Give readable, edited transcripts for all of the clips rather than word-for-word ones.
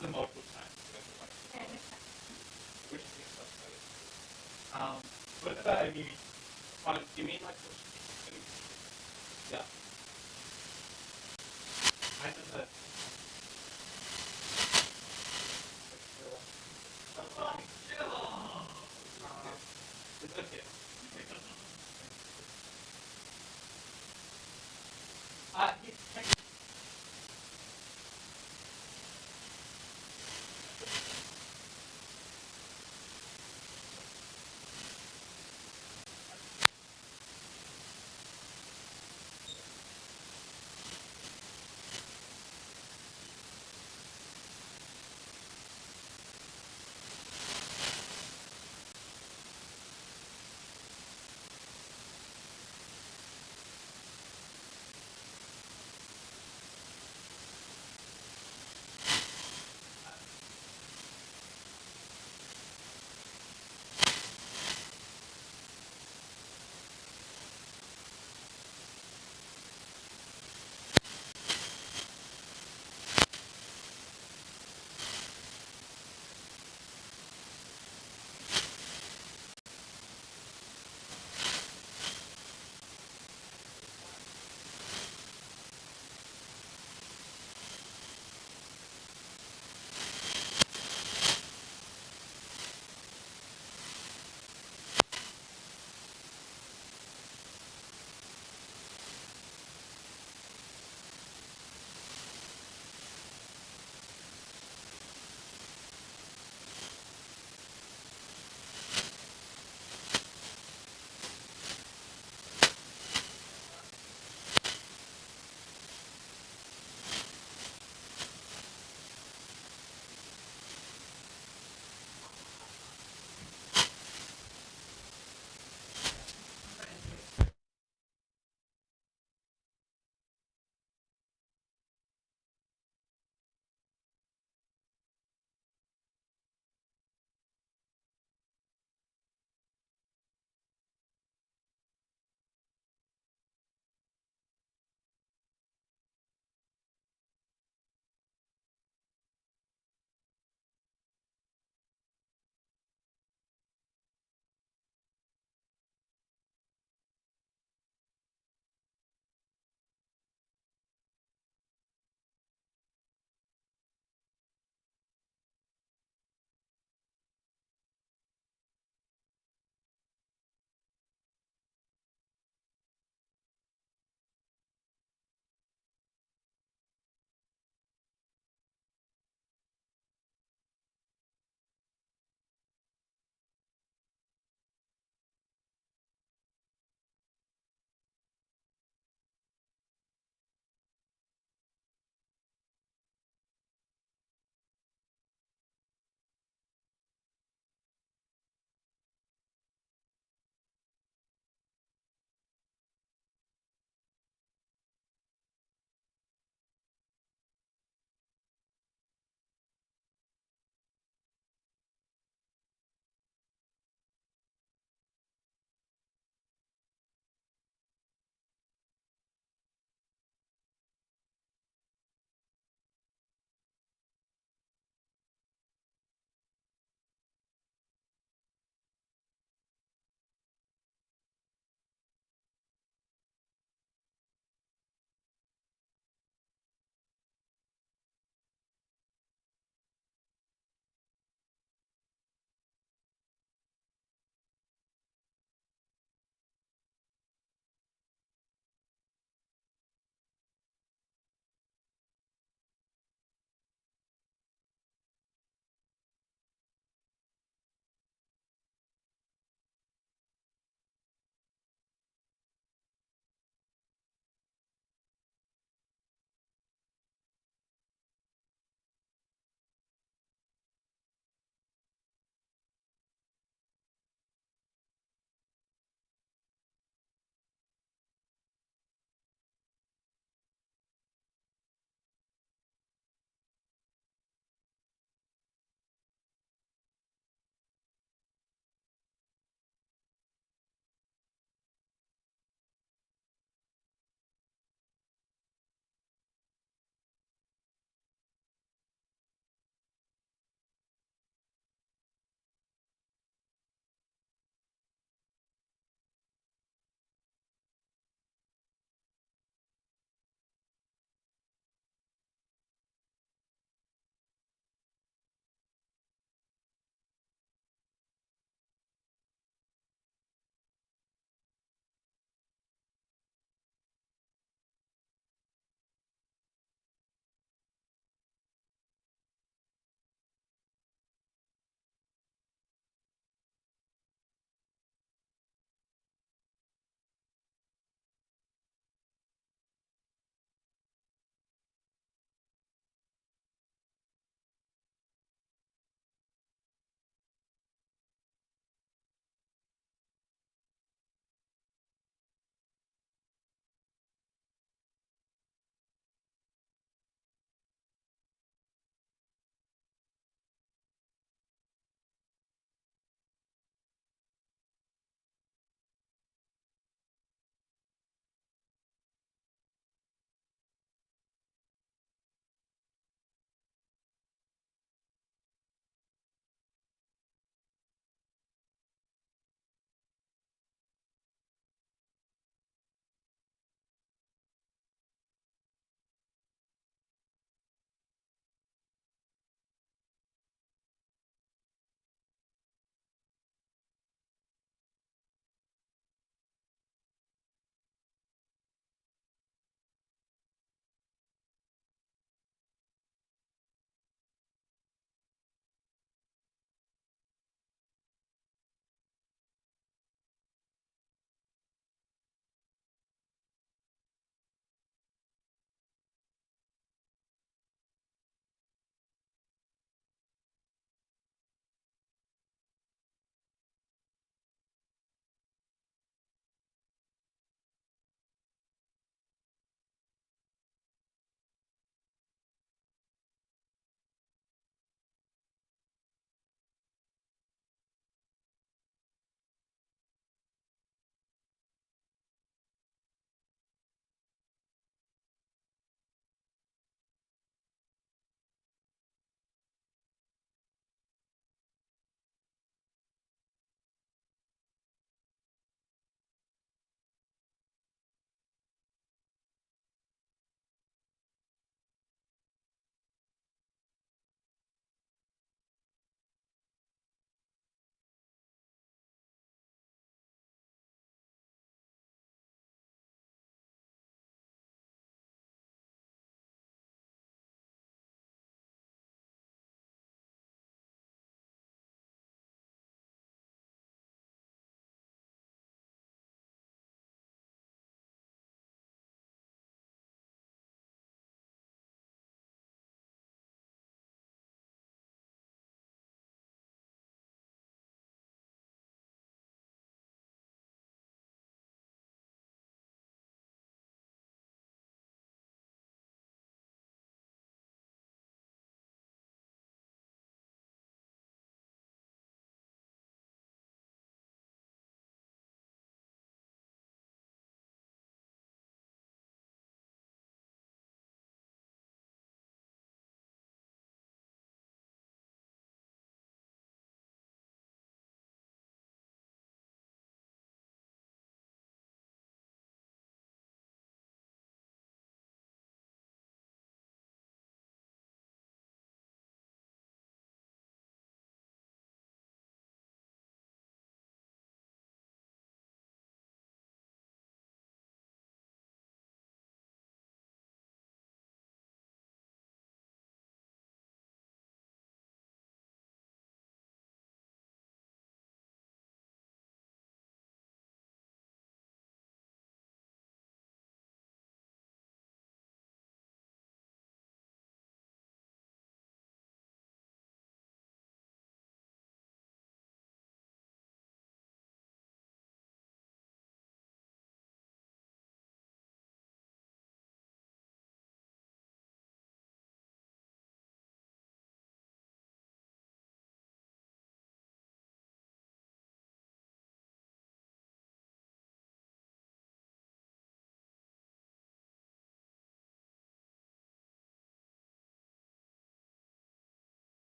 maximum output time. Which is but I mean, you mean like yeah. I said that. It's okay. He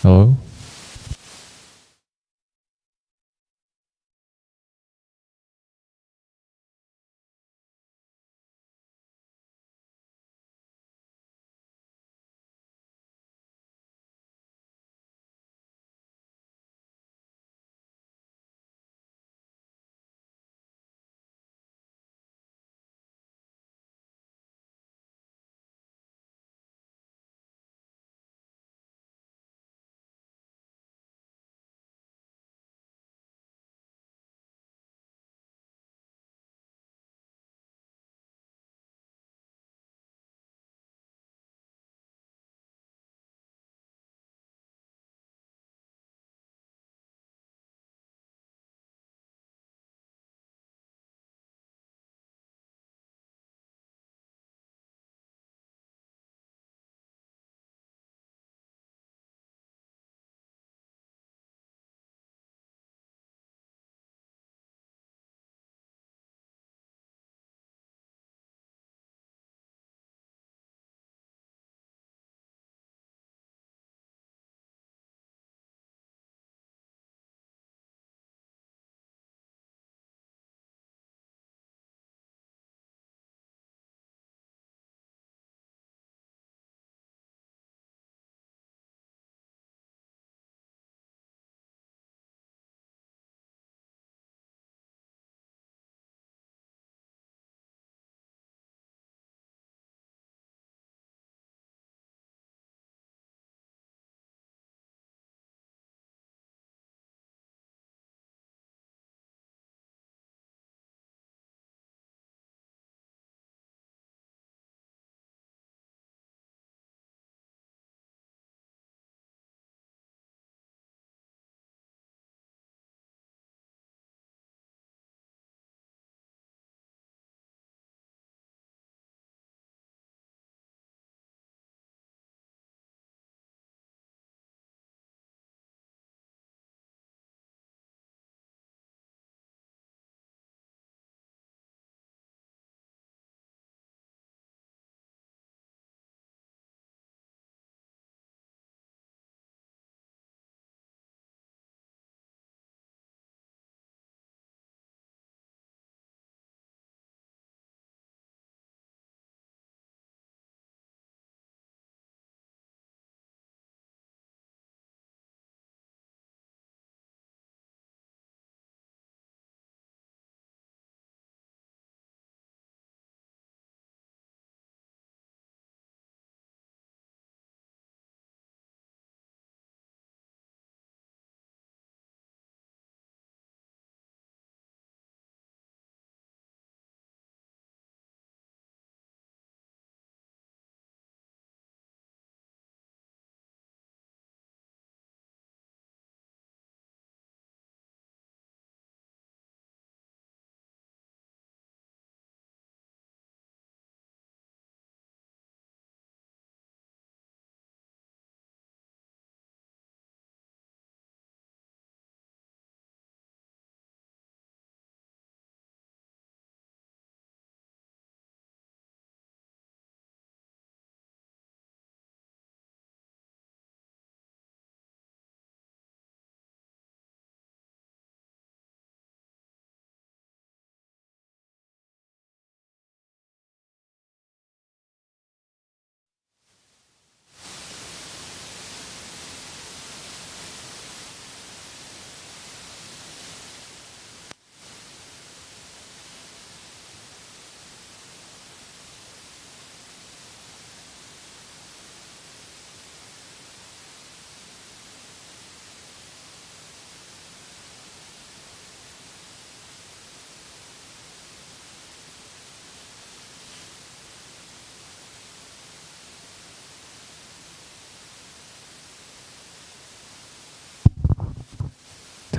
Hello?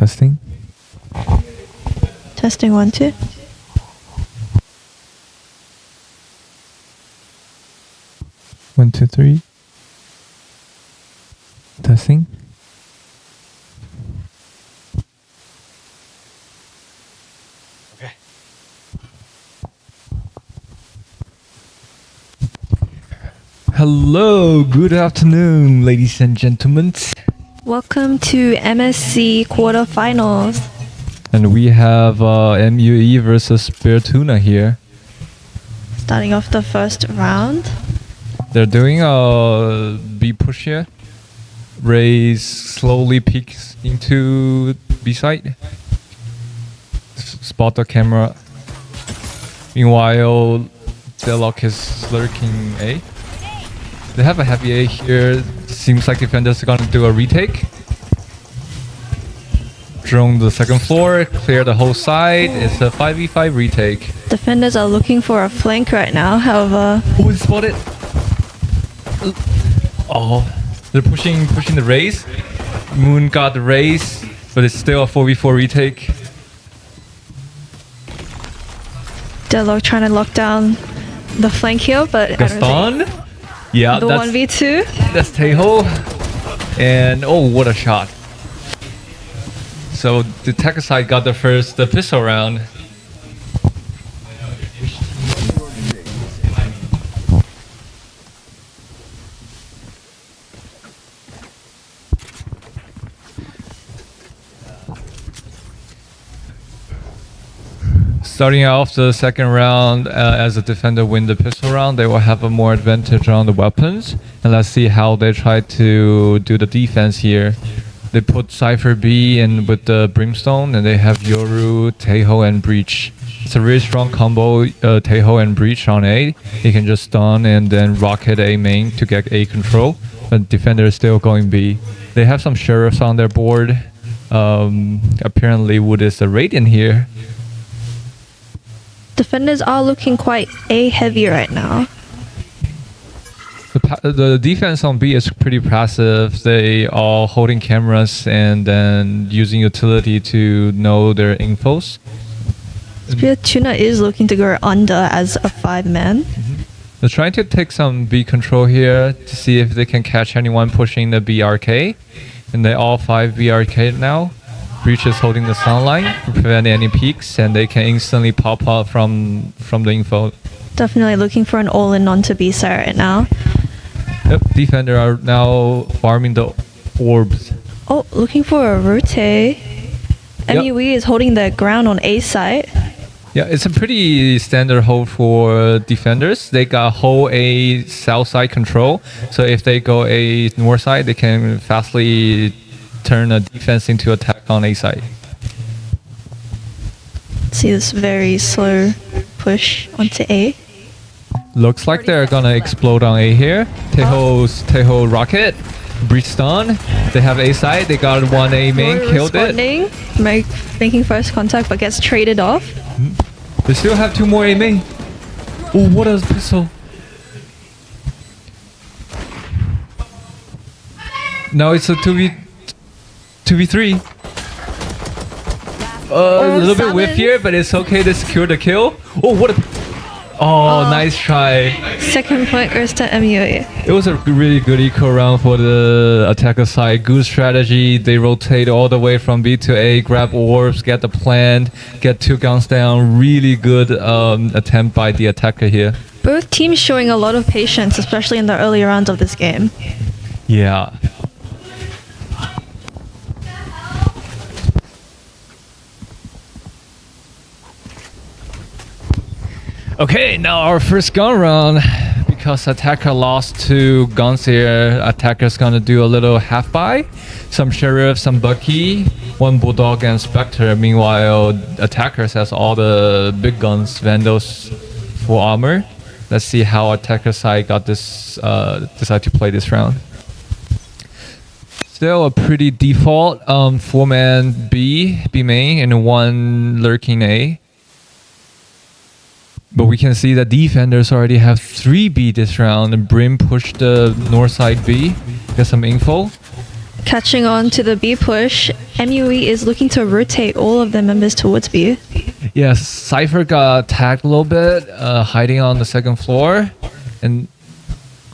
Testing? Testing 1, 2. One, two, three. Testing? Okay. Hello, good afternoon, ladies and gentlemen. Welcome to MSC quarterfinals. And we have MUE versus Bear Tuna here. Starting off the first round. They're doing a B push here. Raze slowly peeks into B side. Spot the camera. Meanwhile, Deadlock is lurking A. They have a heavy A here. Seems like defenders are gonna do a retake. Drone the second floor, clear the whole side. It's a 5v5 retake. Defenders are looking for a flank right now, however... Oh, it's spotted. Oh, they're pushing the Raze. Moon got the Raze, but it's still a 4v4 retake. Deadlock trying to lock down the flank here, but Gaston? Yeah, the that's 1v2. That's Taeho. And oh, what a shot. So the Tech side got the first pistol round. Starting off the second round, as a defender win the pistol round, they will have a more advantage on the weapons. And let's see how they try to do the defense here. They put Cypher B in with the Brimstone, and they have Yoru, Taeho, and Breach. It's a really strong combo, Taeho and Breach on A. You can just stun and then rocket A main to get A control. But defender is still going B. They have some sheriffs on their board. Apparently Wood is a Radiant here. Defenders are looking quite A heavy right now. The defense on B is pretty passive. They are holding cameras and then using utility to know their infos. Spear Tuna is looking to go under as a 5-man. They're trying to take some B control here to see if they can catch anyone pushing the BRK. And they all 5 BRK now. Breach is holding the sunline to prevent any peaks, and they can instantly pop up from the info. Definitely looking for an all-in onto B side right now. Yep, defender are now farming the orbs. Oh, looking for a rotate. MUE is holding the ground on A side. Yeah, it's a pretty standard hold for defenders. They got whole A south side control, so if they go A north side, they can fastly turn a defense into attack on A side. See this very slow push onto A. Looks like they're gonna explode on A here. Taeho rocket, breach stun. They have A side. They got one A main, killed it. Making first contact, but gets traded off. They still have 2 more A main. Oh, what a pistol! Now it's a 2v3. A little bit whiff here, but it's okay to secure the kill. Oh, what a... Oh, nice try. Second point goes to MUE. It was a really good eco round for the attacker side. Good strategy. They rotate all the way from B to A, grab orbs, get the plant, get 2 guns down. Really good attempt by the attacker here. Both teams showing a lot of patience, especially in the early rounds of this game. Yeah. Okay, now our first gun round. Because attacker lost 2 guns here, attacker's gonna do a little half buy. Some sheriff, some Bucky, 1 bulldog and Spectre. Meanwhile, attackers has all the big guns, Vandals, full armor. Let's see how attacker side got this decide to play this round. Still a pretty default 4-man B main and 1 lurking A. But we can see that defenders already have 3 B this round, and Brim pushed the north side B. Get some info. Catching on to the B push, MUE is looking to rotate all of their members towards B. Yes, Cypher got tagged a little bit, hiding on the second floor. And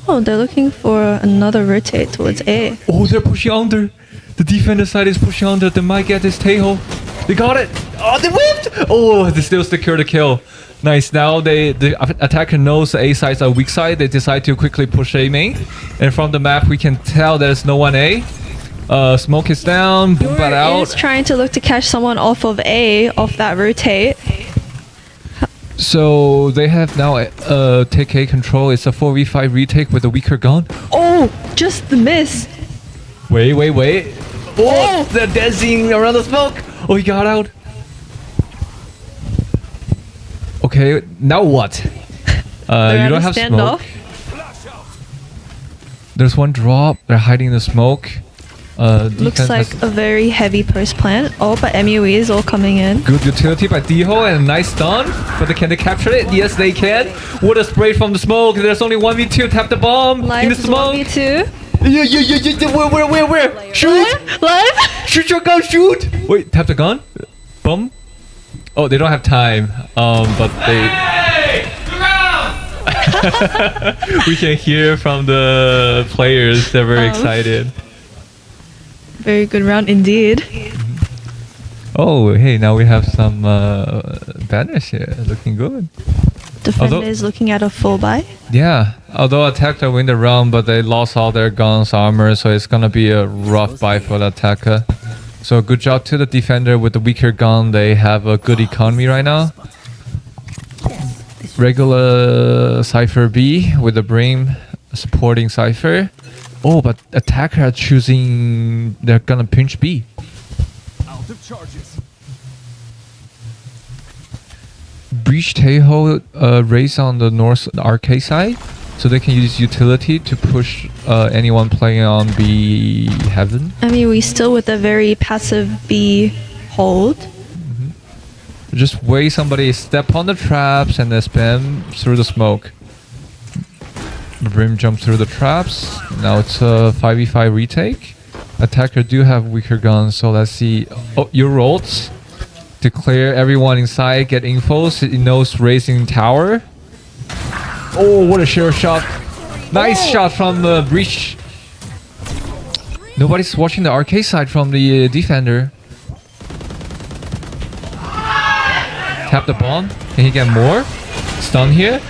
oh, they're looking for another rotate towards A. oh, they're pushing under. The defender side is pushing under. They might get this Taeho. They got it. Oh, they whipped. Oh, they still secure the kill. Nice. Now the attacker knows the A sides are weak side. They decide to quickly push A main. And from the map, we can tell there's no one A. Smoke is down, but out. Is trying to look to catch someone off of A, off that rotate. So they have now take A control. It's a 4v5 retake with a weaker gun. Oh, just the miss. Wait. Oh, they're dancing around the smoke. Oh, he got out. Okay, now what? You don't have smoke. There's one drop. They're hiding in the smoke. Looks like a very heavy post plant. Oh, but MUE is all coming in. Good utility by Diho and a nice stun. But can they capture it? Yes, they can. What a spray from the smoke. There's only 1v2. Tap the bomb in the smoke. 1v2. Yeah. Where? Shoot! Live? Shoot your gun, shoot! Wait, tap the gun? Boom. Oh, they don't have time. But they... Hey! Look out! We can hear from the players. They're very excited. Very good round indeed. Oh, hey, now we have some banners here. Looking good. Defender is looking at a full buy. Yeah, although attacker win the round, but they lost all their guns, armor, so it's gonna be a rough buy for the attacker. So good job to the defender with the weaker gun. They have a good economy right now. Regular Cypher B with the Brim supporting Cypher. Oh, but attacker are choosing... They're gonna pinch B. Out of charges. Breach Taeho race on the north arcade side, so they can use utility to push anyone playing on B heaven. I mean, we still with a very passive B hold. Just wait somebody step on the traps and then spam through the smoke. Brim jump through the traps. Now it's a 5v5 retake. Attacker do have weaker guns, so let's see. Oh, you rolled. Declare everyone inside, get info. It knows racing tower. Oh, what a sure shot. Nice shot from the breach. Nobody's watching the arcade side from the defender. Tap the bomb. Can he get more? Stun here.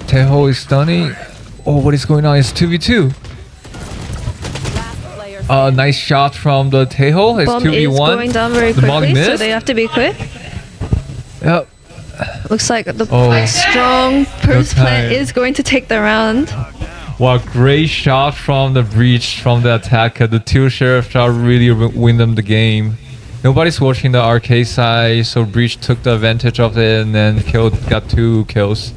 Taeho is stunning. Oh, what is going on? It's 2v2. Nice shot from the Taeho. It's Bomb 2v1. is going down very quickly, so they have to be quick. Yep. Looks like the strong first plant is going to take the round. Wow, great shot from the breach from the attacker. The two sheriff shot really win them the game. Nobody's watching the arcade side, so breach took the advantage of it and then got 2 kills.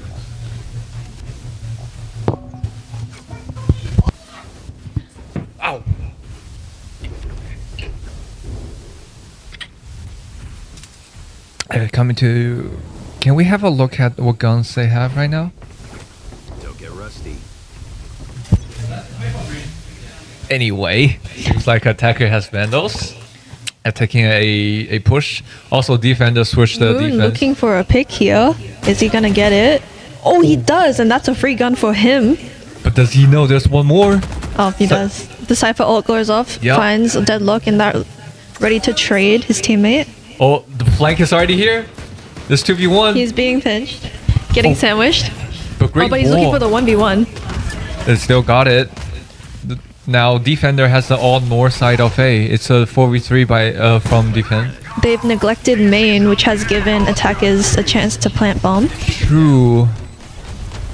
Ow. Coming to... Can we have a look at what guns they have right now? Don't get rusty. Anyway, seems like attacker has vandals. Attacking a push. Also defender switch the Moon defense. looking for a pick here. Is he gonna get it? Oh, he does, and that's a free gun for him. But does he know there's one more? Oh, he does. The Cypher ult goes off, Yep. finds a deadlock in that, ready to trade his teammate. Oh, the flank is already here. There's 2v1. He's being pinched, getting sandwiched. But great Oh, but he's looking wall. for the 1v1. They still got it. Now defender has the all north side of A. It's a 4v3 by from defense. They've neglected main, which has given attackers a chance to plant bomb. True.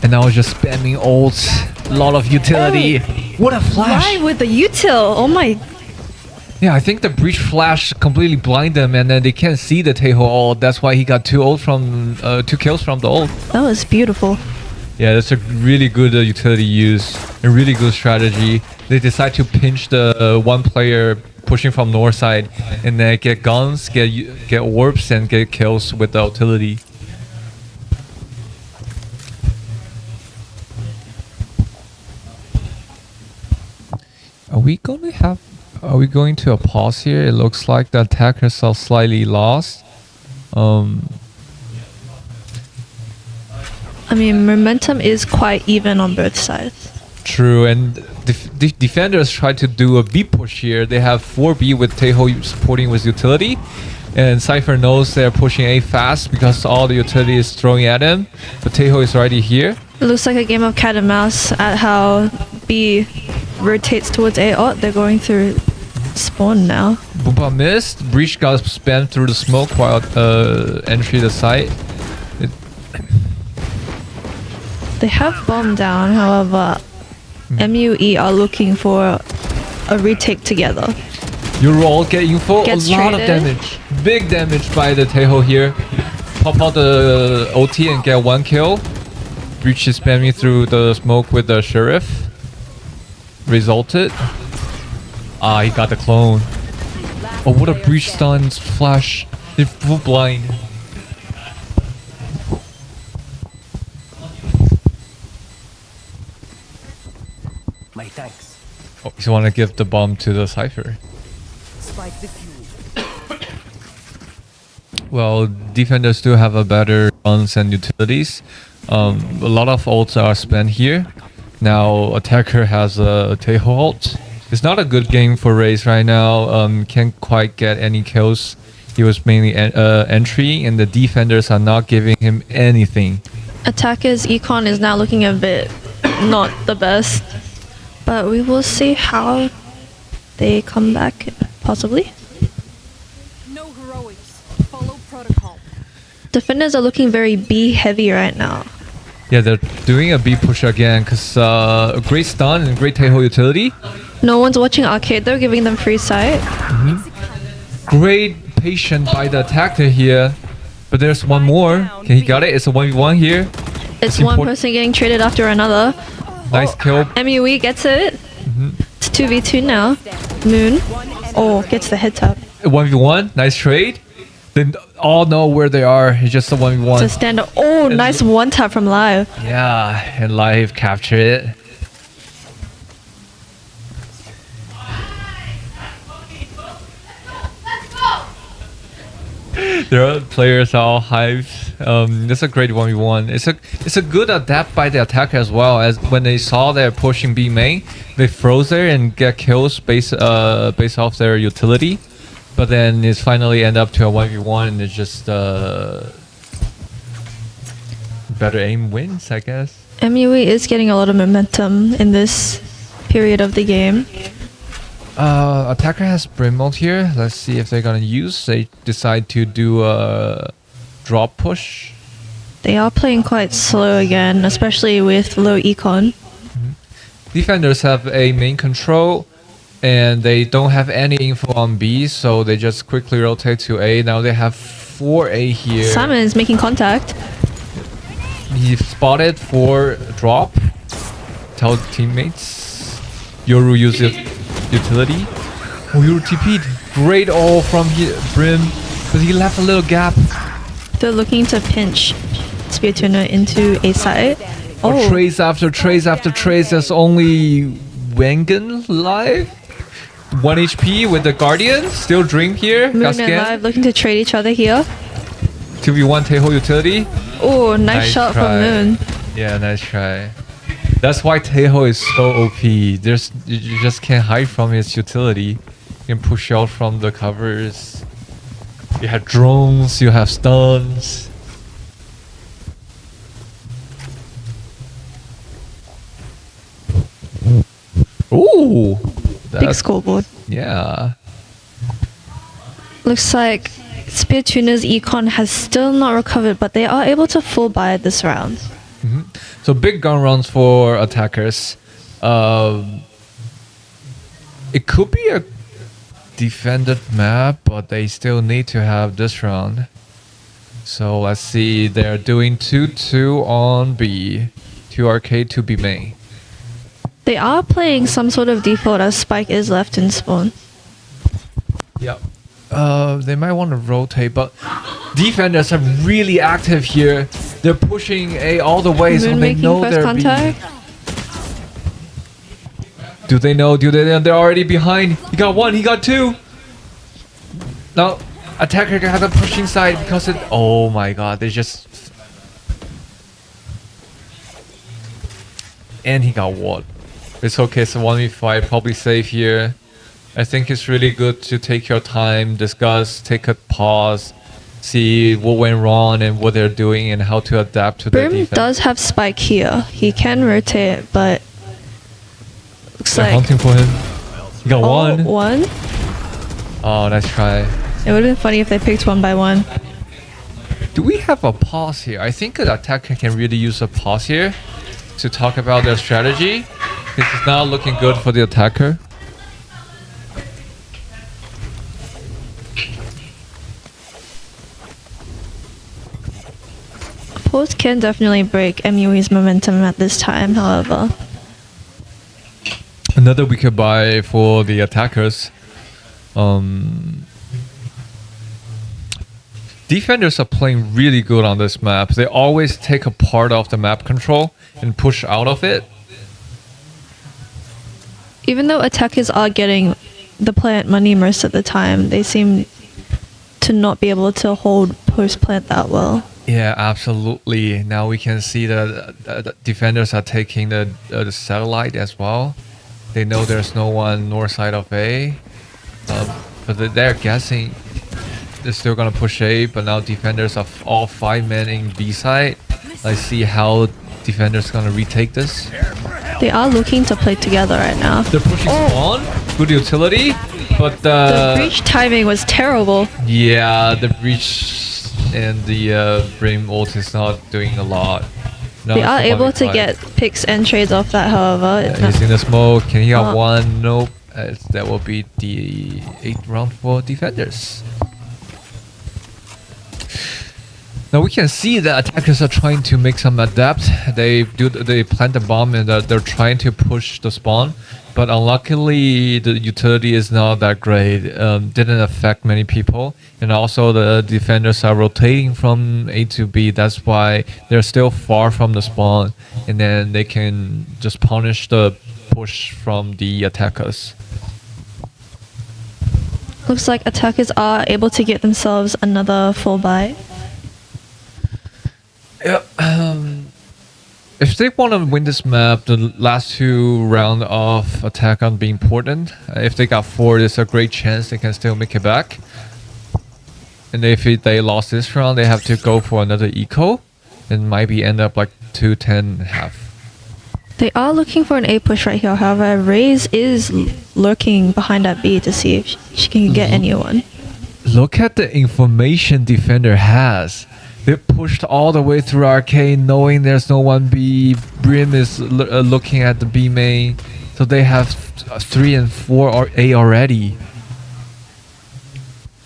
And now it's just spamming ults. A lot of utility. What a flash! Why with the util? Oh my. Yeah, I think the breach flash completely blind them, and then they can't see the Taeho ult. That's why he got 2 kills from the ult. That was beautiful. Yeah, that's a really good utility use. A really good strategy. They decide to pinch the one player pushing from north side, and then get guns, get orbs, and get kills with the utility. Are we going to a pause here? It looks like the attackers are slightly lost. I mean, momentum is quite even on both sides. True, and defenders try to do a B push here. They have 4B with Taeho supporting with utility, and Cypher knows they're pushing A fast because all the utility is throwing at him. But Taeho is already here. It looks like a game of cat and mouse at how B rotates towards A. Oh, they're going through spawn now. Boompa missed. Breach got spammed through the smoke while entry the site. They have bomb down, however, MUE are looking for a retake together. You all get info. Gets a lot of traded. damage. Big damage by the Taeho here. Pop out the OT and get 1 kill. Breach is spamming through the smoke with the sheriff. Resulted. Ah, he got the clone. Oh, what a breach stuns flash. They're full blind. My thanks. Oh, you want to give the bomb to the Cypher. Spike the fuel. Well, defenders do have a better guns and utilities. A lot of ults are spent here. Now, attacker has a Taeho ult. It's not a good game for Raze right now. Can't quite get any kills. He was mainly entry, and the defenders are not giving him anything. Attacker's econ is now looking a bit not the best. But we will see how they come back, possibly. No heroics. Follow protocol. Defenders are looking very B heavy right now. Yeah, they're doing a B push again because a great stun and great Taeho utility. No one's watching arcade, they're giving them free sight. Great patience by the attacker here. But there's one more. Can he got it? It's a 1v1 here. It's That's one important. person getting traded after another. Nice kill. MUE gets it. It's 2v2 now. Moon. Oh, gets the head tap. 1v1. Nice trade. They all know where they are. It's just a 1v1. It's a standard. Oh, nice one tap from Live. Yeah, and live capture it. Their players are all hyped. It's a great 1v1. It's a good adapt by the attacker as well. As when they saw they're pushing B main, they froze there and get kills based off their utility. But then it's finally end up to a 1v1 and it's just better aim wins, I guess. MUE is getting a lot of momentum in this period of the game. Attacker has Brim ult here. Let's see if they're gonna use. They decide to do a drop push. They are playing quite slow again, especially with low econ. Defenders have a main control, and they don't have any info on B, so they just quickly rotate to A. Now they have 4A here. Simon is making contact. He spotted for drop. Tell the teammates. Yoru used it. Utility. Oh, Yoru TP'd. Great all from here, Brim, but he left a little gap. They're looking to pinch Spear Tuner into a site. Oh, trace after trace after trace. There's only Wengen live. 1 HP with the Guardian. Still Dream here. Moon Got and scanned. Live looking to trade each other here. 2v1 Taeho utility. Oh, nice shot try. from Moon. Yeah, nice try. That's why Taeho is so OP. You just can't hide from his utility. You can push out from the covers. You have drones, you have stuns. Ooh! Big That's- scoreboard. Yeah. Looks like Spear Tuner's econ has still not recovered, but they are able to full buy this round. So big gun rounds for attackers. It could be a defended map, but they still need to have this round. So let's see. They're doing 2-2 on B. 2 arcade, 2 B main. They are playing some sort of default as Spike is left in spawn. Yep. They might want to rotate, but defenders are really active here. They're pushing A all the way, so Moon they making know first they're contact. Do they know? Do they know? They're already behind. He got 1, he got 2. Now, attacker has a pushing side because it... Oh my god, they just... And he got 1. It's okay, it's a 1v5, probably safe here. I think it's really good to take your time, discuss, take a pause, see what went wrong and what they're doing and how to adapt to their Brim defense. does have Spike here. He can rotate, but looks They're like hunting for him. He got one. one. Oh, let's try. It would have been funny if they picked one by one. Do we have a pause here? I think an attacker can really use a pause here to talk about their strategy. This is not looking good for the attacker. Pause can definitely break MUE's momentum at this time, however. Another we could buy for the attackers. Defenders are playing really good on this map. They always take a part of the map control and push out of it. Even though attackers are getting the plant money most of the time, they seem to not be able to hold post plant that well. Yeah, absolutely. Now we can see that the defenders are taking the satellite as well. They know there's no one north side of A, but they're guessing they're still gonna push A. But now defenders are all 5 men in B side. Let's see how defenders gonna retake this. They are looking to play together right now. They're pushing spawn, good utility, but The breach timing was terrible. yeah, the breach and the Brim ult is not doing a lot. No, They it's are a able to 1v5. get picks and trades off that, however. Yeah, he's in the smoke. Can he get Uh, one? Nope. That will be the 8th round for defenders. Now we can see that attackers are trying to make some adapt. They plant the bomb and they're trying to push the spawn, but unluckily the utility is not that great. Didn't affect many people, and also the defenders are rotating from A to B. That's why they're still far from the spawn, and then they can just punish the push from the attackers. Looks like attackers are able to get themselves another full buy. Yep. If they want to win this map, the last 2 rounds of attack on be important. If they got 4, there's a great chance they can still make it back. And if they lost this round, they have to go for another eco, and might be end up like 2-10.5. They are looking for an A push right here, however, Raze is lurking behind that B to see if she can get anyone. Look at the information defender has. They pushed all the way through arcade knowing there's no one B. Brim is looking at the B main. So they have 3 and 4 or A already.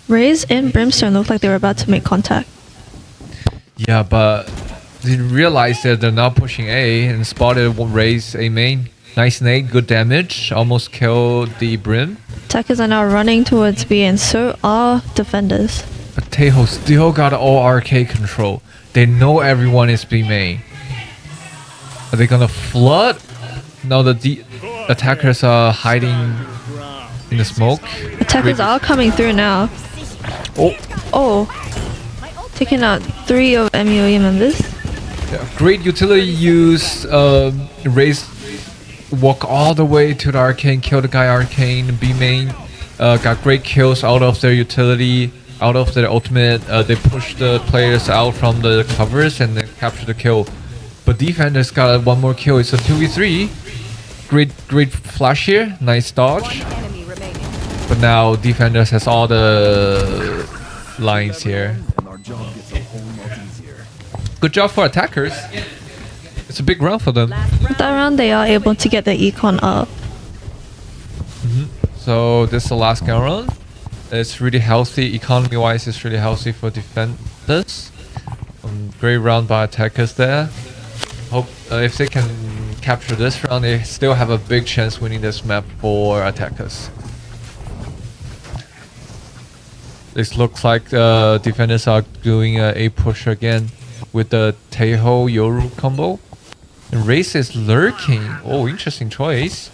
Raze and Brimstone look like they were about to make contact. Yeah, but they realized that they're not pushing A and spotted Raze A main. Nice nade, good damage. Almost killed the Brim. Attackers are now running towards B, and so are defenders. But Teho still got all arcade control. They know everyone is B main. Are they gonna flood? No, the attackers are hiding in the smoke. Attackers are coming through now. Oh, Oh, taking out 3 of MUE members. yeah, great utility use. Raze walk all the way to the arcane, kill the guy arcane, B main. Got great kills out of their utility. Out of their ultimate, they push the players out from the covers and then capture the kill. But defenders got 1 more kill. It's a 2v3. Great flash here. Nice dodge. But now defenders has all the lines here. And our job gets a whole lot easier. Good job for attackers. It's a big round for them. That round, they are able to get the econ up. So this is the last gun round. It's really healthy. Economy-wise, it's really healthy for defenders. Great round by attackers there. Hope if they can capture this round, they still have a big chance winning this map for attackers. This looks like defenders are doing a push again with the Teho Yoru combo. And Raze is lurking. Oh, interesting choice.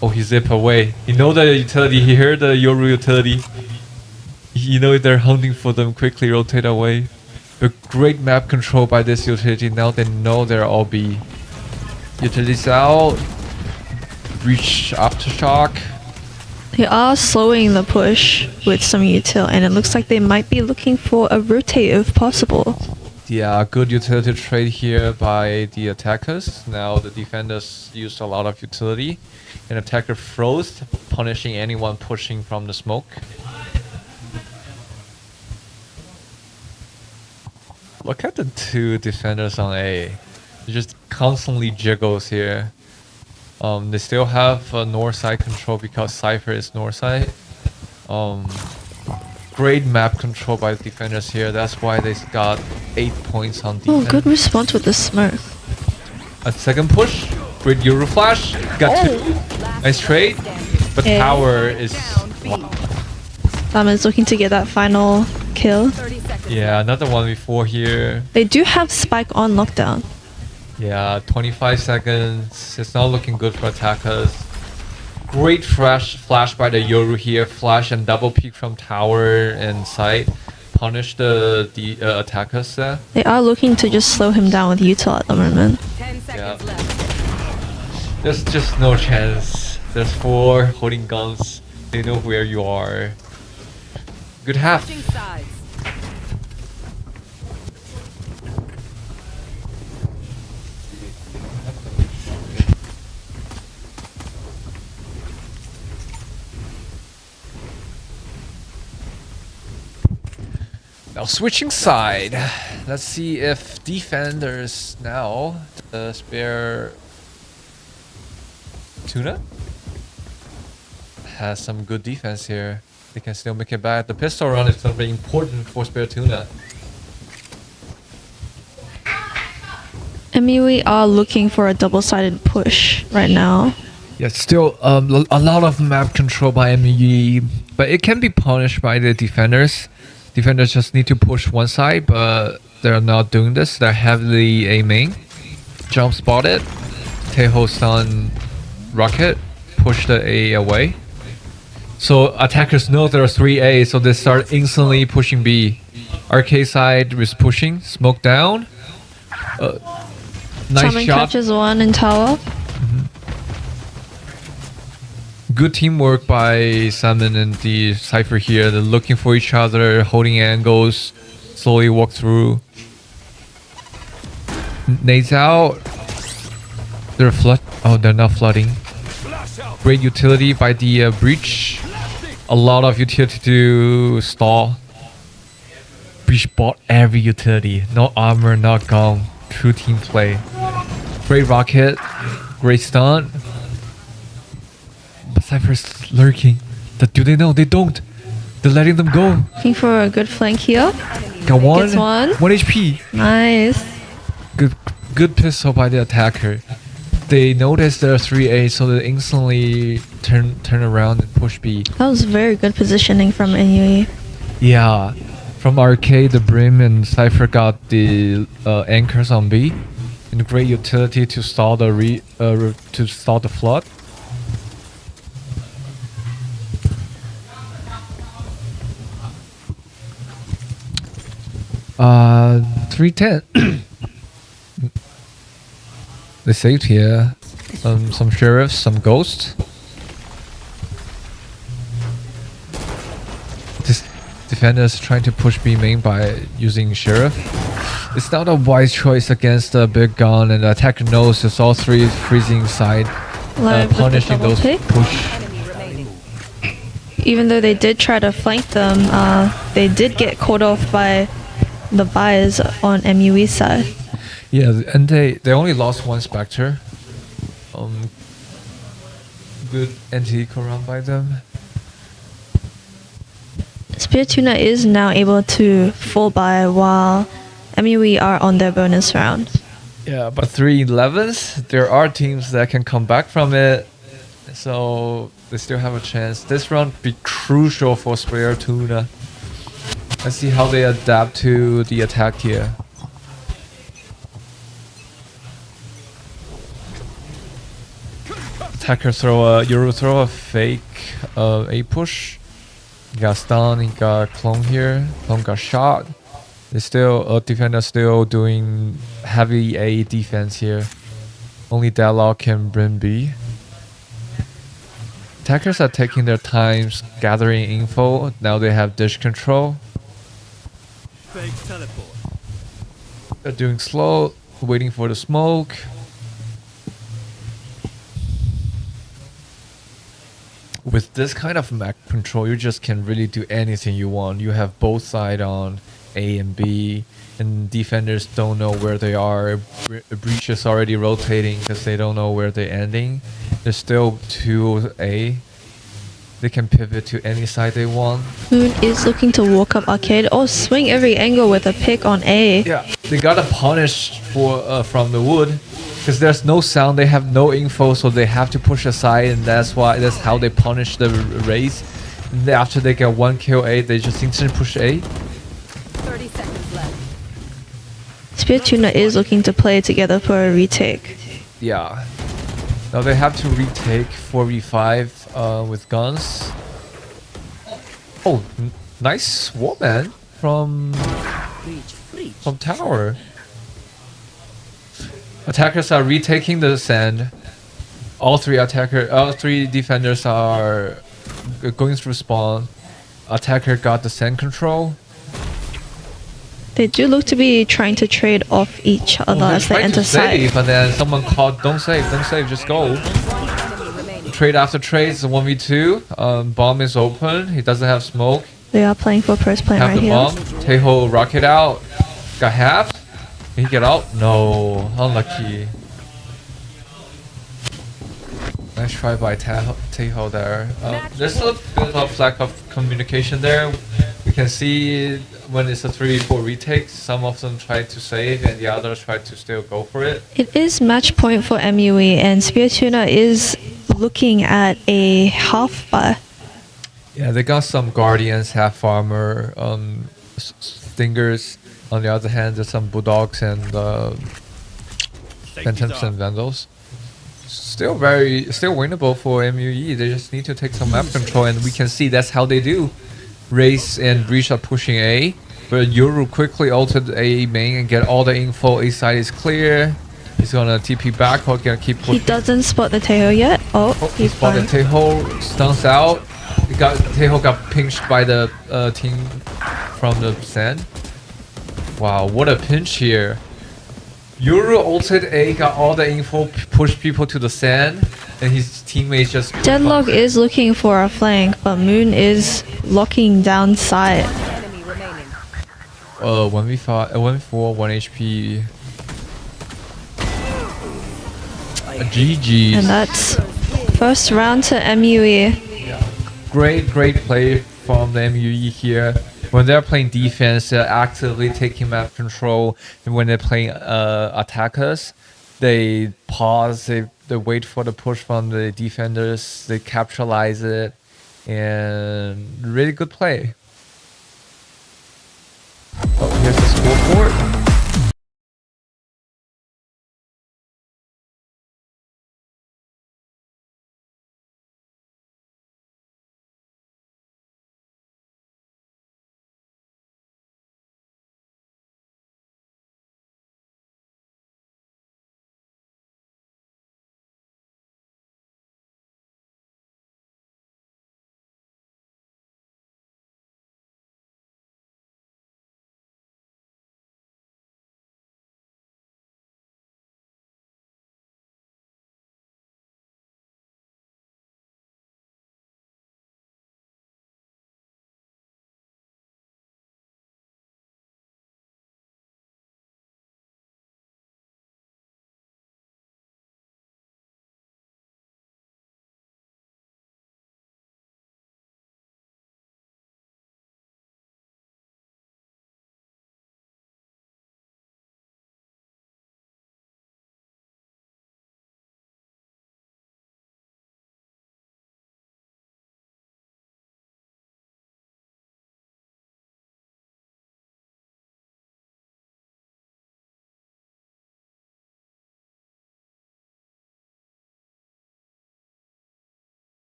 Oh, he zipped away. You know the utility. He heard the Yoru utility. You know they're hunting for them. Quickly rotate away. But great map control by this utility. Now they know they're all B. Utilities out. Reach aftershock. They are slowing the push with some util, and it looks like they might be looking for a rotate if possible. Yeah, good utility trade here by the attackers. Now the defenders used a lot of utility. And attacker froze, punishing anyone pushing from the smoke. Look at the two defenders on A. It just constantly jiggles here. They still have north side control because Cypher is north side. Great map control by the defenders here. That's why they got 8 points on defense. Oh, good response with the smirk. A second push. Great Euro flash. Got 2. Nice trade. But Okay. tower is... Is looking to get that final kill. 30 seconds. Yeah, another 1v4 here. They do have Spike on lockdown. Yeah, 25 seconds. It's not looking good for attackers. Great flash by the Yoru here. Flash and double peek from tower and side. Punish the attackers there. They are looking to just slow him down with Utah at the moment. 10 seconds Yeah. left. There's just no chance. There's 4 holding guns. They know where you are. Good half. Switching sides. Now switching side. Let's see if defenders now spare Tuna has some good defense here. They can still make it back. The pistol run is something important for spare Tuna. MUE are looking for a double-sided push right now. Yeah, still a lot of map control by ME, but it can be punished by the defenders. Defenders just need to push one side, but they're not doing this. They're heavily aiming. Jump spotted. Teho stun rocket. Push the A away. So attackers know there are 3 A, so they start instantly pushing B. RK side is pushing. Smoke down. Nice Salmon shot. catches one in tower. Good teamwork by Salmon and the Cypher here. They're looking for each other, holding angles, slowly walk through. Nades out. They're flood. Oh, they're not flooding. Great utility by the breach. A lot of utility to stall. Breach bought every utility. No armor, not gun. True team play. Great rocket. Great stun. But Cypher's lurking. Do they know? They don't. They're letting them go. Looking for a good flank here. Got one. Gets one. 1 HP. Nice. Good pistol by the attacker. They notice there are 3 A, so they instantly turn around and push B. That was very good positioning from MUE. Yeah. From RK, the Brim and Cypher got the anchors on B. And great utility to stall the flood. Uh, 310. They saved here. Some sheriffs, some ghosts. This defenders trying to push B main by using sheriff. It's not a wise choice against a big gun, and the attacker knows it's all 3 freezing side, Live with the punishing double those pick. push. Enemy remaining. Even though they did try to flank them, they did get caught off by the buys on MUE side. Yeah, and they only lost 1 Spectre. Good anti-eco run by them. Spear Tuna is now able to full buy while MUE are on their bonus round. Yeah, but 3-11s, there are teams that can come back from it. So they still have a chance. This round be crucial for Spare Tuna. Let's see how they adapt to the attack here. Attacker throw a fake A push. He got stun, he got clone here. Clone got shot. They still defender still doing heavy A defense here. Only Deadlock can bring B. Attackers are taking their times gathering info. Now they have dish control. Fake teleport. They're doing slow, waiting for the smoke. With this kind of map control, you just can really do anything you want. You have both sides on A and B, and defenders don't know where they are. Breach is already rotating because they don't know where they're ending. There's still 2A. They can pivot to any side they want. Moon is looking to walk up arcade or swing every angle with a pick on A. Yeah, they gotta punish for from the wood because there's no sound. They have no info, so they have to push aside, and that's how they punish the race. And then after they get 1 kill A, they just instantly push A. 30 seconds left. Spear Tuna is looking to play together for a retake. Yeah. Now they have to retake 4v5 with guns. Oh, nice wallman from tower. Attackers are retaking the sand. All three defenders are going through spawn. Attacker got the sand control. They do look to be trying to trade off each other as they Trying enter to save, site. and then someone called, don't save, just go. Trade after trade, it's a 1v2. Bomb is open, he doesn't have smoke. They are playing for first point Have right the here. bomb. Taeho rocket out. Got halved. Can he get out? No. Unlucky. Nice try by Taeho there. There's a bit of lack of communication there. We can see when it's a 3v4 retake, some of them try to save and the others try to still go for it. It is match point for MUE, and Spear Tuna is looking at a half bar. Yeah, they got some guardians, half armor, stingers. On the other hand, there's some bulldogs and phantoms and vandals. Still winnable for MUE. They just need to take some map control, and we can see that's how they do. Race and Breach are pushing A, but Yoru quickly altered A main and get all the info. A side is clear. He's gonna TP back or gonna keep He pushing. doesn't spot the Taeho yet. Oh, He he's spotted fine. Taeho, stuns out. Taeho got pinched by the team from the sand. Wow, what a pinch here. Yoru ulted A, got all the info, pushed people to the sand, and his teammates just... Deadlock is looking for a flank, but Moon is locking down side. Enemy remaining. 1v5, 1v4, 1 HP. GG's. And that's first round to MUE. Great play from the MUE here. When they're playing defense, they're actively taking map control. And when they're playing attackers, they pause, they wait for the push from the defenders, they capitalize it, and really good play. Oh, here's the scoreboard.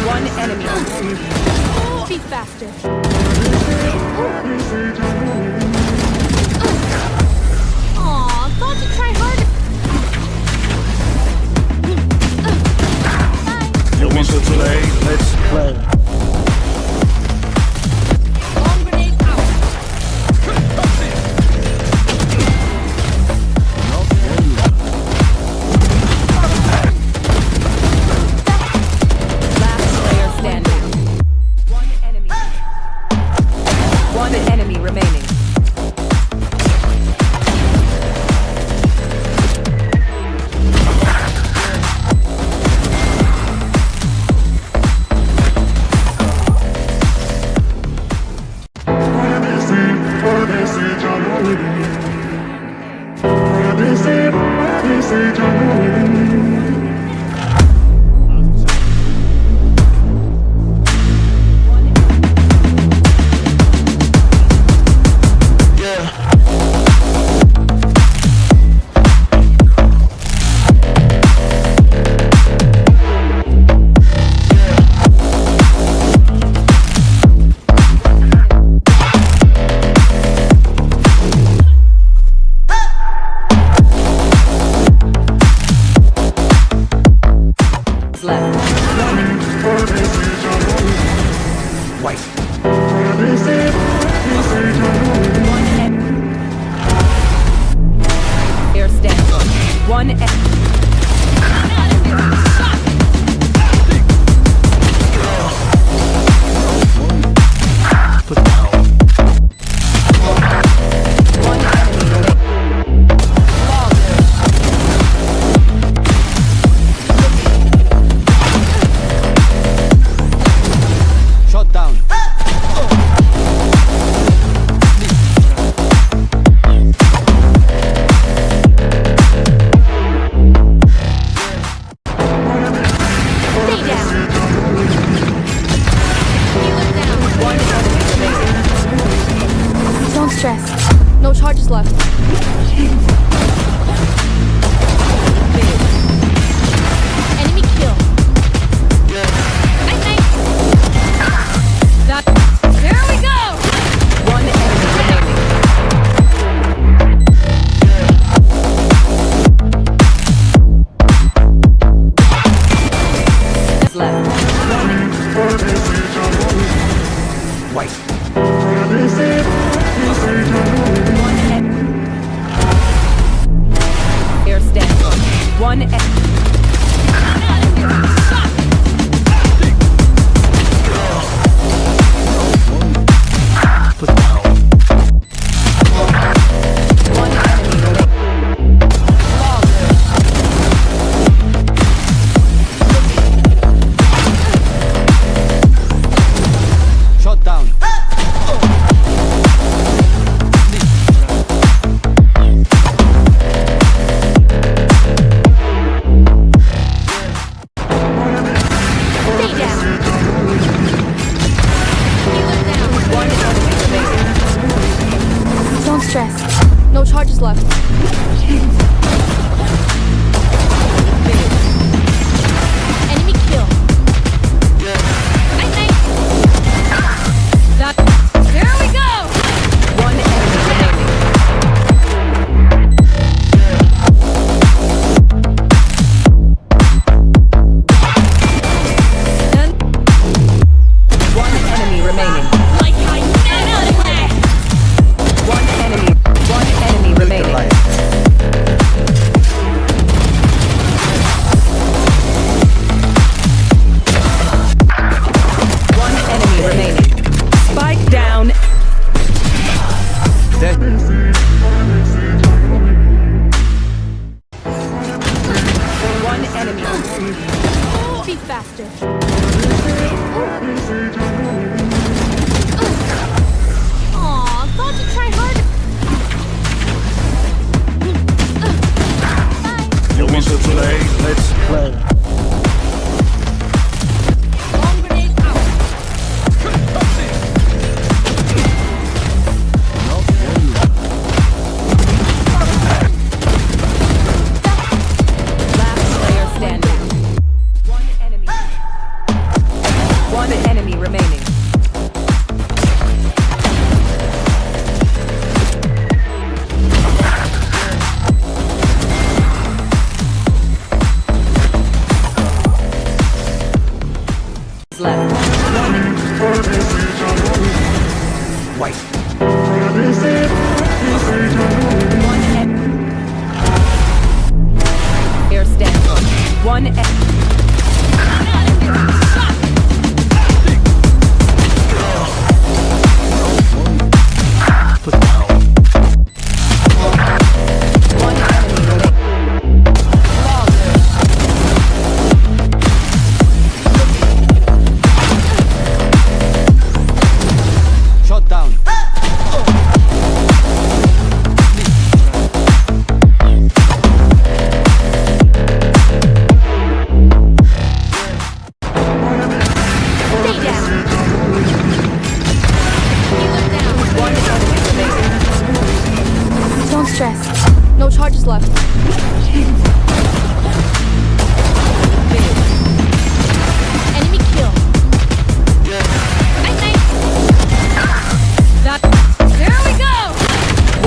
One enemy. Be faster. Aw, thought to try harder. You want to play? Let's play. Bomb grenade out. Last player standing. One enemy. One enemy remaining. Left. White. One enemy. Air stand. One enemy. Put down. One enemy. Shot down. Stay down. One enemy remaining. Don't stress. No charges left. Enemy kill. Night, night. There we go. One enemy remaining. Left. White. One enemy. Air stand. One enemy. Put down. One enemy remaining. Shot down. play. Bomb grenade out. Last player standing. One enemy. One enemy remaining. Left. White. One enemy. Air stand. One enemy. Put down. One enemy remaining. Shot down. Stay down. Healer down. One enemy remaining. Don't stress. No charges left. Enemy kill. Night night. That. There we go.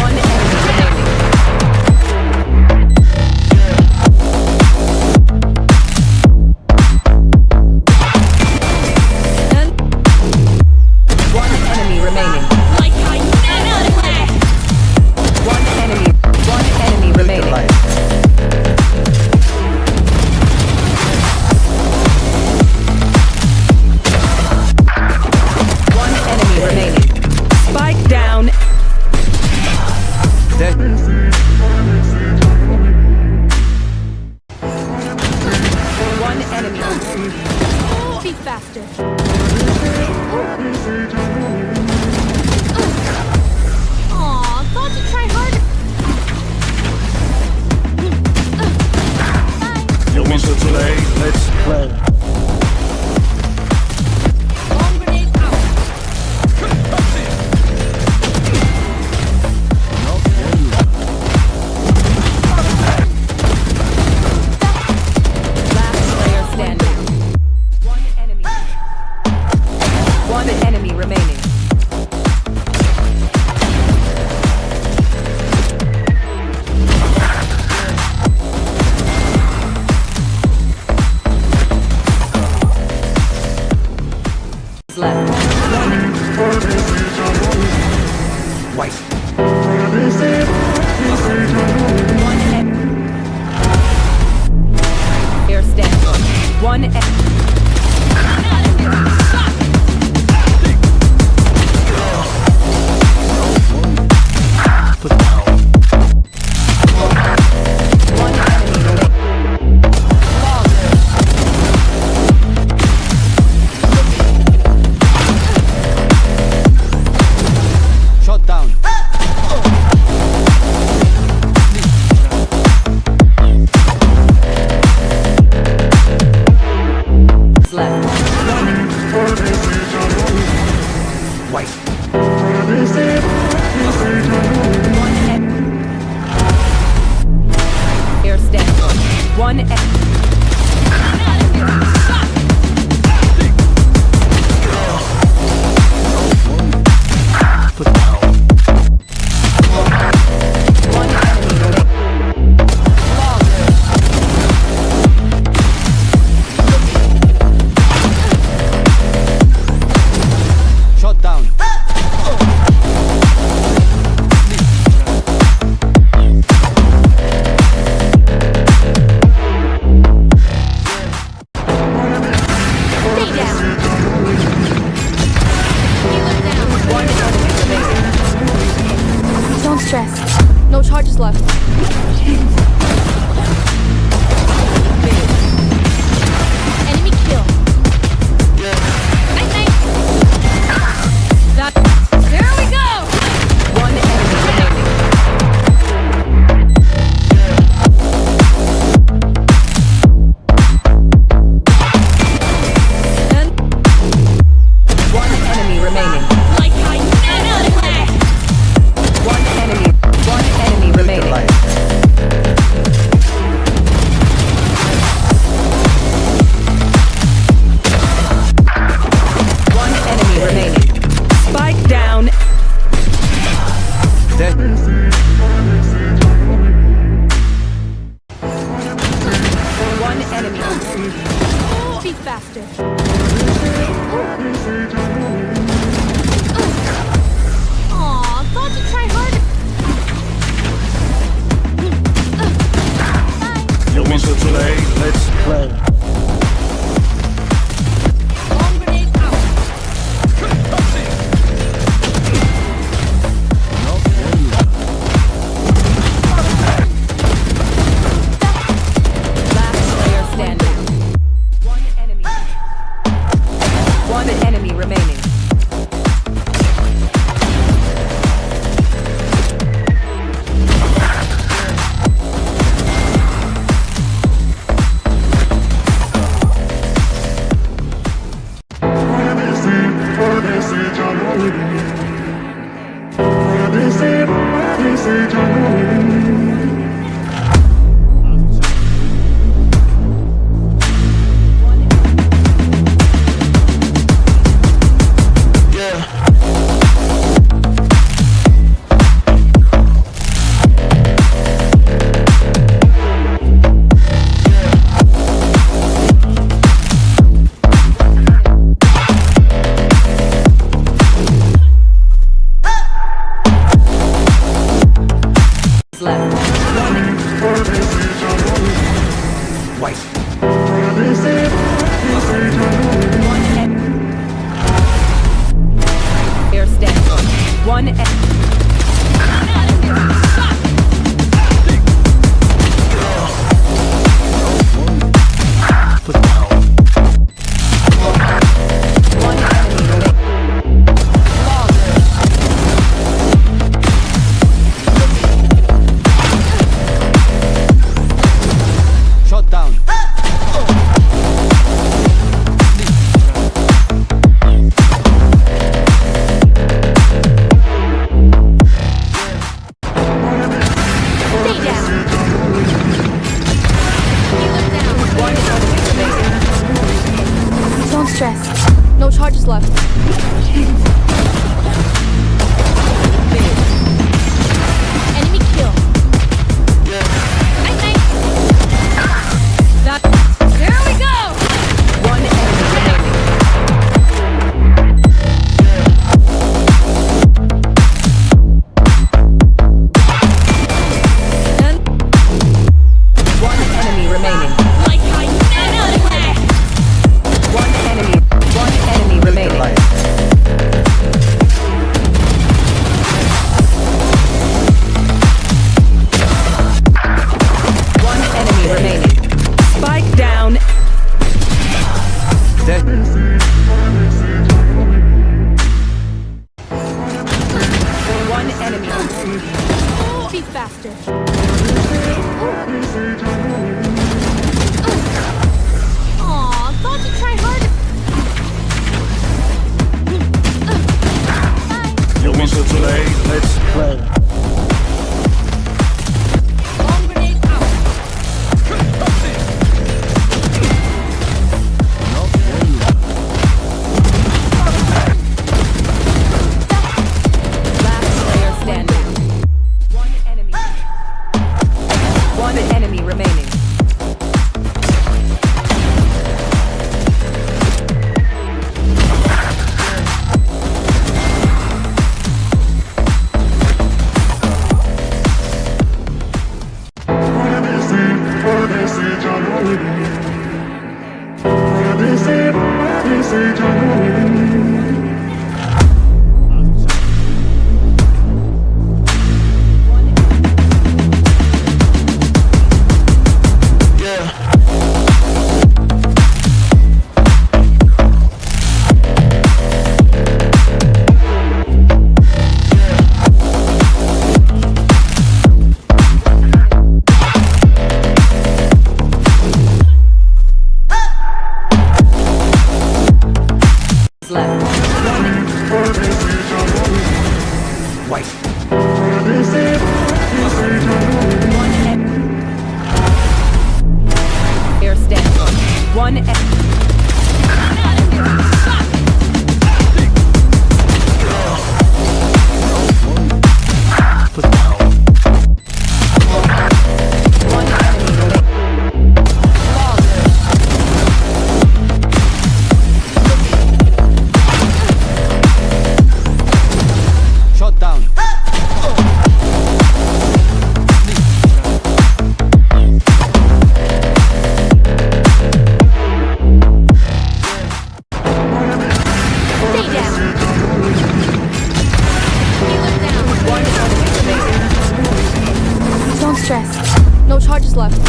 One enemy remaining. And One enemy remaining. like I never left. One enemy remaining. Life. One enemy remaining. Spike down. Dead. One enemy. Be faster. Aw, thought you'd try harder. Bye. You want to play? Let's play. Bomb grenade out. Last player standing. One enemy. One enemy remaining. Left. White. One enemy. Air stand. One enemy. Put down. One enemy remaining. Shot down. Left. White. One enemy. Air stand. One enemy. Put down. One enemy remaining. Shot down. play. Bomb grenade out. Last player standing. One enemy. One enemy remaining. Left. White. One enemy. Player standing. One enemy. Put down. One enemy remaining. Shot down. Stay down. Healer down. One enemy remaining. Don't stress. No charges left. Enemy kill. Night night. That. There we go. One enemy remaining. One enemy remaining. Like I never left. One enemy remaining. Light. One enemy remaining. Spike down. Dead. One enemy. Be faster. Aw, thought you'd try harder. Bye. You want to play? Let's play. Bomb grenade out. Last player standing. One enemy. One enemy remaining. left.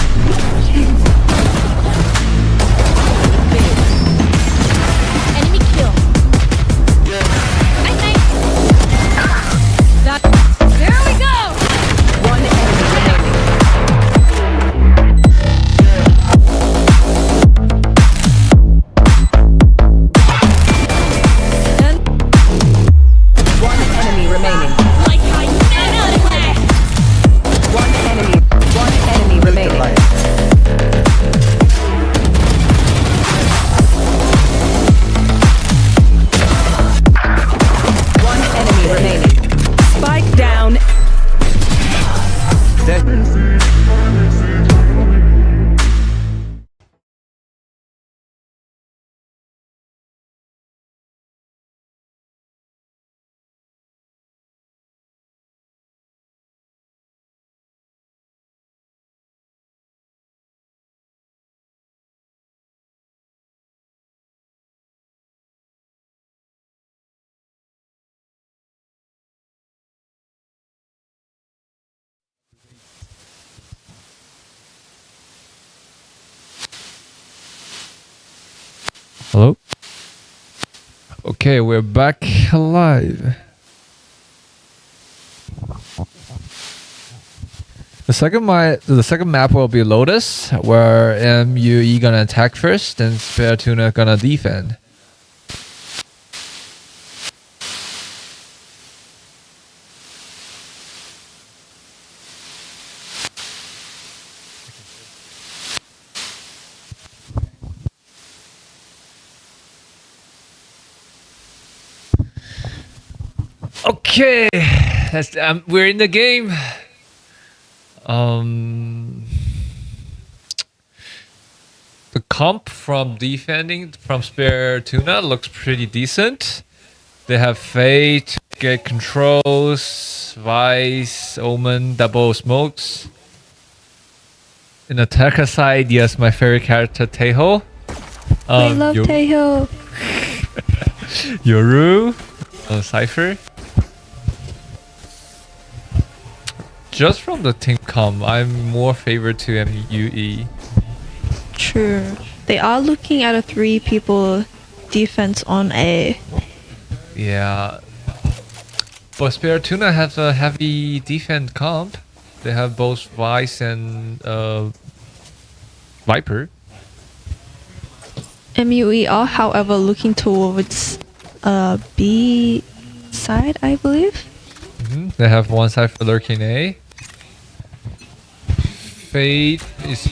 Enemy kill. Night, night. That. There we go. One enemy remaining. And One enemy remaining. Like how you know to play. One enemy remaining. Light. One enemy remaining. Spike down. Dead. Hello? Okay, we're back alive. The second map will be Lotus, where MUE gonna attack first, and Spare Tuna gonna defend. Okay, we're in the game. The comp from defending from Spare Tuna looks pretty decent. They have Fate, get controls, Vice, Omen, double smokes. In attacker side, yes, my favorite character Teho. we love Taeho. Yoru, Cypher. Just from the team comp, I'm more favored to MUE. True. They are looking at a 3-people defense on A. Yeah. But Spare Tuna has a heavy defense comp. They have both Vice and Viper. MUE are, however, looking towards B side, I believe. They have one side for lurking A. Fate is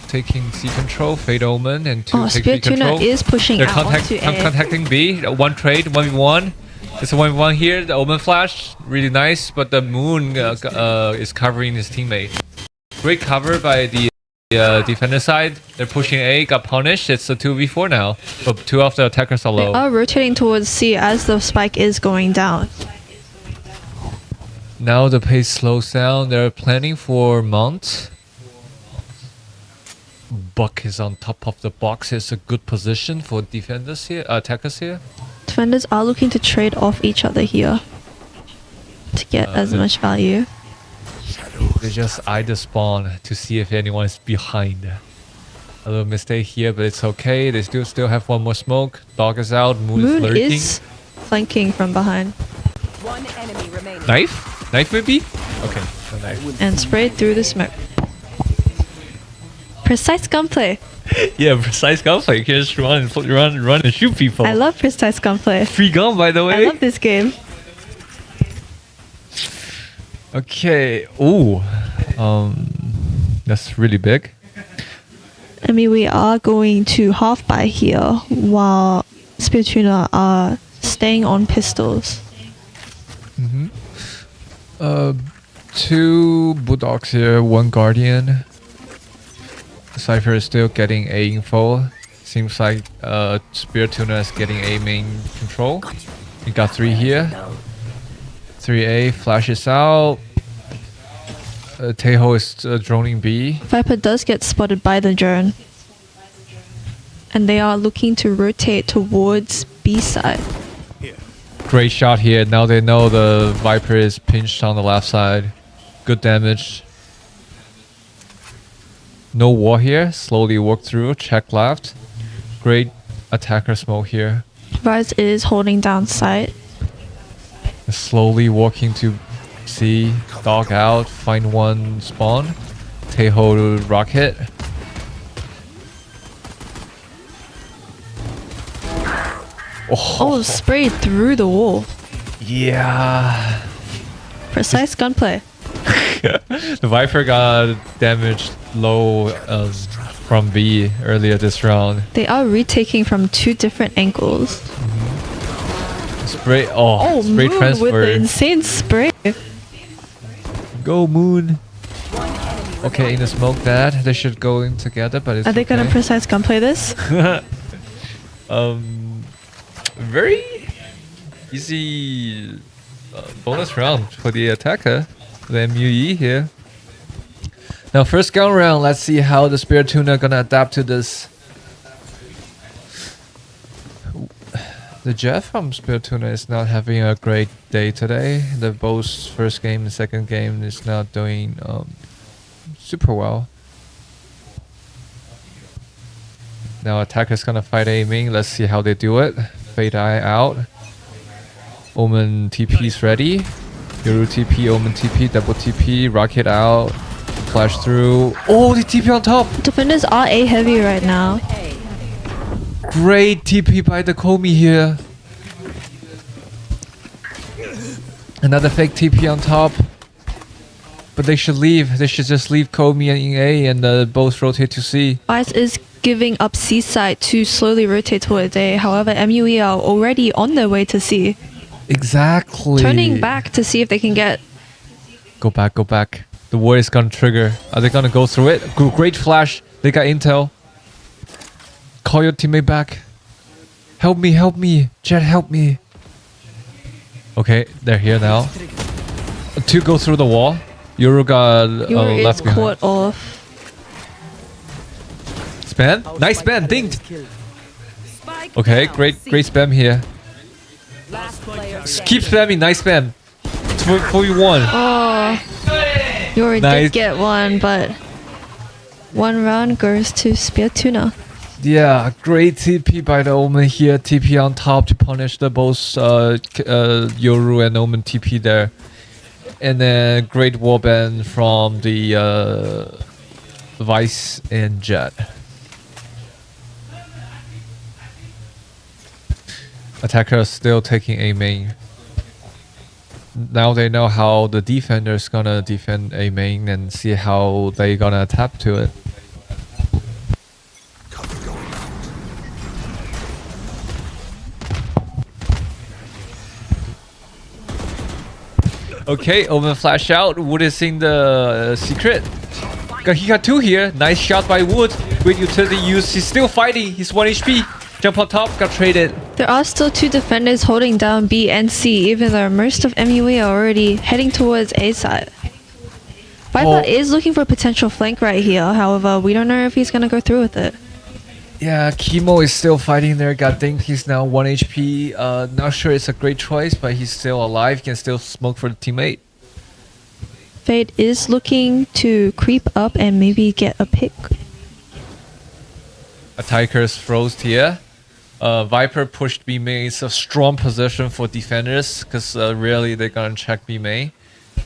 taking C control, Fate Omen, and 2 take B Spirit Tuna control. is pushing They're out onto I'm A. contacting B. One trade, 1v1. It's a 1v1 here. The Omen flash, really nice, but the Moon is covering his teammate. Great cover by the defender side. They're pushing A, got punished. It's a 2v4 now, but 2 of the attackers are They low. are rotating towards C as the spike is going down. Now the pace slows down. They're planning for Mount. Buck is on top of the box. It's a good position for defenders here, attackers here. Defenders are looking to trade off each other here to get as much value. They just eye the spawn to see if anyone is behind. A little mistake here, but it's okay. They still have one more smoke. Dog is out. Moon is Moon lurking. is flanking from behind One enemy remaining. Knife? Knife maybe? Okay, no knife. and sprayed through the smoke. Precise gunplay. Yeah, precise gunplay. You can just run and shoot people. I love precise gunplay. Free gun, by the I way. love this game. Okay. Ooh. That's really big. I mean, we are going to half buy here while Spirit Tuna are staying on pistols. 2 bulldogs here, 1 guardian. Cypher is still getting A info. Seems like Spirit Tuna is getting A main control. We got 3 here. 3A flashes out. Teho is droning B. Viper does get spotted by the drone. And they are looking to rotate towards B side. Great shot here. Now they know the Viper is pinched on the left side. Good damage. No wall here. Slowly walk through. Check left. Great attacker smoke here. Rise is holding down sight. Slowly walking to C. Dog out. Find one spawn. Taeho rocket. Oh, sprayed through the wall. Yeah. Precise gunplay. The Viper got damaged low from B earlier this round. They are retaking from 2 different angles. Spray. Oh, spray Moon transfer. with the insane spray. Go Moon. Okay, in the smoke that they should go in together, but it's Are they gonna okay. precise gunplay this? Very easy bonus round for the attacker, the MUE here. Now, first gun round. Let's see how the Spear Tuna gonna adapt to this. The Jet from Spear Tuna is not having a great day today. The both first game and second game is not doing super well. Now attacker's gonna fight aiming. Let's see how they do it. Fade Eye out. Omen TP's ready. Yoru TP, Omen TP, double TP, rocket out. Flash through. Oh, the TP on top! Defenders are A heavy right now. Great TP by the Komi here. Another fake TP on top. But they should leave. They should just leave Komi in A and both rotate to C. Rise is giving up C side to slowly rotate towards A. However, MUE are already on their way to C. Exactly. Turning back to see if they can get... Go back, go back. The war is gonna trigger. Are they gonna go through it? Great flash. They got intel. Call your teammate back. Help me, help me. Jet, help me. Okay, they're here now. 2 go through the wall. Yoru got Yoru left is behind. caught off. Spam? Nice spam, dinged. Spike Okay, down. great C. spam here. Last player Keep spamming, nice spam. 4v1. Oh, Yoru Nice. did get one, but 1 round goes to Spear Tuna. Yeah, great TP by the Omen here. TP on top to punish the both Yoru and Omen TP there. And then great warband from the Vice and Jet. Attacker is still taking A main. Now they know how the defender's gonna defend A main and see how they gonna tap to it. Okay, Omen flash out. Wood is in the secret. He got 2 here. Nice shot by Wood. Great utility use. He's still fighting. He's 1 HP. Jump on top. Got traded. There are still 2 defenders holding down B and C, even though most of MUE are already heading towards A side. Viper is looking for a potential flank right here, however, we don't know if he's gonna go through with it. Yeah, Chemo is still fighting there. Got dinged. He's now 1 HP. Not sure it's a great choice, but he's still alive. Can still smoke for the teammate. Fade is looking to creep up and maybe get a pick. Attackers froze here. Viper pushed B main. It's a strong position for defenders because really they're gonna check B main.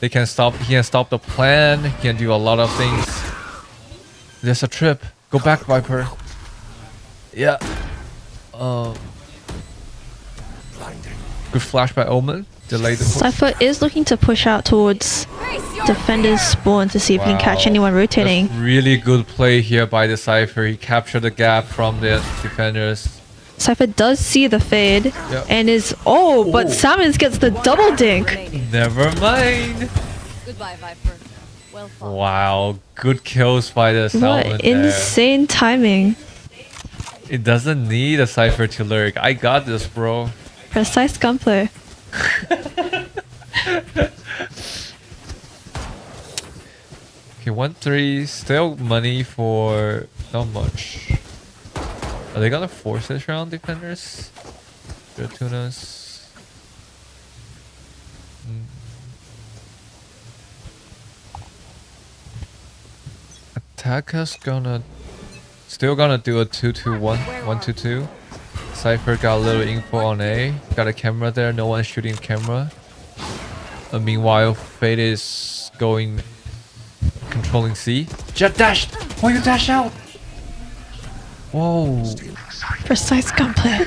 They can stop. He can stop the plan. He can do a lot of things. There's a trip. Go back, Viper. Yeah. Good flash by Omen. Delay the push. Cypher is looking to push out towards defender's spawn to see if he can catch Wow. anyone rotating. That's really good play here by the Cypher. He captured the gap from the defenders. Cypher does see the fade Yep. and is... Oh, but Sammons gets the double dink. remaining. Never mind. Goodbye, Viper. Well fought. Wow, good kills by the Salmon What there. insane timing. It doesn't need a Cypher to lurk. I got this, bro. Precise gunplay. Okay, 1-3. Still money for not much. Are they gonna force this round, defenders? Tunas. Taka's still gonna do a 2-2-1, 1-2-2. Cypher got a little info on A. Got a camera there. No one shooting camera. Meanwhile, Fate is controlling C. Jet dashed. Why you dash out? Whoa. Precise gunplay.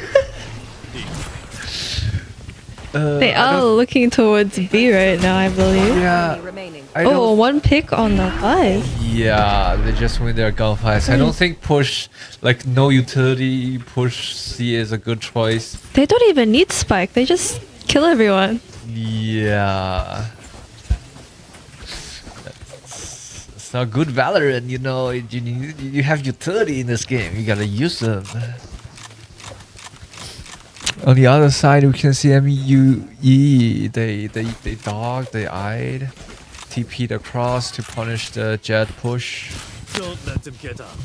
They are looking towards B right now, I believe. Yeah. Remaining. I Oh, don't. one pick on the 5. Yeah, they just win their gunfights. I don't think push, like no utility push C is a good choice. They don't even need spike. They just kill everyone. Yeah. It's not good Valorant, you know. You have utility in this game. You gotta use them. On the other side, we can see MUE. They dogged, they eyed, TP'd across to punish the Jet push. Don't let them get up.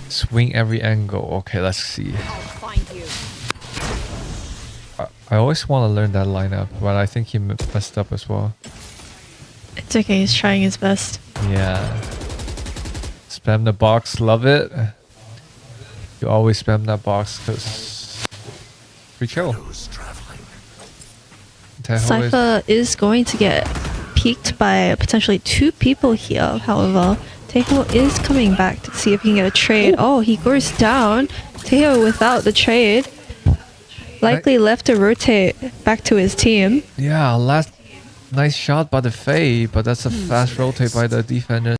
Swing every angle. Okay, let's see. I'll find you. I always want to learn that lineup, but I think he messed up as well. It's okay, he's trying his best. Yeah. Spam the box, love it. You always spam that box because free kill. Taeho is- Cypher is going to get peeked by potentially 2 people here. However, Taeho is coming back to see if he can get a trade. Oh, he goes down. Taeho without the trade. Likely left to rotate back to his team. Yeah, last nice shot by the Faye, but that's a fast rotate by the defender.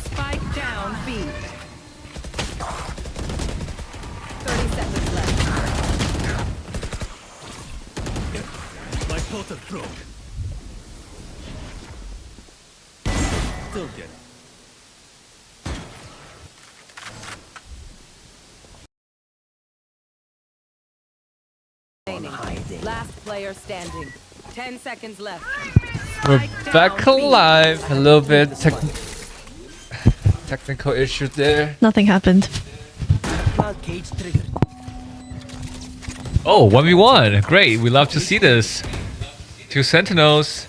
Spike down B. 30 seconds left. My portal broke. Still get it. Remaining. Last player standing. 10 seconds left. We're Spike back down B. alive. A little bit technical issue there. Nothing happened. Cage triggered. Oh, 1v1. Great. We love to see this. 2 sentinels.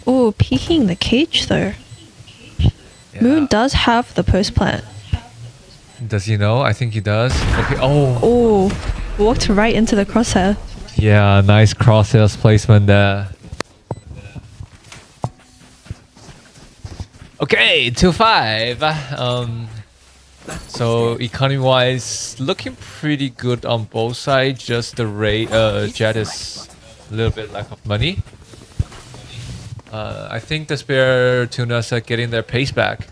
Oh, peeking the cage though. Yeah. Moon does have the post plant. Does he know? I think he does. Okay. Oh. Oh, walked right into the crosshair. Yeah, nice crosshairs placement there. Okay, 2-5. So economy-wise, looking pretty good on both sides. Just the rate, Jet is a little bit lack of money. I think the spare tunas are getting their pace back.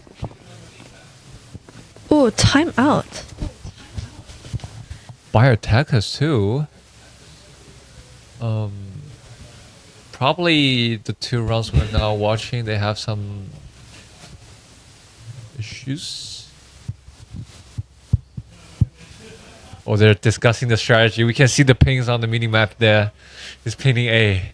Oh, timeout. Buyer attackers too. Probably the 2 rounds we're now watching, they have some issues. Oh, they're discussing the strategy. We can see the pings on the mini map there. It's pinging A.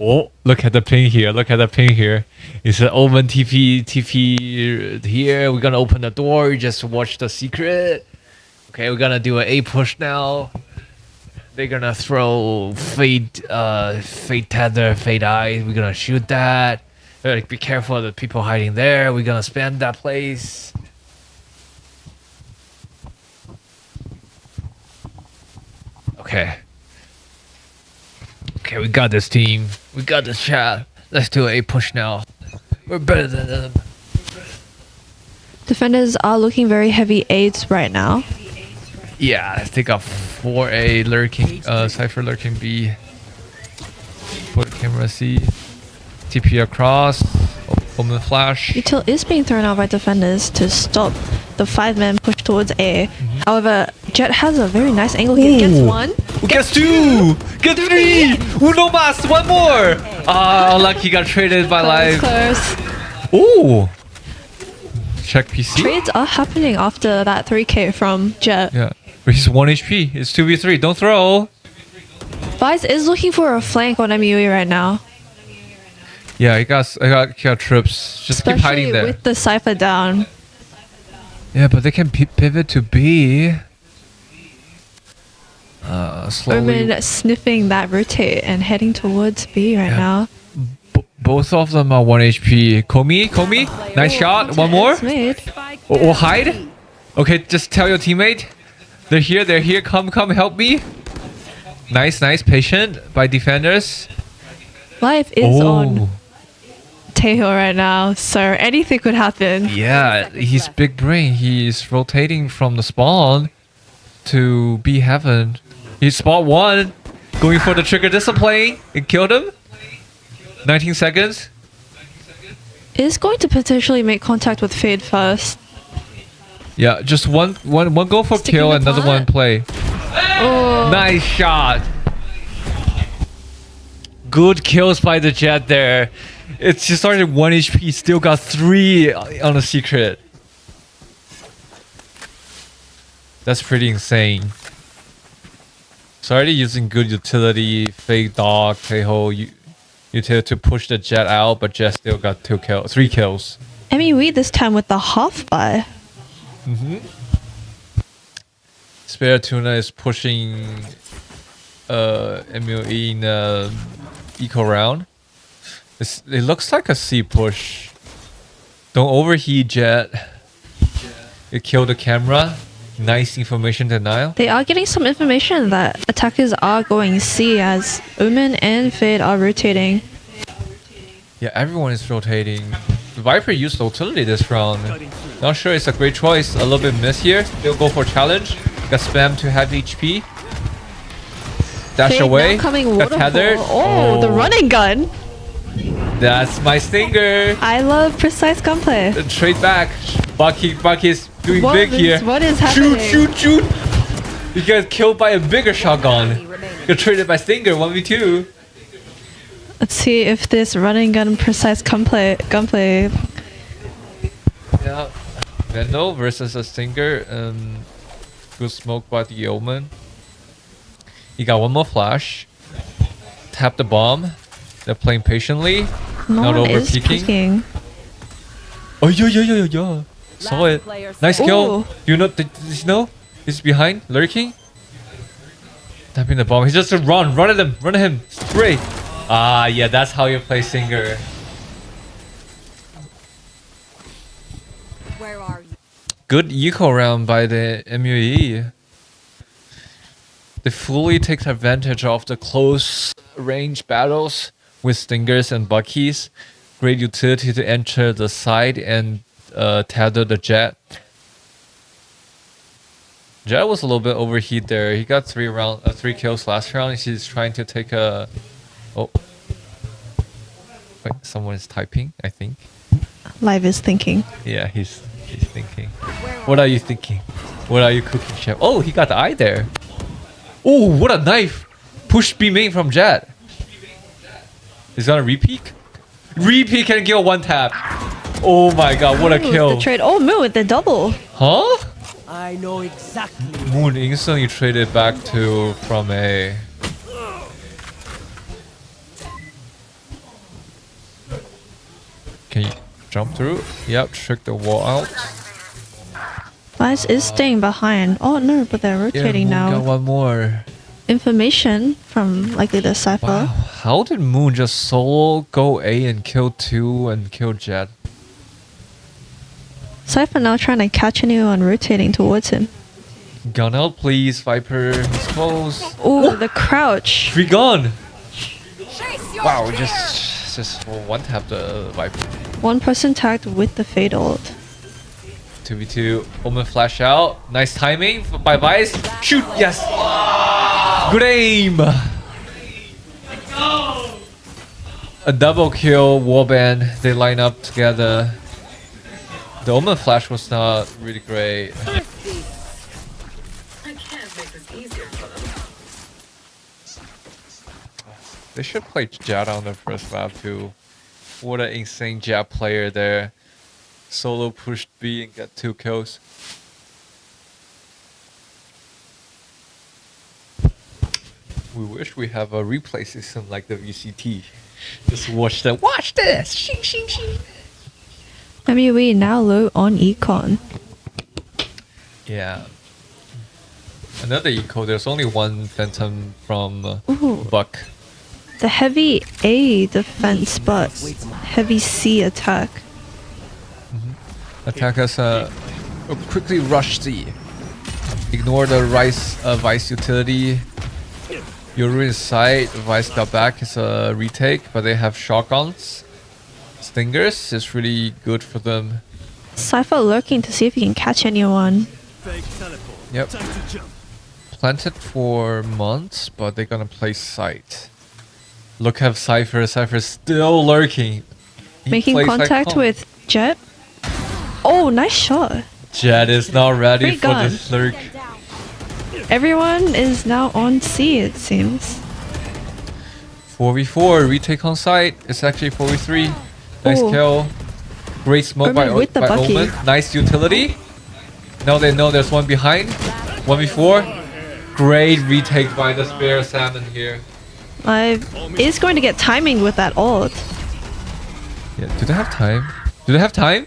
Oh, look at the ping here. Look at the ping here. It's an Omen TP here. We're gonna open the door. Just watch the secret. Okay, we're gonna do an A push now. They're gonna throw fade tether, fade eye. We're gonna shoot that. Be careful of the people hiding there. We're gonna spam that place. Okay. Okay, we got this team. We got this chat. Let's do a push now. We're better than them. Defenders are looking very heavy aids right now. Yeah, they got 4A lurking, Cypher lurking B. Put camera C. TP across. Open flash. Util is being thrown out by defenders to stop the 5-man push towards A. However, Jet has a very nice angle here. Gets 1. Gets 2! Get 3! Uno mas! 1 more! Ah, unlucky, got traded by life. Close. Ooh! Check PC. Trades are happening after that 3k from Jet. Yeah. He's 1 HP. It's 2v3. Don't throw. Vice is looking for a flank on MUE right now. Yeah, I got trips. Just keep hiding there. With the Cypher down. Yeah, but they can pivot to B. Slowly. Omen sniffing that rotate and heading towards B right now. Both of them are 1 HP. Komi. Nice shot. One more. It's made. Or hide. Okay, just tell your teammate. They're here. Come, help me. Nice. Patient by defenders. Life is on Taeho right now, so anything could happen. Yeah, he's big brain. He's rotating from the spawn to B heaven. He's spot 1, going for the trigger discipline. It killed him. 19 seconds. Is going to potentially make contact with Fade first. Yeah, just one go for Sticking kill, the another plant. one play. Oh, Nice shot. Good kills by the Jet there. It's just started 1 HP, still got 3 on a secret. That's pretty insane. It's already using good utility, fake dog, Taeho utility to push the Jet out, but Jet still got 3 kills. MUE this time with the half buy. Spare Tuna is pushing MUE in eco round. It looks like a C push. Don't overheat, Jet. It killed the camera. Nice information denial. They are getting some information that attackers are going C as Omen and Fade are rotating. Yeah, everyone is rotating. Viper used utility this round. Not sure it's a great choice. A little bit miss here. Still go for challenge. Got spam to have HP. Dash Fade away. now coming Got waterfall. tethered. Oh, the running gun. That's my stinger. I love precise gunplay. Trade back. Bucky's doing What big is- here. what is happening? Shoot. You get killed by a bigger shotgun. Get traded by stinger 1v2. Let's see if this running gun precise gunplay. Yeah. Vandal versus a stinger. Good smoke by the Omen. He got one more flash. Tap the bomb. They're playing patiently. No Not one over is peeking. peeking. Oh yeah. Saw it. player Nice kill. Ooh. You know? Did you know? He's behind, lurking. Tapping the bomb. He's just run at him. Spray. Ah, yeah. That's how you play Singer. Where are you? Good eco round by the MUE. They fully take advantage of the close range battles with Stingers and Buckies. Great utility to enter the side and tether the Jet. Jet was a little bit overheat there. He got 3 kills last round. He's trying to take a... Oh. Wait, someone is typing, I think. Live is thinking. Yeah, he's thinking. What are you thinking? What are you cooking, chef? Oh, he got the eye there. Oh, what a knife! Push B main from Jet. Is that a repeat? Repeat and kill 1 tap. Oh my god, what a Ooh, kill. the trade. Oh, Moon with the double. Huh? I know exactly. Moon instantly traded back to from A. Can you jump through? Yep, trick the wall out. Vice is staying behind. Oh no, but they're rotating Moon got now. one more. Information from likely the Cypher. Wow, how did Moon just solo go A and kill 2 and kill Jet? Cypher now trying to catch anyone rotating towards him. Gun out please, Viper. He's close. Ooh, the crouch. 3 gone. Chase your Wow, fear. just one tap the Viper. One person tagged with the Fade ult. 2v2. Omen flash out. Nice timing by Vice. Shoot, yes. Good aim. A double kill, warband. They line up together. The Omen flash was not really great. They should play Jad on the first map too. What an insane Jad player there. Solo pushed B and got 2 kills. We wish we have a replay system like the VCT. Just watch them. Watch this! Shing, shing, shing. MUE now low on Econ. Yeah. Another eco. There's only one Phantom from Ooh. Buck. The heavy A defense, but heavy C attack. Attackers quickly rush C. Ignore the Vice utility. Yoru inside. Vice got back. It's a retake, but they have shotguns. Stingers is really good for them. Cypher lurking to see if he can catch anyone. Fake teleport. Yep. Time to jump. Planted for months, but they're gonna play sight. Look at Cypher. Cypher's still lurking. He Making plays like contact home. with Jet. Oh, nice shot. Jet is not ready Great for gun. this lurk. Everyone is now on C, it seems. 4v4 retake on site. It's actually 4v3. Nice Ooh. kill. Great smoke by, Omen with the by Bucky. Omen. Nice utility. Now they know there's one behind. 1v4. Great retake by the spare salmon here. Is going to get timing with that ult. Yeah, do they have time? Do they have time?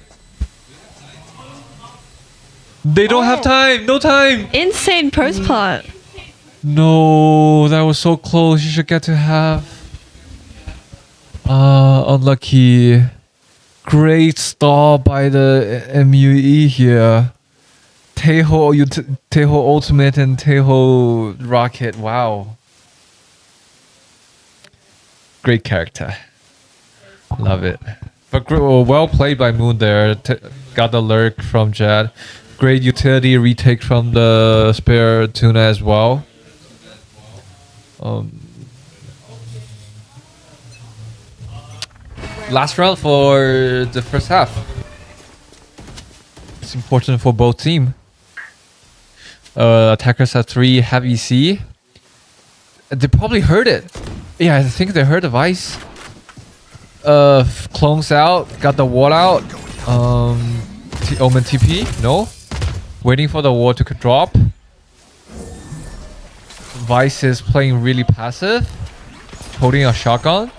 They don't have time! No time! Insane post plot. No, that was so close. You should get to have. Unlucky. Great stall by the MUE here. Teho ultimate and Teho rocket. Wow. Great character. Love it. But well played by Moon there. Got the lurk from Jad. Great utility retake from the spare tuna as well. Last round for the first half. It's important for both teams. Attackers have 3 heavy C. They probably heard it. Yeah, I think they heard the Vice. Clones out, got the wall out. Omen TP, no. Waiting for the wall to drop. Vice is playing really passive. Holding a shotgun.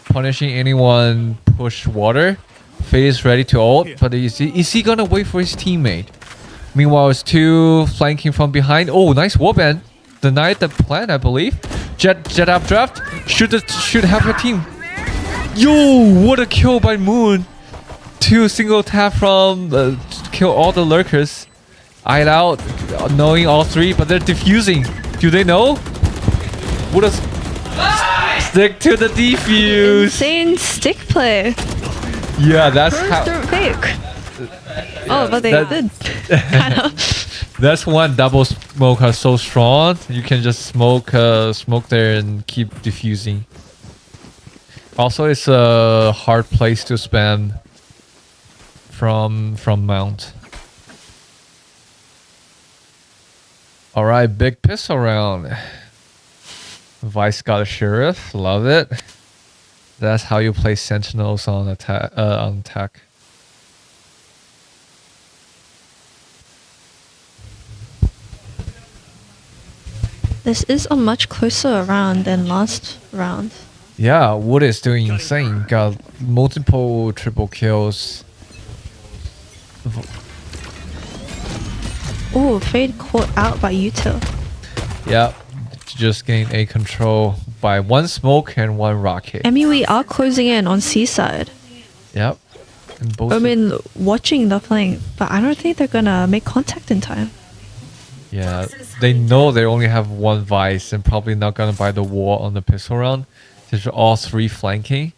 Punishing anyone push water. Fade is ready to ult, but is he gonna wait for his teammate? Meanwhile, it's 2 flanking from behind. Oh, nice warband. Denied the plan, I believe. Jet updraft. Should have your team. Yo, what a kill by Moon. 2 single tap from kill all the lurkers. Eyed out, knowing all three, but they're defusing. Do they know? What does stick to the defuse? Insane stick play. Yeah, that's First how. through fake. Oh, but they that- did. Kind of. That's when double smoke are so strong. You can just smoke there and keep diffusing. Also, it's a hard place to spam from mount. All right, big pistol round. Vice got a sheriff, love it. That's how you play sentinels on attack. On attack. This is a much closer round than last round. Yeah, Wood is doing insane. Got multiple triple kills. Oh, Fade caught out by Util. Yep, just getting a control by one smoke and one rocket. MUE are closing in on Seaside. Yep. And both I mean, watching the flank, but I don't think they're gonna make contact in time. yeah, they know they only have one Vice and probably not gonna buy the wall on the pistol round. There's all three flanking.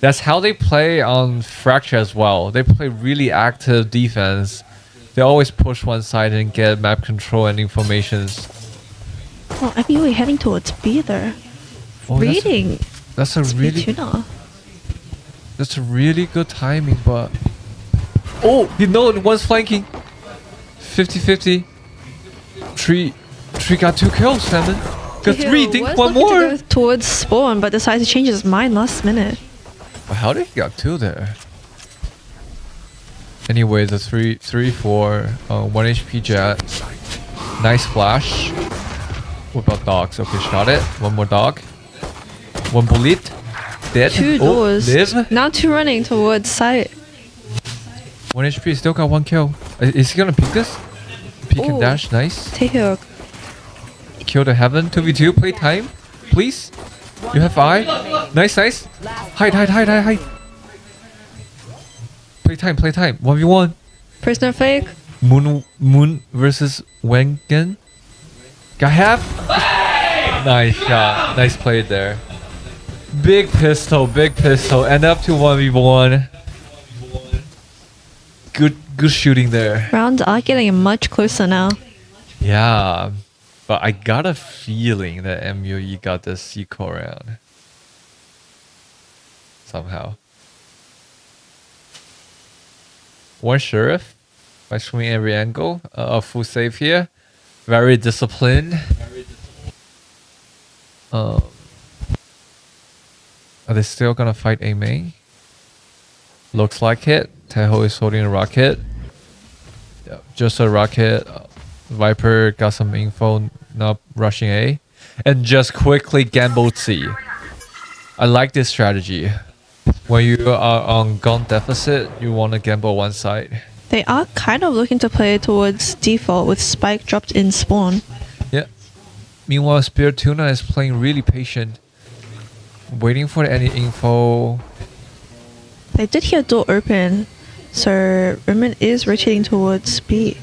That's how they play on Fracture as well. They play really active defense. They always push one side and get map control and informations. Oh, MUE heading towards B there. Oh, Reading. That's a Speed really tuna. That's a really good timing, but... Oh! You know one's flanking! 50-50. Tree got 2 kills, Salmon. Got 3, think was one looking to more! go towards spawn, but decides to change his mind last minute. But how did he got 2 there? Anyway, the 3-4, 1 HP jet. Nice flash. What about dogs? Okay, shot it. One more dog. One bullet. Dead. 2 Oh, doors. live. Now 2 running towards site. 1 HP, still got 1 kill. Is he gonna peek this? Peek and Oh. dash, nice. Taehyuk. Kill the heaven. 2v2, play time. Please. You have eye. Nice, nice. Hide. Play time. 1v1. Prisoner fake. Moon versus Wengen. Got half. Nice shot. Nice play there. Big pistol. End up to 1v1. Good shooting there. Rounds are getting much closer now. Yeah. But I got a feeling that MUE got the sequel round. Somehow. One sheriff. By swimming every angle. A full save here. Very disciplined. Are they still gonna fight A main? Looks like it. Taeho is holding a rocket. Yeah, just a rocket. Viper got some info, not rushing A. And just quickly gamble C. I like this strategy. When you are on gun deficit, you want to gamble one side. They are kind of looking to play towards default with Spike dropped in spawn. Yeah. Meanwhile, Spirit Tuna is playing really patient. Waiting for any info. They did hear door open, so Roman is rotating towards B.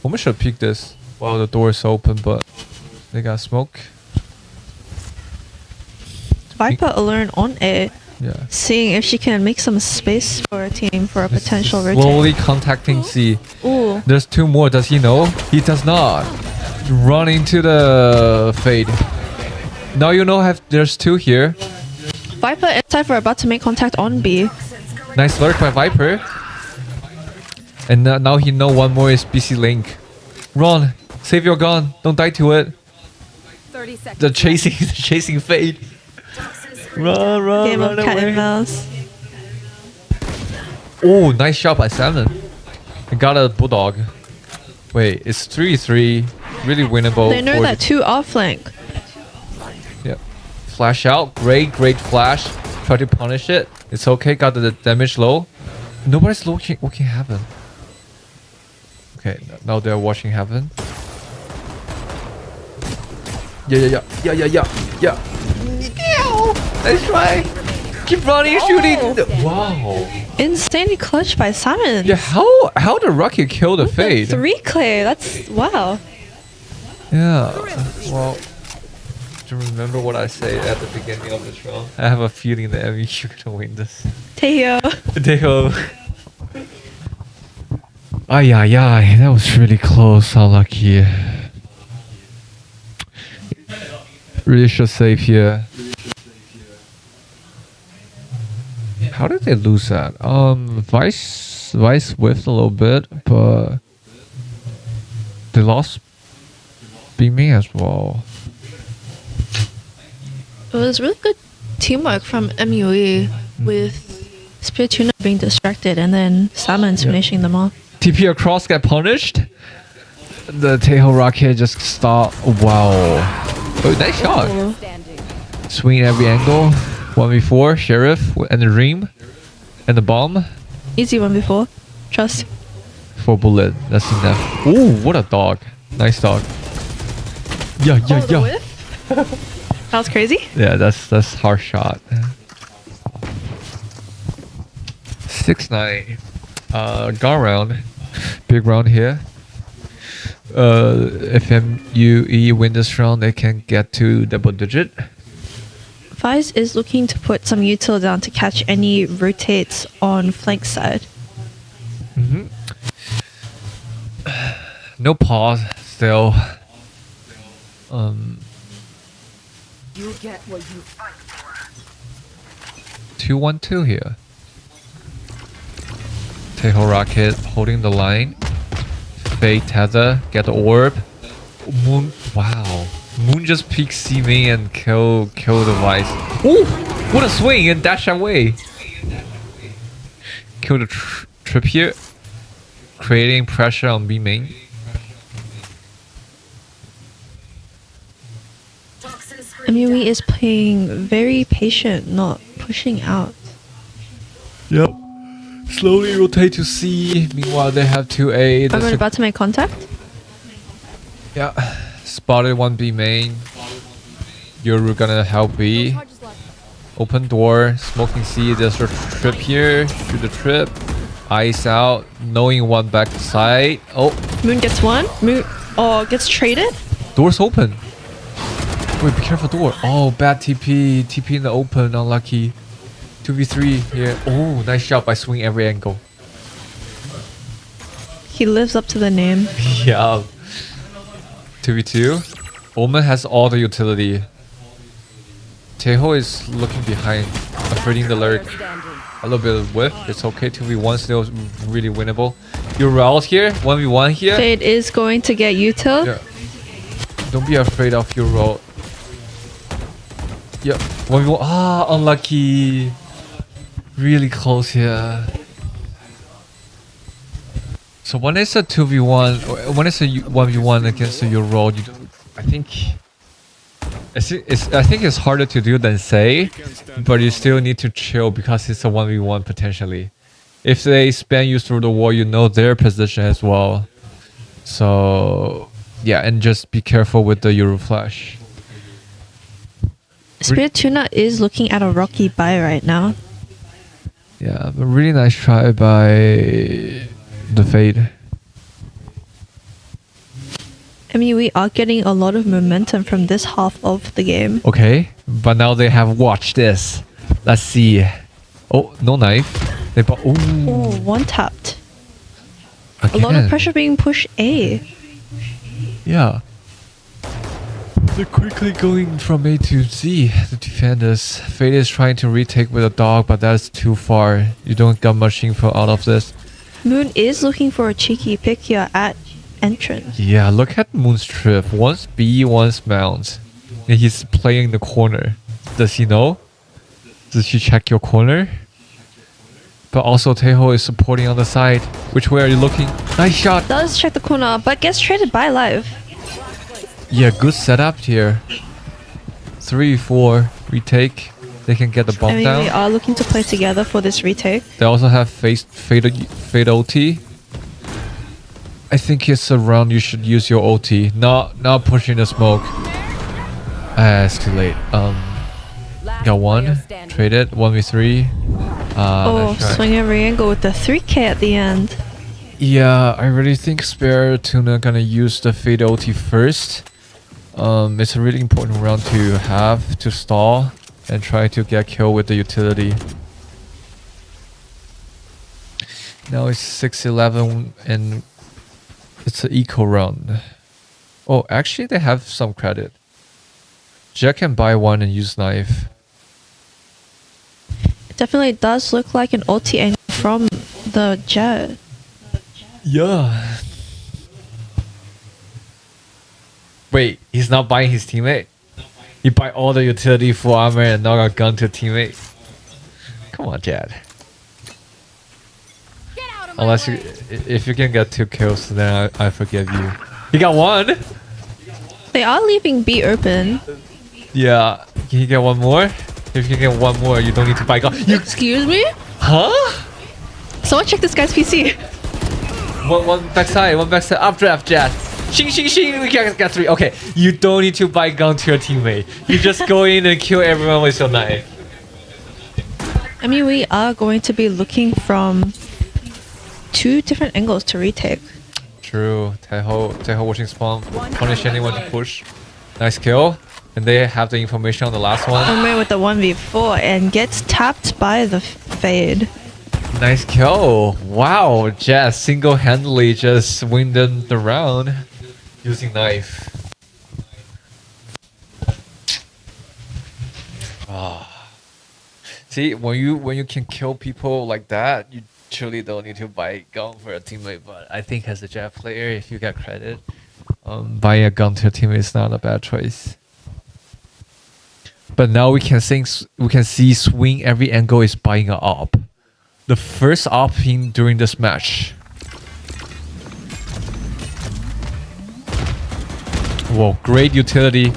Woman should peek this while the door is open, but they got smoke. Viper alone on A, Yeah. seeing if she can make some space for a team for a potential rotate. Slowly contacting C. Ooh, There's 2 more. Does he know? He does not. Run into the fade. Now you know there's 2 here. Viper and Cypher are about to make contact on B. Nice lurk by Viper. And now he know one more is BC Link. Run. Save your gun. Don't die to it. 30 seconds. The chasing fade. Run Game of cat and away. mouse. Oh, nice shot by Salmon. I got a bulldog. Wait, it's 3-3. Really winnable. They know for that 2 are flank. Yep. Flash out. Great flash. Try to punish it. It's okay. Got the damage low. Nobody's looking heaven. Okay, now they're watching heaven. Yeah. Nice try. Keep running, shooting. Wow. Insanely clutch by Simon. Yeah, how the Rocket kill the With Fade? 3 clear. That's wow. Yeah. Well, do you remember what I say at the beginning of this round? I have a feeling that MU gonna win this. Taehyo. Deho. Ay, ay, ay, that was really close. Unlucky. Really should save here. How did they lose that? Vice whiffed a little bit, but they lost Beaming as well. It was really good teamwork from MUE with Spirituna being distracted and then Simon's finishing them off. TP across, get punished. The Taeho Rocket just stop. Wow. Oh, nice shot. Oh. Standing. Swing every angle. 1v4, Sheriff, and the Ream. And the bomb. Easy one before. Trust. 4 bullet. That's enough. Ooh, what a dog. Nice dog. Yeah, yeah, Oh, the yeah. whiff? That was crazy. Yeah, that's hard shot. 6-9. Gone round. Big round here. If MUE win this round, they can get to double digit. Vice is looking to put some util down to catch any rotates on flank side. No pause still. You get what you fight for. 2-1-2 here. Taeho Rocket holding the line. Fade tether, get the orb. Moon, wow. Moon just peeks C main and kill the Vice. Ooh, what a swing and dash away. Kill the trip here, creating pressure on B main. MUE is playing very patient, not pushing out. Yep. Slowly rotate to C. Meanwhile, they have 2A. Are we about to make contact? Yeah. Spotted 1B main. You're gonna help B. Open door. Smoking C. There's a trip here. Shoot the trip. Ice out. Knowing one back side. Oh, Moon gets one. Moon gets traded. door's open. Wait, be careful door. Oh, bad TP. TP in the open. Unlucky. 2v3 here. Oh, nice shot by swing every angle. He lives up to the name. Yeah. 2v2. Omen has all the utility. Taeho is looking behind, avoiding the lurk. Standing. A little bit of whiff. It's okay. 2v1 still really winnable. You're out here. 1v1 here. Fade is going to get util. Yeah. Don't be afraid of your roll. Yep. 1v1. Ah, unlucky. Really close here. So when it's a 2v1, or when it's a 1v1 against your roll, you don't, I think it's harder to do than say, but you still need to chill because it's a 1v1 potentially. If they spam you through the wall, you know their position as well. So yeah, and just be careful with the Euro flash. Spirituna is looking at a rocky buy right now. Yeah, but really nice try by the Fade. MUE are getting a lot of momentum from this half of the game. Okay, but now they have watched this. Let's see. Oh, no knife. They bought. Oh, Ooh. one tapped. A Again. lot of pressure being pushed A. Yeah. They're quickly going from A to Z, the defenders. Fade is trying to retake with a dog, but that's too far. You don't get much info out of this. Moon is looking for a cheeky pick here at entrance. Yeah, look at Moon's trip. Once B, once Mount. And he's playing in the corner. Does he know? Does he check your corner? But also Taeho is supporting on the side. Which way are you looking? Nice shot! Does check the corner, but gets traded by live. Yeah, good setup here. 3-4 retake. They can get the bomb MUE down. are looking to play together for this retake. They also have fade OT. I think it's a round you should use your OT, not pushing the smoke. It's too late. Last Got one. player standing. Traded 1v3. Oh, that's right. swing every angle with the 3K at the end. Yeah, I really think Spare Tuna gonna use the Fade ulti first. It's a really important round to have to stall and try to get kill with the utility. Now it's 6-11 and it's an eco round. Oh, actually they have some credit. Jet can buy one and use knife. It definitely does look like an ulti angle from the Jet. Yeah. Wait, he's not buying his teammate? He buy all the utility, full armor, and knock a gun to teammate. Come on, Jet. Get out of my Unless you, way. if you can get 2 kills, then I forgive you. He got 1. They are leaving B open. Yeah. Can you get 1 more? If you can get 1 more, you don't need to buy gun. You, Excuse me? huh? Someone check this guy's PC. One backside, one backside, updraft, Jet. Shing, shing, shing, we got 3. Okay, you don't need to buy gun to your teammate. You just go in and kill everyone with your knife. I mean, we are going to be looking from 2 different angles to retake. True. Taeho watching spawn, punish anyone to push. Nice kill. And they have the information on the last one. Omen with the 1v4 and gets tapped by the Fade. Nice kill. Wow, Jazz single-handedly just win the round using knife. See, when you can kill people like that, you truly don't need to buy gun for a teammate. But I think as a Jazz player, if you get credit, buying a gun to a teammate is not a bad choice. But now we can see swing every angle is buying a op. The first op during this match. Whoa, great utility.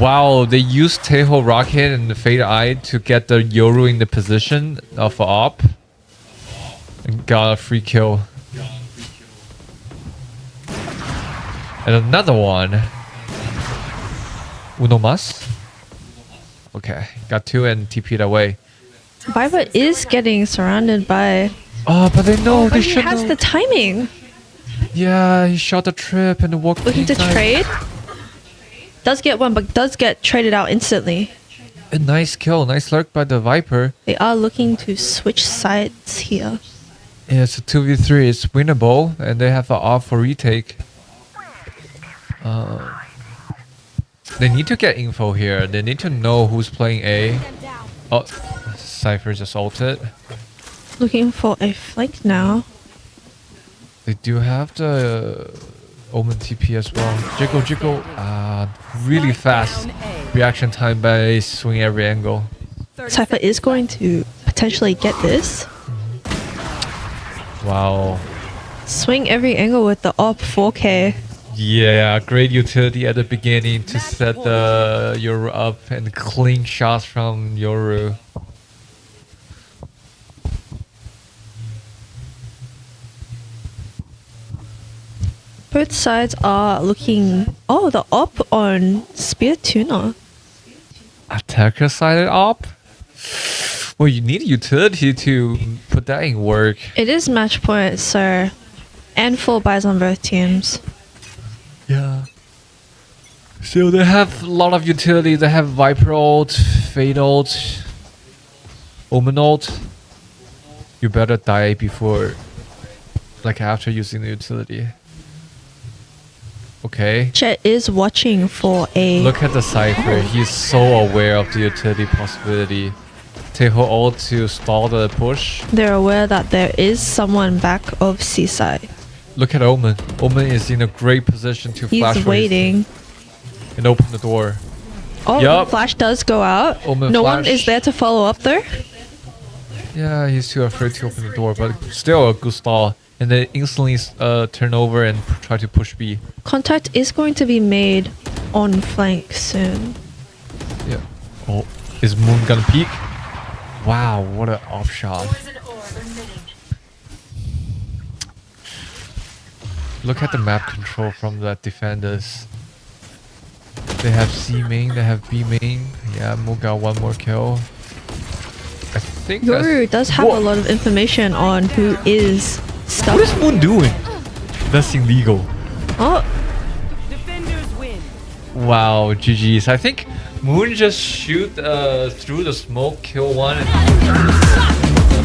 Wow, they used Taeho Rocket and the Fade Eye to get the Yoru in the position of a op. And got a free kill. And another one. Uno mas? Okay, got 2 and TP'd away. Viper is getting surrounded by... Oh, but they know But they he should has know. the timing. Yeah, he shot the trip and the walk. Looking to knife. trade. Does get one, but does get traded out instantly. A nice kill, nice lurk by the Viper. They are looking to switch sides here. Yeah, it's a 2v3. It's winnable, and they have an off for retake. They need to get info here. They need to know who's playing A. Oh, Cypher just ulted. Looking for a flank now. They do have the Omen TP as well. Jiggle. Really fast reaction time by swing every angle. Cypher is going to potentially get this. Wow. Swing every angle with the op 4K. Yeah, great utility at the beginning to set the Yoru up and clean shots from Yoru. Both sides are looking... Oh, the op on Spear Tuna. Attacker sided op? Well, you need utility to put that in work. It is match point, so... And full buys on both teams. Yeah. So they have a lot of utility. They have Viper ult, Fade ult, Omen ult. You better die before, like after using the utility. Okay. Jet is watching for a... Look at the Cypher. He's so aware of the utility possibility. Taeho ult to stall the push. They're aware that there is someone back of Seaside. Look at Omen. Omen is in a great position to flash He's raise waiting. and open the door. Oh, Yup. the flash does go out. Omen No one flash. is there to follow up though. Yeah, he's too afraid to open the door, but still a good stall. And then instantly turn over and try to push B. Contact is going to be made on flank soon. Yeah. Oh, is Moon gonna peek? Wow, what an off shot. Look at the map control from the defenders. They have C main, they have B main. Yeah, Moon got 1 more kill. I think Yoru does have Whoa. a lot of information on who is stuck. What is Moon doing? That's illegal. Oh, Defenders win. Wow, GG's. I think Moon just shoot through the smoke, kill one, and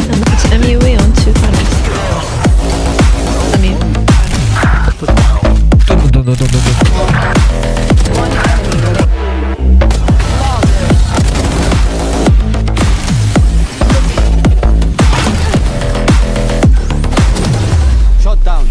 and it's MUE on 2 finals. I mean, Shot down.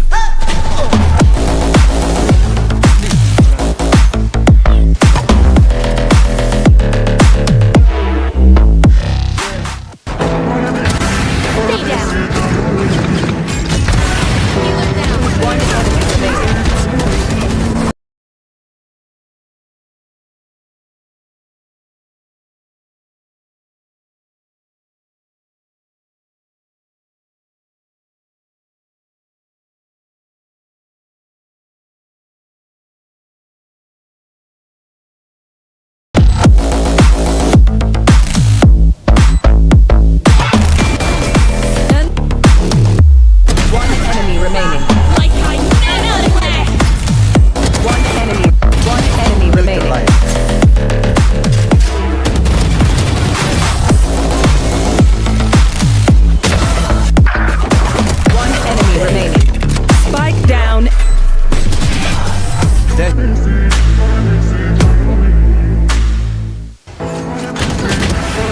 One enemy remaining. One enemy remaining. One enemy remaining. Spike down. Dead.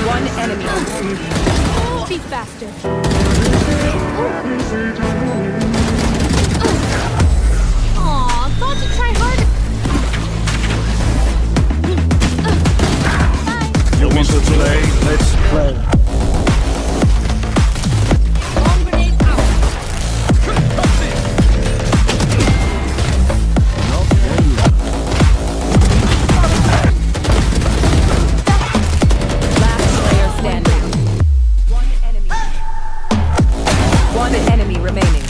One enemy. Be faster. Aw, thought to try harder. You want to play? Let's play. Bomb grenade out. Last player standing. One enemy. One enemy remaining.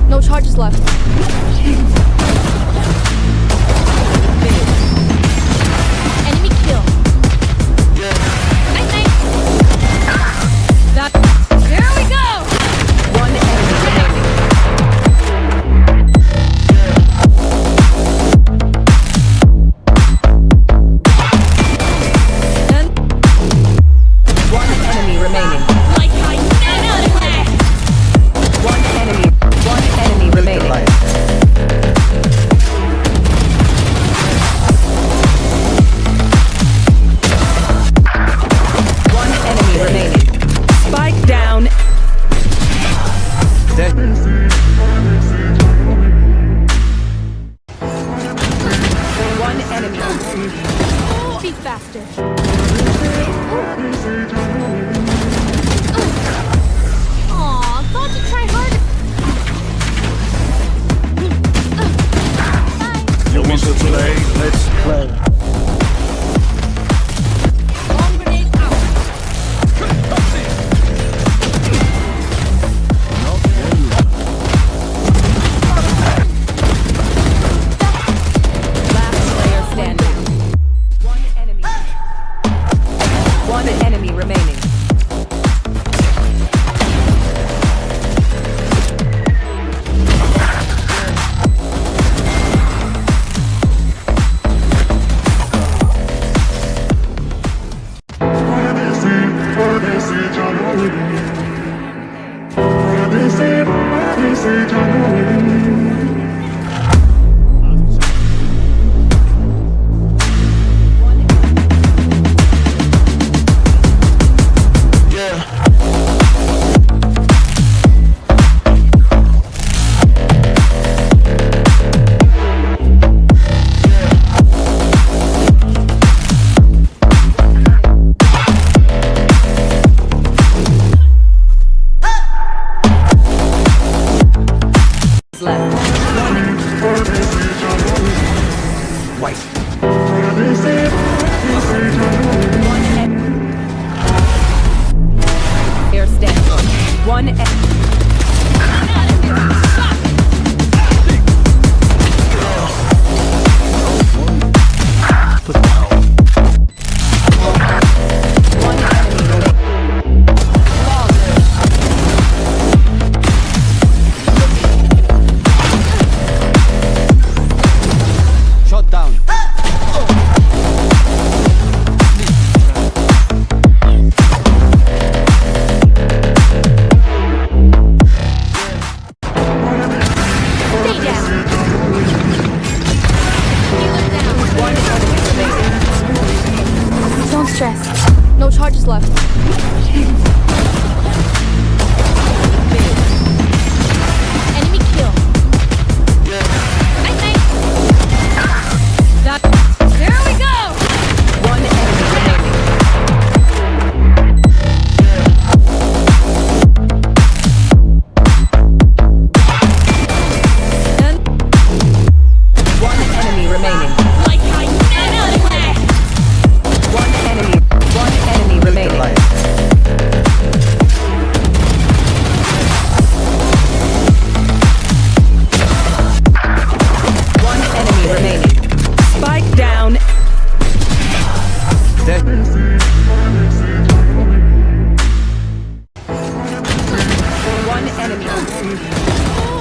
No charges left. Enemy kill. Night, night. That. Here we go. One enemy remaining. One enemy remaining. Like I never left. One enemy remaining. One enemy remaining. Spike down. Dead. One enemy. Be faster. Aw, delay, let's play. Bomb grenade out. Last player standing. One enemy. One enemy remaining. Left. One enemy. Player standing. One enemy. One enemy. Shot down. Stay down. Healer down. One enemy remaining. Don't stress. No charges left. Enemy kill. Night night. That. There we go. One enemy remaining. And One enemy remaining. like I never left. One enemy remaining. One enemy remaining. Spike down. One enemy.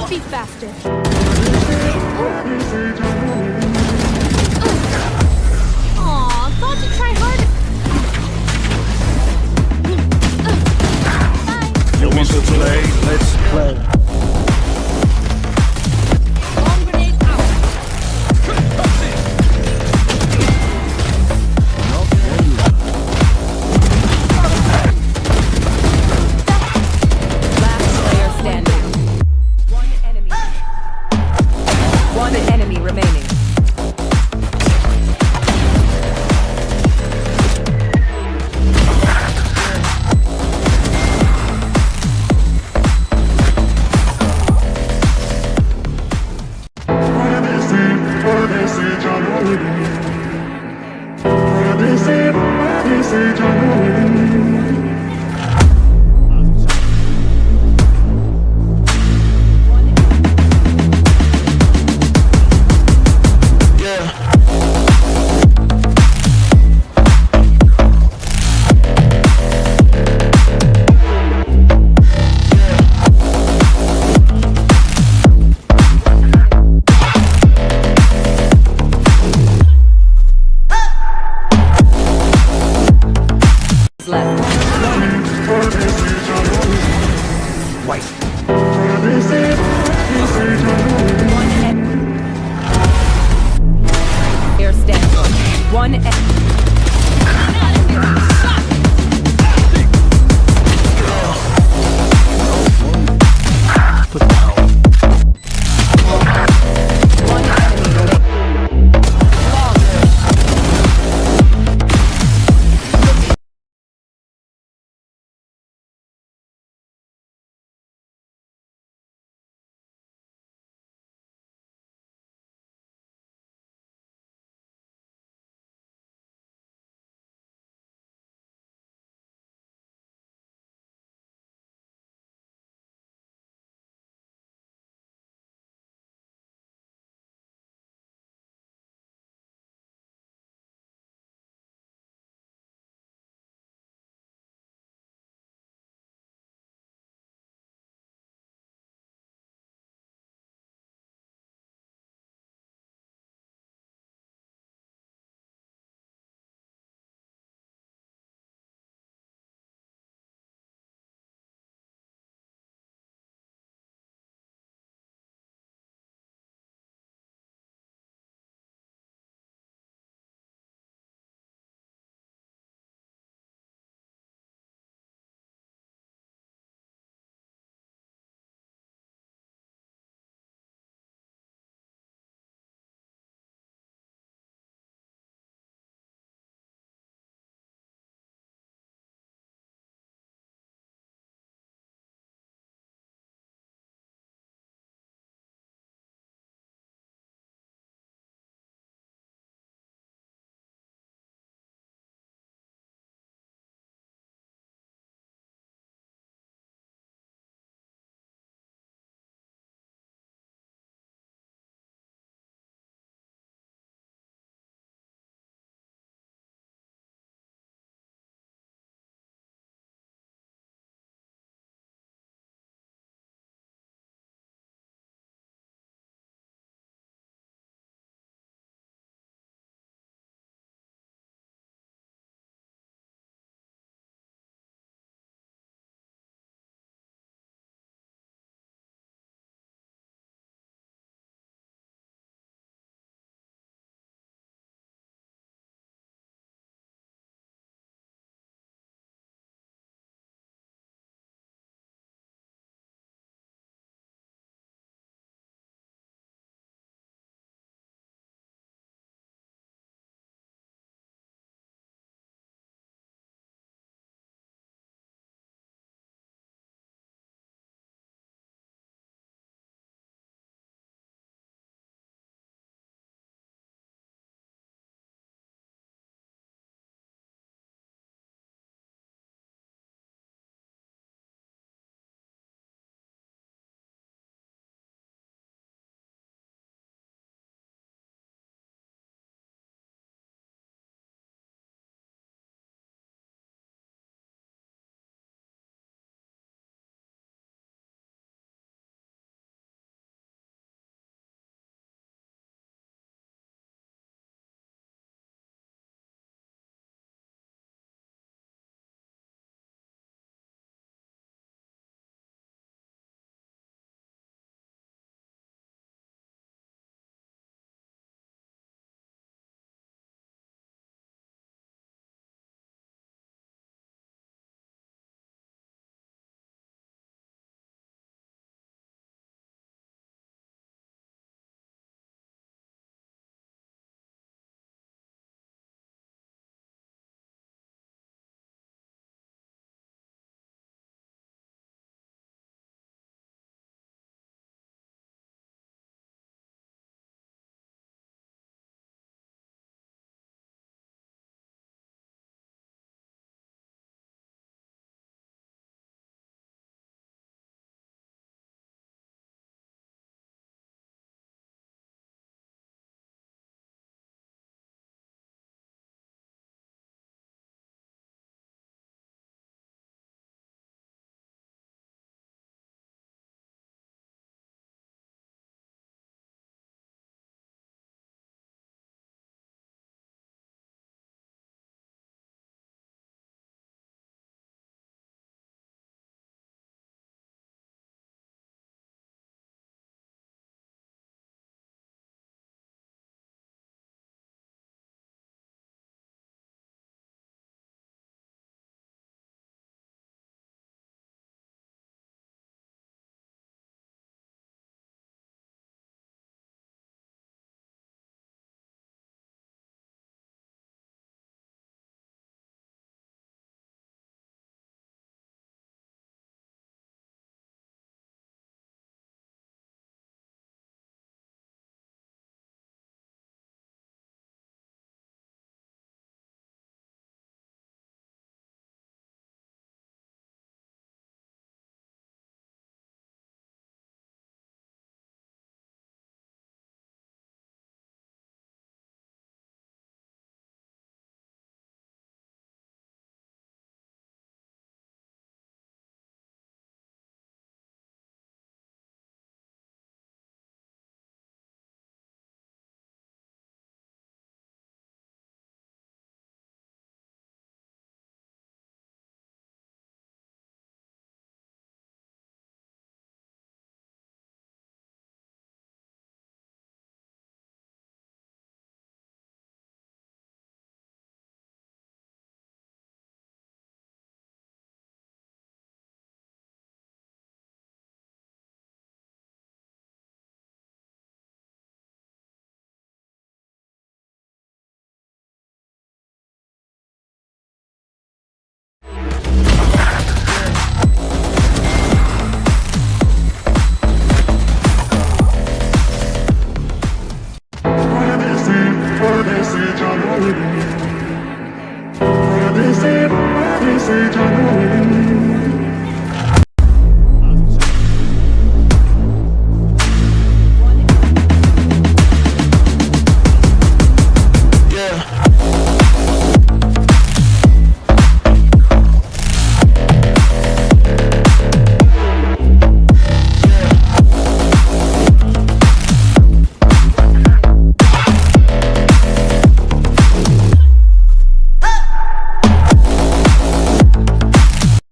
Be faster. Aw, thought you'd try harder. Bye. You Msc delay, let's play. Bomb grenade out. Last player standing. One enemy. One enemy remaining. Left. One enemy. Air stand. One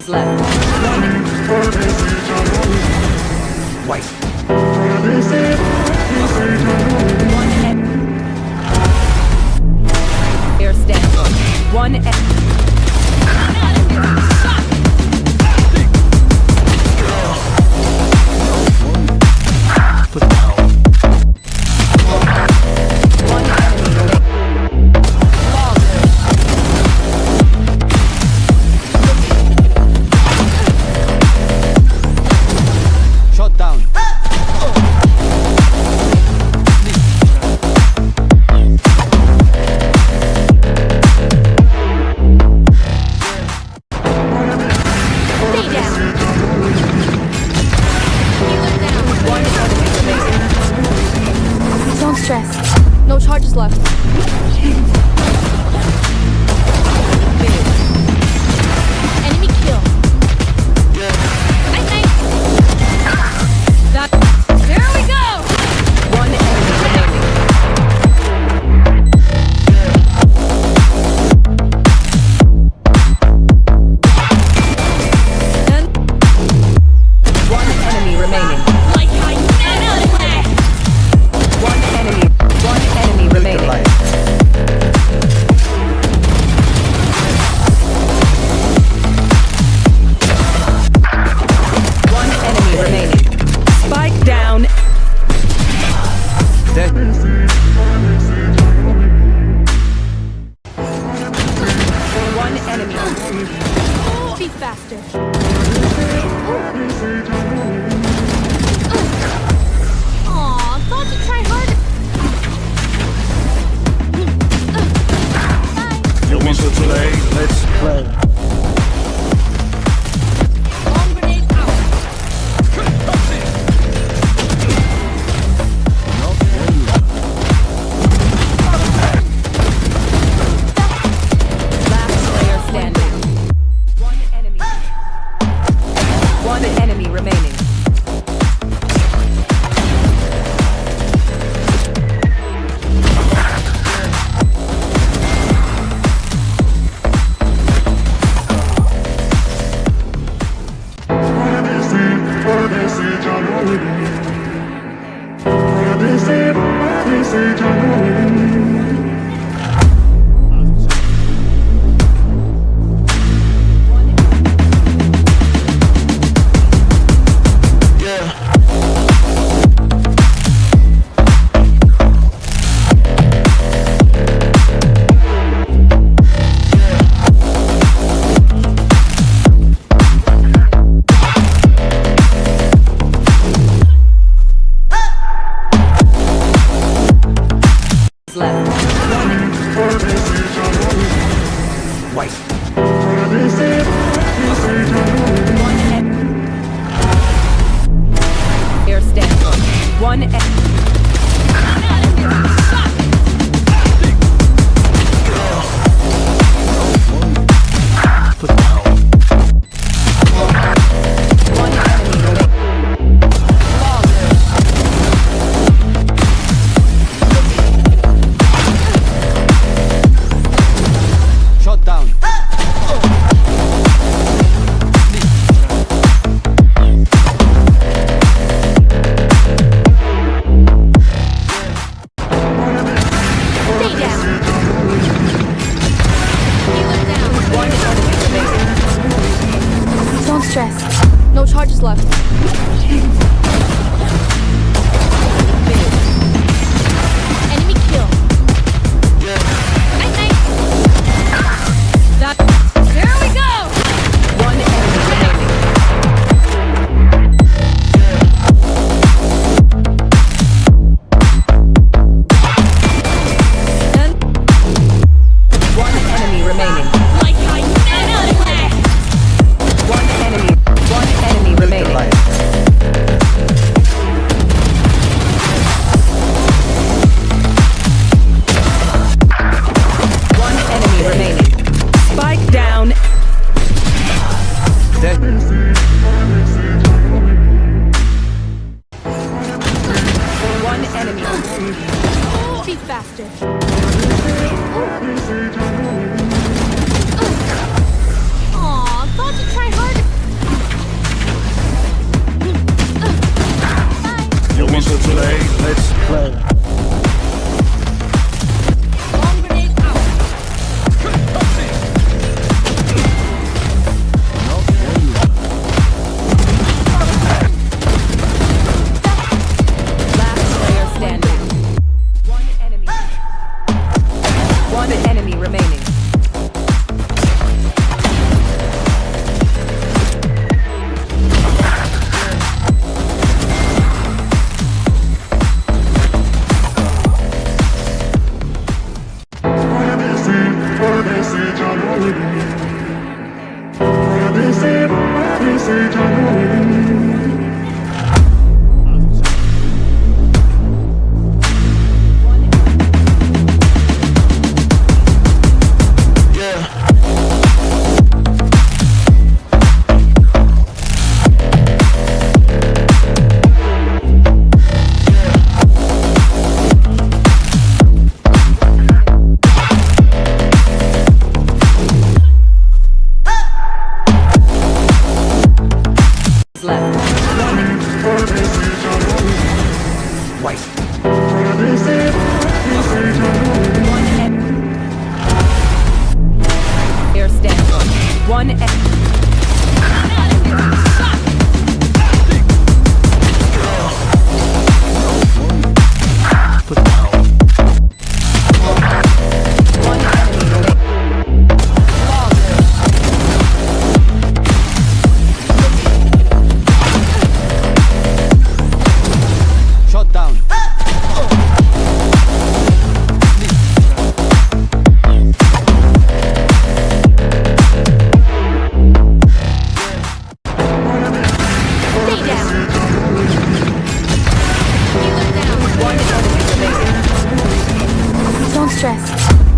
Left. One player standing. One Shot down. Don't stress. No charges left. Enemy kill. Night, night. That. There we go. One enemy remaining. One enemy remaining. Like I never left. One enemy remaining. One enemy remaining. Spike down. One enemy. Be faster. Aw, thought you try harder. You want to play? Let's play. Bomb grenade out. Last player standing. One enemy. One enemy remaining. Left. One player standing. One One enemy remaining. Shot down. Stay down. Healer down. One enemy remaining. Don't stress. No charges left. Enemy kill. Night, night. That. There we go. One enemy remaining. One enemy remaining. Like I never left.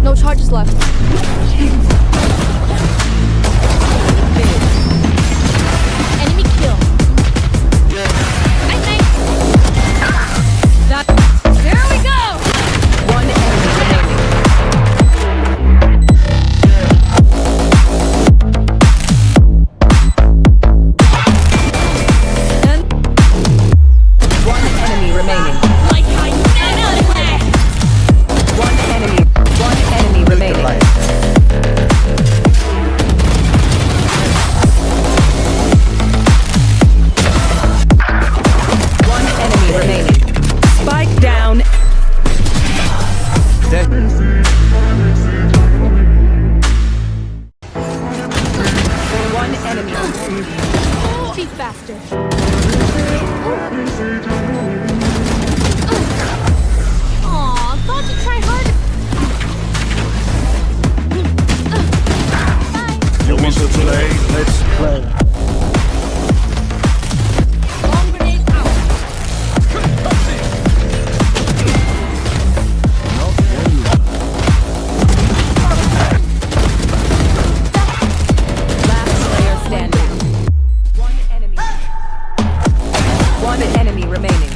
No charges left. Enemy kill. Night, night. That. There we go. One enemy remaining. One enemy remaining. Like I never left. One enemy remaining. Light. One enemy remaining. Spike down. Dead. One enemy. Be faster. Aw, thought you'd try harder. You want to play? Let's play. Bomb grenade out. Last player standing. One enemy. One enemy remaining.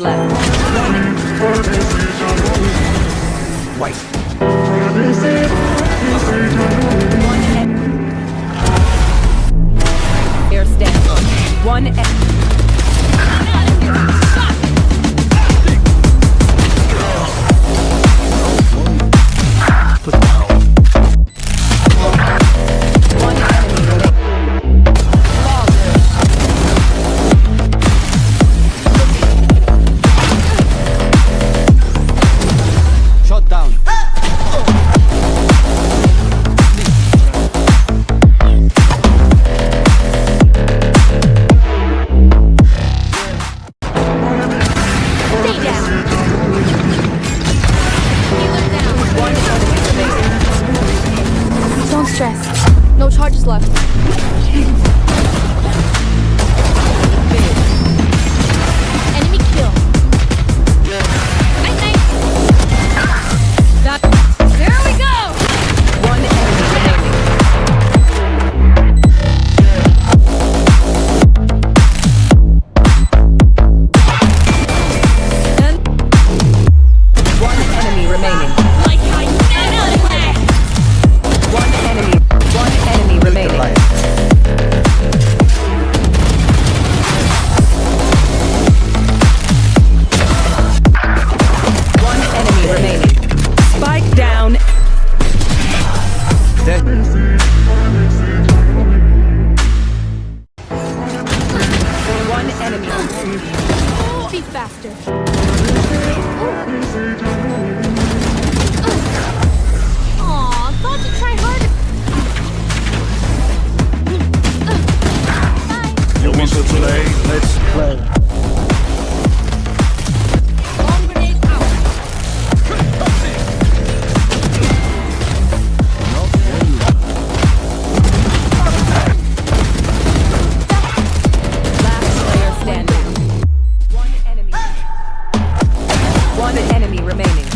Left. White. One enemy. Player standing. One enemy. Put down. One enemy remaining. Shot down. Stay down. Healer down. One enemy remaining. Don't stress. No charges left. Enemy kill. Night, night. That. There we go. One enemy remaining. One enemy remaining. Like I never left. One enemy remaining. Light. One enemy remaining. Spike down. Dead. One enemy. Be faster. Aw, thought you'd try harder. You want to play? Let's play. Bomb grenade out. Last player standing. One enemy. One enemy remaining.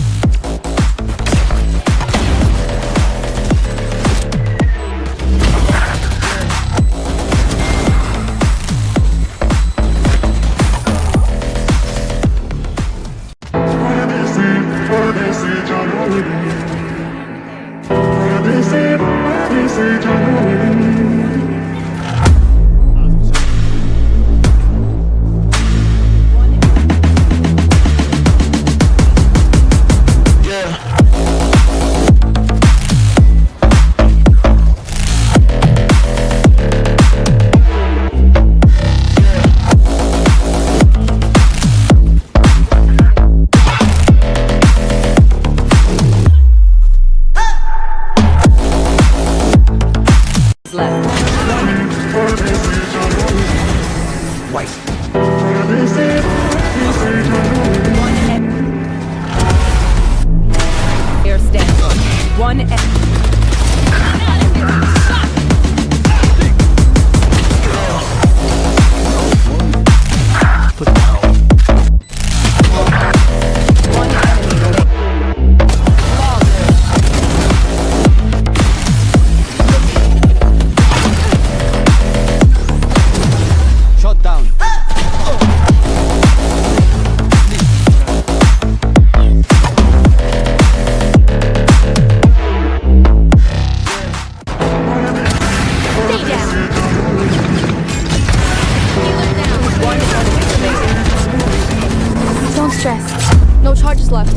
stress. No charges left.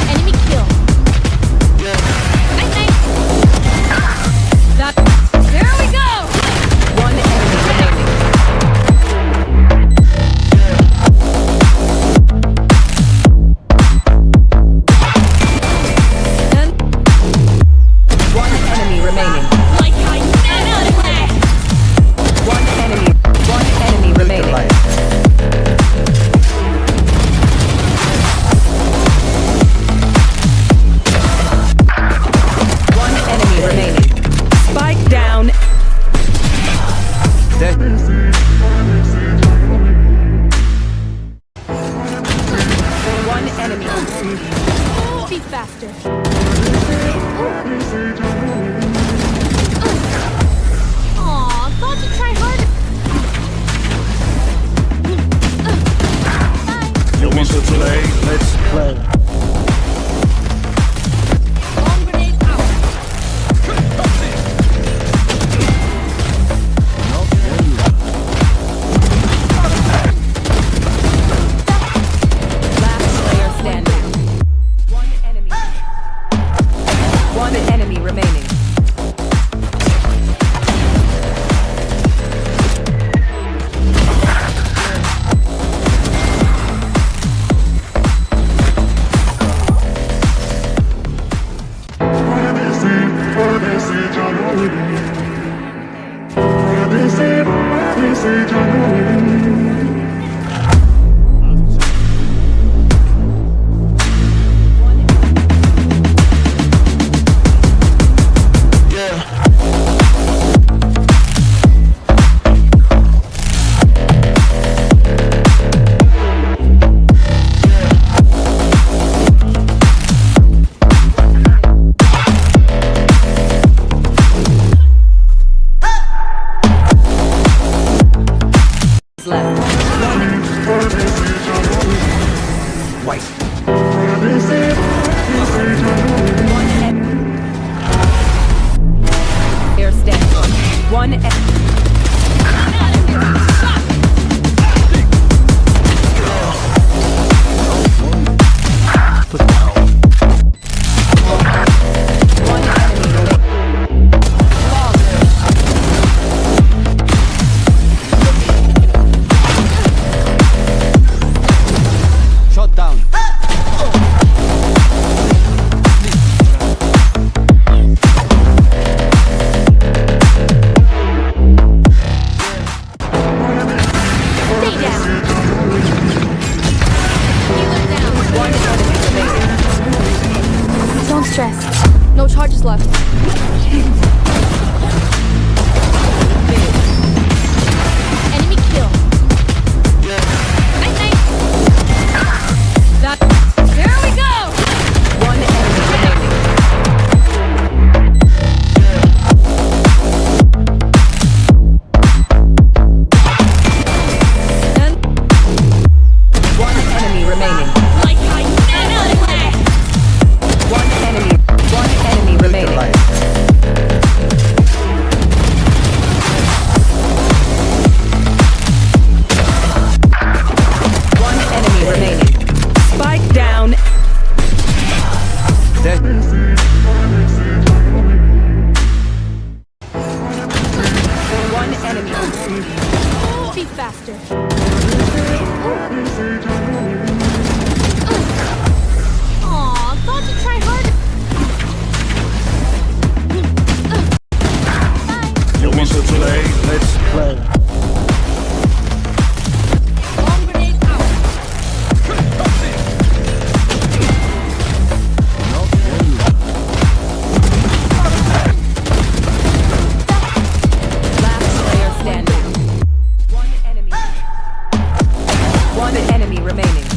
Enemy kill. Night, night. That. There we go. One enemy remaining. One enemy remaining. Like I never left. One enemy remaining. Light. One enemy remaining. Spike down. Dead. One enemy. Be faster. Aw, thought you'd try harder. You want to play? Let's play. Bomb grenade out. Last player standing. One enemy. One enemy remaining. Left. White. One enemy. Air stand. One enemy. Put down. One enemy. Shot down. Stay down. Healer down. One enemy remaining. Don't stress. No charges left. Enemy kill. Night, night. That. There we go. One enemy remaining. One enemy remaining. Like I never left. One enemy remaining. Light. One enemy remaining. Spike down. Dead. One enemy. Be faster. Aw, thought you'd try harder. You want to play? Let's play. Bomb grenade out. Last player standing. One enemy. One enemy remaining.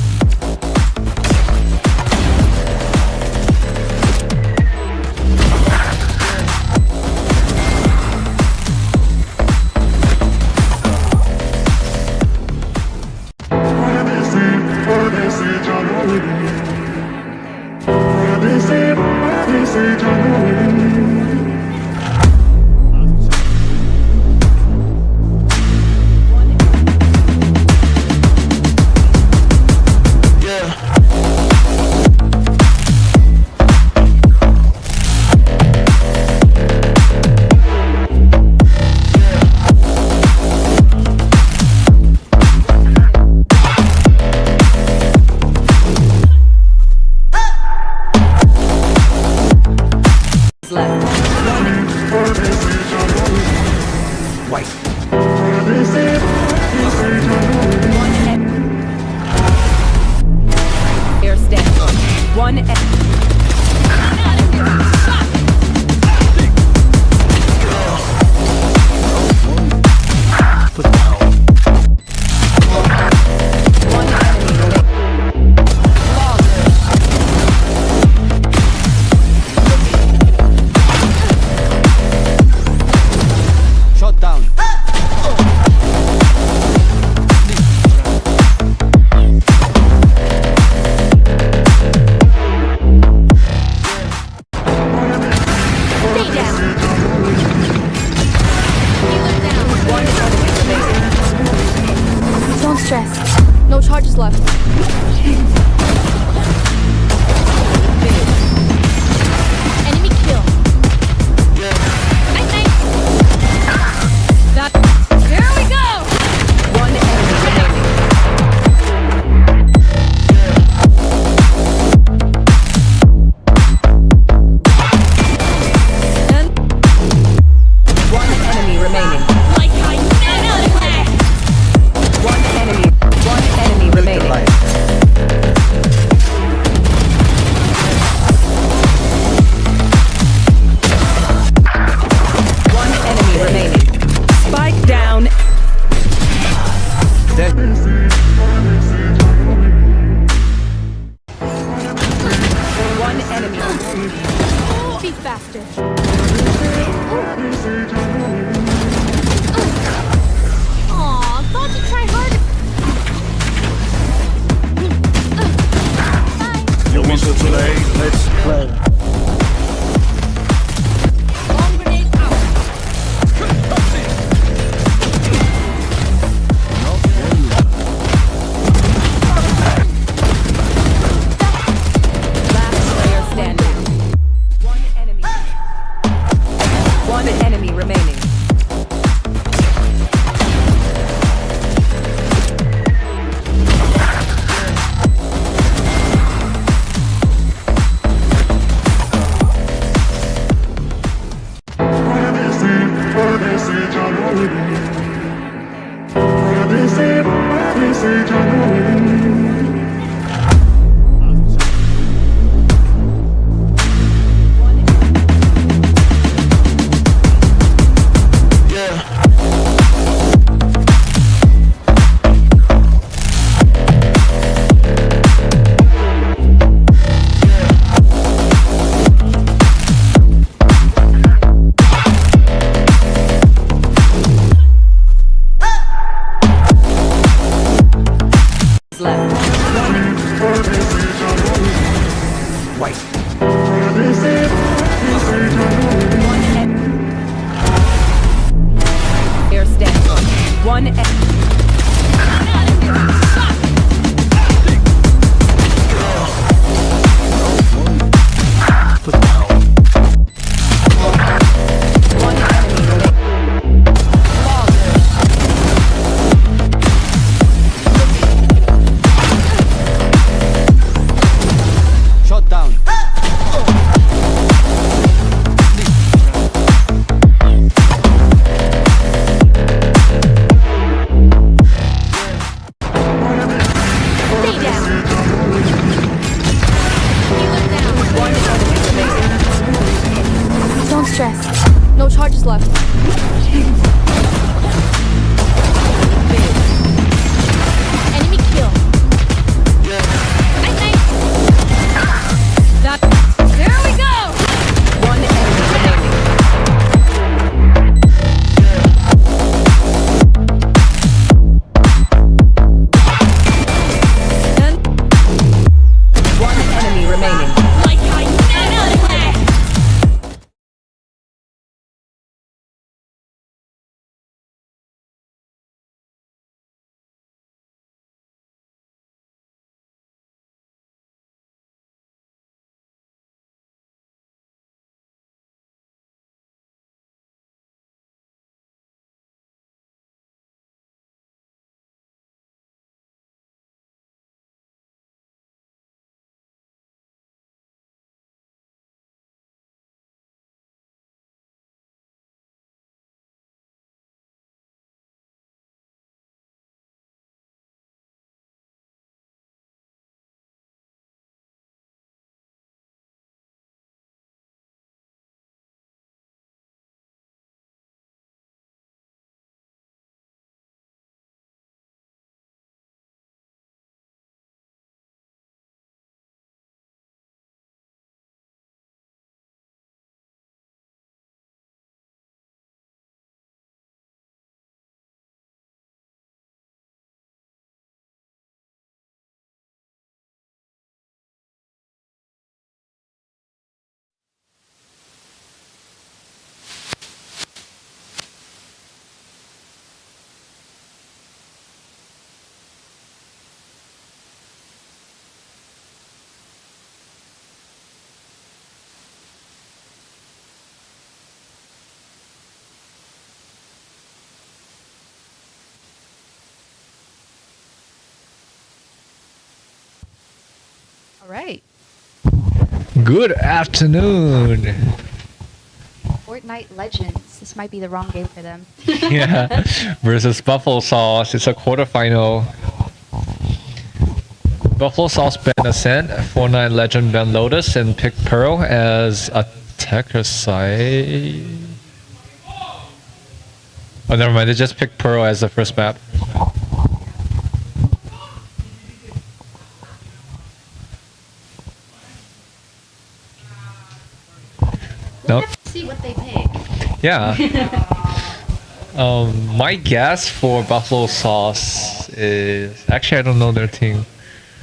Player standing. One enemy. Put down. One enemy. Shot down. Stay down. One enemy remaining. Don't stress. No charges left. Enemy kill. Nice, nice. That. Here we go. One enemy remaining. And One enemy remaining. Like I never left. One enemy remaining. Light. One enemy remaining. Spike down. Dead. One enemy. Be faster. Aw, thought you'd try harder. Bye. No answer today. Let's play. Bomb grenade out. Last player standing. One enemy. One enemy remaining. Left. White. One enemy. Player standing. One enemy. Put down. One enemy remaining. Shot down. All right. Good afternoon. Fortnite Legends. This might be the wrong game for them. Yeah, versus Buffalo Sauce. It's a quarterfinal. Buffalo Sauce banned Ascent, Fortnite Legend banned Lotus, and picked Pearl as attacker side. Oh, never mind. They just picked Pearl as the first map. Nope. See what they pick. Yeah. My guess for Buffalo Sauce is actually I don't know their team.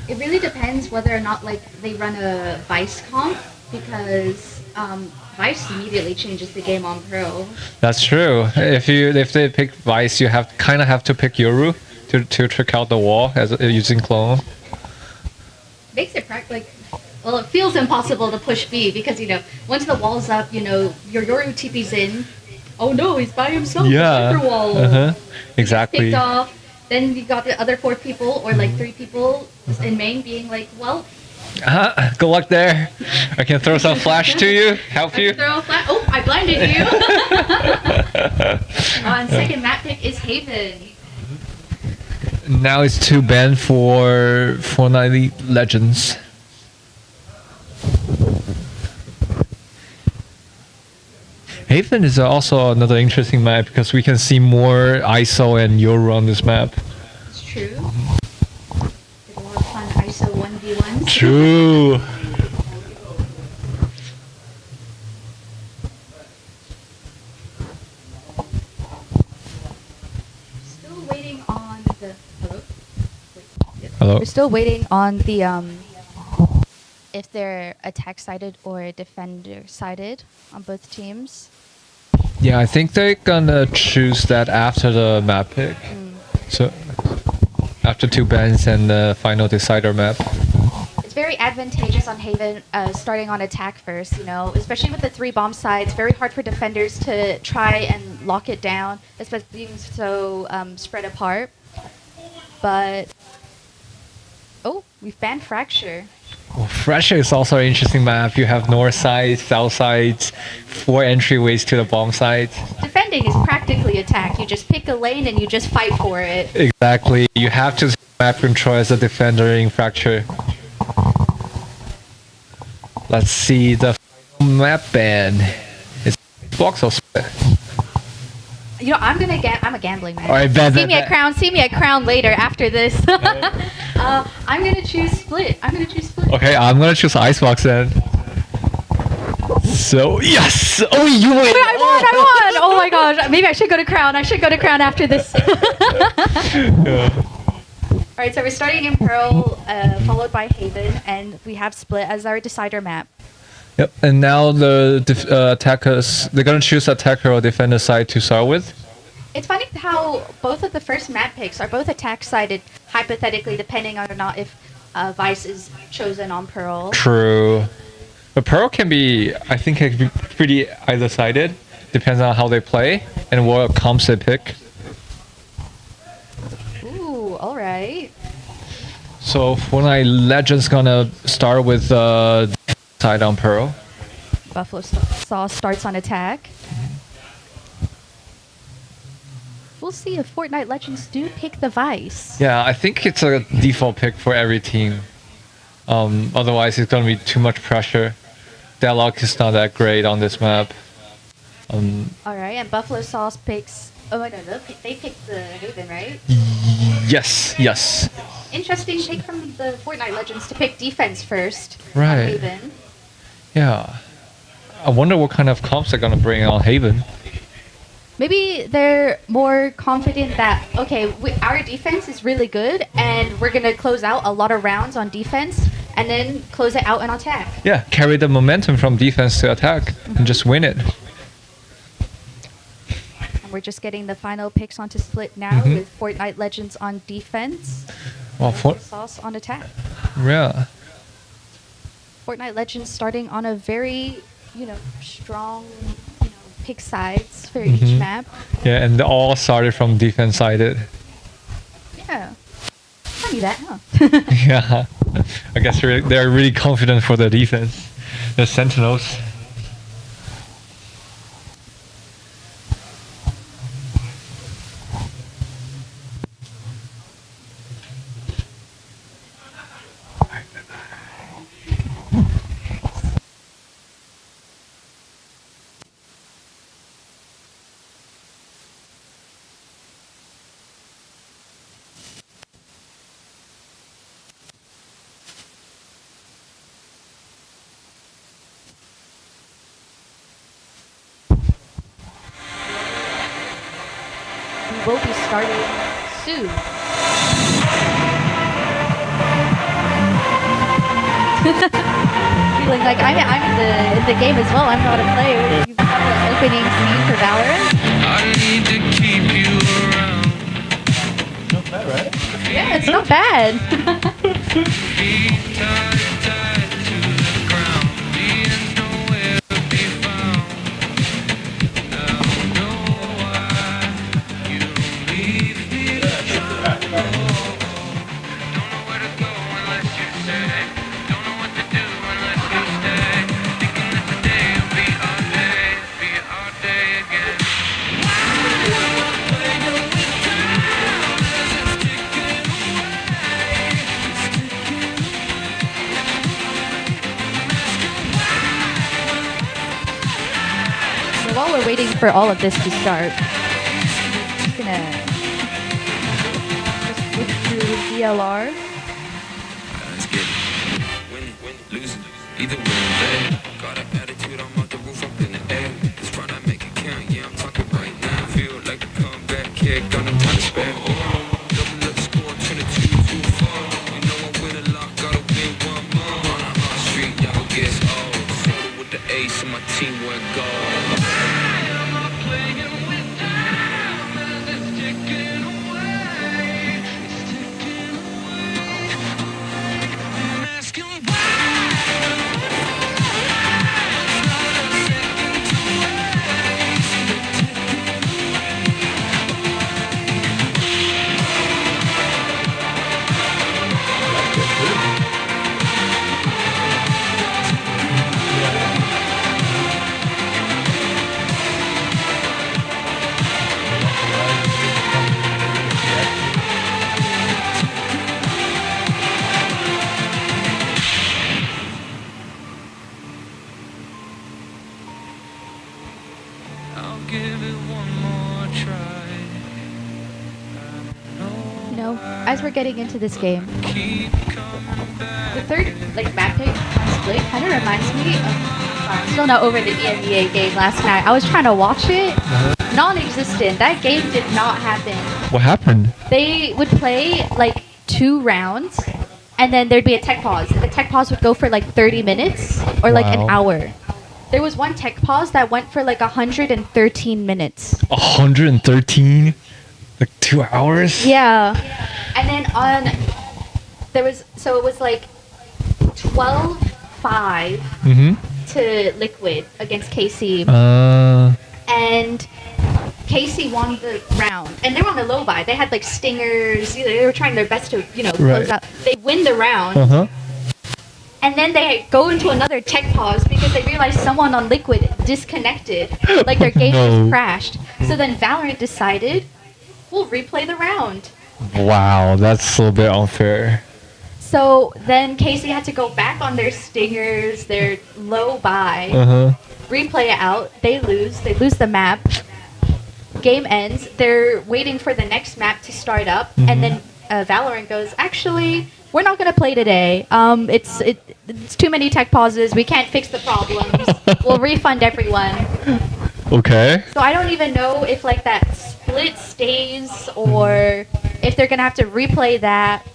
It really depends whether or not like they run a Vice comp because Vice immediately changes the game on Pro. That's true. If they pick Vice, you kind of have to pick Yoru to trick out the wall as using clone. Makes it well, it feels impossible to push B because once the wall's up, your Yoru TP's in. Oh no, he's by himself. Yeah. Super wall. Exactly. Picked off. Then you got the other 4 people or like 3 people in main being like, well. Good luck there. I can throw some flash to you. Help you. Throw a flash. Oh, I blinded you. And second map pick is Haven. Now it's 2 banned for Fortnite Legends. Haven is also another interesting map because we can see more ISO and Yoru on this map. It's true. Get a lot of fun ISO 1v1s. True. Still waiting on the. Hello? Wait, yes. Hello. We're still waiting on the if they're attack sided or defender sided on both teams. Yeah, I think they're gonna choose that after the map pick. So after 2 bans and the final decider map. It's very advantageous on Haven starting on attack first, especially with the 3 bomb sides. It's very hard for defenders to try and lock it down, especially being so spread apart. But we banned Fracture. Well, Fracture is also an interesting map. You have north sides, south sides, 4 entryways to the bomb sites. Defending is practically attack. You just pick a lane and you just fight for it. Exactly. You have to map control as a defender in Fracture. Let's see the map ban. It's box or split. I'm a gambling man. All right, bet, see bet, me bet. at Crown. See me at Crown later after this. I'm gonna choose split. Okay, I'm gonna choose Icebox then. So yes! Oh, you win! Wait, I won! Oh my gosh! Maybe I should go to Crown. After this. All right, so we're starting in Pearl, followed by Haven, and we have split as our decider map. Yep, and now the attackers, they're gonna choose attacker or defender side to start with. It's funny how both of the first map picks are both attack sided, hypothetically, depending on or not if Vice is chosen on Pearl. True. But Pearl can be, I think, it can be pretty either sided. Depends on how they play and what comps they pick. Ooh, alright. So Fortnite Legends gonna start with side on Pearl. Buffalo Sauce starts on attack. We'll see if Fortnite Legends do pick the Vice. Yeah, I think it's a default pick for every team. Otherwise, it's gonna be too much pressure. Deadlock is not that great on this map. Alright, and Buffalo Sauce picks. Oh, no, they picked the Haven, right? Yes. Interesting pick from the Fortnite Legends to pick defense first. Right. On Haven. Yeah. I wonder what kind of comps they're gonna bring on Haven. Maybe they're more confident that, okay, our defense is really good, and we're going to close out a lot of rounds on defense, and then close it out on attack. Yeah, carry the momentum from defense to attack and just win it. And we're just getting the final picks onto split now with Fortnite Legends on defense, Well, Sauce on attack. Yeah. Fortnite Legends starting on a very, strong, pick sides for each map. Yeah, and they all started from defense sided. Yeah. Funny that, huh? Yeah. I guess they're really confident for their defense. The Sentinels. We will be starting soon. Feeling like I'm in the game as well. I'm not a player. You have the opening scene for Valorant. I need to keep you around. Not bad, right? Yeah, it's not bad. Feet tied to the ground. The end's nowhere to be found. Now I know why you don't leave me alone. Don't know where to go unless you say. Don't know what to do unless you stay. Thinking that today will be our day again. So while we're waiting for all of this to start, I'm just gonna just look through VLR. Let's get it. Win, lose it. Either win or lose. Got an attitude, I'm off the roof, up in the air. This front I make it count, yeah, I'm talking right now. Feel like a comeback kid, got no time to spare. Double up score, turn it 2-2 far. You know I win a lot, gotta win one more. On a hot street, y'all gets old. Soda with the ace, and my team went gold. I'll give it one more try. You know, as we're getting into this game, Keep coming back. the third map pick split kind of reminds me of. I'm still not over the EMEA game last night. I was trying to watch it. Non-existent. That game did not happen. What happened? They would play like 2 rounds, and then there'd be a tech pause. And the tech pause would go for like 30 minutes or like an Wow. hour. There was one tech pause that went for like 113 minutes. 113? Like 2 hours? Yeah. And then it was like 12-5 Mm-hmm. to Liquid against KC. And KC won the round. And they were on the low buy. They had like stingers. They were trying their best to, close Right. out. They win the round. Uh-huh. And then they go into another tech pause because they realized someone on Liquid disconnected. Like their game No. just crashed. So then Valorant decided, we'll replay the round. Wow, that's a little bit unfair. So then KC had to go back on their stingers, their low buy, Uh-huh. replay it out. They lose the map. Game ends. They're waiting for the next map to start up, and then Valorant goes, actually, we're not gonna play today. It's too many tech pauses. We can't fix the problems. We'll refund everyone. Okay. So I don't even know if like that split stays or if they're gonna have to replay that.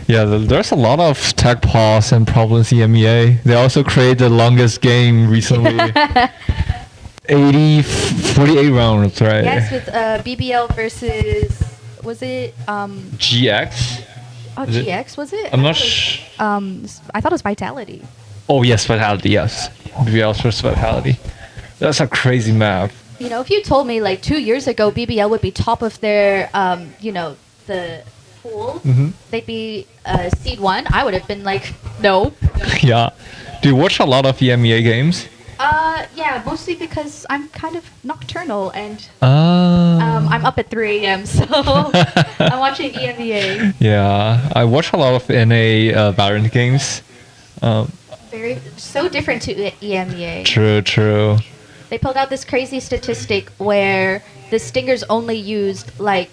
Yeah, there's a lot of tech pause and problems in EMEA. They also created the longest game recently. 48 rounds, right? Yes, with BBL versus was it GX? oh Is it- GX was it? I'm not I thought it was Vitality. Oh, yes, Vitality, yes. BBL versus Vitality. That's a crazy map. You know, if you told me like 2 years ago BBL would be top of their the pool, Mm-hmm. they'd be seed 1. I would have been like, no. Yeah. Do you watch a lot of EMEA games? Yeah, mostly because I'm kind of nocturnal and Ah. I'm up at 3 a.m. So I'm watching EMEA. Yeah, I watch a lot of NA Valorant games. Very so different to EMEA. True. They pulled out this crazy statistic where the Stinger's only used like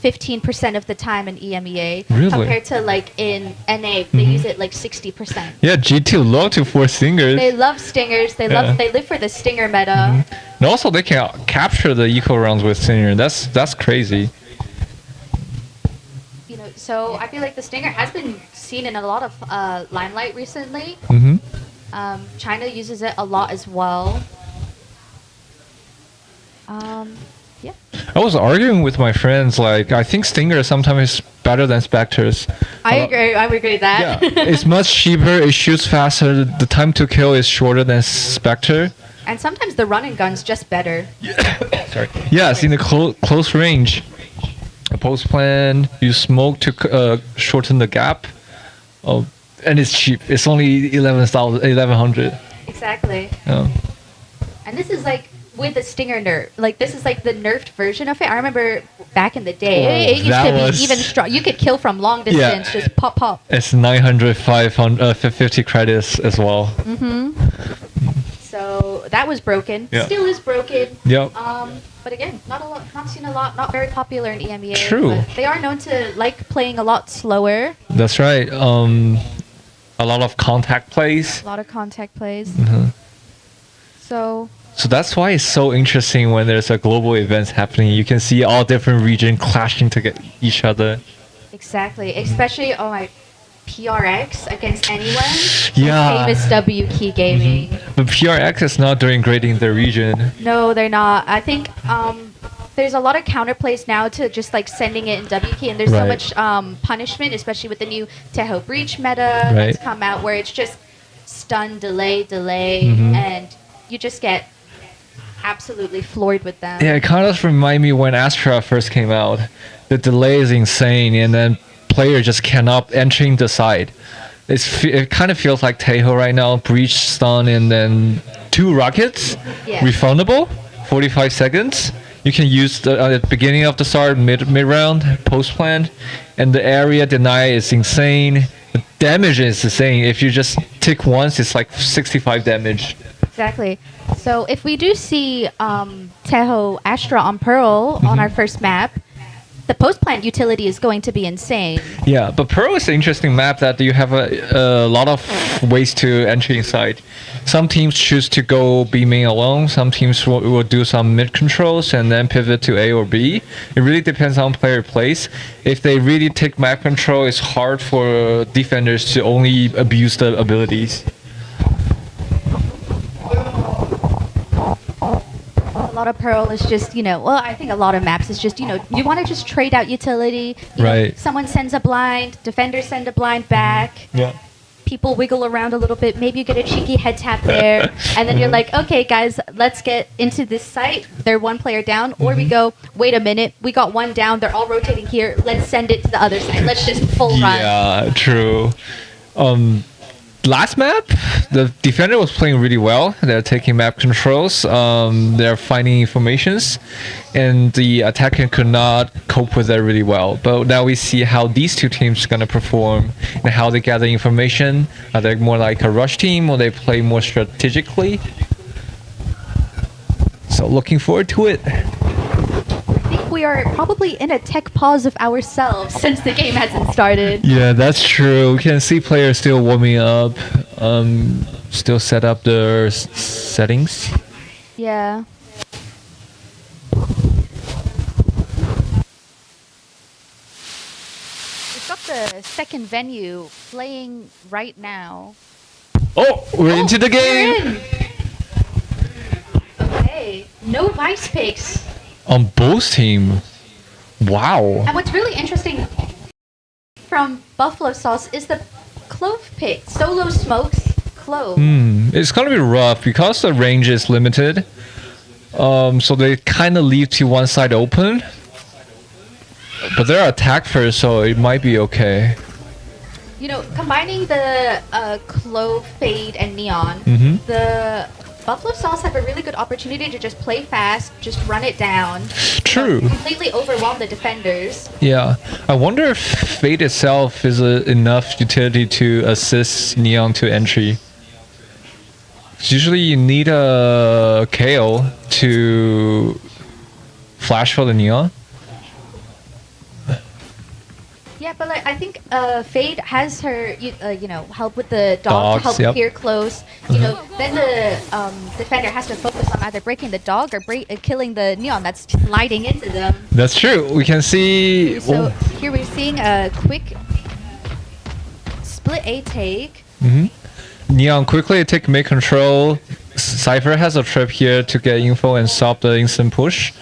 15% of the time in EMEA Really? compared to like in NA they use it like 60%. Yeah, G2 love to force stingers. They love stingers. They Yeah. live for the stinger meta. And also they can capture the eco rounds with stinger. That's crazy. You know, so I feel like the stinger has been seen in a lot of limelight recently. Mm-hmm. China uses it a lot as well. Yeah. I was arguing with my friends, like, I think Stinger sometimes is better than Spectres. I agree with that. Yeah, it's much cheaper, it shoots faster, the time to kill is shorter than Spectre. And sometimes the run and gun's just better. Sorry. Yes, in the close range. A post plan, you smoke to shorten the gap. Oh, and it's cheap. It's only 1100. Exactly. Yeah. And this is like with the stinger nerf. Like this is like the nerfed version of it. I remember back in the day, it used that to be was- even strong. You could kill from long distance, just pop. It's 900, 550 credits as well. So that was broken. Yeah. Still is broken. Yep. But again, not seen a lot, not very popular in EMEA. True. But they are known to like playing a lot slower. That's right. A lot of contact plays. A lot of contact plays. Mhm. So So that's why it's so interesting when there's a global events happening. You can see all different regions clashing to get each other. exactly, especially PRX against anyone. Yeah. Famous W Key Gaming. But PRX is not doing great in the region. No, they're not. I think there's a lot of counterplays now to just like sending it in W key, and there's so Right. much punishment, especially with the new Teho Breach meta Right. that's come out, where it's just stun, delay, Mhm. and you just get absolutely floored with them. Yeah, it kind of reminds me when Astra first came out. The delay is insane, and then player just cannot entering the side. It kind of feels like Teho right now. Breach, stun, and then 2 rockets. Yeah. Refundable, 45 seconds. You can use at the beginning of the start, mid round, post plan, and the area deny is insane. The damage is insane. If you just tick once, it's like 65 damage. Exactly. So if we do see Teho Astra on Pearl on our first map, the post plant utility is going to be insane. Yeah, but Pearl is an interesting map that you have a lot of ways to enter inside. Some teams choose to go B main alone. Some teams will do some mid controls and then pivot to A or B. It really depends on player plays. If they really take map control, it's hard for defenders to only abuse the abilities. A lot of Pearl is just, I think a lot of maps is just, you want to just trade out utility. You know, Right. someone sends a blind, defenders send a blind back. Yeah. People wiggle around a little bit. Maybe you get a cheeky head tap there. And then you're like, okay, guys, let's get into this site. They're one player down. Or we go, wait a minute, we got one down. They're all rotating here. Let's send it to the other side. Let's just full run. Yeah, true. Last map, the defender was playing really well. They're taking map controls. They're finding informations, and the attacker could not cope with that really well. But now we see how these two teams are gonna perform and how they gather information. Are they more like a rush team, or they play more strategically? So looking forward to it. I think we are probably in a tech pause of ourselves since the game hasn't started. Yeah, that's true. We can see players still warming up, still set up their settings. Yeah. We've got the second venue playing right now. Oh, we're into the game! We're in. Okay. No vice picks. On both team. Wow. And what's really interesting from Buffalo Sauce is the clove pick. Solo smokes clove. It's gonna be rough because the range is limited. So they kind of leave to one side open. But they're attack first, so it might be okay. You know, combining the Clove, Fade, and Neon, the Buffalo Sauce have a really good opportunity to just play fast, just run it down. True. Completely overwhelm the defenders. Yeah. I wonder if Fate itself is enough utility to assist Neon to entry. Usually you need a KO to flash for the Neon. Yeah, but like I think Fade has her, help with the dog to Dogs, help yep. peer close. You know, then the defender has to focus on either breaking the dog or killing the Neon that's sliding into them. That's true. We can see. So here we're seeing a quick split A take. Neon quickly take mid control. Cypher has a trap here to get info and stop the instant push.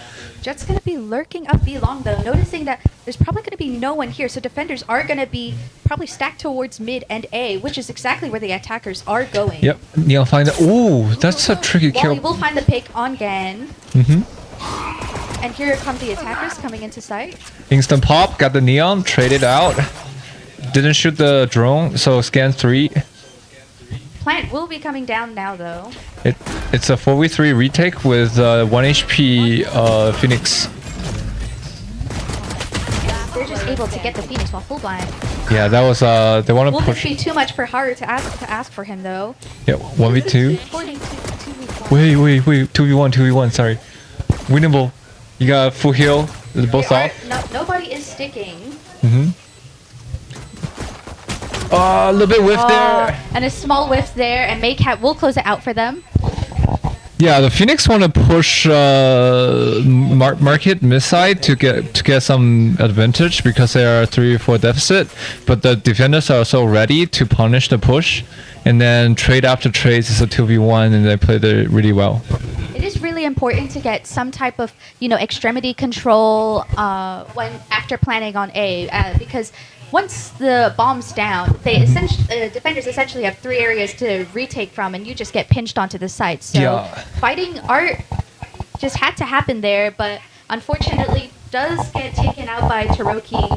Jet's going to be lurking up B long though, noticing that there's probably going to be no one here, so defenders are going to be probably stacked towards mid and A, which is exactly where the attackers are going. Yep, Neon find it. Ooh, that's a tricky kill. Wally will find the pick on Gan. And here come the attackers coming into sight. Instant pop, got the Neon, traded out. Didn't shoot the drone, so scan 3. Plant will be coming down now though. It's a 4v3 retake with 1 HP Phoenix. They're just able to get the Phoenix while full blind. Yeah, that was they want to Will push. be too much for Haru to ask for him though. Yeah, 1v2. 2v1. Wait, 2v1, sorry. Winnable. You got full heal, both off. Nobody is sticking. A little bit whiff there. And a small whiff there, and Maycat will close it out for them. Yeah, the Phoenix want to push market mid side to get some advantage because they are 3-4 deficit, but the defenders are so ready to punish the push, and then trade after trades is a 2v1, and they played it really well. It is really important to get some type of extremity control when after planning on A, because once the bomb's down, they defenders essentially have 3 areas to retake from, and you just get pinched onto the site. So fighting art just had to happen there, but unfortunately does get taken out by Taroki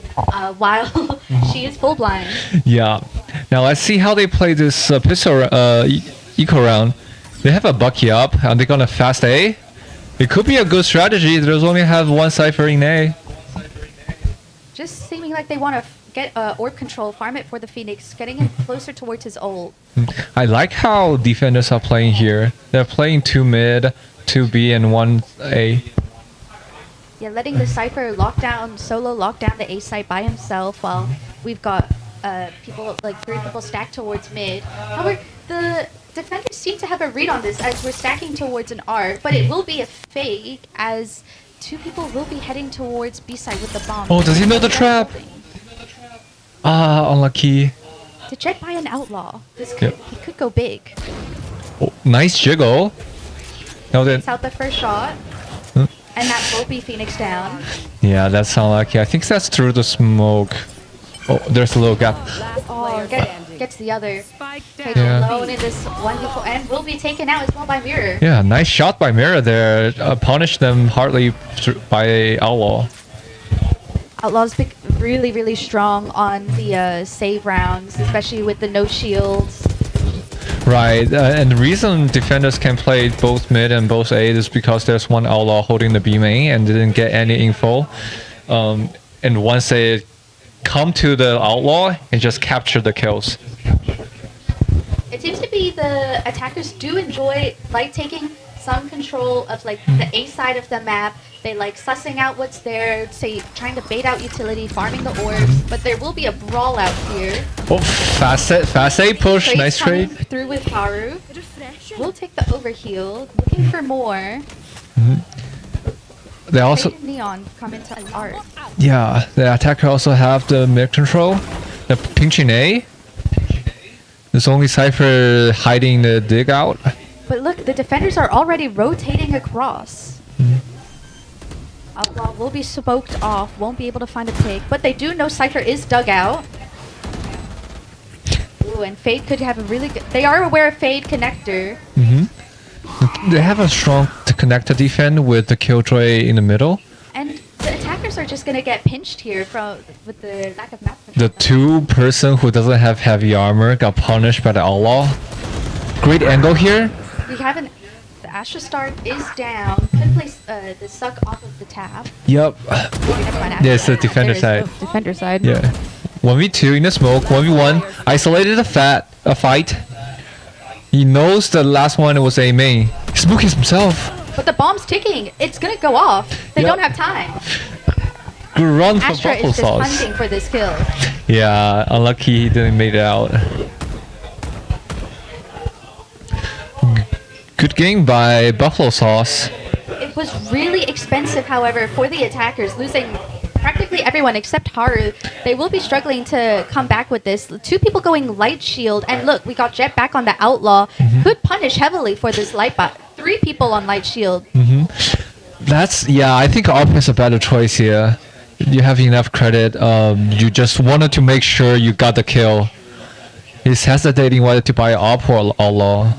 while she is full blind. Yeah. Now let's see how they play this pistol eco round. They have a Bucky up, and they're gonna fast A. It could be a good strategy. There's only have one Cypher in A. Just seeming like they want to get orb control, farm it for the Phoenix, getting it closer towards his ult. I like how defenders are playing here. They're playing 2 mid, 2 B, and 1 A. Yeah, letting the Cypher solo lock down the A site by himself while we've got people, like 3 people stacked towards mid. However, the defenders seem to have a read on this as we're stacking towards an R, but it will be a fake as 2 people will be heading towards B side with the bomb. Oh, does he know the trap? Unlucky. To Jet by an outlaw. He could go big. Oh, nice jiggle. Now then. It's out the first shot. And that will be Phoenix down. Yeah, that's unlucky. I think that's through the smoke. Oh, there's a little gap. Oh, gets the other. Taken Yeah. alone in this wonderful, and will be taken out as well by Mirror. Yeah, nice shot by Mirror there. Punished them hardly by Outlaw. Outlaw's been really, really strong on the save rounds, especially with the no shields. Right, and the reason defenders can play both mid and both A is because there's one Outlaw holding the B main and didn't get any info. And once they come to the Outlaw and just capture the kills. It seems to be the attackers do enjoy taking some control of the A side of the map. They like sussing out what's there, say trying to bait out utility, farming the orbs, but there will be a brawl out here. Oh, fast A push, Trade's nice coming trade. through with Haru. We'll take the overheal, looking for more. They also, Fade and Neon come into art. yeah, the attacker also have the mid control. They're pinching A. There's only Cypher hiding the dig out. But look, the defenders are already rotating across. Outlaw will be smoked off, won't be able to find a pick, but they do know Cypher is dug out. Ooh, and Fade could have a really good... They are aware of Fade connector. They have a strong connector defense with the Killjoy in the middle. And the attackers are just gonna get pinched here with the lack of map The control. 2-person who doesn't have heavy armor got punished by the outlaw. Great angle here. We haven't. The Astra Star is down. Could place the suck off of the tap. Yep. Yeah, it's the defender There is side. Defender side. Yeah. 1v2 in the smoke. 1v1. Isolated a fight. He knows the last one was a main. He's smoking himself. But the bomb's ticking. It's gonna go off. They Yep. don't have time. Good run for Astra buffalo is just sauce. hunting for this kill. Yeah, unlucky he didn't make it out. Good game by Buffalo Sauce. It was really expensive, however, for the attackers, losing practically everyone except Haru. They will be struggling to come back with this. 2 people going light shield, and look, we got Jet back on the outlaw. Could punish heavily for this light bot. 3 people on light shield. I think AWP is a better choice here. You have enough credit. You just wanted to make sure you got the kill. He's hesitating whether to buy AWP or outlaw.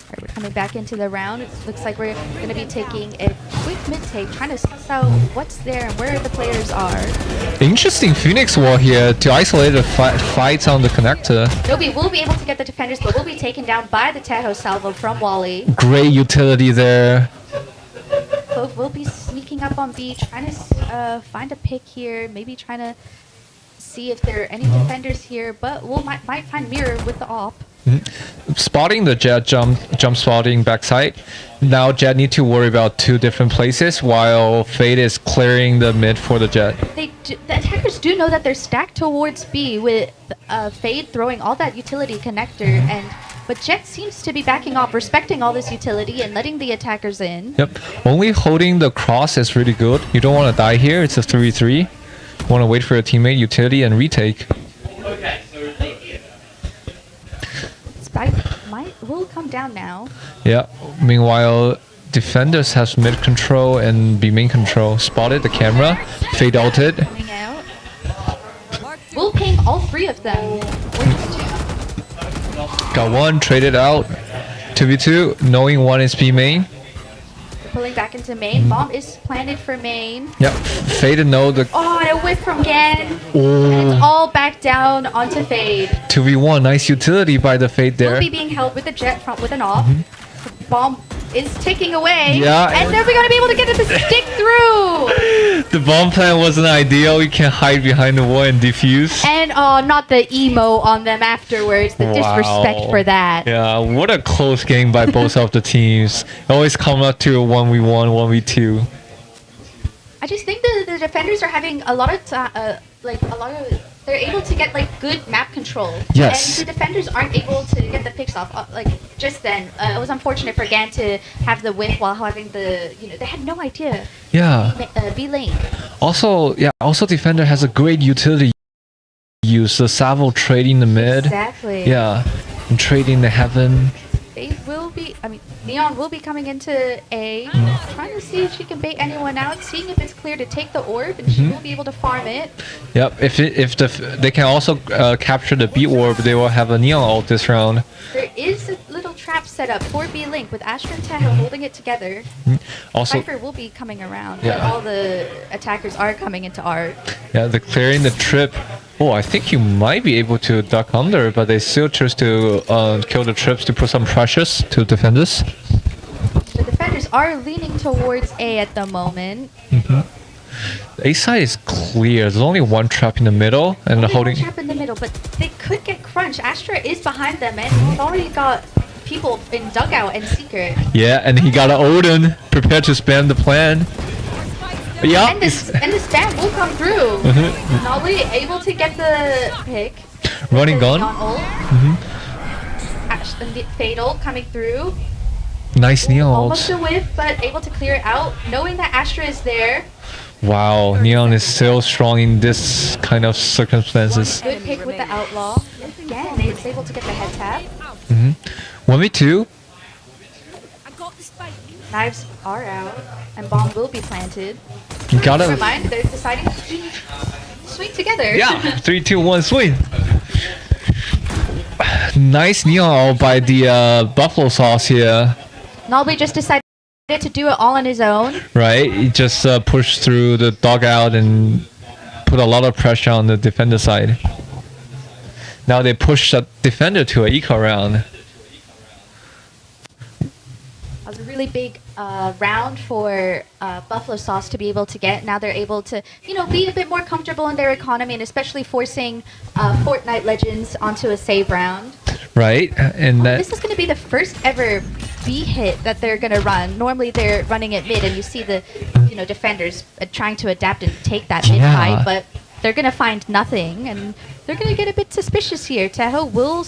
Alright, we're coming back into the round. It looks like we're going to be taking a quick mid-take, trying to suss out what's there and where the players are. Interesting Phoenix wall here to isolate the fights on the connector. Nobi will be able to get the defenders, but will be taken down by the Tahoe salvo from Wally. Great utility there. Both will be sneaking up on B, trying to find a pick here, maybe trying to see if there are any defenders here, but might find Mirror with the AWP. Spotting the Jet jump spotting backside. Now Jet need to worry about 2 different places while Fade is clearing the mid for the Jet. The attackers do know that they're stacked towards B with Fade throwing all that utility connector, but Jet seems to be backing off, respecting all this utility and letting the attackers in. Yep. Only holding the cross is really good. You don't want to die here. It's a 3-3. You want to wait for your teammate, utility, and retake. Okay, so Spike will come down now. Yeah. Meanwhile, defenders has mid control and B main control. Spotted the camera. Fade ulted. Coming out. We'll ping all 3 of them. Got 1 traded out. 2v2. Knowing 1 is B main. Pulling back into main. Bomb is planted for main. Yep. Fade know the. Oh, and a whiff from Gan. Oh. It's all back down onto Fade. 2v1. Nice utility by the Fade there. Will be being held with the Jet front with an off. Bomb is ticking away. Yeah, And then we're going to be able to get it to stick through. The bomb plan wasn't ideal. You can hide behind the wall and defuse. And not the emo on them afterwards. The disrespect Wow. for that. Yeah, what a close game by both of the teams. Always come up to a 1v1, 1v2. I just think the defenders are having a lot of they're able to get like good map control. Yes. And the defenders aren't able to get the picks off. Just then, it was unfortunate for Gan to have the whiff while having they had no idea. Yeah. B lane. Also defender has a great utility use. The Savo trading the mid. Exactly. Yeah. And trading the heaven. Neon will be coming into A, trying to see if she can bait anyone out, seeing if it's clear to take the orb, and she will be able to farm it. Yep. If they can also capture the B orb, they will have a Neon ult this round. There is a little trap set up for B Link with Astra and Tahoe holding it together. Also, Cypher will be coming around, Yeah. but all the attackers are coming into art. yeah, the clearing the trip. Oh, I think you might be able to duck under, but they still choose to kill the trips to put some pressures to defenders. The defenders are leaning towards A at the moment. The A side is clear. There's only 1 trap in the middle, and Only holding. one trap in the middle, but they could get crunched. Astra is behind them, and we've already got people in dugout and secret. Yeah, and he got an Odin prepared to spam the plan. Yeah, And the spam will come through. Nolly able to get the pick. running The gun. neon ult. And the Fatal coming through. Nice Neon Almost ult. a whiff, but able to clear it out. Knowing that Astra is there. Wow, Neon is still strong in this kind of circumstances. Good pick with the Outlaw. Again, it's able to get the head tap. 1v2. Knives are out. And bomb will be planted. You Never gotta. mind, they're deciding to swing together. Yeah, 3, 2, 1, swing. Nice Neon ult by the Buffalo Sauce here. Nolby just decided to do it all on his own. Right? He just pushed through the dugout and put a lot of pressure on the defender side. Now they push the defender to an eco round. That was a really big round for Buffalo Sauce to be able to get. Now they're able to, be a bit more comfortable in their economy, and especially forcing Fortnite Legends onto a save round. Right? And This is going to be the first ever B hit that they're going to run. Normally they're running it mid, and you see the, defenders trying to adapt and take that mid fight, but they're going to find nothing, and they're going to get a bit suspicious here. Tahoe will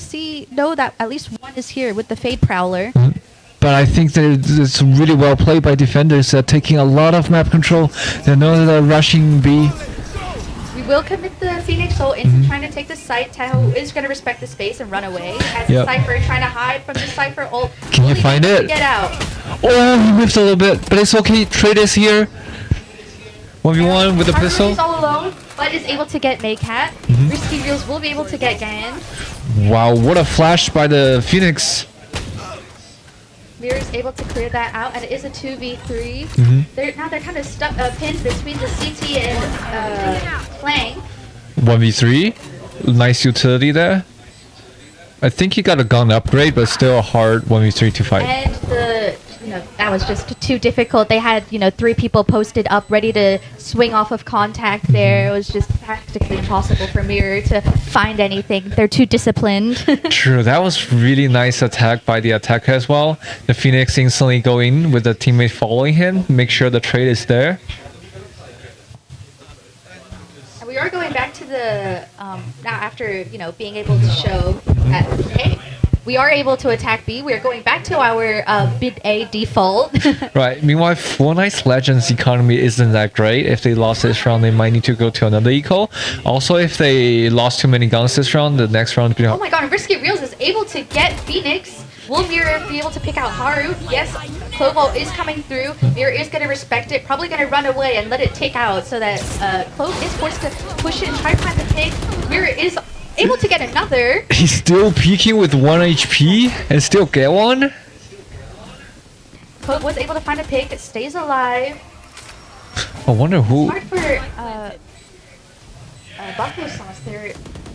know that at least one is here with the Fade Prowler. But I think that it's really well played by defenders. They're taking a lot of map control. They know they're rushing B. We will commit the Phoenix Ult into trying to take the site. Tahoe is going to respect the space and run away. As the Cypher trying to hide from the Cypher ult. Can you find it? Get out. Oh, he whiffed a little bit, but it's okay. Trade is here. 1v1 with the pistol. He's all alone, but is able to get Maycat. Risky Reels will be able to get Gan. Wow, what a flash by the Phoenix. Mirror is able to clear that out, and it is a 2v3. Now they're kind of stuck, pinned between the CT and Flang. 1v3. Nice utility there. I think he got a gun upgrade, but still a hard 1v3 to fight. And that was just too difficult. They had, 3 people posted up ready to swing off of contact there. It was just practically impossible for Mirror to find anything. They're too disciplined. True, that was really nice attack by the attacker as well. The Phoenix instantly go in with the teammate following him, make sure the trade is there. And we are going back to the, now after, being able to show that, hey, we are able to attack B. We are going back to our mid A default. Right. Meanwhile, Fortnite's Legends economy isn't that great. If they lost this round, they might need to go to another eco. Also, if they lost too many guns this round, the next round... Oh my god, and Risky Reels is able to get Phoenix. Will Mirror be able to pick out Haru? Yes, Clovo is coming through. Mirror is going to respect it. Probably going to run away and let it take out so that Clove is forced to push it and try to find the pick. Mirror is able to get another. He's still peeking with 1 HP and still get one? Clove was able to find a pick. It stays alive. I wonder who... Smart for Buffalo Sauce. They're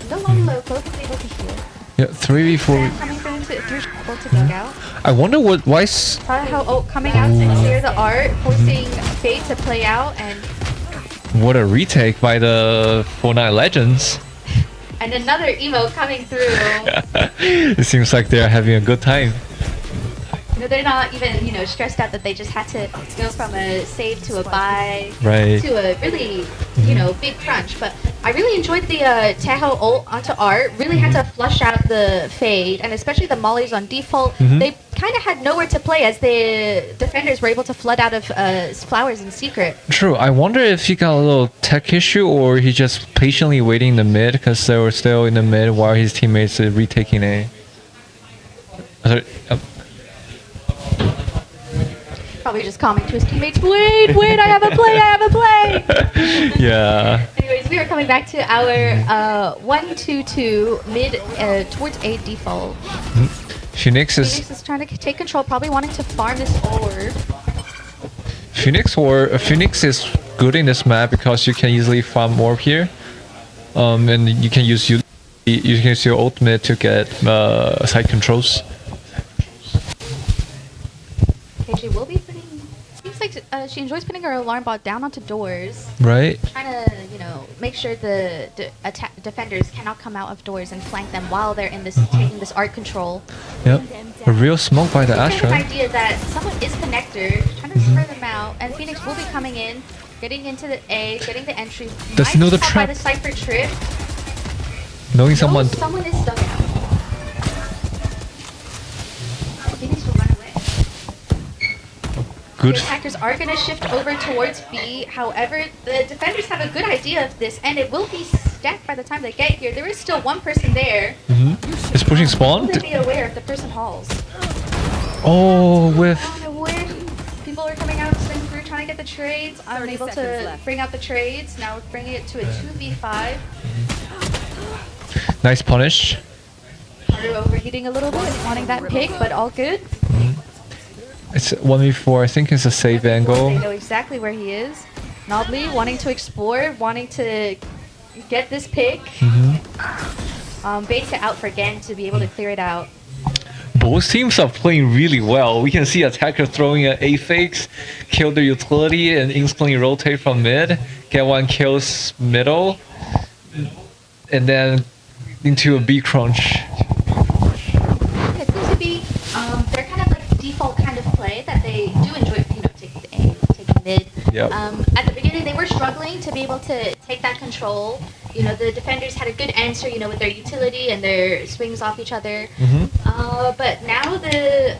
no longer low. Clove is able to heal. Yeah, 3v4. Coming through to dugout. I wonder why... Tahoe coming out to clear the art, forcing Fate to play out, and... What a retake by the Fortnite Legends. And another emo coming through. It seems like they're having a good time. They're not even, stressed out that they just had to go from a save to a buy to a really, big crunch. But I really enjoyed the Tahoe ult onto art. Really had to flush out the fade, and especially the mollies on default. They kind of had nowhere to play as the defenders were able to flood out of flowers in secret. True. I wonder if he got a little tech issue or he just patiently waiting in the mid because they were still in the mid while his teammates are retaking A. Probably just calming to his teammates, wait, I have a play. Yeah. Anyways, we are coming back to our 1-2-2 mid towards A default. Phoenix is trying to take control, probably wanting to farm this orb. Phoenix is good in this map because you can easily farm orb here. And you can use your ultimate to get side controls. Okay, she will be putting... Seems like she enjoys putting her alarm bot down onto doors. Right. Trying to, make sure the defenders cannot come out of doors and flank them while they're in this taking this art control. Yep. A real smoke by the Astra. Kind of idea that someone is connector, trying to spread them out, and Phoenix will be coming in, getting into the A, getting the entry. Does he know the trap? By the Cypher trip. Knowing someone. Someone is stuck out. Phoenix will run away. Good. The attackers are going to shift over towards B. However, the defenders have a good idea of this, and it will be stacked by the time they get here. There is still one person there. It's pushing spawn. Be aware if the person hauls. Oh, with. People are coming out, spinning through, trying to get the trades. I'm able to bring out the trades. Now we're bringing it to a 2v5. Nice punish. Haru overheating a little bit, wanting that pick, but all good. It's 1v4. I think it's a safe They angle. know exactly where he is. Nobly wanting to explore, wanting to get this pick. Baits it out for Gen to be able to clear it out. Both teams are playing really well. We can see attacker throwing an A fakes, kill the utility, and instantly rotate from mid, get one kills middle, and then into a B crunch. It seems to be their kind of like default kind of play that they do enjoy, taking the A, taking mid. Yep. At the beginning, they were struggling to be able to take that control. The defenders had a good answer, with their utility and their swings off each other. But now the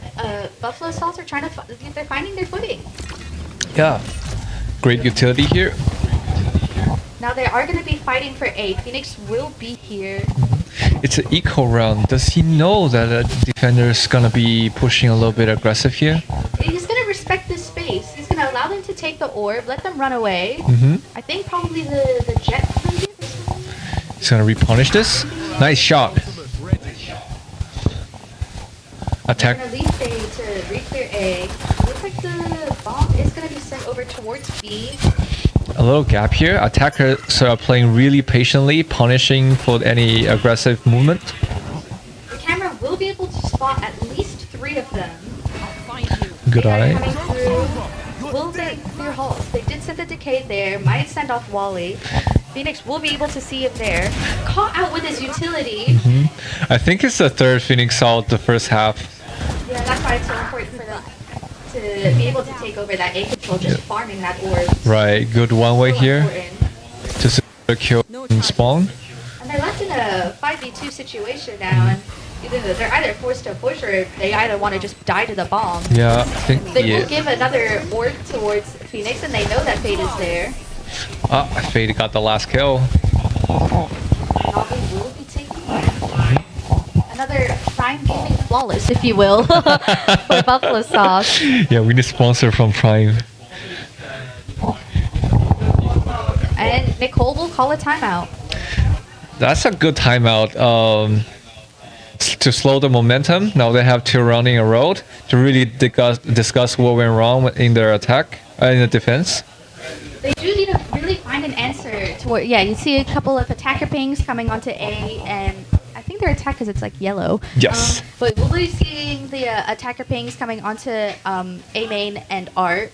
Buffalo Salts are they're finding their footing. Yeah. Great utility here. Now they are going to be fighting for A. Phoenix will be here. It's an eco round. Does he know that the defender is gonna be pushing a little bit aggressive here? He's going to respect this space. He's going to allow them to take the orb, let them run away. I think probably the jet. He's gonna repunish this. Nice shot. Attack. They're going to leave A to re-clear A. Looks like the bomb is going to be sent over towards B. A little gap here. Attackers are playing really patiently, punishing for any aggressive movement. The camera will be able to spot at least 3 of them. Good They are eye. coming through. Will they clear halls? They did send the decay there. Might send off Wally. Phoenix will be able to see him there. Caught out with his utility. I think it's the third Phoenix out the first half. Yeah, that's why it's so important for them to be able to take over that A control, just farming that orb. Right, good one way So here important. to secure kill and spawn. And they're left in a 5v2 situation now, and they're either forced to push or they either want to just die to the bomb. Yeah, I think They will give another orb towards Phoenix, and they know that Fade is there. Fade got the last kill. Nobby will be taking another Prime Gaming flawless, if you will, for Buffalo Sauce. Yeah, we need sponsor from Prime. And Nicole will call a timeout. That's a good timeout. To slow the momentum. Now they have 2 rounds in a row to really discuss what went wrong in their attack, in the defense. They do need to really find an answer to what. Yeah, you see a couple of attacker pings coming onto A, and I think their attack because it's like yellow. Yes. But we'll be seeing the attacker pings coming onto A main and Art.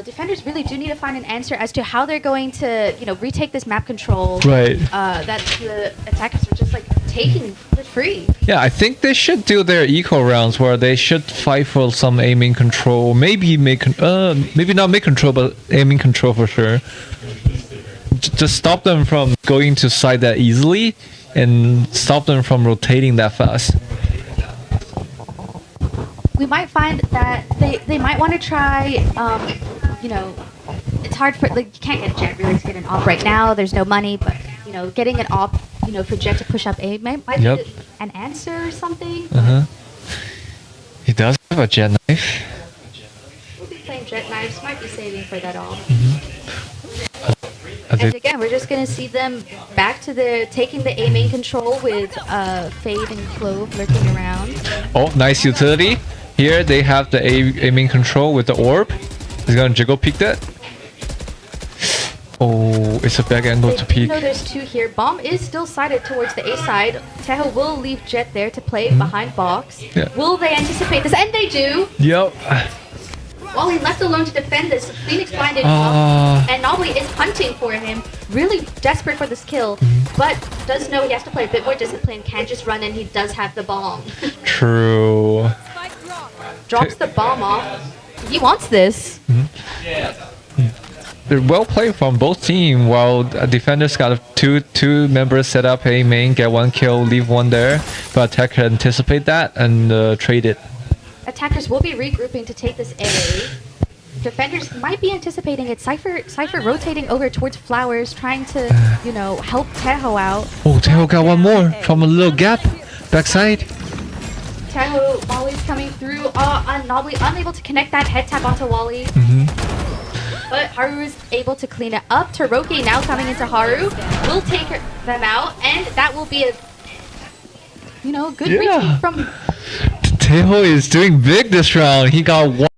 Defenders really do need to find an answer as to how they're going to, retake this map control. Right. That the attackers are just like taking for free. Yeah, I think they should do their eco rounds where they should fight for some aiming control. Maybe maybe not make control, but aiming control for sure. Just stop them from going to side that easily, and stop them from rotating that fast. We might find that they might want to try, it's hard for, you can't get Jet really to get an op right now. There's no money, but, getting an op, for Jet to push up A might be an answer or something. He does have a jet knife. We'll be playing Jet Knives, might be saving for that op. I And think again, we're just going to see them back to taking the A main control with Fade and Clove lurking around. oh, nice utility. Here they have the aiming control with the orb. He's gonna jiggle peek that. Oh, it's a back angle to They do peek. know there's 2 here. Bomb is still sided towards the A side. Teho will leave Jet there to play behind box. Yeah. Will they anticipate this? And they do! Yep. Wally left alone to defend this. Phoenix blinded off. And Nobby is hunting for him. Really desperate for this kill. But does know he has to play a bit more disciplined. Can't just run in. He does have the bomb. True. Drops the bomb off. He wants this. They're well played from both teams. While defenders got two members set up A main, get 1 kill, leave 1 there. But attacker anticipate that and trade it. Attackers will be regrouping to take this A. Defenders might be anticipating it. Cypher rotating over towards Flowers, trying to, help Teho out. Oh, Teho got 1 more from a little gap. Backside. Teho, Wally's coming through. Nobly unable to connect that head tap onto Wally. But Haru is able to clean it up. Toroki now coming into Haru. Will take them out. And that will be a, good retake from Taeho is doing big this round. He got one.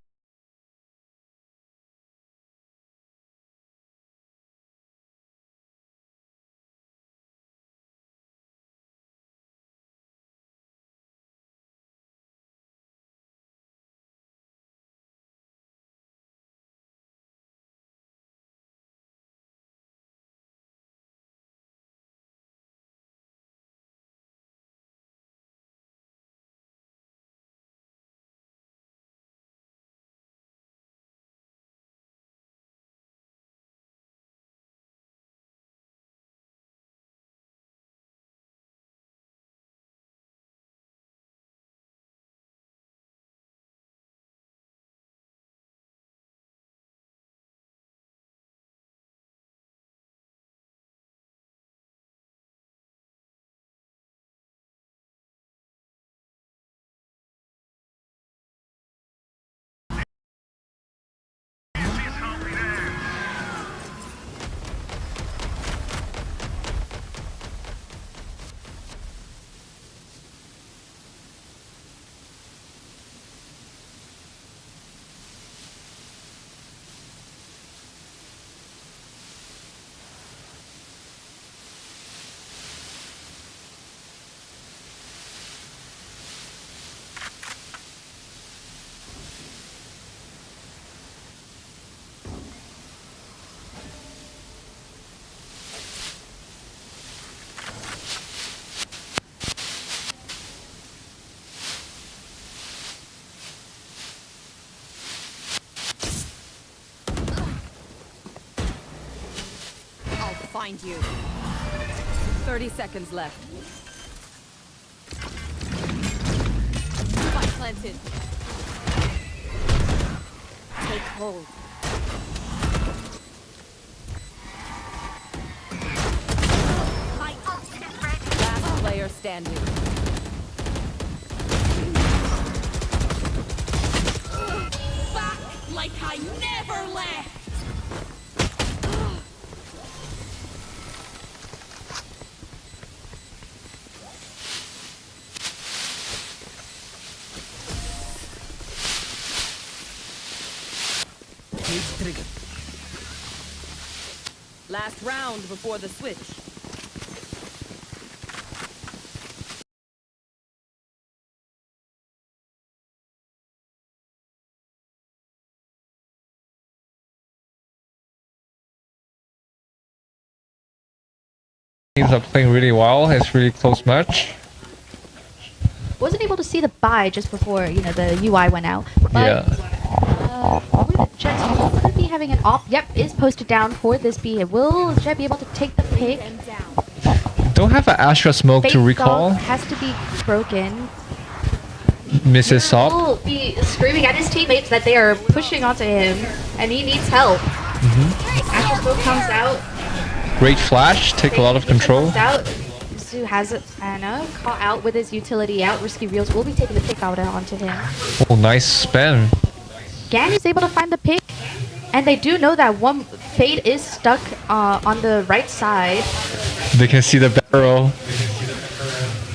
I'll find you. 30 seconds left. Spike planted. Take hold. Last player standing. Back like I never left. Cage triggered. Last round before the switch. Teams are playing really well. It's really close match. Wasn't able to see the buy just before, you know, the UI went out. But, Yeah. over the Jets will be having an op. Yep, is posted down for this B. Will Jet be able to take the pick? Don't have an Astra smoke Face to recall. Dog has to be broken. Mrs. Sop. Will be screaming at his teammates that they are pushing onto him, and he needs help. Astro Smoke comes out. Great flash. Take a lot of control. Comes out. Zu has Anna caught out with his utility out. Risky Reels will be taking the pick out onto him. Oh, nice spam. Gan is able to find the pick, and they do know that one Fade is stuck on the right side. They can see the barrel.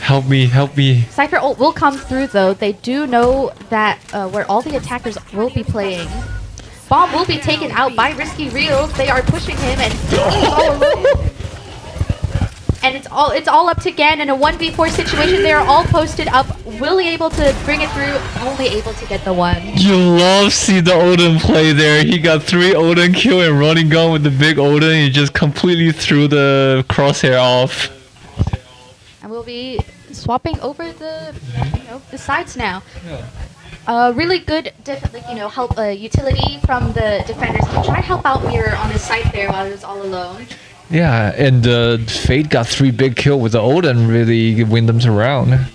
Help me, help me. Cypher ult will come through though. They do know that where all the attackers will be playing. Bomb will be taken out by Risky Reels. They are pushing him, and he's all alone. And it's all up to Gan in a 1v4 situation. They are all posted up. Will he able to bring it through? Only able to get the one. You love see the Odin play there. He got 3 Odin kill and running gun with the big Odin. He just completely threw the crosshair off. And we'll be swapping over the the sides now. Really good, definitely help utility from the defenders to try to help out Mirror on his side there while he was all alone. Yeah, and Fate got 3 big kill with the Odin, really win them around.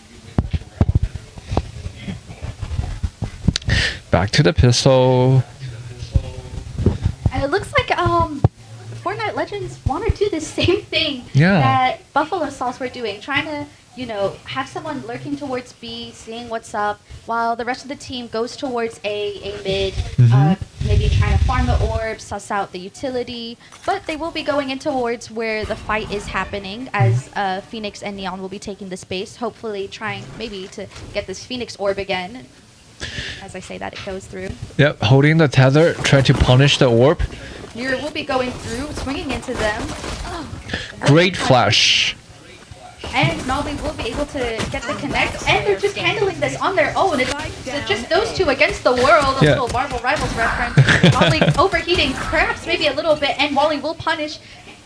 Back to the pistol. And it looks like Fortnite Legends want to do the same thing Yeah. that Buffalo Sauce were doing, trying to have someone lurking towards B, seeing what's up, while the rest of the team goes towards A mid, maybe maybe trying to farm the orb, suss out the utility. But they will be going in towards where the fight is happening, as Phoenix and Neon will be taking the space, hopefully trying maybe to get this Phoenix orb again. As I say that, it goes through. Yep, holding the tether, trying to punish the orb. Mirror will be going through, swinging into them. Great flash. And Nolly will be able to get the connect, and they're just handling this on their own. It's just those two against the world, a Yeah. little Marvel Rivals reference. Nolly overheating, perhaps maybe a little bit, and Wally will punish.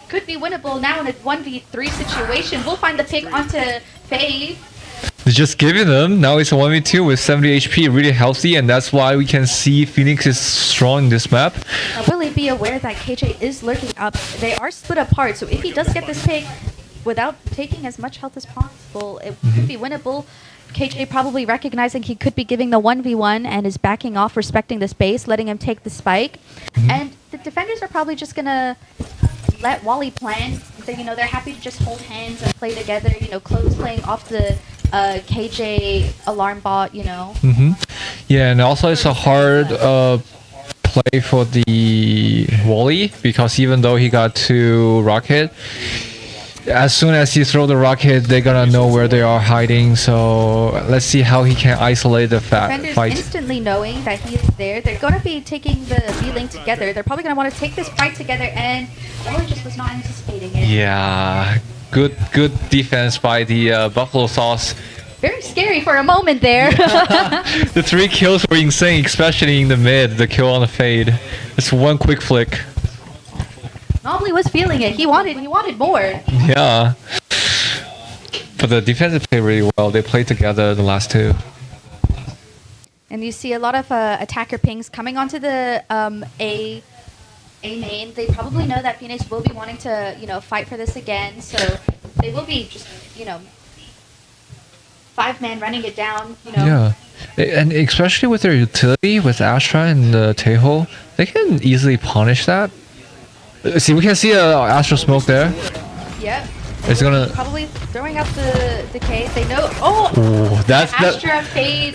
Could be winnable now in a 1v3 situation. We'll find the pick onto Fade. They're just giving them. Now it's a 1v2 with 70 HP, really healthy, and that's why we can see Phoenix is strong in this map. Now, really be aware that KJ is lurking up. They are split apart, so if he does get this pick without taking as much health as possible, it could be winnable. KJ probably recognizing he could be giving the 1v1 and is backing off, respecting the space, letting him take the spike. And the defenders are probably just gonna let Wally plan. They, they're happy to just hold hands and play together, close playing off the KJ alarm bot, Yeah, and also it's a hard play for the Wally, because even though he got 2 rocket, as soon as he throw the rocket, they're gonna know where they are hiding. So let's see how he can isolate the Defenders fight. instantly knowing that he is there. They're gonna be taking the B-Link together. They're probably gonna want to take this fight together, and Wally just was not anticipating it. Yeah, good defense by the Buffalo Sauce. Very scary for a moment there. The 3 kills were insane, especially in the mid. The kill on the fade. It's one quick flick. Nobly was feeling it. He wanted more. Yeah. But the defense played really well. They played together the last 2. And you see a lot of attacker pings coming onto the A main. They probably know that Phoenix will be wanting to, fight for this again. So they will be just, 5-man running it down, Yeah. And especially with their utility, with Astra and Taeho, they can easily punish that. See, we can see Astra smoke there. Yep. It's gonna Probably throwing out the case. They know. Oh! Ooh, that's Astra fade.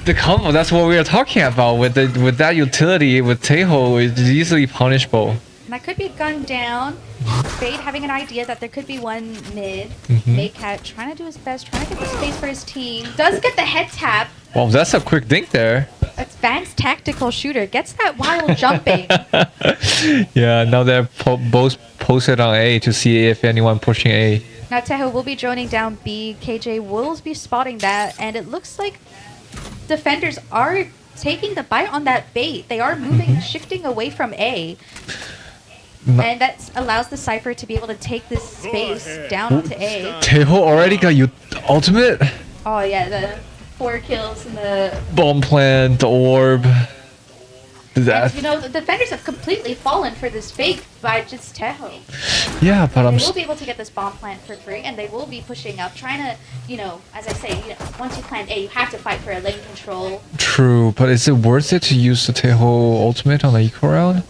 the combo. That's what we were talking about with that utility with Taeho. It's easily punishable. And that could be gunned down. Fade having an idea that there could be one mid. Maycat trying to do his best, trying to get the space for his team. Does get the head tap. Wow, that's a quick dink there. Advanced tactical shooter. Gets that wild jumping. Yeah, now they're both posted on A to see if anyone pushing A. Now Teho will be droning down B. KJ will be spotting that. And it looks like defenders are taking the bite on that bait. They are moving, shifting away from A. And that allows the Cypher to be able to take this space down onto A. Taeho already got you ultimate? Oh yeah, the 4 kills in the... Bomb plant, the orb. That. And, the defenders have completely fallen for this fake by just Teho. Yeah, but They will be able to get this bomb plant for free, and they will be pushing up, trying to, as I say, once you plant A, you have to fight for a lane control. True, but is it worth it to use the Taeho ultimate on the eco round?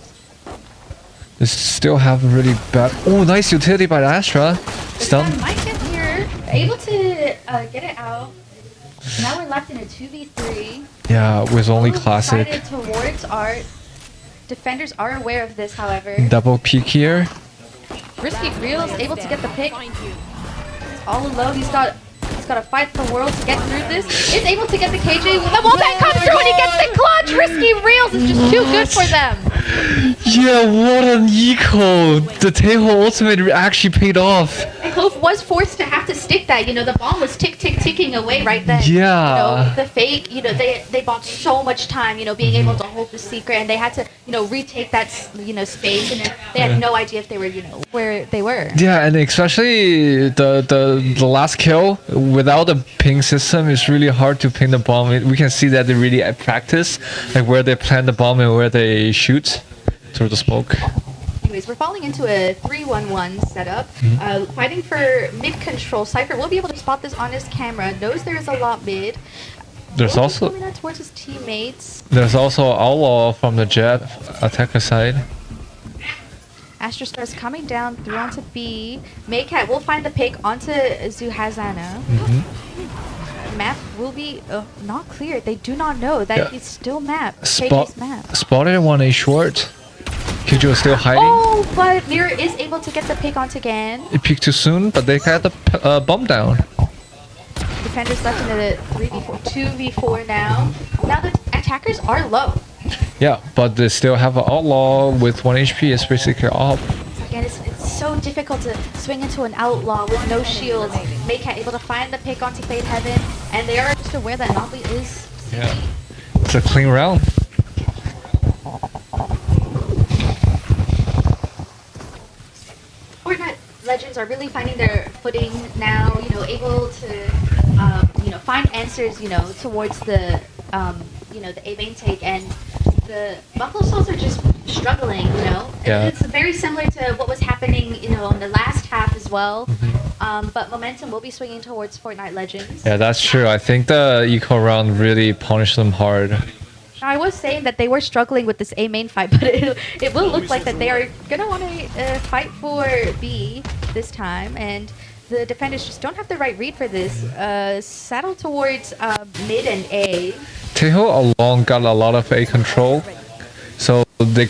They still have a really bad... Oh, nice utility by the Astra. Stun. Might get here, able to get it out. Now we're left in a 2v3. Yeah, with only Both classic. sided towards Art. Defenders are aware of this, however. Double peek here. Risky Reels able to get the pick. It's all alone. He's got to fight the world to get through this. Is able to get the KJ. The wallbang comes through and he gets the clutch. Risky Reels is just too good for them. Yeah, what an eco! The Taeho ultimate actually paid off. And Hoof was forced to have to stick that. The bomb was ticking away right then. Yeah. The fake, they bought so much time, being able to hold the secret, and they had to, retake that, space, and they had no idea if they were, where they were. Yeah, and especially the last kill without the ping system, it's really hard to ping the bomb. We can see that they really practice, like where they plant the bomb and where they shoot through the smoke. Anyways, we're falling into a 3-1-1 setup. Fighting for mid control. Cypher will be able to spot this on his camera. Knows there is a lot mid. There's Will be also coming out towards his teammates. Outlaw from the Jet attacker side. Astra Stars coming down through onto B. Maycat will find the pick onto Zuhazana. map will be not clear. They do not know that Yeah. he's still map. Spot KJ's map. spotted 1A short. Kijo is still hiding. Oh, but Mirror is able to get the pick once again. It peaked too soon, but they got the bomb down. Defenders left in the 3v4, 2v4 now. Now the attackers are low. Yeah, but they still have an outlaw with 1 HP. It's basically up. Again, it's so difficult to swing into an outlaw with no shields. Maycat able to find the pick onto Fade Heaven, and they are just aware that Anomaly is CT. Yeah. It's a clean round. Fortnite Legends are really finding their footing now, able to, find answers, towards the, the A main take, and the Buffalo Souls are just struggling, Yeah. It's very similar to what was happening, in the last half as well. But momentum will be swinging towards Fortnite Legends. Yeah, that's true. I think the eco round really punished them hard. Now, I was saying that they were struggling with this A main fight, but it will look like that they are gonna want to fight for B this time, and the defenders just don't have the right read for this. Saddle towards mid and A. Teho alone got a lot of A control, so they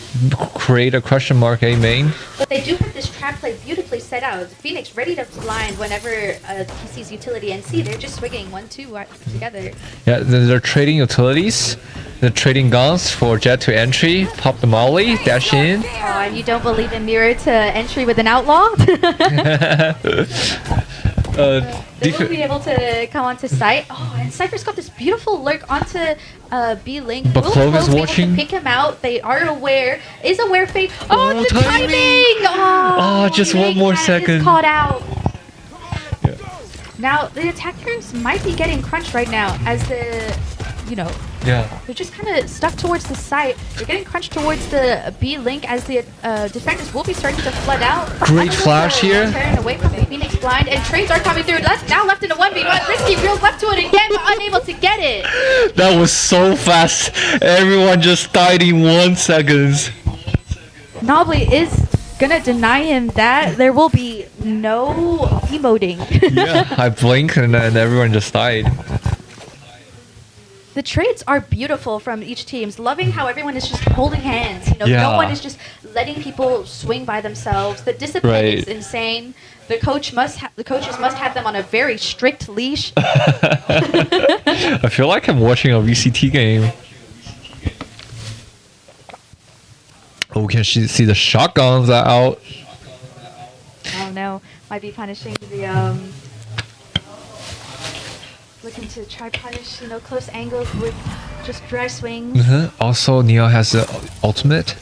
create a question mark A main. But they do have this trap play beautifully set out. Phoenix ready to blind whenever he sees utility, and see they're just swinging 1-2 together. Yeah, they're trading utilities. They're trading guns for jet to entry, pop the molly, dash in. Oh, and you don't believe in Mirror to entry with an outlaw? They will be able to come onto site. Oh, and Cypher's got this beautiful lurk onto B link. But Will Clove is be able watching. to pick him out. They are aware. Is aware fate. Oh, Oh, the timing! timing! Oh, just one more Maycat is second. caught out. Yeah. Now the attackers might be getting crunched right now as the, Yeah. they're just kind of stuck towards the site. They're getting crunched towards the B link as the defenders will be starting to flood out. Great flash here. Turn away from the Phoenix blind, and trades are coming through. That's now left in a 1v1. Risky reels left to it again, but unable to get it. That was so fast. Everyone just died in 1 second. Nobly is gonna deny him that. There will be no emoting. Yeah, I blinked and then everyone just died. The trades are beautiful from each teams. Loving how everyone is just holding hands. Yeah. No one is just letting people swing by themselves. The discipline is Right. insane. The coaches must have them on a very strict leash. I feel like I'm watching a VCT game. Oh, can she see the shotguns are out? Oh no, might be punishing the looking to try punish, close angles with just dry swings. Also, Neo has the ultimate.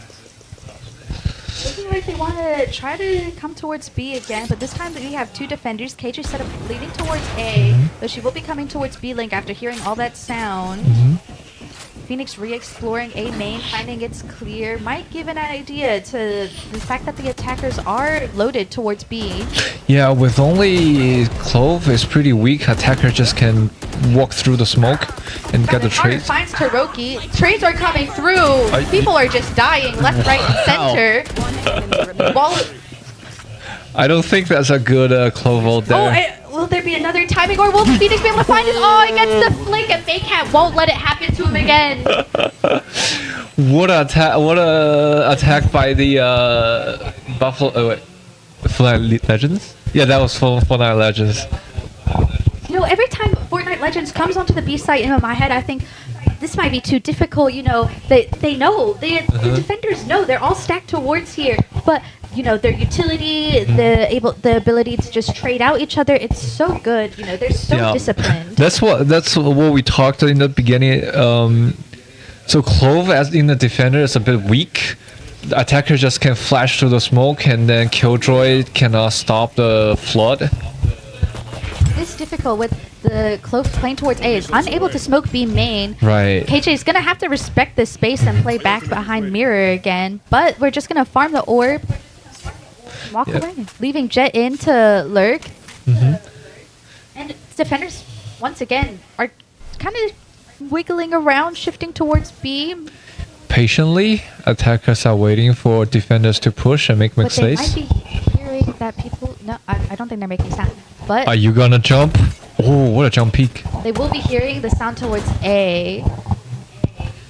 Looking like they want to try to come towards B again, but this time we have two defenders. KJ set up leading towards A, though she will be coming towards B link after hearing all that sound. Phoenix re-exploring A main, finding it's clear, might give an idea to the fact that the attackers are loaded towards B. Yeah, with only Clove, it's pretty weak. Attacker just can walk through the smoke and get the Carter trades. finds Taroki. Trades are coming through. People are just dying left, right, and center. While, I don't think that's a good Clove ult there. will there be another timing, or will Phoenix be able to find it? Oh, he gets the flick, and Maycat won't let it happen to him again. What a attack! What a attack by the Buffalo. Oh wait, Fortnite Legends. Yeah, that was Fortnite Legends. Every time Fortnite Legends comes onto the B site in my head, I think this might be too difficult. They know the defenders know they're all stacked towards here, but their utility, the ability to just trade out each other, it's so good. They're so disciplined. That's what we talked in the beginning. So Clove as in the defender is a bit weak. The attacker just can flash through the smoke, and then Killjoy cannot stop the flood. It's difficult with the Clove playing towards A. Is unable to smoke B main. Right. KJ is gonna have to respect this space and play back behind Mirror again. But we're just gonna farm the orb, walk away, leaving Jet in to lurk. And defenders once again are kind of wiggling around, shifting towards B. Patiently, attackers are waiting for defenders to push and make But they might mistakes. be hearing that people. No, I don't think they're making sound. But Are you gonna jump? Oh, what a jump peak. They will be hearing the sound towards A.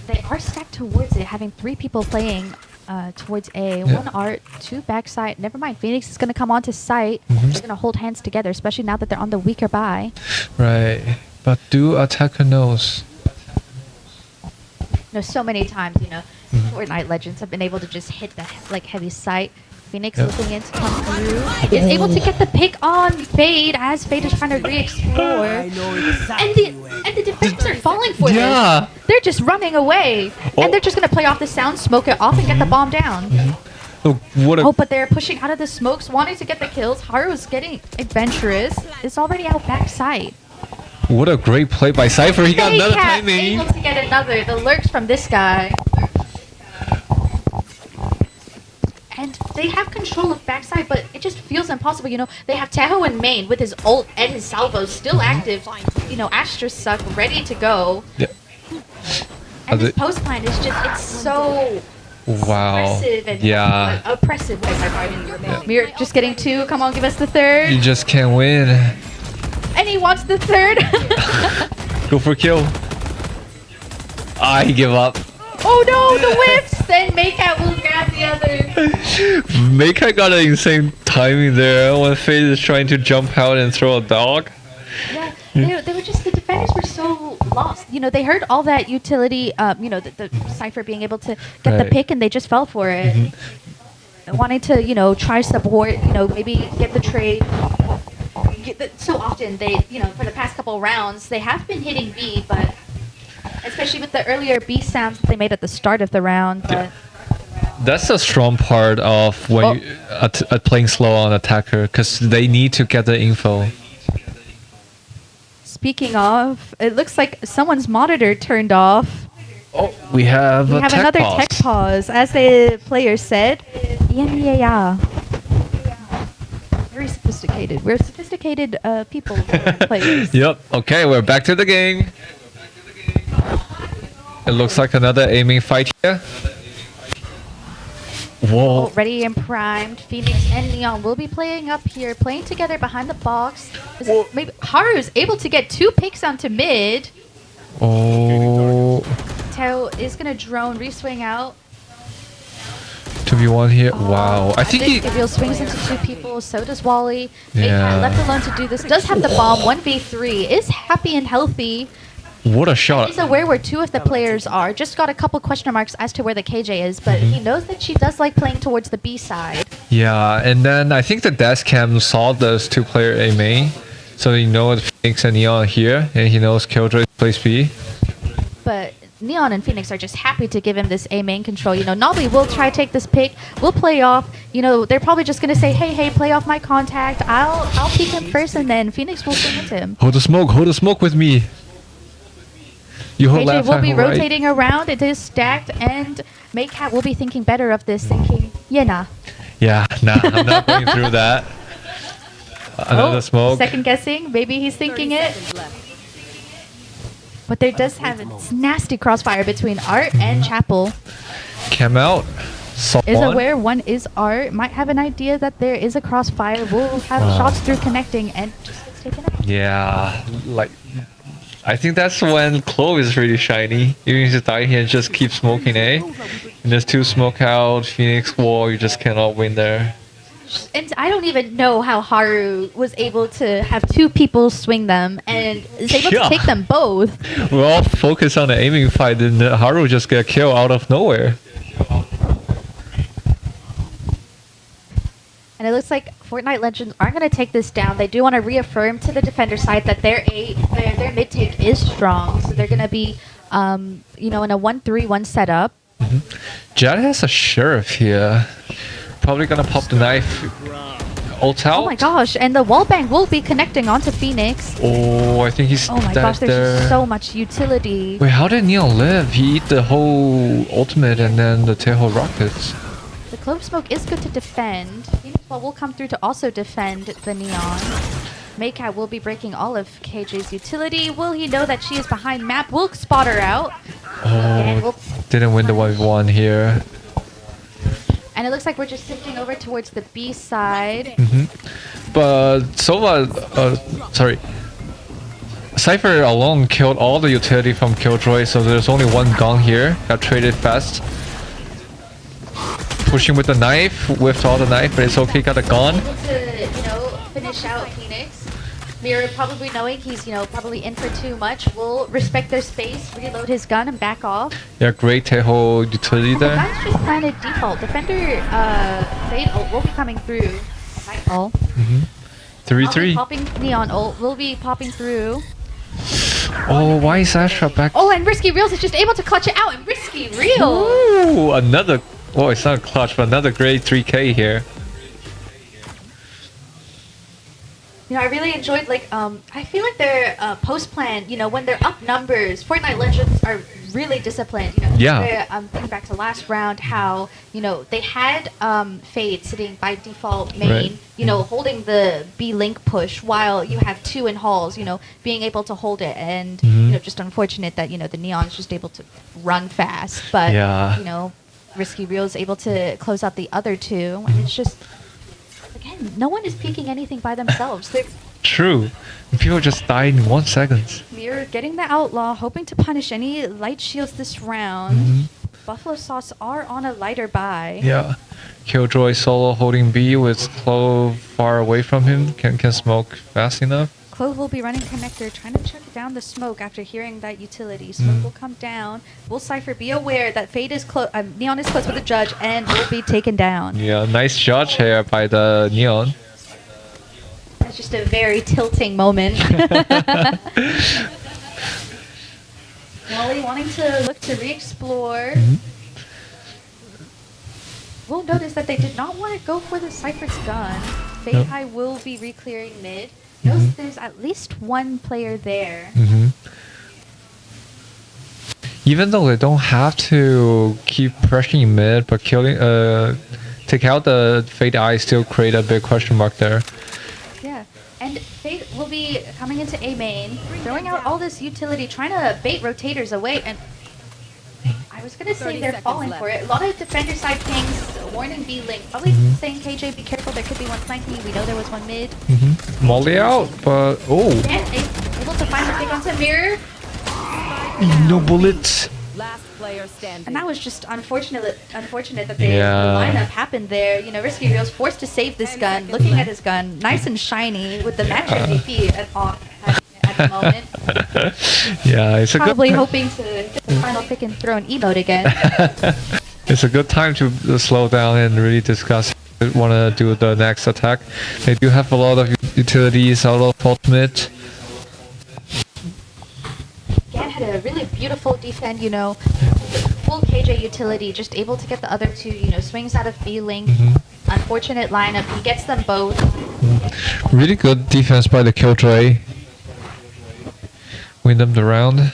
They are stacked towards it, having 3 people playing towards A. Yeah. 1 art, 2 backside. Never mind, Phoenix is going to come onto site. Mhm. They're going to hold hands together, especially now that they're on the weaker buy. Right. But do attacker knows? You know, so many times, you know, Mhm. Fortnite Legends have been able to just hit the like heavy sight. Phoenix Yep. looking in to come through. Is able to get the pick on Fade as Fade is trying to re-explore. I know exactly And the defenders are falling for Yeah. this. They're just running away. Oh. And they're just going to play off the sound, smoke it off, and get the bomb down. Oh, what a Oh, but they're pushing out of the smokes, wanting to get the kills. Haru's getting adventurous. It's already out backside. what a great play by Cypher. He got another Cat timing. able to get another. The lurks from this guy. And they have control of backside, but it just feels impossible. You know, they have Tahoe in main with his ult and his salvos still active. You know, Astra suck ready to go. Yeah. And Are this they- post plan is just, it's so Wow. oppressive and Yeah. oppressive. Mirror just getting 2. Come on, give us the 3rd. You just can't win. And he wants the 3rd. Go for kill. I give up. Oh no, the whiffs! Then Maycat will grab the other. Meika got an insane timing there when Fade is trying to jump out and throw a dog. Yeah, they were just, the defenders were so lost. You know, they heard all that utility, you know, the Cypher being able to get the Right. pick, and they just fell for it. Wanting to, you know, try support, you know, maybe get the trade. So often they, you know, for the past couple rounds, they have been hitting B, but especially with the earlier B sounds that they made at the start of the round. But That's a strong part of when you playing slow on attacker, because they need to get the info. speaking of, it looks like someone's monitor turned off. Oh, we have We a have tech another pause. tech pause, as the player said. Yeah. Very sophisticated. We're sophisticated people, players. Yep. Okay, we're back to the game. It looks like another aiming fight here. Whoa. Ready and primed. Phoenix and Neon will be playing up here, playing together behind the box. Maybe Haru's able to get 2 picks onto mid. Oh. Teo is gonna drone, re-swing out. 2v1 here. Wow. I think he. Gabriel swings into 2 people, so does Wally. Yeah. Maycat left alone to do this. Does have the bomb, 1v3, is happy and healthy. What a shot. He's aware where 2 of the players are. Just got a couple question marks as to where the KJ is, but he knows that she does like playing towards the B side. Yeah, and then I think the desk cam saw those 2-player A main, so he knows Phoenix and Neon are here, and he knows Killjoy plays B. But Neon and Phoenix are just happy to give him this A main control. You know, Nobby will try to take this pick. We'll play off. You know, they're probably just gonna say, hey, play off my contact. I'll peek him first, and then Phoenix will swing into him. Hold the smoke with me. You hold KJ left, will I be hold right. rotating around. It is stacked, and Maycat will be thinking better of this, thinking, yeah, nah. Yeah, nah, I'm not going through that. Another smoke. Second guessing. Maybe he's thinking it. But there does have a nasty crossfire between Art and Chapel. Cam out. Saw Is one. aware one is Art. Might have an idea that there is a crossfire. Will have shots through connecting and just gets taken out. Yeah, like I think that's when Clove is really shiny. You need to die here and just keep smoking A. And there's 2 smoke out, Phoenix wall, you just cannot win there. And I don't even know how Haru was able to have 2 people swing them and is able Yeah. to take them both. We're all focused on the aiming fight, and Haru just get killed out of nowhere. And it looks like Fortnite Legends aren't going to take this down. They do want to reaffirm to the defender side that their mid take is strong. So they're going to be, you know, in a 1-3-1 setup. Jad has a sheriff here. Probably gonna pop the knife. Ult out. Oh my gosh! And the wallbang will be connecting onto Phoenix. Oh, I think he's Oh my dead gosh! There's there. just so much utility. Wait, how did Neon live? He eat the whole ultimate and then the tail rockets. The clove smoke is good to defend. Phoenix Wall will come through to also defend the Neon. Maycat will be breaking all of KJ's utility. Will he know that she is behind map? Will spot her out. And, Oh, didn't win the 1v1 here. and it looks like we're just shifting over towards the B side. But Sova, sorry. Cypher alone killed all the utility from Killjoy, so there's only one gun here. Got traded fast. Pushing with the knife, whiffed all the knife, but it's okay, got a gun. Able to, finish out Phoenix. Mirror probably knowing he's, probably in for too much, will respect their space, reload his gun and back off. Yeah, great Teho utility And the there. gun's just planted default. Defender, Fade ult will be coming through. Night ult. 3-3. Popping Neon ult will be popping through. Oh, why is Astra back? Oh, and Risky Reels is just able to clutch it out, and Risky Reels! Ooh, another. Oh, it's not a clutch, but another great 3K here. I really enjoyed, I feel like their post-plan, when they're up numbers, Fortnite Legends are really disciplined. Yeah. Thinking back to last round, how, they had Fade sitting by default main, Right. Holding the B-Link push while you have two in halls, being able to hold it. And, just unfortunate that, the Neon's just able to run fast. But, Yeah. Risky Real is able to close out the other two. And it's just... Again, no one is peeking anything by themselves. They're True. People just died in 1 second. Mirror getting the outlaw, hoping to punish any light shields this round. Buffalo Sauce are on a lighter buy. Yeah. Killjoy solo holding B with Clove far away from him. Can smoke fast enough. Clove will be running connector, trying to check down the smoke after hearing that utility. Smoke will come down. Will Cypher be aware that Fade is close? Neon is close with the judge and will be taken down. Yeah, nice judge here by the Neon. That's just a very tilting moment. Wally wanting to look to re-explore. We'll notice that they did not want to go for the Cypher's gun. Fade Nope. High will be re-clearing mid. Notice there's at least one player there. Even though they don't have to keep pressuring mid, but killing, take out the Fade Eye still create a big question mark there. Yeah. And Fade will be coming into A main, throwing out all this utility, trying to bait rotators away, and I was gonna say 30 they're seconds falling left. for it. A lot of defender side pings, warning B link, probably saying KJ be careful, there could be one flanking. We know there was one mid. Molly out, but oh, And able to find the pick onto Mirror, no bullets. Last player standing. and that was just unfortunate that the Yeah. lineup happened there. Risky Reel's forced to save this gun, looking at his gun, nice and shiny with the match MVP at the moment. Yeah, it's a Probably good. hoping to get the final pick and throw an emote again. It's a good time to slow down and really discuss. Want to do the next attack. They do have a lot of utilities, a lot of ultimate. Gan had a really beautiful defend, full KJ utility, just able to get the other two, swings out of B-Link. Unfortunate lineup, he gets them both. Really good defense by the Killjoy. Win them the round.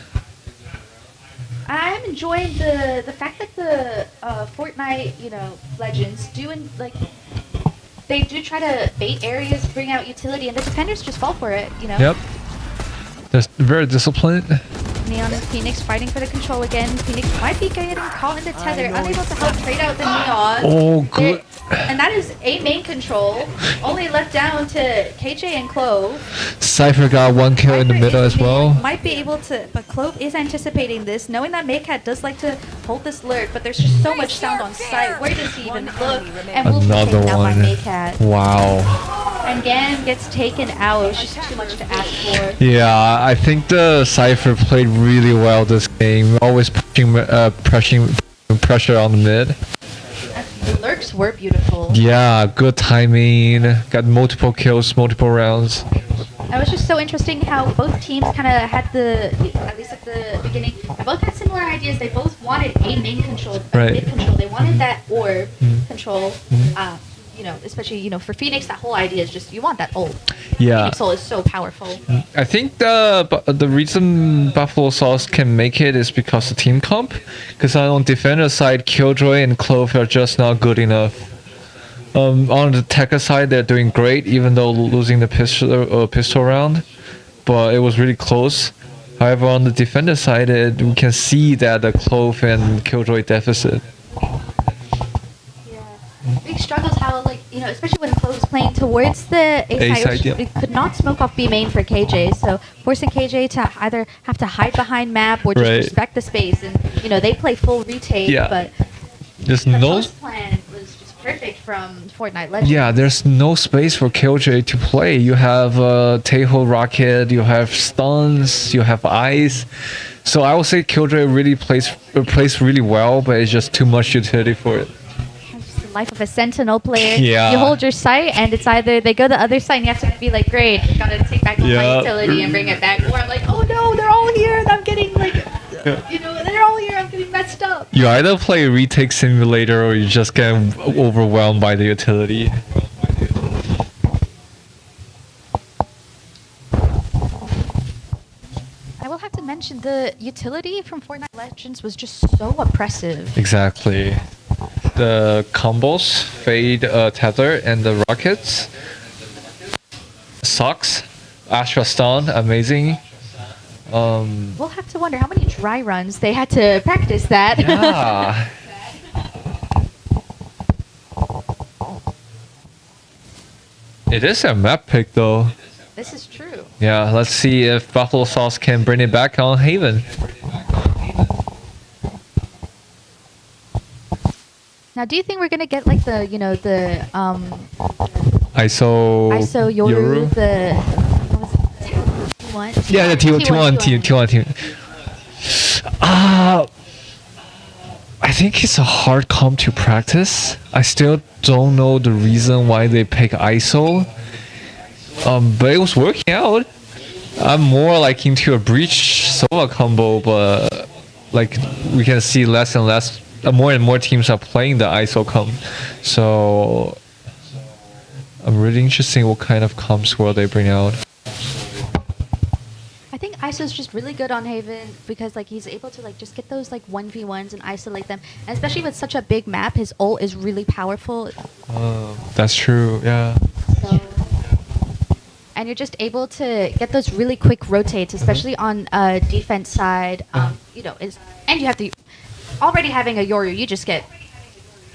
I'm enjoying the fact that the Fortnite, legends they do try to bait areas, bring out utility, and the defenders just fall for it, Yep. They're very disciplined. Neon and Phoenix fighting for the control again. Phoenix might be getting caught in the tether, unable to help trade out the Neon. Oh, good. And that is a main control, only left down to KJ and Clove. Cypher got one kill in the Cypher middle is as well. might be able to, but Clove is anticipating this, knowing that Maycat does like to hold this lurk, but there's just so much sound on site. Where does he even look? And will be Another taken out by one. Maycat. Wow. And Gan gets taken out. It was just too much to ask for. Yeah, I think the Cypher played really well this game. Always pushing pressure on the mid. The lurks were beautiful. Yeah, good timing. Got multiple kills, multiple rounds. It was just so interesting how both teams kind of had at least at the beginning, they both had similar ideas. They both wanted a main control, Right. mid control. They wanted that orb control. Especially, for Phoenix, that whole idea is just, you want that ult. Yeah. Phoenix ult is so powerful. I think the reason Buffalo Sauce can make it is because the team comp. Because on defender side, Killjoy and Clove are just not good enough. On the attacker side, they're doing great, even though losing the pistol round. But it was really close. However, on the defender side, we can see that the Clove and Killjoy deficit. Yeah. big struggles how, like, especially when Chloe was playing towards the A side, yeah. it could not smoke off B main for KJ, so forcing KJ to either have to hide behind map or just Right. respect the space. And they play full retake, Yeah. but There's the no. post plan was just perfect from Fortnite Legends. Yeah, there's no space for KJ to play. You have Taeho Rocket, you have stuns, you have ice. So I would say KJ really plays really well, but it's just too much utility for it. It's the life of a Sentinel player. Yeah. You hold your site, and it's either they go the other side, and you have to be like, great, gotta take back all my Yeah. utility and bring it back. Or I'm like, oh no, they're all here, and I'm getting like, they're all here, I'm getting messed up. You either play retake simulator or you just get overwhelmed by the utility. I will have to mention the utility from Fortnite Legends was just so oppressive. Exactly. The combos, Fade, Tether, and the rockets. Sucks. Astra Stun, amazing. We'll have to wonder how many dry runs they had to practice that. Yeah. It is a map pick though. This is true. Yeah, let's see if Buffalo Sauce can bring it back on Haven. Now, do you think we're gonna get like the ISO Yoru, the what was it? T1? Yeah, the T1 team. I think it's a hard comp to practice. I still don't know the reason why they pick ISO. But it was working out. I'm more like into a breach solo combo, but like we can see less and less, more and more teams are playing the ISO comp. So I'm really interested in what kind of comps will they bring out. I think ISO's just really good on Haven because like he's able to like just get those like 1v1s and isolate them. And especially with such a big map, his ult is really powerful. That's true, yeah. So, and you're just able to get those really quick rotates, especially on defense side. And you have to already having a Yoru, you just get.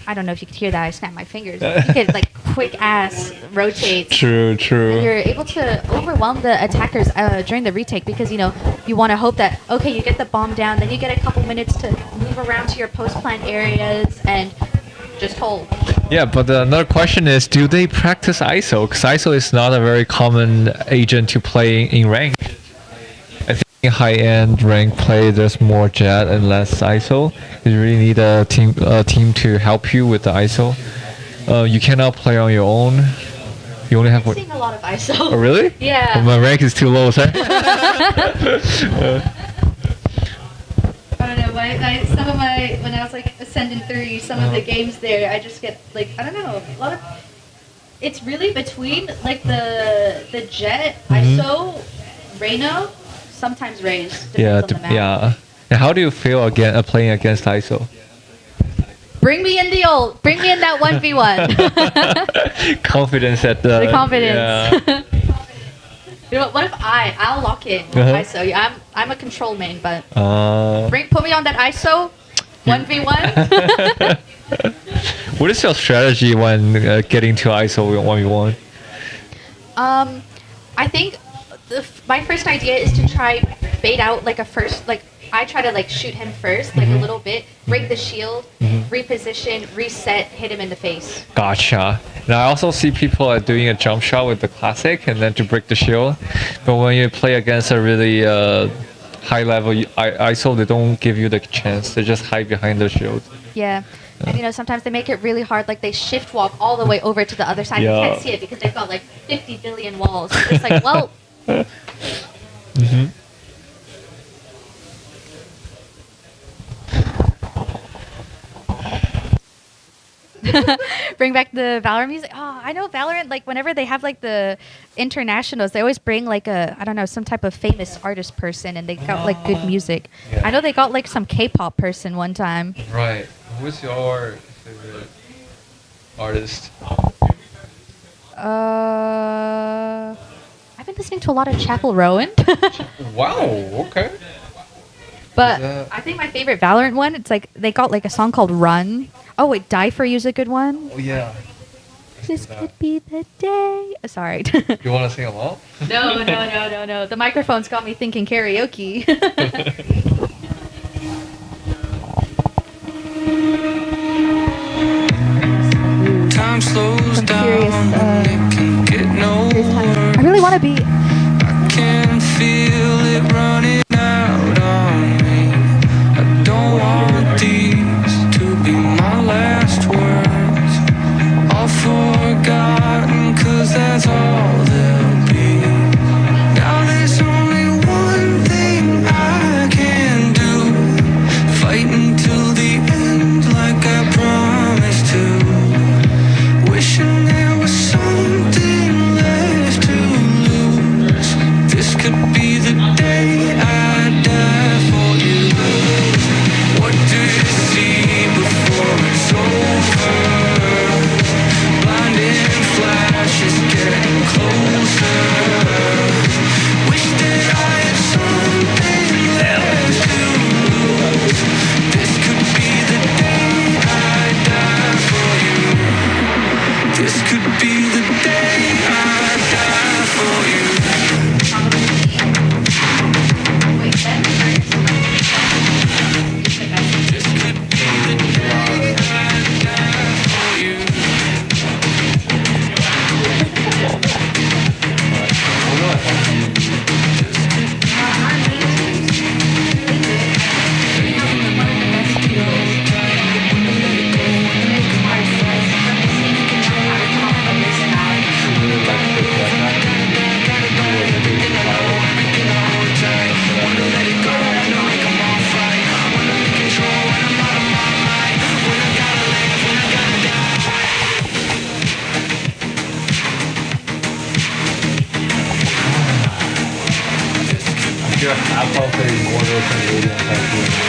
I don't know if you could hear that. I snapped my fingers. You get like quick ass rotates. True. And you're able to overwhelm the attackers during the retake because you want to hope that okay, you get the bomb down, then you get a couple minutes to move around to your post plant areas and just hold. Yeah, but another question is, do they practice ISO? Because ISO is not a very common agent to play in rank. I think in high-end rank play, there's more Jet and less ISO. You really need a team to help you with the ISO. You cannot play on your own. You only have I'm seeing a lot of ISO. Oh, really? Yeah. Well, my rank is too low, sorry. I don't know. Some of my when I was like Ascendant 3, some of the games there, I just get like I don't know a lot of. It's really between like the Jet, ISO, Reyno, sometimes Reigns. Yeah, On the map. yeah. And how do you feel playing against ISO? Bring me in the ult. Bring me in that 1v1. Confidence at the. The confidence. Yeah. What if I'll lock in with Uh-huh. ISO. Yeah, I'm a control main, but Uh, put me on that ISO 1v1. What is your strategy when getting to ISO 1v1? I think my first idea is to try bait out like I try to like shoot him first, like a little bit, break the shield, reposition, reset, hit him in the face. Gotcha. Now I also see people are doing a jump shot with the classic and then to break the shield. But when you play against a really high level ISO, they don't give you the chance. They just hide behind the shield. Yeah. And sometimes they make it really hard, like they shift walk all the way over to the other side. You Yeah. can't see it because they've got like 50 billion walls. It's like, well, bring back the Valorant music. Oh, I know Valorant, like whenever they have like the internationals, they always bring like I don't know, some type of famous artist person and they got like good music. Yeah. I know they got like some K-pop person one time. Right. Who's your favorite artist? I've been listening to a lot of Chapel Rowan. Wow, okay. But that- I think my favorite Valorant one, it's like they got like a song called Run. Oh wait, Die For You's a good one. Oh yeah. This could be the day. Sorry. You want to sing along? No. The microphone's got me thinking karaoke. Time slows Some down serious, and it can get no worse. I really want to be. Can feel it running out on me. I don't want these to be my last words. All forgotten, 'cause that's all they'll be. Now there's only one thing I can do. Fight until the end like I promised to. Wishing there was something left to lose. This could be the day I die for you. What do you see before it's over? Blinding flashes getting closer. Wish that I had something left to lose. This could be the day I die for you. This could be the day I die for you. This could be the day I die for you. Yeah, I'll probably order some ingredients.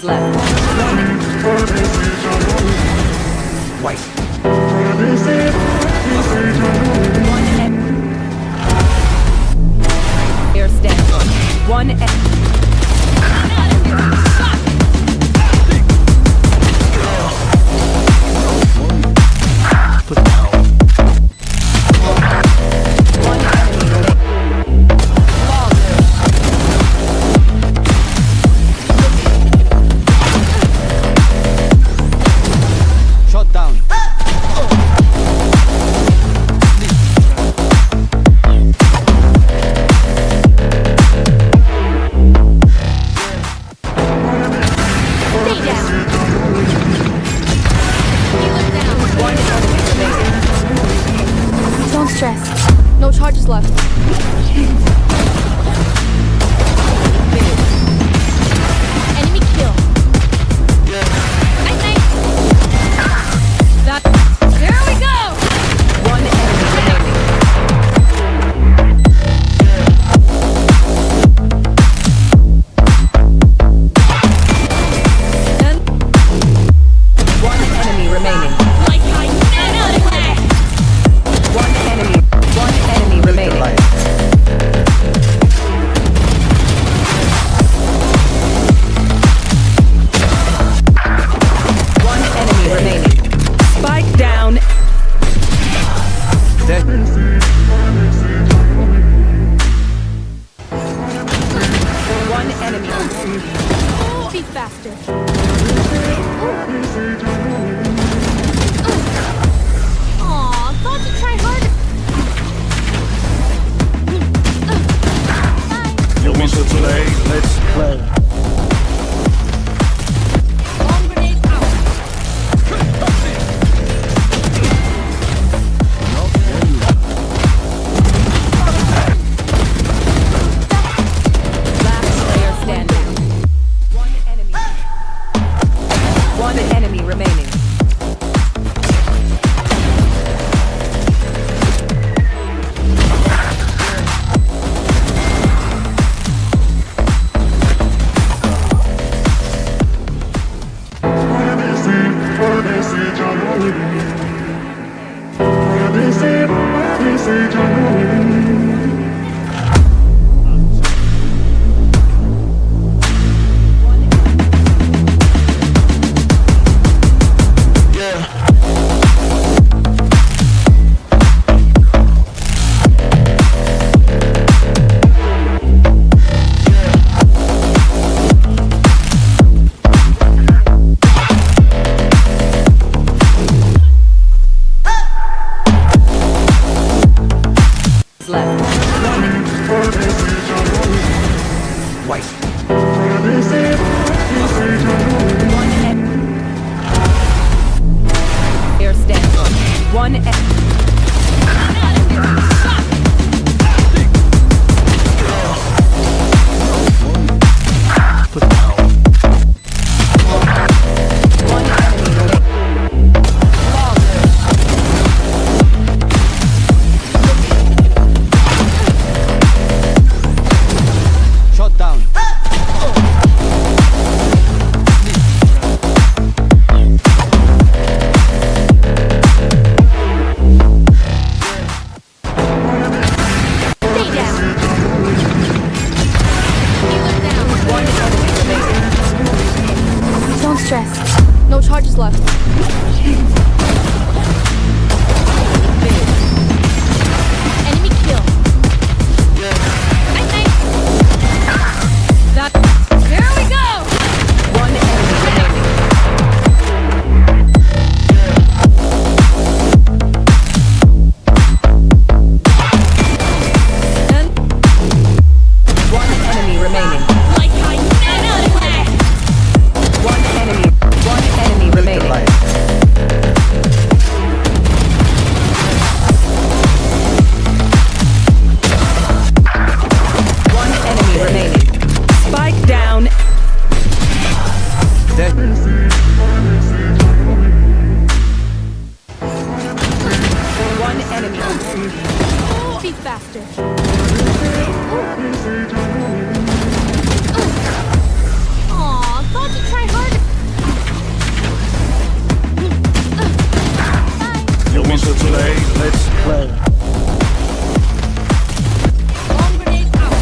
Left. White. One player standing. One Put down. One enemy. Shot down. Stay down. Healer down. One enemy remaining. Don't stress. No charges left. Enemy kill. Night night. That. There we go. One enemy remaining. And One enemy remaining. Like I never left. One enemy remaining. Light. One enemy remaining. Spike down. Dead. One enemy. Be faster. Aw, thought you'd try harder. You want to play? Let's play. Bomb grenade out. Last player standing. One enemy. One enemy remaining. me faster. Aw, thought you'd try harder. You want to play? Let's play. Bomb grenade out.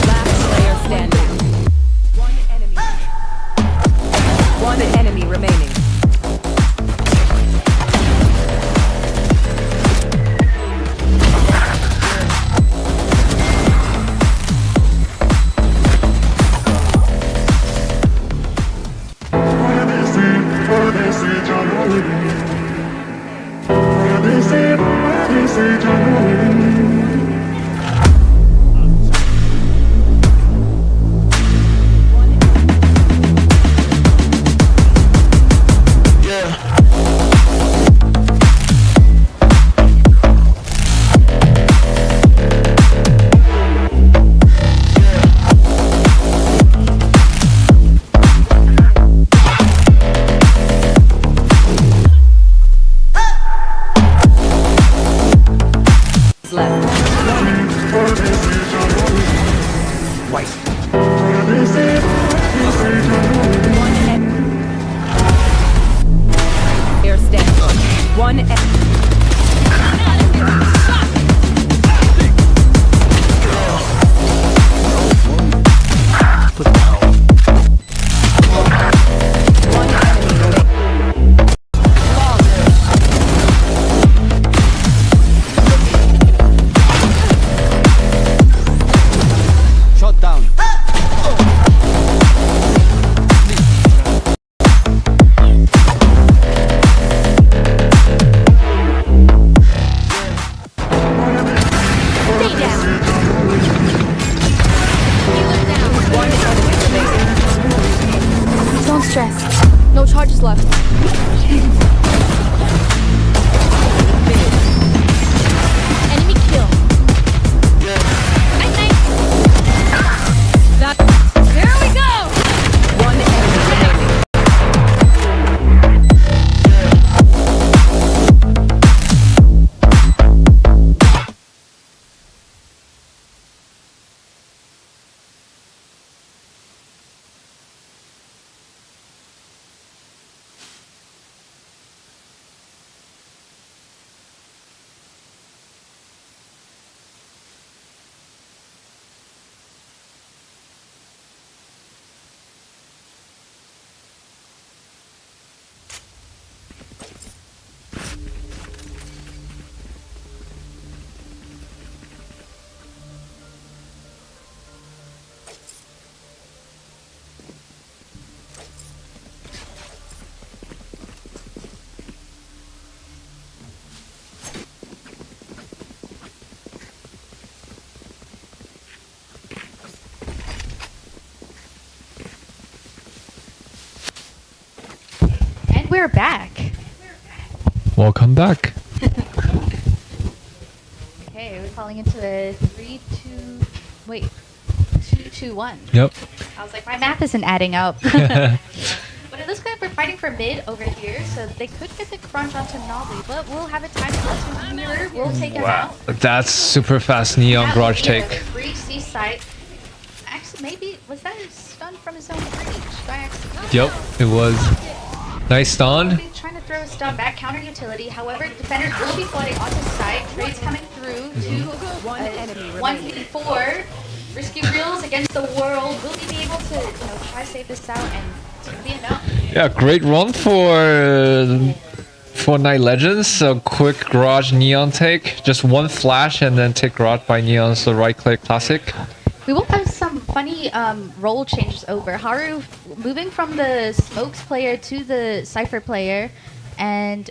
Last player standing. One enemy remaining. Left. White. Player standing. One enemy. Put down. One enemy remaining. Shot down. Stay down. Healer down. One enemy remaining. Don't stress. No charges left. Enemy kill. Night night. That. There we go. One enemy remaining. And we're back. Welcome back. Okay, we're falling into a 3, 2, wait, 2, 2, 1. Yep. I was like, my math isn't adding up. But it looks like we're fighting for mid over here, so they could get the crunch onto Nolly, but we'll have a time to mirror. We'll take him out. That's super fast neon That garage would be a take. Free C site. Actually, maybe was that a stun from his own reach by accident? Yep, it was. Nice stun. He's trying to throw a stun back, counter utility. However, defenders will be flooding onto site. Trades coming through to One enemy remaining. 1v4. Risky reels against the world. Will he be able to, try to save this out? And it's gonna be enough. Yeah, great run for Night Legends. A quick garage neon take. Just one flash and then take garage by neon. So right click classic. We will have some funny role changes over. Haru moving from the Smokes player to the Cypher player. And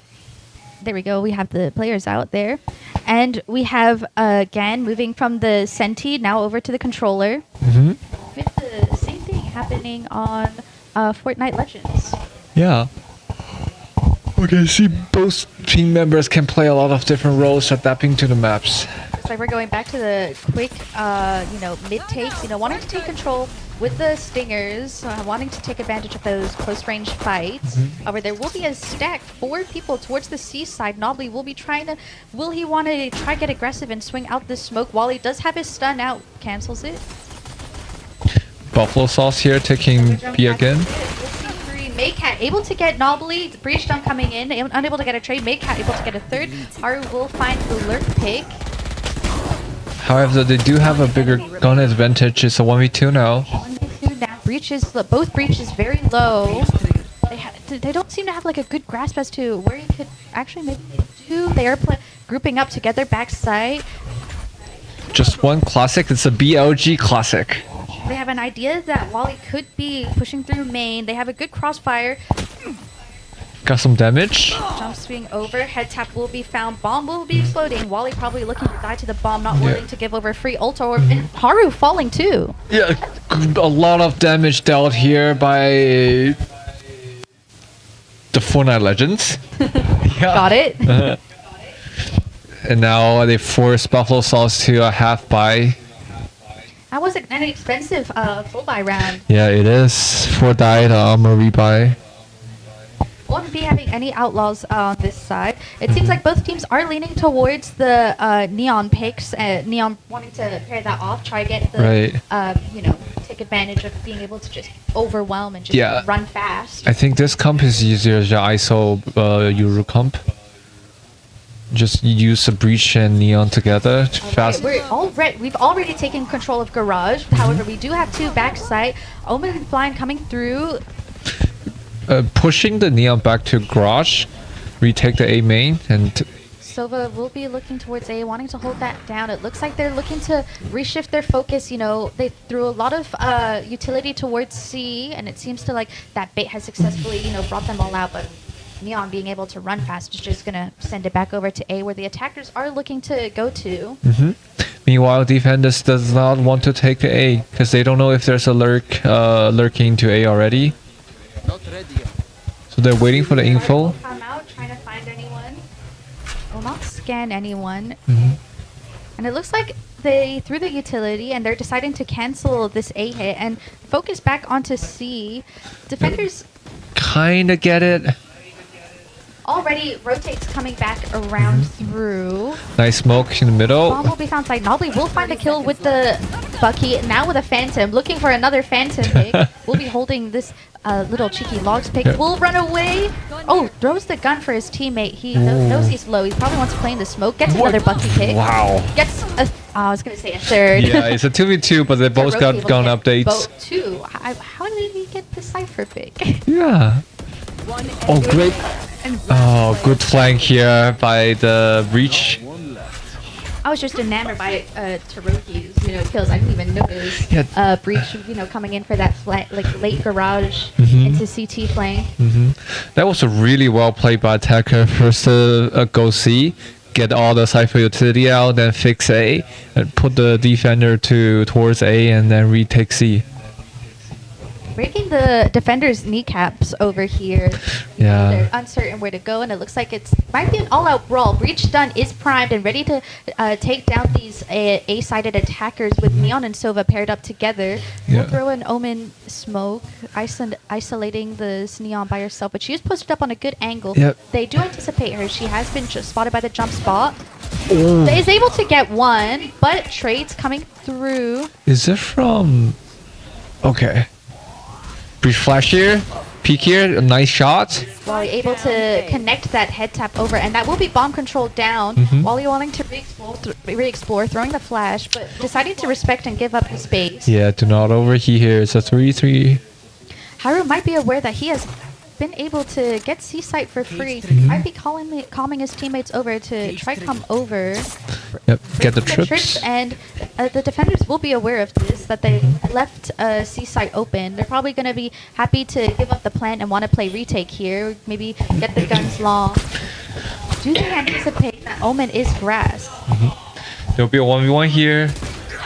there we go. We have the players out there. And we have Gan moving from the Senti now over to the controller. Mm-hmm. With the same thing happening on Fortnite Legends. Yeah. We can see both team members can play a lot of different roles adapting to the maps. Looks like we're going back to the quick, mid takes. Wanting to take control with the Stingers wanting to take advantage of those close-range fights. However, there will be a stack, 4 people towards the C side. Nobly will be trying to... Will he want to try get aggressive and swing out the smoke? Wally does have his stun out. Cancels it. Buffalo Sauce here taking B again. Maycat able to get Nobly, Breach Dunk coming in, unable to get a trade. Maycat able to get a third. Haru will find the lurk pick. However, they do have a bigger gun advantage. It's a 1v2 now. 1v2 now. Both breaches very low. They don't seem to have like a good grasp as to where you could actually maybe do. They are grouping up together backside. Just one classic. It's a BLG classic. They have an idea that Wally could be pushing through main. They have a good crossfire. Got some damage. Jump swing over. Head tap will be found. Bomb will be exploding. Wally probably looking to die to the bomb, not willing to give over free ult orb. And Haru falling too. Yeah, a lot of damage dealt here by the Fortnite Legends. Got it. And now they force Buffalo Sauce to a half buy. That wasn't an expensive full buy round. Yeah, it is. 4 died armor rebuy. Won't be having any outlaws on this side. It seems like both teams are leaning towards the Neon picks. Neon wanting to pair that off, try get the, take advantage of being able to just overwhelm and just run fast. I think this comp is easier as the ISO Euro comp. Just use a Breach and Neon together. Fast. We've already taken control of Garage. However, we do have 2 backside. Omen and Blind coming through. Pushing the Neon back to Garage. Retake the A main and... Sova will be looking towards A, wanting to hold that down. It looks like they're looking to reshift their focus. You know, they threw a lot of utility towards C, and it seems to like that bait has successfully, brought them all out. But Neon being able to run fast is just going to send it back over to A, where the attackers are looking to go to. Meanwhile, defenders does not want to take the A, because they don't know if there's a lurking to A already. Not ready yet. So they're waiting for the info. Come out, trying to find anyone. Will not scan anyone. And it looks like they threw the utility and they're deciding to cancel this A hit and focus back onto C. Defenders Kinda get it. already rotates coming back around through. Nice smoke in the middle. Bomb will be found side. Nobly will find the kill with the Bucky. Now with a Phantom, looking for another Phantom pick. We'll be holding this little cheeky logs pick. Will run away. Oh, throws the gun for his teammate. He knows he's low. He probably wants to play in the smoke. Gets another Bucky pick. Wow. Gets a, I was going to say a third. Yeah, it's a 2v2, but they both got gun updates. Both two. How did he get the Cypher pick? Yeah. Oh, great. Oh, good flank here by the Breach. I was just enamored by Taroki's, kills. I didn't even notice Breach, coming in for that late garage into CT flank. That was a really well played by attacker. First, go C, get all the Cypher utility out, then fix A, and put the defender towards A, and then retake C. Breaking the defender's kneecaps over here. Yeah. They're uncertain where to go, and it looks like might be an all-out brawl. Breach stun is primed and ready to take down these A-sided attackers with Neon and Sova paired up together. We'll throw an Omen smoke, isolating this Neon by herself, but she is posted up on a good angle. They do anticipate her. She has been spotted by the jump spot. Is able to get one, but trades coming through. Is it from... Okay. Breach flash here, peek here, a nice shot. Wally able to connect that head tap over, and that will be bomb controlled down. Wally wanting to re-explore, throwing the flash, but deciding to respect and give up his space. Yeah, do not overheat here. It's a 3-3. Haru might be aware that he has been able to get C-site for free. Might be calming his teammates over to try come over. Yep, get the trips. And the defenders will be aware of this, that they left C-site open. They're probably going to be happy to give up the plant and want to play retake here. Maybe get the guns long. Do they anticipate that Omen is grass? There'll be a 1v1 here.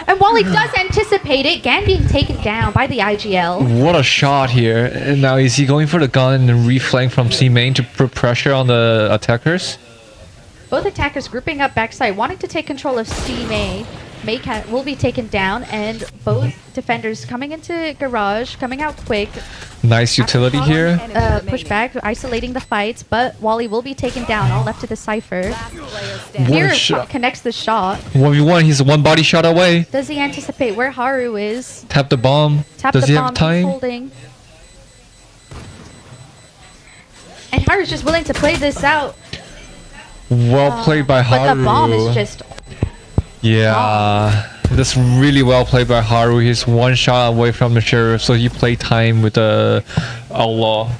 And Wally does anticipate it, Gan being taken down by the IGL. What a shot here. And now is he going for the gun and reflank from C main to put pressure on the attackers? Both attackers grouping up backside, wanting to take control of C main. will be taken down, and both defenders coming into garage, coming out quick. Nice utility here. Push back, isolating the fights, but Wally will be taken down, all left to the Cypher. Last player standing. Mirror shot. connects the shot. 1v1, he's one body shot away. Does he anticipate where Haru is? Tap the bomb. Tap Does the he bomb, have he's time? holding. And Haru's just willing to play this out. Well played by Haru. But the bomb is just... Yeah, that's really well played by Haru. He's one shot away from the sheriff, so he played time with the outlaw.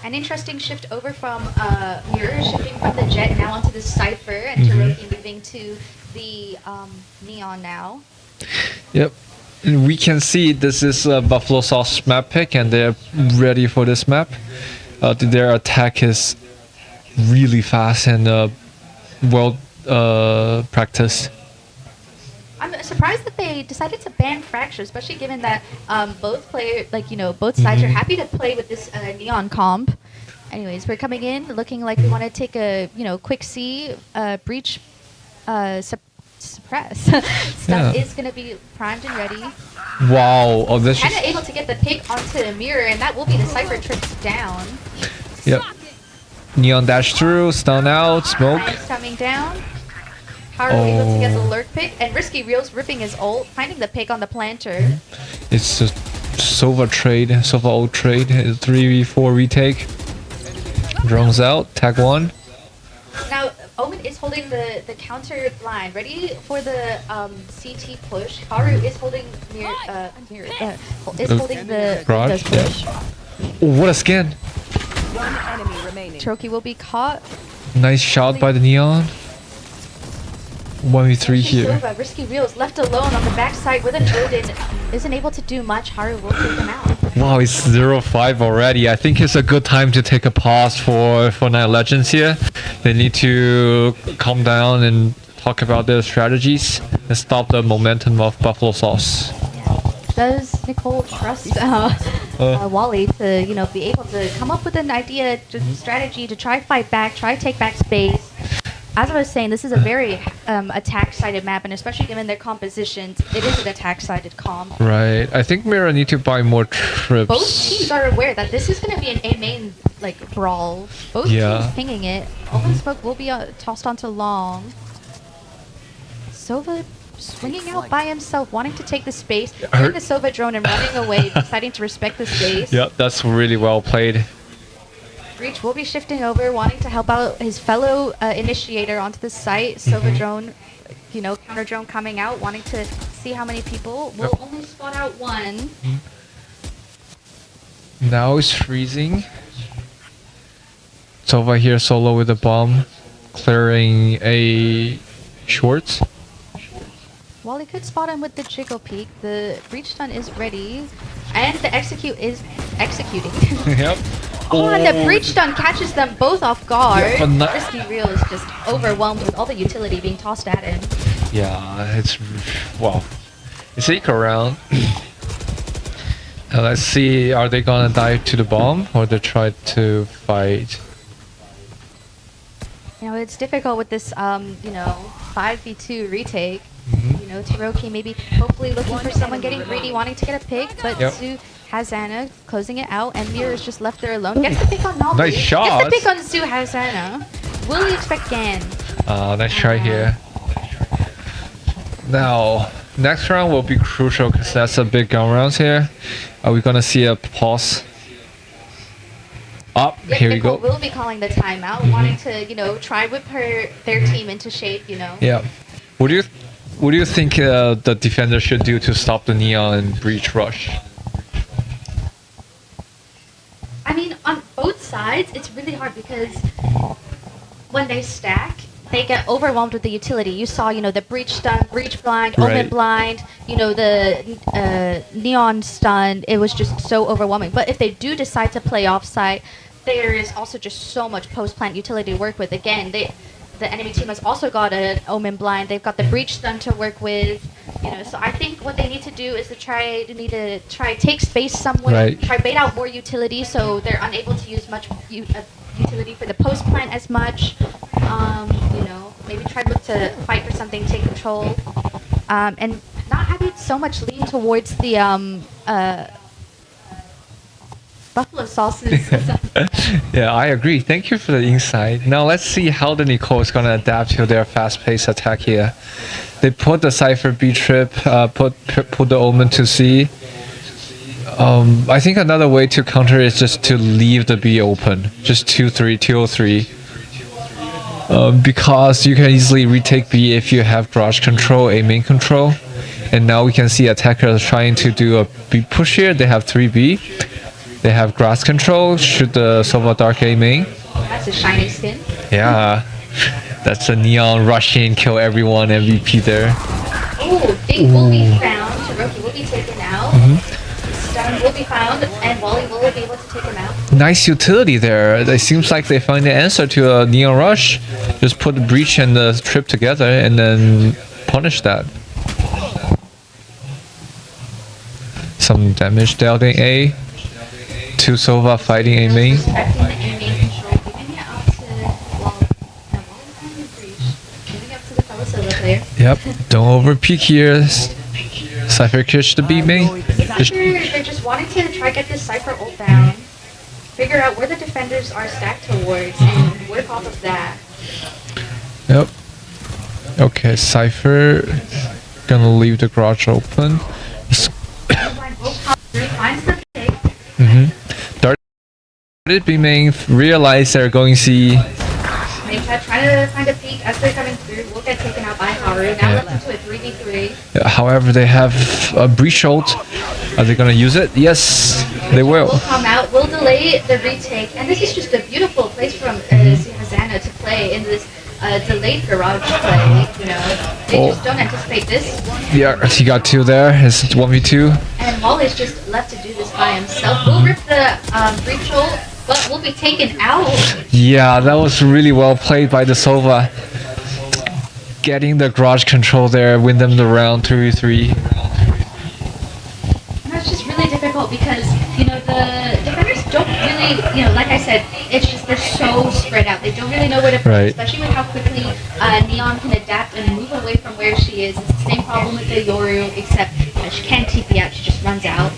An interesting shift over from Mirror, shifting from the Jet now onto the Cypher, and Hiroki moving to the Neon now. Yep. And we can see this is a Buffalo Sauce map pick, and they're ready for this map. Their attack is really fast and well practiced. I'm surprised that they decided to ban Fracture, especially given that both players, both sides are happy to play with this Neon comp. Anyways, we're coming in looking like we want to take a quick C breach suppress. Stuff is going to be primed and ready. Wow! Oh, this Kind of able to get the pick onto the Mirror, and that will be the Cypher trips down. Yep. Neon dash through, stun out, smoke. Ryan's coming down. Haru able to get the lurk pick, and Risky Reels ripping his ult, finding the pick on the planter. It's just Sova ult trade, 3v4 retake. Drones out, tag 1. Now, Omen is holding the counter blind, ready for the CT push. Haru is holding holding the Garage, push. Oh, what a scan! One enemy remaining. Choki will be caught. Nice shot by the Neon. 1v3 here. Sova, Risky Reels left alone on the backside with an Odin. Isn't able to do much. Haru will take him out. Wow, it's 0-5 already. I think it's a good time to take a pause for Night Legends here. They need to calm down and talk about their strategies and stop the momentum of Buffalo Sauce. Does Nicole trust Wally to be able to come up with an idea, strategy to try fight back, try take back space? As I was saying, this is a very attack-sided map, and especially given their compositions, it is an attack-sided comp. Right. I think Mira need to buy more trips. Both teams are aware that this is going to be an A main brawl. Both teams pinging it. Open smoke will be tossed onto long. Sova swinging out by himself, wanting to take the space, hearing the Sova drone and running away, deciding to respect the space. Yep, that's really well played. Breach will be shifting over, wanting to help out his fellow initiator onto the site. Sova drone, counter drone coming out, wanting to see how many people. Will only spot out one. Now it's freezing. It's over here solo with a bomb, clearing a short. While he could spot him with the Jiggle Peek, the breach stun is ready, and the execute is executing. Yep. And the breach stun catches them both off guard. Yeah, but Risky Real is just overwhelmed with all the utility being tossed at him. Yeah, it's wow. It's eco round. Now let's see, are they gonna dive to the bomb or they try to fight? It's difficult with this 5v2 retake. Tiroki maybe hopefully looking for someone getting greedy, wanting to get a pick, but Zu has Ana closing it out, and Mir is just left there alone. Gets the pick on Nobby. Nice shot. Gets the pick on Zu has Ana. Will he expect Gan? Nice try here. Now, next round will be crucial because that's a big gun rounds here. Are we gonna see a pause? Here we go. Nicole will be calling the timeout, wanting to try whip their team into shape. Yeah. What do you think the defender should do to stop the Neon and breach rush? I mean, on both sides, it's really hard because when they stack, they get overwhelmed with the utility. You saw, the breach stun, breach blind, omen blind, the neon stun. It was just so overwhelming. But if they do decide to play offsite, there is also just so much post-plant utility to work with. Again, the enemy team has also got an omen blind. They've got the breach stun to work with. So I think what they need to do is to try take space somewhere, try bait out more utility so they're unable to use much utility for the post plant as much. You know, maybe try to look to fight for something, take control, and not having so much lean towards the buffalo sauces. Yeah, I agree. Thank you for the insight. Now let's see how the Nicole is gonna adapt to their fast-paced attack here. They put the Cypher B trip, put the Omen to C. I think another way to counter is just to leave the B open, just 2-3, 203. Because you can easily retake B if you have garage control, A main control. And now we can see attackers trying to do a B push here. They have 3B. They have grass control, shoot the Sova Dark A main. That's a shiny skin. Yeah, that's a Neon rush in, kill everyone MVP there. Oh, Date will be found. Taroki will be taken out. Stun will be found, and Wally will be able to take him out. Nice utility there. It seems like they find the answer to a Neon rush. Just put the breach and the trip together and then punish that. Some damage dealing A. 2 Sova fighting A main. Respecting the A main control, giving it up to Wally. And Wally's finding the breach. Giving up to the fellow solo player. Yep, don't overpeak here. Cypher catch the B main. They're just wanting to try get this Cypher ult down. Figure out where the defenders are stacked towards and work off of that. Yep. Okay, Cypher gonna leave the garage open. Finds the pick. Darted B main, realize they're going C. They try to find a peek as they're coming through. Will get taken out by Haru. Now left into a 3v3. However, they have a breach ult. Are they gonna use it? Yes, they will. Will come out. Will delay the retake. And this is just a beautiful place from Hazana to play in this delayed garage play. You know, they just don't anticipate this. Yeah, he got 2 there. It's 1v2. And Wally's just left to do this by himself. Will rip the breach ult, but will be taken out. Yeah, that was really well played by the Sova. Getting the garage control there, win them the round 3v3. And that's just really difficult because, you know, the defenders don't really, you know, like I said, it's just they're so spread out. They don't really know where to play, especially with how quickly Neon can adapt and move away from where she is. It's the same problem with the Yoru, except she can't TP out, she just runs out.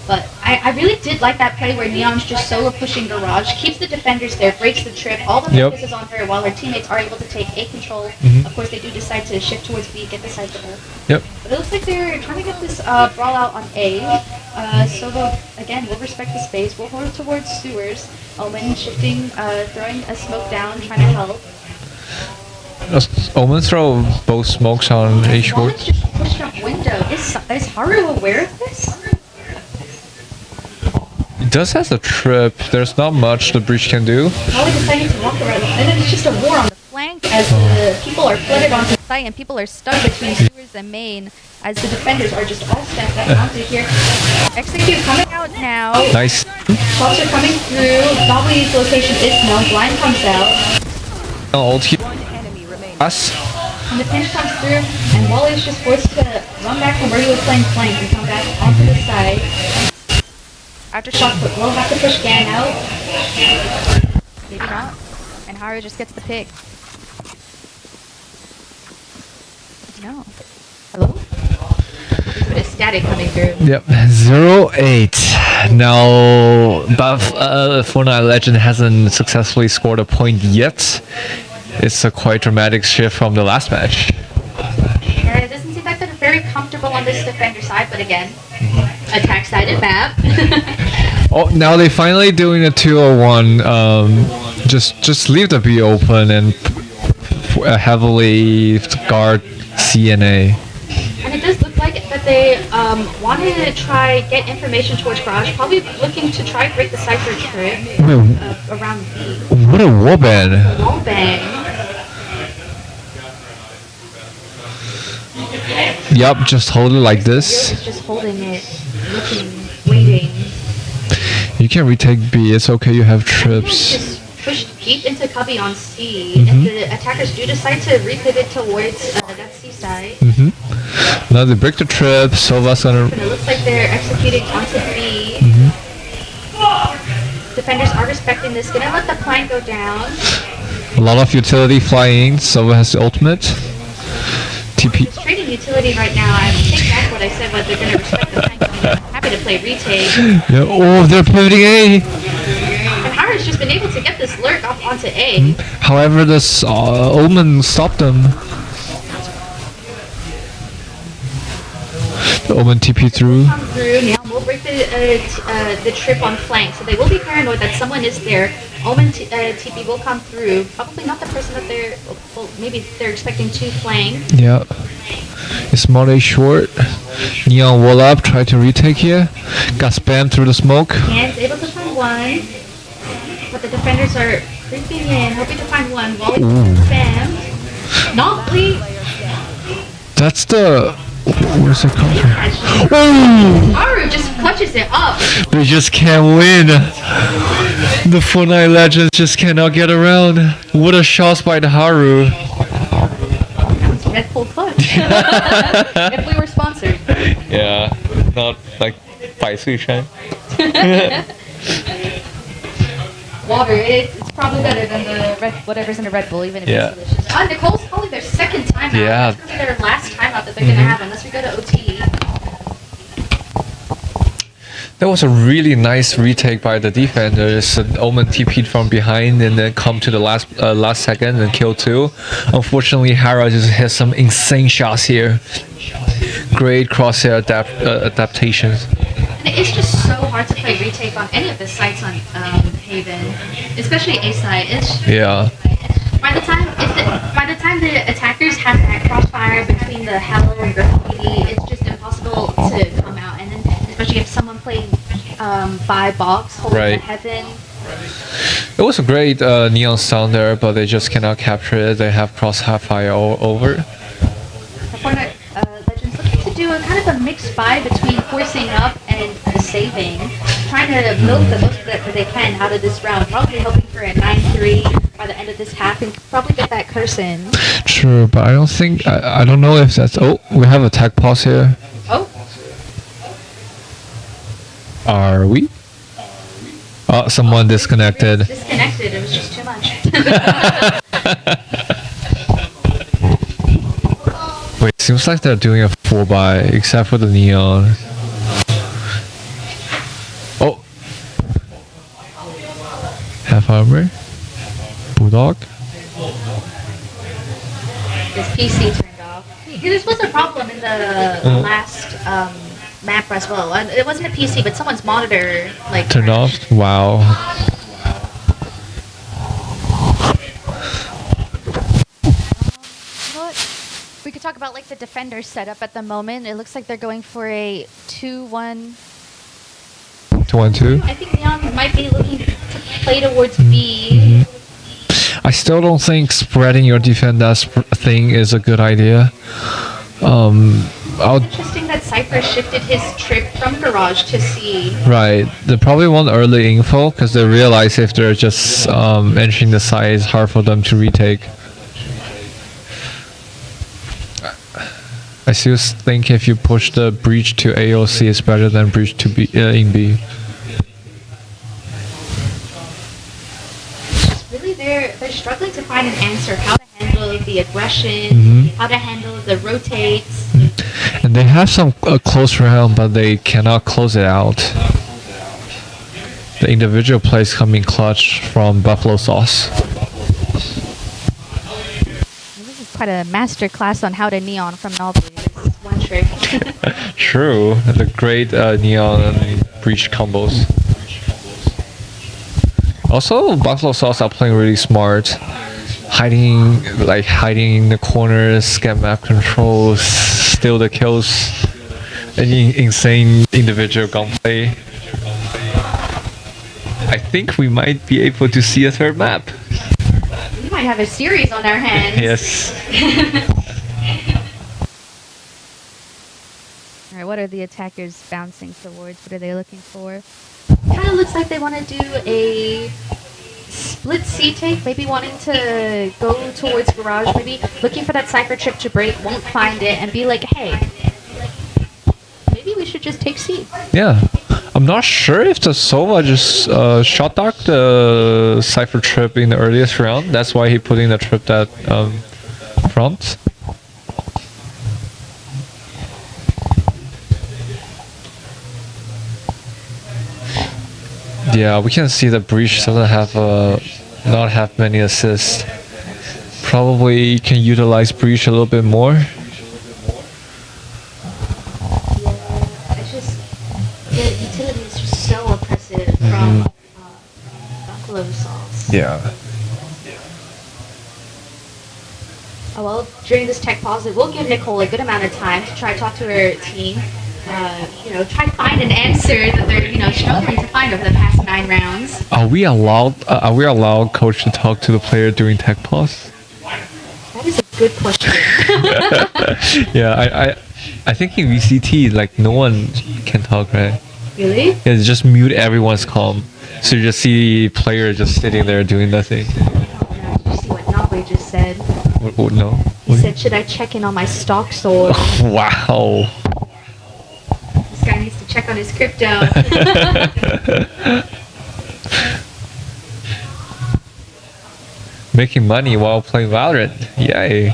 But I really did like that play where Neon's just solo pushing garage, keeps the defenders there, breaks the trip, all the focus is on her while her teammates are able to take A control. Of course, they do decide to shift towards B, get the Cypher. Yep. But it looks like they're trying to get this brawl out on A. Solo, again, will respect the space, will hold towards sewers. Omen shifting, throwing a smoke down, trying to help. Omen throw both smokes on A short. Omen's just pushed up window. Is Haru aware of this? It does has a trip. There's not much the breach can do. Probably deciding to walk around, and then it's just a war on the flank as the people are flooded onto the site and people are stuck between sewers and main as the defenders are just all stacked up onto here. Execute coming out now. Nice. Shots are coming through. Nobby's location is known. Blind comes out. Ult here. Enemy remaining. Us. And the pinch comes through, and Wally's just forced to run back from where he was playing flank and come back onto the side. After shots, but we'll have to push Gan out. Maybe not. And Haru just gets the pick. No. Hello? There's a bit of static coming through. Yep, 0-8. Now, Buff Fortnite Legend hasn't successfully scored a point yet. It's a quite dramatic shift from the last match. Yeah, it doesn't seem like they're very comfortable on this defender side, but again, attack-sided map. Oh, now they finally doing a 201. Just leave the B open and heavily guard C and A. And it does look like that they wanted to try get information towards garage, probably looking to try break the Cypher trip around B. What a wallbang! Wallbang. Yup, just hold it like this. You're just holding it, looking, waiting. You can retake B, it's okay, you have trips. Just pushed deep into cubby on C, and the attackers do decide to repivot towards that C side. Now they break the trip, Sova's gonna... And it looks like they're executing onto B. Defenders are respecting this, gonna let the plank go down. A lot of utility flying. Sova has the ultimate. TP. Just trading utility right now. I think that's what I said, but they're going to respect the tank. I'm happy to play retake. Yeah. Oh, they're pivoting A. And Haru's just been able to get this lurk up onto A. However, this Omen stopped them. The Omen TP through. Come through. Now we'll break the trip on flank. So they will be paranoid that someone is there. Omen TP will come through. Probably not the person that they're... Well, maybe they're expecting to flank. Yeah. It's Molly short. Neon wall up, try to retake here. Got spammed through the smoke. Hands able to find one. But the defenders are creeping in, hoping to find one. Wally spammed. Not bleed. That's the... Where's it coming from? Oh! Haru just clutches it up. They just can't win. The Fortnite legends just cannot get around. What a shot by the Haru. It's Red Bull clutch. If we were sponsored. Yeah, not like 百岁山. Water, it's probably better than the whatever's in the Red Bull, even if Yeah. it's delicious. Nicole's probably their second time out. Yeah. That's going to be their last time out that they're going to have unless we go to OT. That was a really nice retake by the defenders. Omen TP'd from behind and then come to the last second and kill 2. Unfortunately, Hara just hit some insane shots here. Great crosshair adaptations. And it's just so hard to play retake on any of the sites on Haven, especially A site. It's Yeah. by the time the attackers have that crossfire between the Hell and Graffiti, it's just impossible to come out. And then especially if someone playing by box holding the Right. Heaven. It was a great neon sound there, but they just cannot capture it. They have crossfire all over. The Fortnite Legends looking to do a kind of a mixed buy between forcing up and saving, trying to milk the most that they can out of this round. Probably hoping for a 9-3 by the end of this half and probably get that curse in. True, but I don't think I don't know if that's. Oh, we have a tag pause here. Oh, Are we? Oh, someone disconnected. disconnected. It was just too much. Wait, seems like they're doing a 4-buy, except for the neon. Oh. Half armor. Bulldog. His PC turned off. This was a problem in the last map as well. It wasn't a PC, but someone's monitor like Turned off? Wow. You know what? We could talk about like the defender setup at the moment. It looks like they're going for a 2-1. 2-1-2. I think Neon might be looking to play towards B. I still don't think spreading your defense thing is a good idea. Interesting that Cypher shifted his trip from garage to C. Right. They probably want early info because they realize if they're just entering the site, it's hard for them to retake. I still think if you push the breach to AOC, it's better than breach to B in B. Really, they're struggling to find an answer. How to handle the aggression, how to handle the rotates. And they have some close round, but they cannot close it out. The individual plays coming clutch from Buffalo Sauce. This is quite a master class on how to Neon from Novelty. This one trick. True. The great neon and breach combos. Also, Buffalo Sauce are playing really smart. Hiding in the corners, scan map controls, steal the kills. Any insane individual gunplay. I think we might be able to see a third map. We might have a series on our hands. Yes. Alright, what are the attackers bouncing towards? What are they looking for? Kind of looks like they want to do a split C take, maybe wanting to go towards garage, maybe looking for that Cypher trip to break, won't find it, and be like, hey, maybe we should just take C. Yeah. I'm not sure if the Sova just shot docked the Cypher trip in the earliest round. That's why he put in the trip that front. Yeah, we can see that Breach doesn't have not have many assists. Probably can utilize Breach a little bit more. It's just the utility is just so oppressive from Buffalo Sauce. Yeah. Oh, well, during this tech pause, it will give Nicole a good amount of time to try to talk to her team. Try to find an answer that they're, struggling to find over the past 9 rounds. Are we allowed coach to talk to the player during tech pause? That is a good question. Yeah, I think in VCT like no one can talk, right? Really? Yeah, just mute everyone's comm. So you just see player just sitting there doing nothing. Did you see what Nogwe just said? What, no? He said, should I check in on my stock sword? Wow. This guy needs to check on his crypto. Making money while playing Valorant. Yay.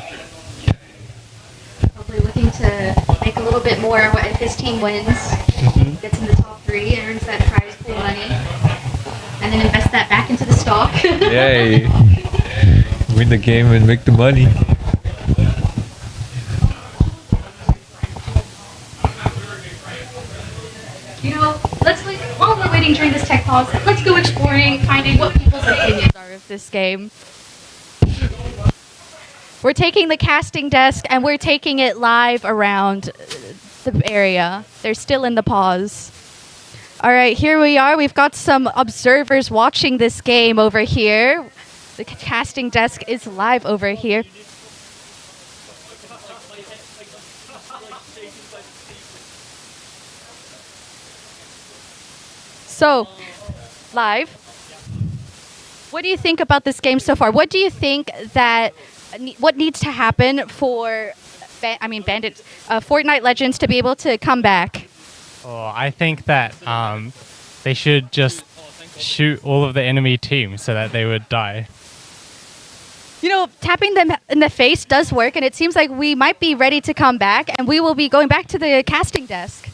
Hopefully looking to make a little bit more if his team wins. Gets in the top 3, earns that prize pool money, and then invest that back into the stock. Yay. Win the game and make the money. While we're waiting during this tech pause, let's go exploring, finding what people's opinions are of this game. We're taking the casting desk and we're taking it live around the area. They're still in the pause. All right, here we are. We've got some observers watching this game over here. The casting desk is live over here. So, live, what do you think about this game so far? What do you think that, what needs to happen for, Fortnite Legends to be able to come back? Oh, I think that they should just shoot all of the enemy team so that they would die. Tapping them in the face does work, and it seems like we might be ready to come back, and we will be going back to the casting desk.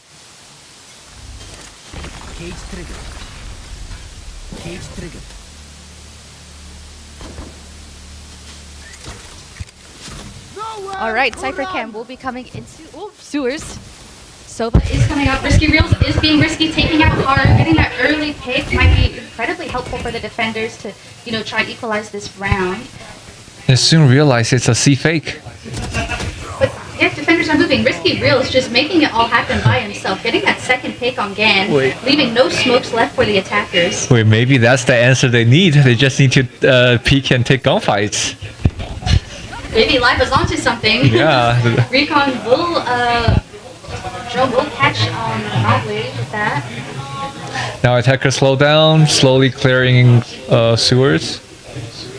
Cage trigger. Cage trigger. All right, Cypher Cam will be coming into sewers. Sova is coming out. Risky Reels is being risky, taking out hard. Getting that early pick might be incredibly helpful for the defenders to, try to equalize this round. And soon realize it's a C fake. But if defenders are moving, Risky Reels just making it all happen by himself. Getting that second pick on Gan, leaving no smokes left for the attackers. Wait, maybe that's the answer they need. They just need to peek and take gunfights. Maybe Live is onto something. Yeah. Recon will catch Motley with that. Now attackers slow down, slowly clearing sewers.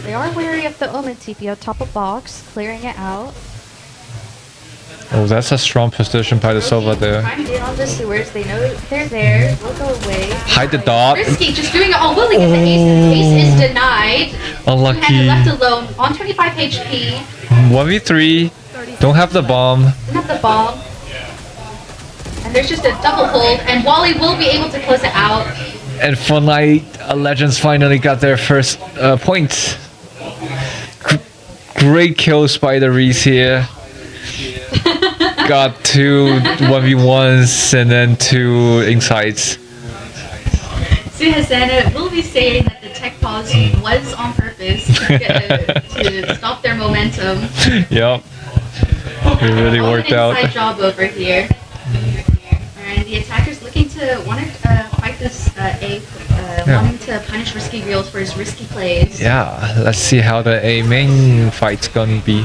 They are wary of the Omen TP on top of box, clearing it out. Oh, that's a strong position by the Sova there. Primed in on the sewers, they know they're there, will go away. Hide the dot. Risky, just doing it all, will he get the ace? Ace is denied. Unlucky. Two-handed left alone, on 25 HP. 1v3. Don't have the bomb. Don't have the bomb. And there's just a double hold, and Wally will be able to close it out. And Fortnite Legends finally got their first points. Great kills by the Reese here. Got 2 1v1s and then 2 insights. Suhasana will be saying that the tech pause was on purpose to stop their momentum. Yep. It really worked out. Inside job over here. And the attackers looking to want to fight this A, wanting to punish Risky Reels for his risky plays. Yeah, let's see how the A main fight's gonna be.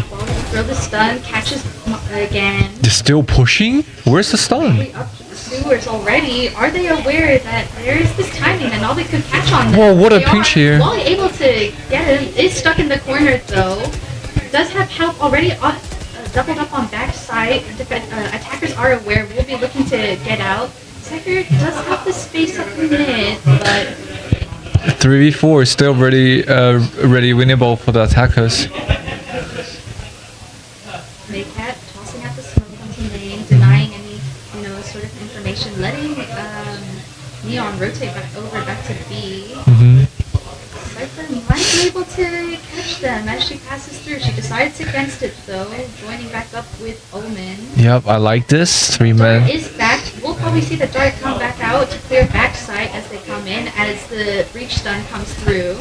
Throw the stun, catches again. They're still pushing? Where's the stun? Up to the sewers already. Are they aware that there is this timing and Nolly could catch on them? Whoa, what a pinch here. Wally able to get him, is stuck in the corner though. Does have help already doubled up on backside. Attackers are aware, will be looking to get out. Cypher does have the space up in mid, but 3v4 is still really winnable for the attackers. Maycat tossing out the smoke onto lane, denying any, sort of information, letting Neon rotate back to B. Cypher might be able to catch them as she passes through. She decides against it though, joining back up with Omen. Yep, I like this. 3 Dart men. is back. We'll probably see the Dart come back out to clear backside as they come in, as the breach stun comes through.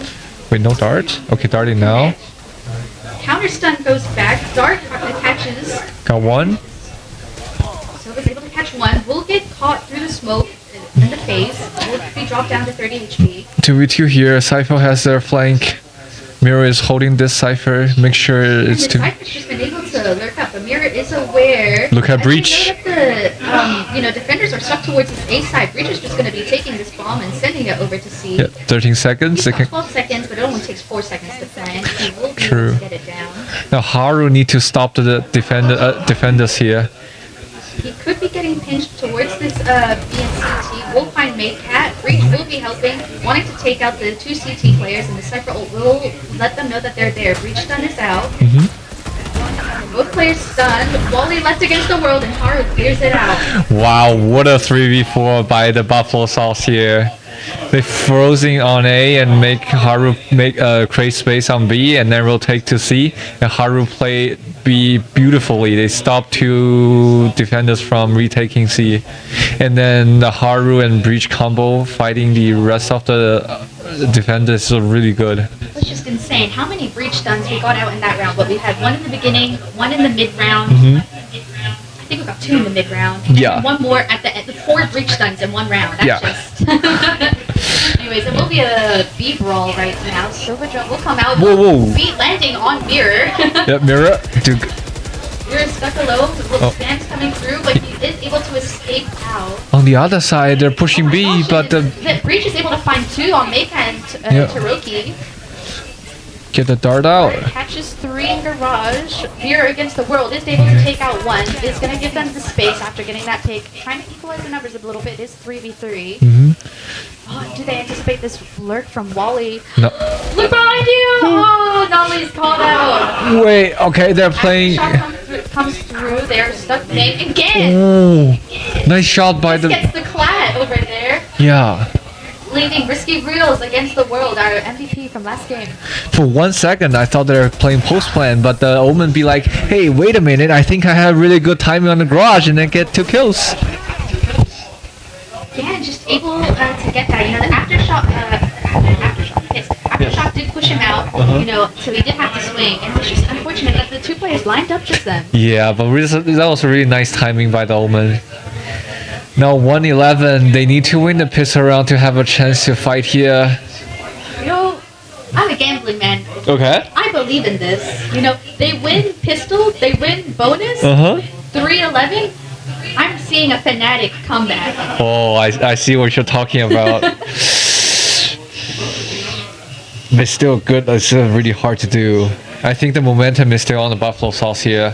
Wait, no dart? Okay, darting now. Counter stun goes back. Dart catches. Got one. So is able to catch one. Will get caught through the smoke in the face. Will be dropped down to 30 HP. 2v2 here. Cypher has their flank. Mirror is holding this Cypher. Make sure it's And too. Cypher's just been able to lurk up. The Mirror is aware. Look at As Breach. You know that the defenders are stuck towards his A side. Breach is just going to be taking this bomb and sending it over to C. Yeah, 13 seconds. They He's got can. 12 seconds, but it only takes 4 seconds to plant. He will be True. able to get it down. Now Haru need to stop the defenders here. He could be getting pinched towards this BNCT. We'll find Maycat. Breach will be helping, wanting to take out the 2 CT players, and the Cypher ult will let them know that they're there. Breach stun is out. Both players stunned. Wally left against the world, and Haru clears it out. Wow, what a 3v4 by the Buffalo Sauce here. They frozen on A and make Haru create space on B, and then rotate to C. And Haru play B beautifully. They stop 2 defenders from retaking C, and then the Haru and Breach combo fighting the rest of the defenders is really good. It's just insane how many breach stuns we got out in that round. But we had one in the beginning, one in the mid round. I think we got 2 in the mid round. Yeah. And one more at the end. 4 breach stuns in one round. That's Yeah. just. Anyways, it will be a B brawl right now. Silver Drum will come out. Whoa. Feet landing on Mirror. Yep, Mirror. Dude. Mirror stuck alone. Little Oh. spams coming through, but he is able to escape out. On the other side, they're pushing B, Gosh, but the Breach is able to find 2 on Meika and Yeah. Taroki. get the dart out. Catches 3 in Garage. Mirror against the world is able to take out 1. Is going to give them the space after getting that pick. Trying to equalize the numbers a little bit. It is 3v3. Oh, do they anticipate this lurk from Wally? No. Look behind you! Oh, Nolly's called out. Wait, okay, they're playing. Shot comes through. They're stuck playing again. Oh, nice shot by This the. gets the Clad over there. Yeah. Leaving Risky Reels against the world, our MVP from last game. For 1 second, I thought they were playing post plan, but the Omen be like, "Hey, wait a minute! I think I have really good timing on the garage," and then get 2 kills. Yeah, just able to get that. The aftershock, aftershock did push him out. So he did have to swing, and it's just unfortunate that the 2 players lined up just then. Yeah, but that was a really nice timing by the Omen. Now 1-11, they need to win the pistol round to have a chance to fight here. I'm a gambling man. Okay. I believe in this. They win pistol, they win bonus. 3-11. I'm seeing a Fnatic comeback. Oh, I see what you're talking about. They're still good. It's still really hard to do. I think the momentum is still on the Buffalo Sauce here.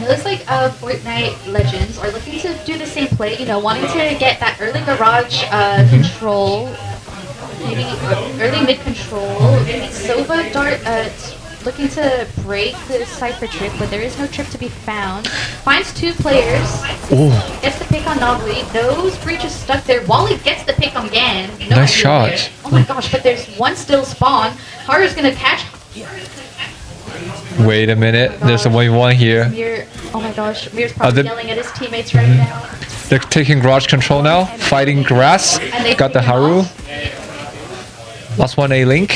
It looks like Fortnite Legends are looking to do the same play, wanting to get that early garage control, maybe early mid control. Sova Dart looking to break the Cypher trip, but there is no trip to be found. Finds 2 players, gets the pick on Nobly. Those breaches stuck there. Wally gets the pick again. No Nice idea shot. where. Oh my gosh, but there's 1 still spawn. Haru's gonna catch. Wait a minute, there's a 1v1 here. Mir, oh my gosh, Mir's probably they- yelling at his teammates right now. They're taking garage control now, fighting grass. And they Got the pick him Haru. off. Last one A-Link.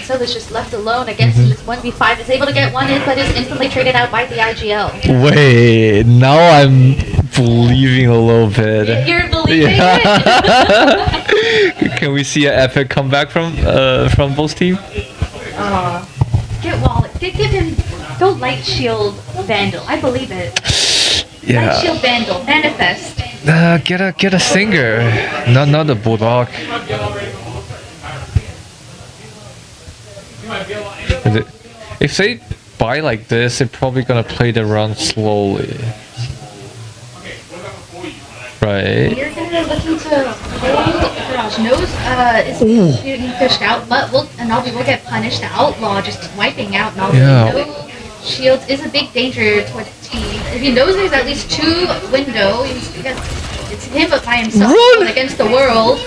Silva's just left alone against his 1v5. Is able to get 1 in, but is instantly traded out by the IGL. Wait, now I'm believing a little bit. You're believing it? Can we see an epic comeback from both teams? Get Wally. Give him. Go Light Shield Vandal. I believe it. Light Shield Vandal. Manifest. Get a singer, not a bulldog. If they buy like this, they're probably gonna play the run slowly. Right. We're gonna looking to hold Garage. Nose is getting pushed out, but Na'Vi will get punished. The Outlaw just wiping out Na'Vi. Yeah. No shields is a big danger towards the team. If he knows there's at least 2 window, it's him by himself Run! against the world.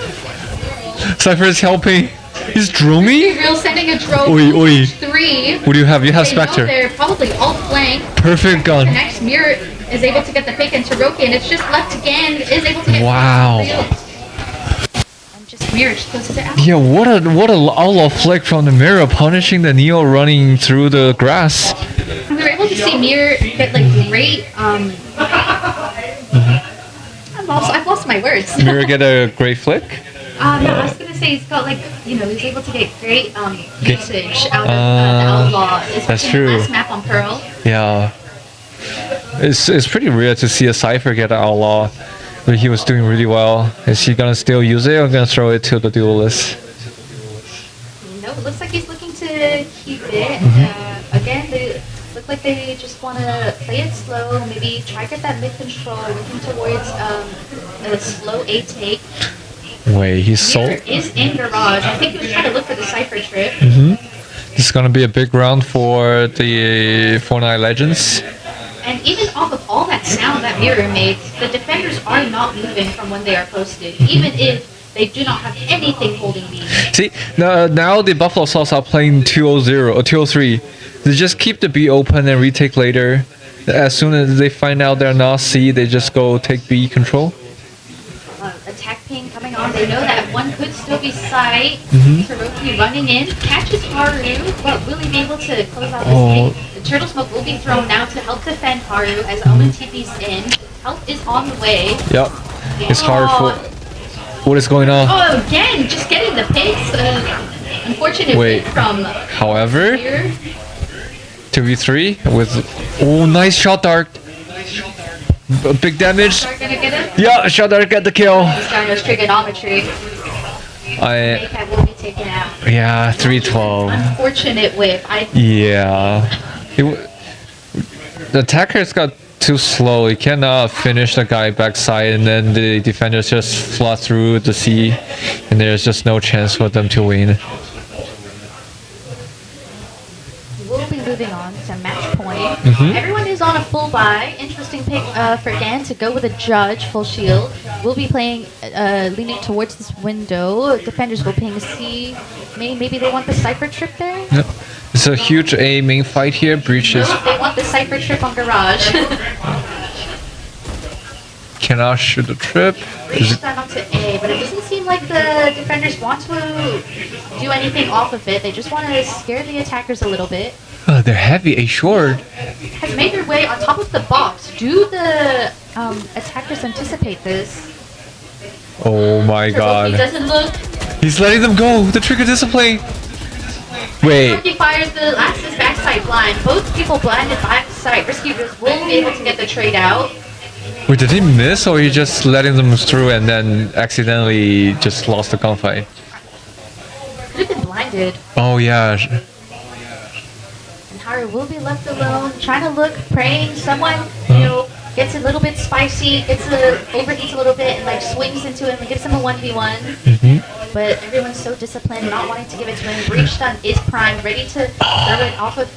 Cypher is helping. He's Droomy? Real sending a drone. Oi, oi. 3. What do you have? You have They know Spectre. they're probably all flank. Perfect gun. The next mirror is able to get the pick and Taroki, and it's just left again. Is able to get. Wow. And just mirror just closes it out. Yeah, what a outlaw flick from the mirror, punishing the Neo running through the grass. We were able to see Mirror get like great. I've lost my words. Mirror get a great flick. No, I was gonna say he's got like he's able to get great usage out of the Outlaw. That's In true. the last map on Pearl. Yeah. It's pretty rare to see a Cypher get an outlaw. But he was doing really well. Is he gonna still use it or gonna throw it to the duelist? No, it looks like he's looking to keep it. Again, they look like they just want to play it slow. Maybe try to get that mid control, looking towards a slow A take. Wait, he's so. Mirror is in Garage. I think he was trying to look for the Cypher trip. This is gonna be a big round for the Fortnite Legends. And even off of all that sound that Mirror made, the defenders are not moving from when they are posted, even if they do not have anything holding me. See, now the Buffalo Sauce are playing 2-0 or 2-3. They just keep the B open and retake later. As soon as they find out they're not C, they just go take B control. Attack ping coming on. They know that one could still be side. Taroki running in, catches Haru, but will he be able to close out this game? The turtle smoke will be thrown now to help defend Haru as Omen TP's in. Help is on the way. Yep. It's hard for. What is going on? Oh, again, just getting the pace. Unfortunate Wait. hit from However, here. 2v3 with. Oh, nice shot dart. Big damage. Are gonna get him? Yeah, shot dart get the kill. He's down to trigonometry. Maycap will be taken out. Yeah, 312. Unfortunate whip. Yeah. The attackers got too slow. He cannot finish the guy backside, and then the defenders just flood through the sea, and there's just no chance for them to win. We'll be moving on to match point. Everyone is on a full buy. Interesting pick for Gan to go with a judge, full shield. We'll be playing, leaning towards this window. Defenders will ping C. Maybe they want the Cypher trip there? Yep. It's a huge A main fight here. Breaches No, they want the Cypher trip on Garage. cannot shoot the trip. Reach that up to A, but it doesn't seem like the defenders want to do anything off of it. They just want to scare the attackers a little bit. They're heavy A short. Has made their way on top of the box. Do the attackers anticipate this? Oh my He god. doesn't look. He's letting them go. The trigger discipline. Wait. He fires the last is backside blind. Both people blinded backside. Risky Risk will be able to get the trade out. Wait, did he miss or he just letting them through and then accidentally just lost the gunfight? Could have been blinded. Oh yeah. And Haru will be left alone, trying to look, praying someone, you know, gets a little bit spicy, overheats a little bit, and like swings into him and gives him a 1v1. But everyone's so disciplined, not wanting to give it to him. Breach stun is primed, ready to throw it off of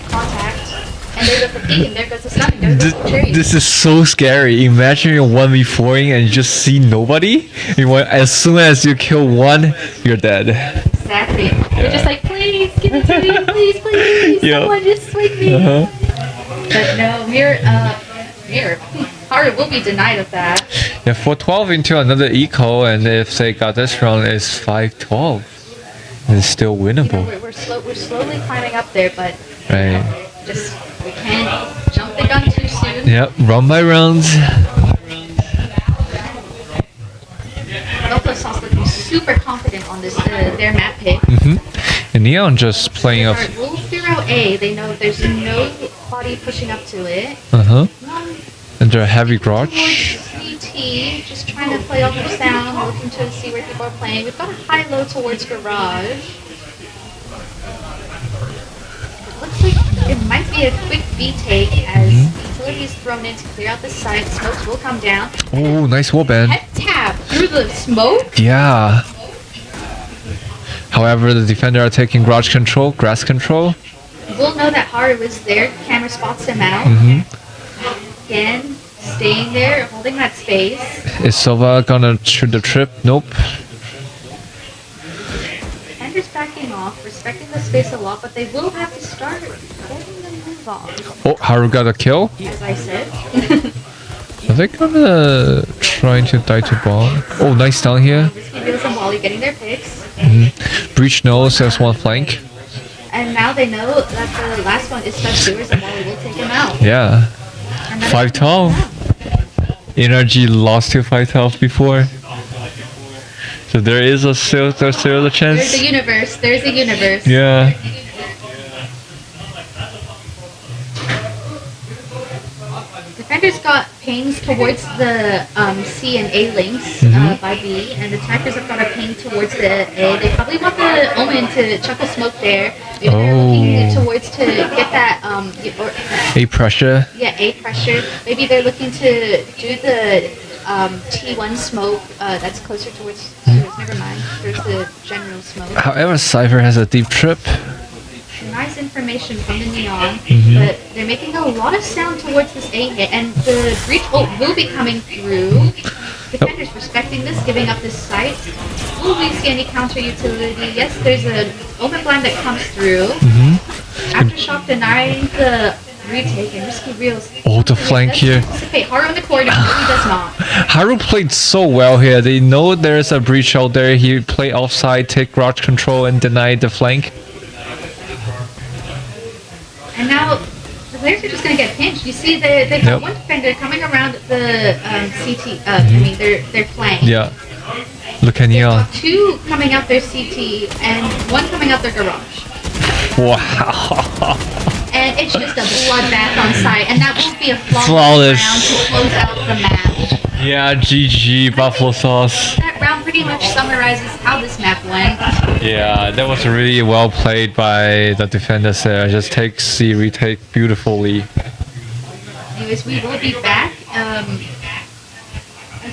contact. And there goes the peek, and there goes the stun, and there goes the cherry. This is so scary. Imagine you're 1v4ing and you just see nobody. As soon as you kill one, you're dead. Exactly. You're just like, please, give it to me, please, please, Yep. someone just swing me. But no, Mirror. Haru will be denied of that. Yeah, 412 into another eco, and if they got this round, it's 512. And it's still You know, winnable. we're slowly climbing up there, but Right. just we can't jump the gun too soon. Yep, round by rounds. Buffalo Sauce looking super confident on this their map pick. And Neon just playing off. Alright, we'll figure out A. They know there's no body pushing up to it. And they're heavy Towards grudge. CT, just trying to play off the sound, looking to see where people are playing. We've got a high-low towards Garage. It looks like it might be a quick B take as utility is thrown in to clear out the site. Smokes will come down. Oh, nice wallbang. Head tap through the smoke. Yeah. However, the defender are taking grass control. We'll know that Haru is there. Camera spots him out. Again, staying there, holding that space. Is Sova gonna shoot the trip? Nope. Defender's backing off, respecting the space a lot, but they will have to start getting the move on. Oh, Haru got a kill. As I said. Are they gonna try to die to bomb? Oh, nice down here. Risky Wheels and Wally getting their picks. Breach knows there's one flank. And now they know that the last one is Special Doers and Wally will take him out. Yeah. And that is 512. Energy lost to 512 before. So there is still a chance. There's a universe. There's a universe. Yeah. Defenders got pings towards the C and A links by B, and attackers have got a ping towards the A. They probably want the Omen to chuck a smoke there. Maybe they're looking towards to get that A pressure. Yeah, A pressure. Maybe they're looking to do the T1 smoke that's closer towards. Never mind. There's the general smoke. However, Cypher has a deep trip. Nice information from the Neon, but they're making a lot of sound towards this A hit, and the breach ult will be coming through. Defenders respecting this, giving up this site. Will we see any counter utility? Yes, there's an open blind that comes through. Aftershock denying the retake, and Risky Reels. Oh, the flank here. Haru in the corner, really does not. Haru played so well here. They know there's a breach out there. He played offside, take garage control, and denied the flank. And now the players are just going to get pinched. You see, they have one defender coming around the CT. I mean, their flank. Yeah. Look at Neon. Two coming out their CT and one coming out their garage. Wow. And it's just a bloodbath on site, and that will be a Flawless. round to close out the match. Yeah, GG, Buffalo Sauce. That round pretty much summarizes how this map went. Yeah, that was really well played by the defenders there. Just take C, retake beautifully. Anyways, we will be back as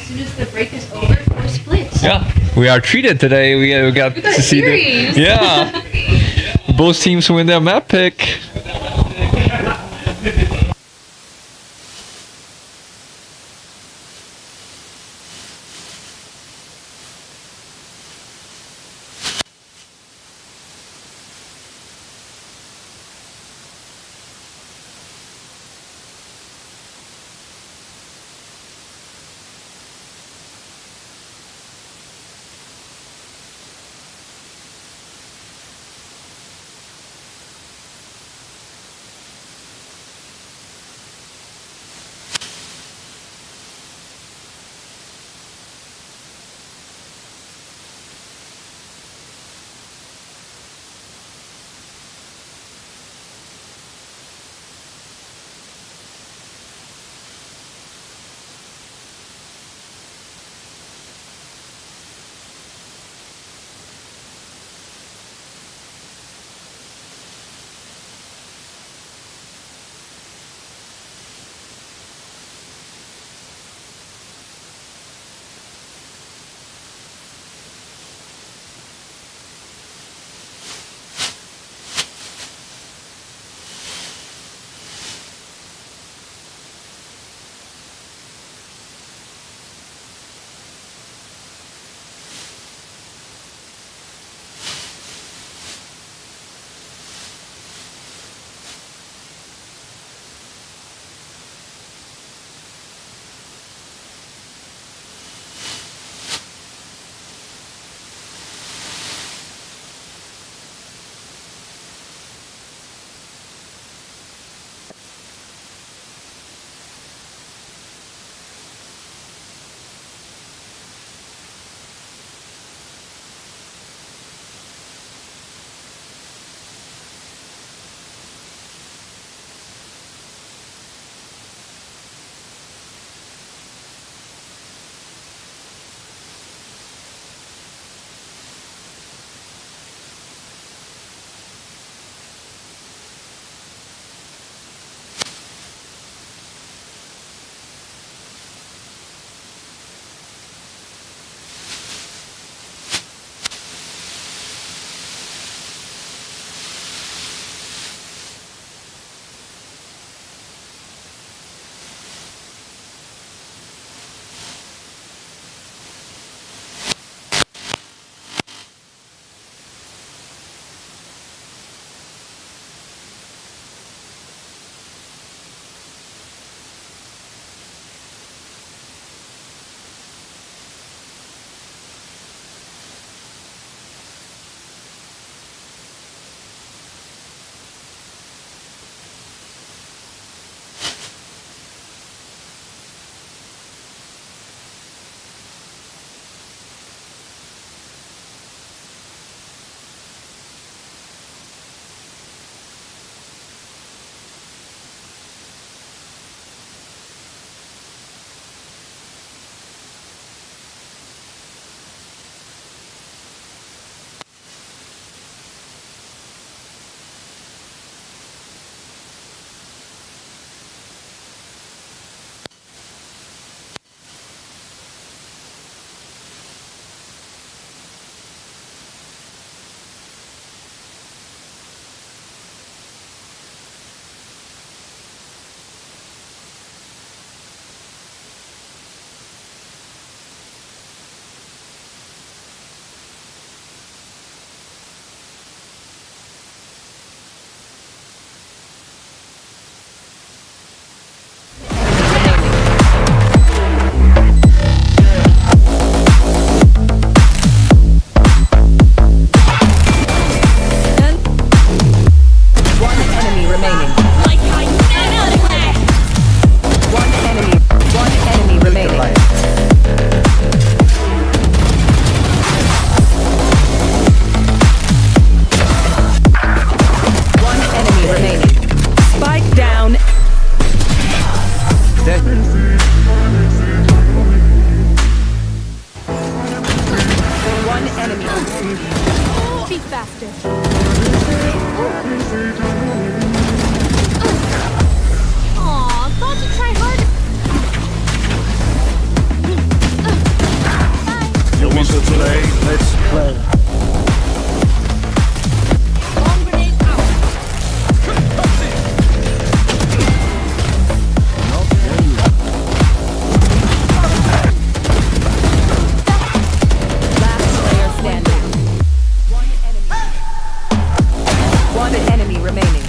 soon as the break is over for splits. Yeah, we are treated today. We got to see series. Yeah. Both teams win their map pick. One enemy. Be faster. Aw, thought you'd try harder. You want to play? Let's play. Bomb grenade out. Last player standing. One enemy remaining.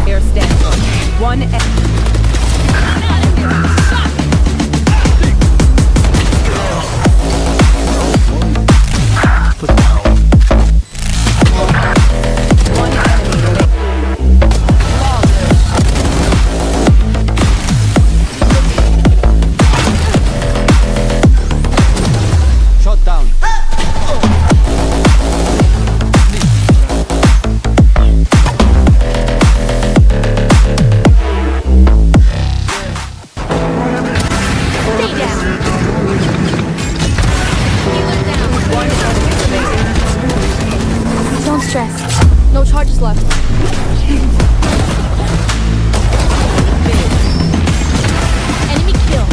Player standing. One enemy. One enemy remaining. Shot down. Stay down. Healer down. One enemy remaining. Don't stress. No charges left. Enemy kill.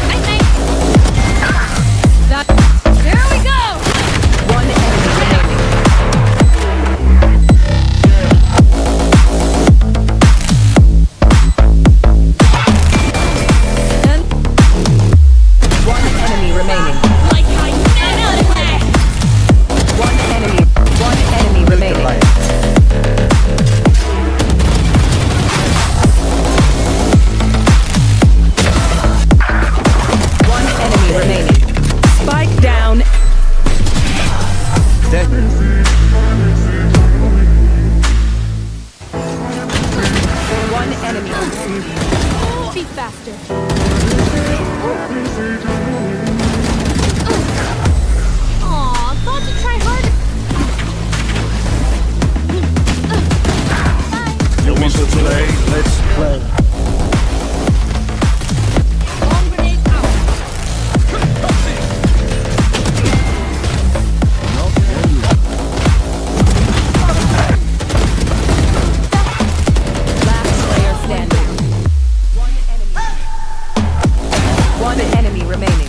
Night night. That. There we go. One enemy remaining. And One enemy remaining. like I know that. One enemy remaining. One enemy remaining. Spike down. Dead. One enemy. Be faster. Aw, thought you'd try harder. You want to play? Let's play. Bomb grenade out. Last player standing. One enemy remaining.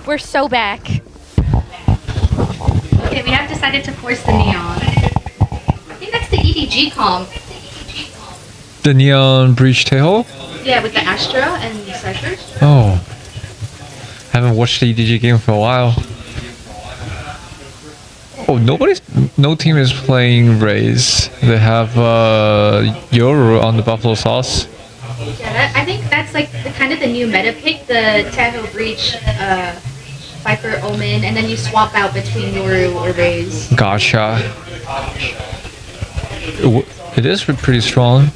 We're so back. Okay, we have decided to force the neon. I think that's the EDG comp. The Neon Breach Tail? Yeah, with the Astra and Cypher. Oh. Haven't watched the EDG game for a while. Oh, no team is playing Raze. They have Yoru on the Buffalo Sauce. Yeah, I think that's like kind of the new meta pick, the Tahoe Breach, Viper Omen, and then you swap out between Yoru or Raze. Gotcha. It is pretty strong.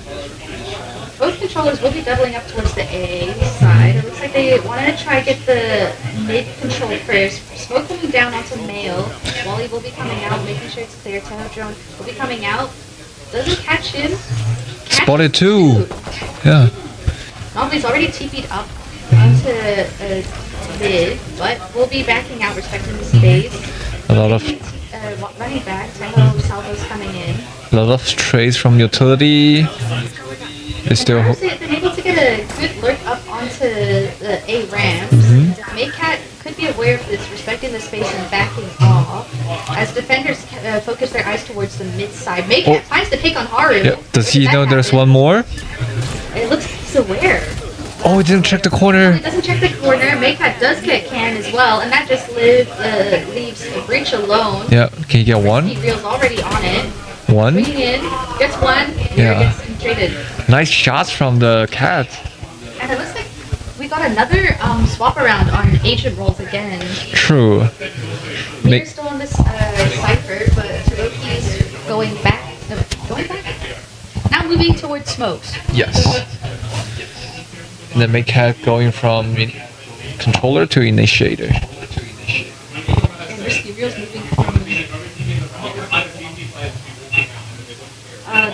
Both control controllers will be doubling up towards the A side. It looks like they wanted to try get the mid control first. Smoke coming down onto male. Wally will be coming out, making sure it's clear. Tahoe drone will be coming out. Doesn't catch him. Spotted too. Yeah. Novelty's already TP'd up onto mid, but will be backing out, respecting the space. A lot of Running back, Tahoe salvos coming in. trades from utility. It's still. Honestly, they've been able to get a good lurk up onto the A ramps. Maycat could be aware of this, respecting the space and backing off. As defenders focus their eyes towards the mid side. Maycat finds the pick on Haru. Yeah. Does he know there's one more? It looks he's aware. Oh, he didn't check the corner. He doesn't check the corner. Maycat does get can as well, and that just leaves Breach alone. Yeah. Can you get one? He reels already on it. One. Bringing in, gets one. Yeah. Gets traded. Nice shots from the cat. And it looks like we got another swap around on agent rolls again. True. We're still on this cipher, but Taroki's going back. No, going back? Now moving towards smokes. Yes. And then make cat going from controller to initiator. And Risky Reels moving from.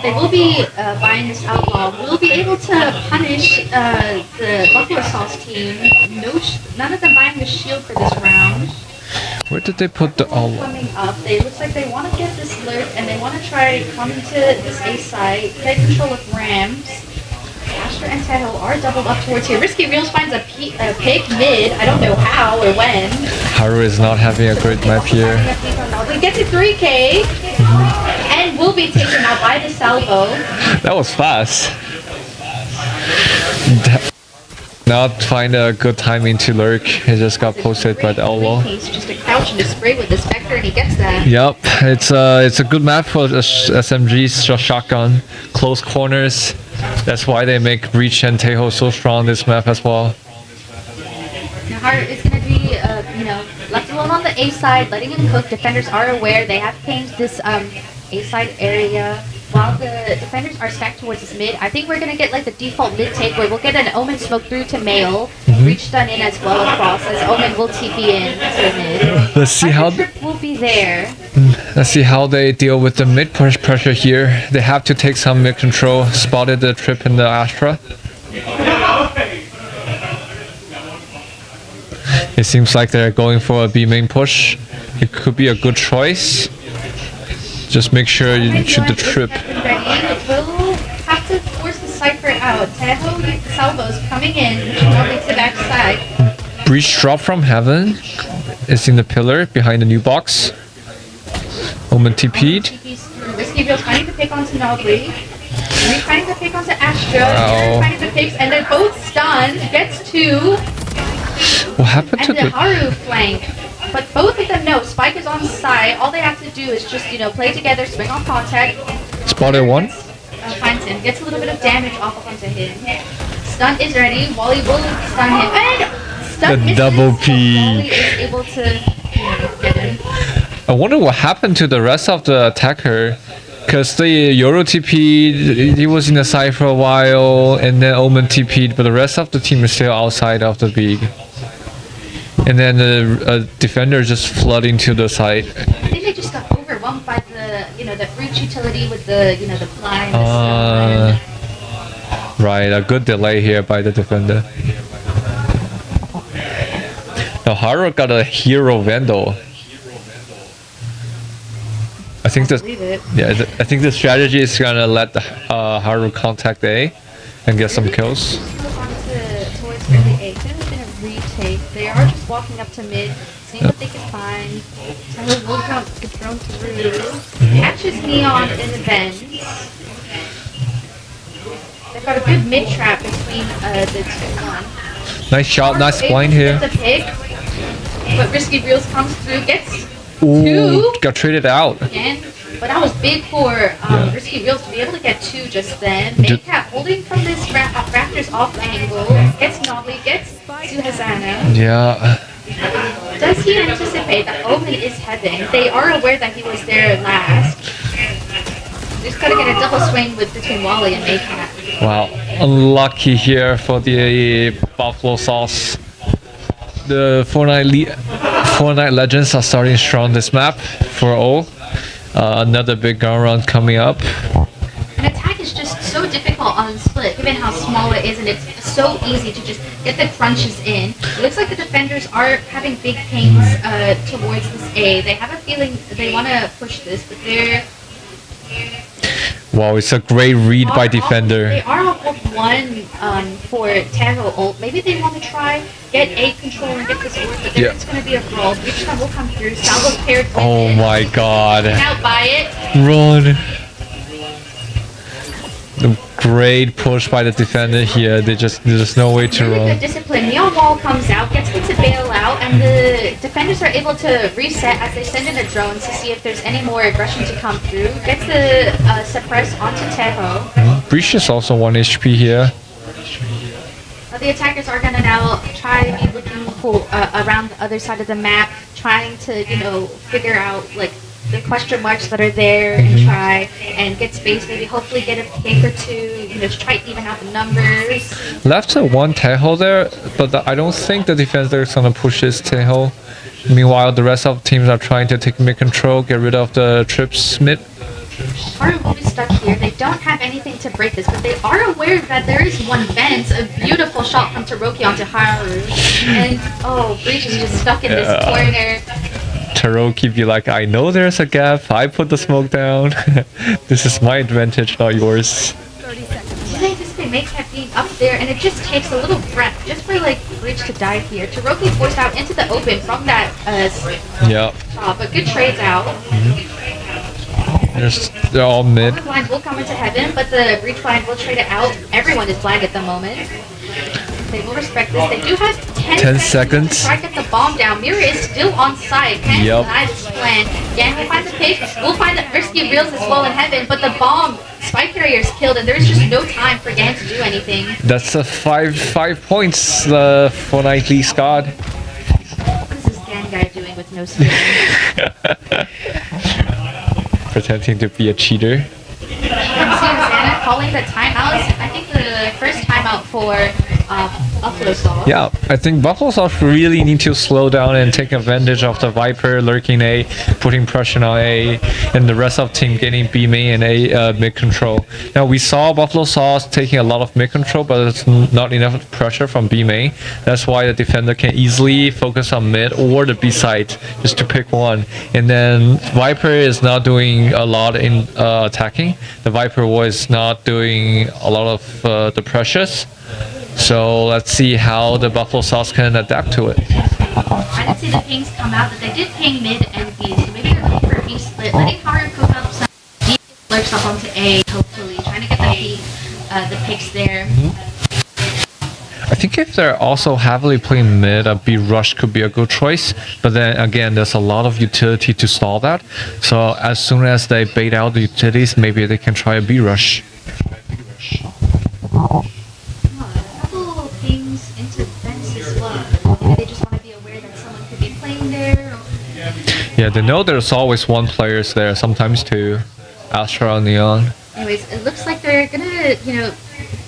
They will be buying this outlaw. We'll be able to punish the Buffalo Sauce team. None of them buying the shield for this round. Where did they put the outlaw? Coming up, they looks like they want to get this lurk and they want to try coming to this A side, get control of Rams. Astra and Tahoe are doubled up towards here. Risky Reels finds a pick mid. I don't know how or when. Haru is not having a great map here. We get to 3K and will be taken out by the salvo. That was fast. Not find a good timing to lurk. He just got posted by the outlaw. He's just a crouch and a spray with the Spectre and he gets that. Yep, it's a good map for SMG's shotgun. Close corners. That's why they make Breach and Tahoe so strong this map as well. Now Haru is going to be, left alone on the A side, letting him cook. Defenders are aware. They have pinged this A side area. While the defenders are stacked towards this mid, I think we're going to get like the default mid take where we'll get an Omen smoke through to male. Breach stun in as well across as Omen will TP in to mid. Let's see how trip will be there. Let's see how they deal with the mid push pressure here. They have to take some mid control. Spotted the trip in the Astra. It seems like they're going for a B main push. It could be a good choice. Just make sure you shoot the trip. We'll have to force the cipher out. Tahoe salvos coming in, normally to back side. Breach drop from heaven is in the pillar behind the new box. Omen TP'd. Risky Reels finding the pick onto Nobly. Finding the pick onto Astra. Wow. Finding the picks, and they're both stunned. Gets two. What happened to And the the... Haru flank. But both of them know Spike is on site. All they have to do is just, play together, swing on contact. Spotted one. Finds him, gets a little bit of damage off onto him. Stun is ready. Wally will stun him. And stun The misses, double so Wally peek. is able to get him. I wonder what happened to the rest of the attacker. Because the Euro TP'd, he was in the side for a while, and then Omen TP'd, but the rest of the team is still outside of the big. And then the defender just flooding to the side. I think they just got overwhelmed by the, the breach utility with the, the fly and the stun. Right, a good delay here by the defender. Now Haru got a hero Vandal. I think I think the strategy is gonna let Haru contact A and get some kills. Towards early A. There's been a retake. They are just walking up to mid, seeing what they can find. Tahoe will get thrown through. Catches Neon in the bend. They've got a good mid trap between the 2-1. Nice shot, nice blind here. Gets a pick, but Risky Reels comes through, gets Ooh, got traded out. again. But that was big for Risky Reels to be able to get two just then. Maycat holding from this Raptors off angle. Gets Nobly, gets to Hazana. Yeah. Does he anticipate that Omen is heaven? They are aware that he was there last. Just gotta get a double swing with between Wally and Maycat. Wow. unlucky here for the Buffalo Sauce. The Fortnite Legends are starting strong this map for all. Another big gun round coming up. An attack is just so difficult on split, given how small it is, and it's so easy to just get the crunches in. It looks like the defenders are having big pings towards this A. They have a feeling they want to push this, but they're... Wow, it's a great read by defender. They are off of one for Tahoe ult. Maybe they want to try get A control and get this ult, but then it's going to be a brawl. Breach will come through. Salvo's paired with Oh it. my god. Out by it. Run. The great push by the defender here. There's no way to Really run. good discipline. Neon Wall comes out, gets them to bail out, and the defenders are able to reset as they send in a drone to see if there's any more aggression to come through. Gets the suppress onto Teho. Breach is also 1 HP here. The attackers are gonna now try to be looking for, around the other side of the map, trying to, you know, figure out like the question marks that are there and try and get space, maybe hopefully get a pick or two, you know, to try to even out the numbers. Left to 1 Teho there, but I don't think the defender is gonna push this Teho. Meanwhile, the rest of the teams are trying to take mid control, get rid of the trips mid. Haru will be stuck here. They don't have anything to break this, but they are aware that there is one vent. A beautiful shot from Taroki onto Haru. And, oh, Breach is just stuck in this corner. Taroki be like, I know there's a gap, I put the smoke down. This is my advantage, not yours. 30 seconds. You anticipate Maycap being up there, and it just takes a little breath just for, like, Breach to die here. Taroki forced out into the open from that, shot, but good trades out. They're all mid. The blind will come into heaven, but the Breach blind will trade it out. Everyone is blind at the moment. They will respect this. They do have 10 seconds to try to get the bomb down. Mira is still on site. Can't deny this plan. Again, we'll find the pick. We'll find the risky reels as well in heaven, but the bomb spike carrier is killed, and there's just no time for Gan to do anything. That's a 5 points for Nightly Scott. What is this Gan guy doing with no skill? Pretending to be a cheater. Xana calling the timeouts. I think the first timeout for Buffalo Sauce. Yeah, I think Buffalo Sauce really need to slow down and take advantage of the Viper lurking A, putting pressure on A, and the rest of the team getting B main and A mid control. Now we saw Buffalo Sauce taking a lot of mid control, but it's not enough pressure from B main. That's why the defender can easily focus on mid or the B side, just to pick one. And then Viper is not doing a lot in attacking. The Viper was not doing a lot of the pressures. So let's see how the Buffalo Sauce can adapt to it. I didn't see the pings come out, but they did ping mid and B, so maybe they're looking for a B split. Letting Haru cook up some D lurks up onto A, hopefully, trying to get the picks there. I think if they're also heavily playing mid, a B rush could be a good choice. But then again, there's a lot of utility to stall that. So as soon as they bait out the utilities, maybe they can try a B rush. Yeah, they know there's always one players there, sometimes two. Astra and Neon. Anyways, it looks like they're gonna,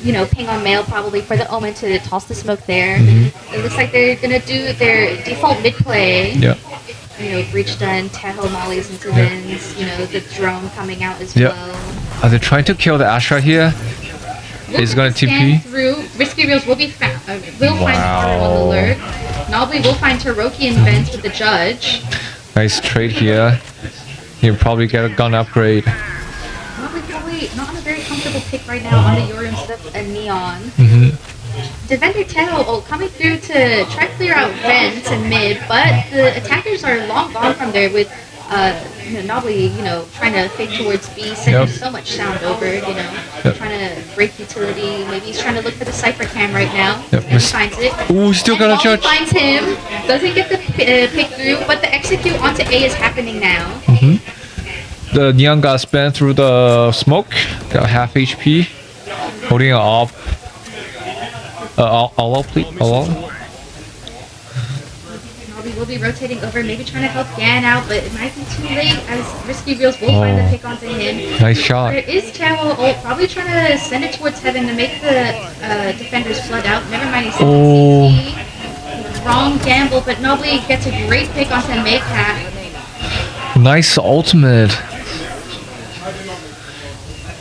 you know, ping on mail probably for the Omen to toss the smoke there. It looks like they're gonna do their default mid play. Yeah. You know, Breach done, Tahoe mollies into Vins, you know, the drone coming out as well. Are they trying to kill the Astra here? Is gonna TP? Through. Risky Reels will be find Haru on the lurk. Nobly will find Taroki and Vents with the judge. Nice trade here. He'll probably get a gun upgrade. Nobly probably not on a very comfortable pick right now on the Yoru instead of a Neon. Defender Tahoe coming through to try to clear out Vents and mid, but the attackers are long gone from there with Nobly, trying to fake towards B, sending so much sound over, trying to break utility. Maybe he's trying to look for the Cypher cam right now, and he finds it. Ooh, still got a judge. Finds him, doesn't get the pick through, but the execute onto A is happening now. The Neon got spanned through the smoke, got half HP, holding it up. All please, all. will be rotating over, maybe trying to help Gan out, but it might be too late as Risky Reels will find the pick onto him. Nice shot. There is Tail ult, probably trying to send it towards Heaven to make the defenders flood out. Never mind, he's wrong gamble, but Nobly gets a great pick onto Maycat. Nice ultimate.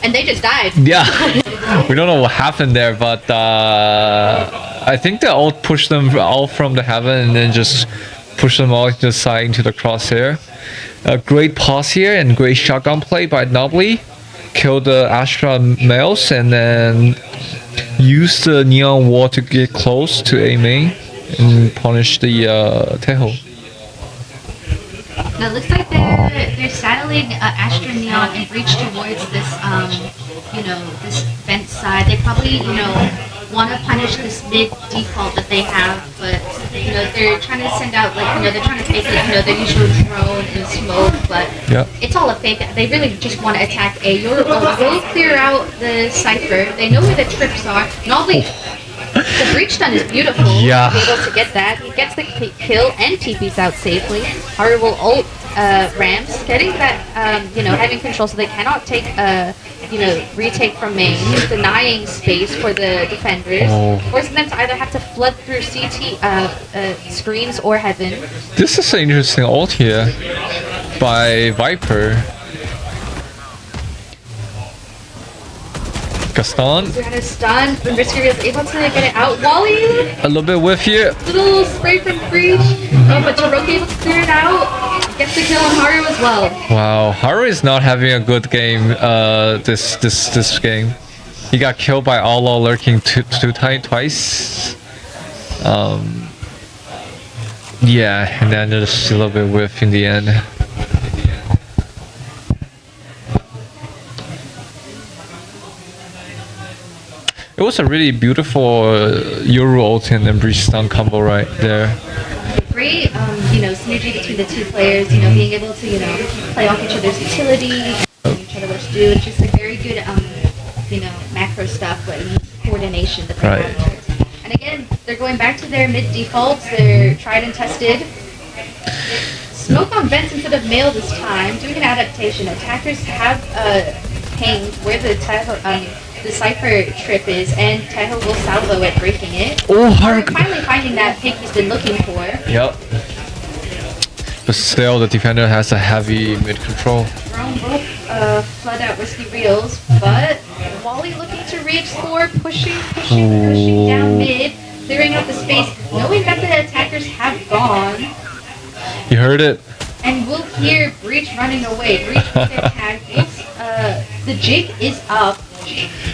And they just died. Yeah. We don't know what happened there, but I think the ult pushed them out from the heaven and then just pushed them all to the side into the crosshair. A great pause here and great shotgun play by Nobly. Killed the Astra males and then used the neon wall to get close to A main and punish the Teho. Now it looks like they're saddling Astra Neon and Breach towards this, this vent side. They probably, want to punish this mid default that they have, but, they're trying to send out, they're trying to fake it, their usual drone and smoke, but it's all a fake. They really just want to attack A. Yoru will clear out the Cypher. They know where the trips are. Nobly, the breach stun is beautiful. Yeah. He's able to get that. He gets the kill and TP's out safely. Haru will ult ramps, getting that, having control so they cannot take, retake from main. He's denying space for the defenders, forcing them to either have to flood through CT screens or Heaven. This is an interesting ult here by Viper. Gaston. He's got a stun, but Risky is able to get it out. Wally! A little bit whiff here. Little spray from Breach, but Taroki able to clear it out. Gets the kill on Haru as well. Wow, Haru is not having a good game this game. He got killed by Olo lurking twice. Yeah, and then just a little bit whiff in the end. It was a really beautiful Yoru ult and Breach stun combo right there. Great, synergy between the two players, being able to, play off each other's utility, each other what to do. It's just like very good, macro stuff, but coordination that they have. And again, they're going back to their mid defaults, they're tried and tested. Smoke on vents instead of mail this time, doing an adaptation. Attackers have pinged where the Cypher trip is, and Teho will salvo it, breaking it. Oh, finally finding that pick he's been looking for. Yep. But still, the defender has a heavy mid control. Drone will flood out Risky Reels, but Wally looking to re-explore, pushing down mid, clearing out the space, knowing that the attackers have gone. You heard it. And we'll hear Breach running away. Breach will get tagged. The jig is up.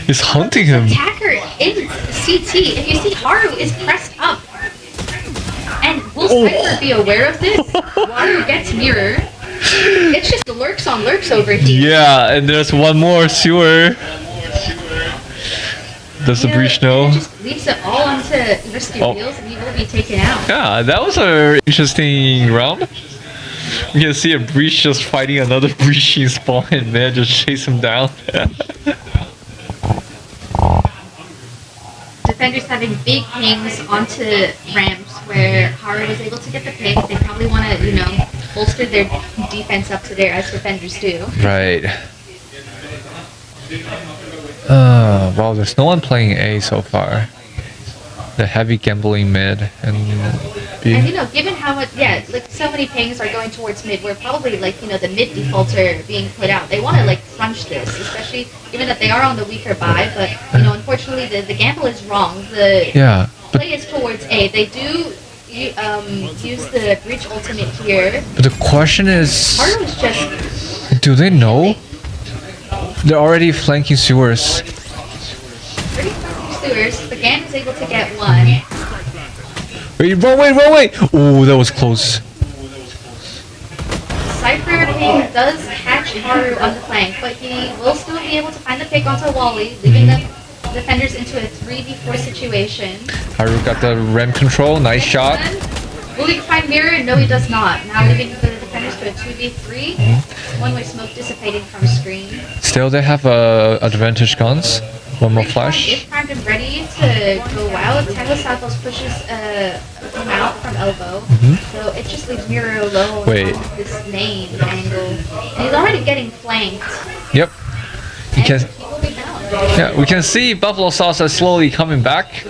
He's hunting him. Attacker in CT. If you see, Haru is pressed up. And will Cypher be aware of this? Haru gets mirror. It's just the lurks on lurks over here. Yeah, and there's one more sewer. Does the Breach know? It just leaves it all onto Risky Reels and he will be taken out. Yeah, that was an interesting round. You can see a Breach just fighting another Breach in spawn and man just chase him down. Defenders having big pings onto ramps where Haru was able to get the pick. They probably want to, bolster their defense up to there as defenders do. Right. Well, there's no one playing A so far. The heavy gambling mid and B. And given how much, so many pings are going towards mid, where probably the mid defaults are being put out. They want to crunch this, especially given that they are on the weaker buy. But unfortunately, the gamble is wrong. The play is towards A. They do use the Breach ultimate here. But the question is, Haru's just. Do they know? They're already flanking sewers. The Gan is able to get one. Wait, run away! Oh, that was close. Cypher Ping does catch Haru on the flank, but he will still be able to find the pick onto Wally, leaving the defenders into a 3v4 situation. Haru got the ramp control, nice shot. Will he find mirror? No, he does not. Now leaving the defenders to a 2v3. One-way smoke dissipating from screen. Still, they have advantage guns. One more Breach flash. is primed and ready to go out. Tackle Southwest pushes him out from elbow. So it just leaves Miro alone Wait. on this main angle. And he's already getting flanked. Yep. You And can, he will be down. yeah, we can see Buffalo Sauce is slowly coming back,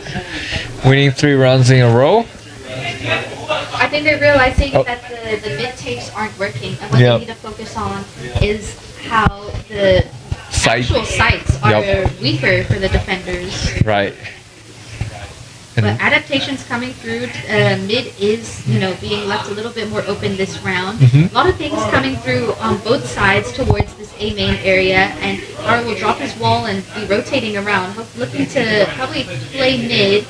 winning 3 rounds in a row. I think they're realizing Oh. that the mid tapes aren't working, and what Yep. they need to focus on is how the Sight. actual sights are Yep. weaker for the defenders. Right. But And adaptations coming through, mid is, being left a little bit more open this round. Mhm. A lot of things coming through on both sides towards this A main area, and Haru will drop his wall and be rotating around, looking to probably play mid,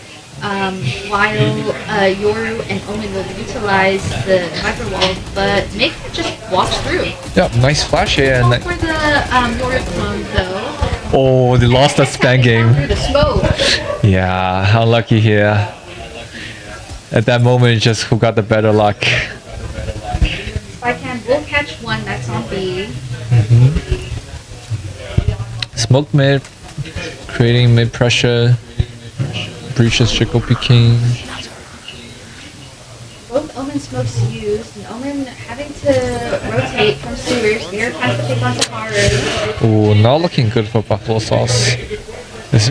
while Yoru and Omen will utilize the Viper wall, but Mick just walks through. yep, nice flash here. Go And for the Yoru clone though. oh, they lost the span game. Through the smoke. Yeah, unlucky here. At that moment, it's just who got the better luck. Spycam will catch one, that's on B. Smoke mid, creating mid pressure. Breaches Chico peeking. Both Omen smokes used, and Omen having to rotate from sewers. They're trying to pick onto Haru. Ooh, not looking good for Buffalo Sauce. This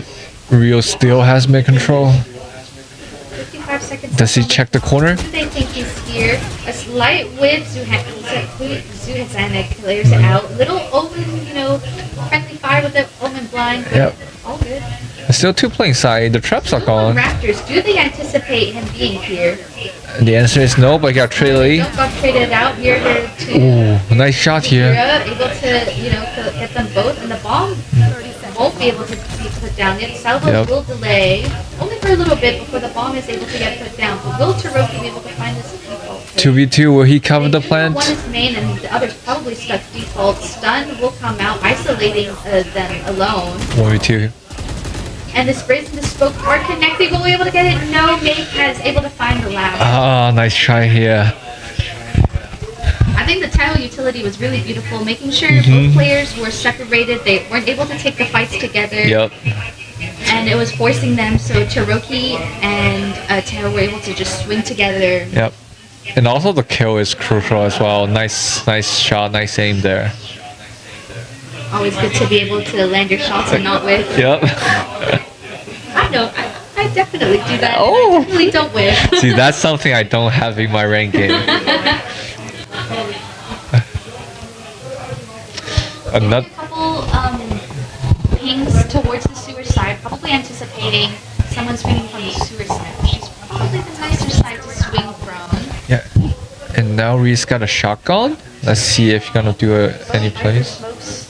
Rio still has mid control. 55 seconds. Does he left on check the corner? Do they think he's here? A slight whip, Zuhazana clears it out. Little Omen, friendly fire with the Omen blind. But Yep. all good. There's still 2 playing side. The traps are gone. Raptors, do they anticipate him being here? The answer is no, but he got traded. Don't got traded out here to Ooh, nice shot here. Kira, able to, get them both, and the bomb won't be able to be put down yet. Salvos Yep. will delay, only for a little bit before the bomb is able to get put down. But will Taroki be able to find this default? 2v2, will he cover the They do know plant? One is main and the other's probably stuck default. Stun will come out, isolating them alone. 1v2. And the sprays and the smoke are connecting. Will we able to get it? No, Make has able to find the last. Ah, nice try here. I think the title utility was really beautiful, making sure Mm-hmm. both players were separated. They weren't able to take the fights together. Yep. And it was forcing them, so Taroki and Teo were able to just swing together. Yep. And also the kill is crucial as well. Nice shot, nice aim there. Always good to be able to land your shots and not whiff. Yep. I know, I definitely do that. Oh. And I definitely don't whiff. See, that's something I don't have in my rank game. Another. A couple pings towards the sewer side, probably anticipating someone swinging from the sewer side, which is probably the nicer side to swing from. Yeah. And now Reese got a shotgun. Let's see if he's gonna do any plays. Smokes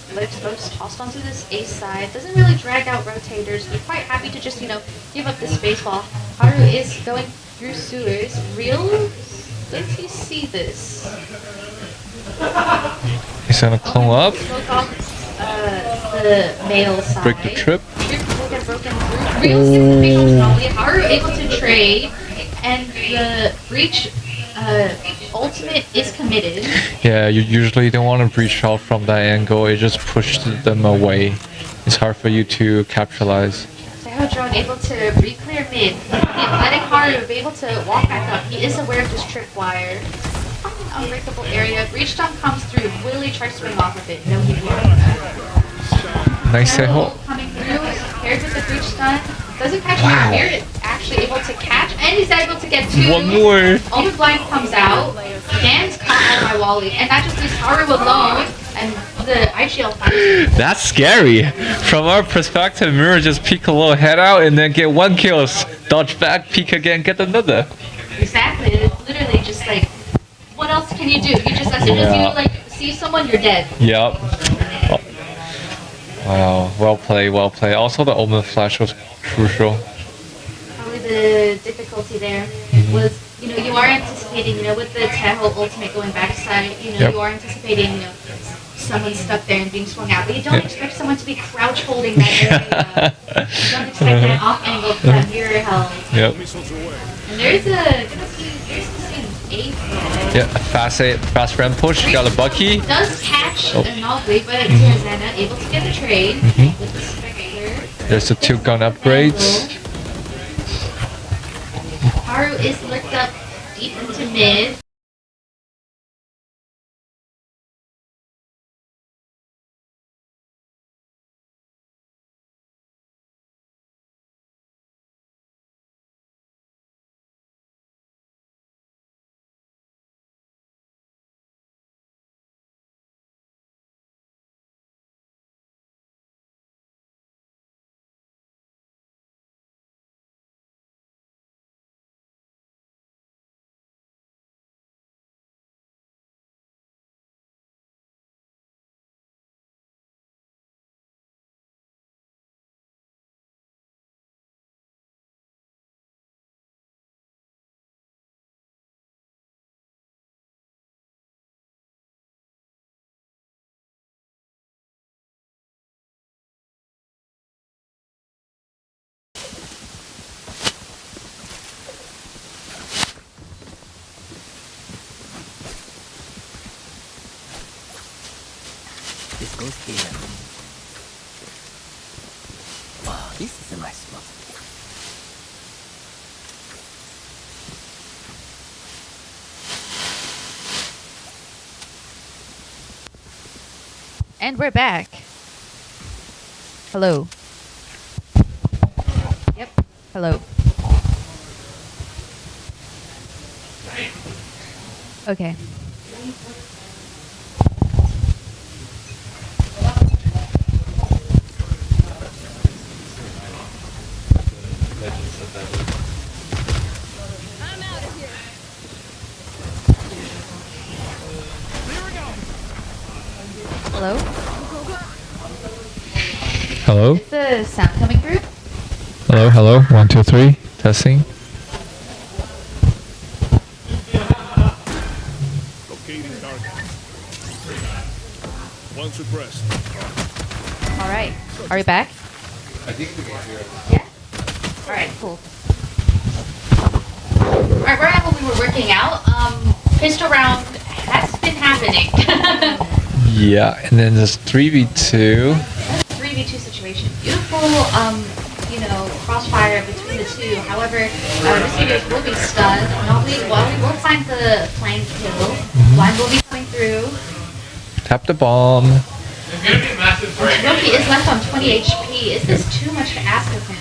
tossed onto this A side. Doesn't really drag out rotators. They're quite happy to just, give up the space while Haru is going through sewers. Real? Does he see this? He's gonna clone up, Smoke off the male side. break the trip. Trip will get broken through. Real gets the fatal volley. Haru able to trade. And the breach ultimate is committed. Yeah, you usually don't want to breach out from that angle. It just pushed them away. It's hard for you to capitalize. Tahoe drone able to re-clear mid. Letting Haru be able to walk back up. He is aware of this tripwire. Unbreakable area. Breach stun comes through. Will he try to swing off of it? No, he won't. Nice hit. Tahoe coming through, paired with the breach stun. Doesn't catch Wow. Spirit. Actually able to catch, and he's able to get 2. One more. Omen blind comes out. Dan's caught on my Wally, and that just leaves Haru alone. And the IGL finds That's scary. From our perspective, Mirror just peek a little head out and then get 1 kill, dodge back, peek again, get another. exactly. It's literally just like, what else can you do? You just as soon as Yeah. you see someone, you're dead. Yep. Oh. Wow, well played, well played. Also, the Omen flash was crucial. Probably the difficulty there was, you are anticipating, with the Tahoe ultimate going backside, Yep. you are anticipating, someone stuck there and being swung out, but you don't Yep. expect someone to be crouch holding that area. You don't expect that off angle for that mirror held. Yep. And there's a A play. Yeah, fast ramp push, got a Bucky. Does catch Oh. an all way, but Tiazana able to get the trade with the Spectre. There's the 2 gun upgrades. Haru is looked up deep into mid. This goes here. Wow, this is a nice spot. And we're back. Hello. Yep. Hello. Okay. Hello? Hello? Is the sound coming through? Hello, hello. 1, 2, 3. Testing. Locating target. One suppressed. Alright. Are we back? I think we can hear it. Yeah? Alright, cool. Alright, right now when we were working out, pistol round has been happening. Yeah, and then there's 3v2. 3v2 situation. Beautiful, you know, crossfire between the two. However, receivers will be stunned. While we will find the flank kill, Blind will be coming through. Tap the bomb. There's gonna be a massive break. Loki is left on 20 HP. Is this too much to ask of him?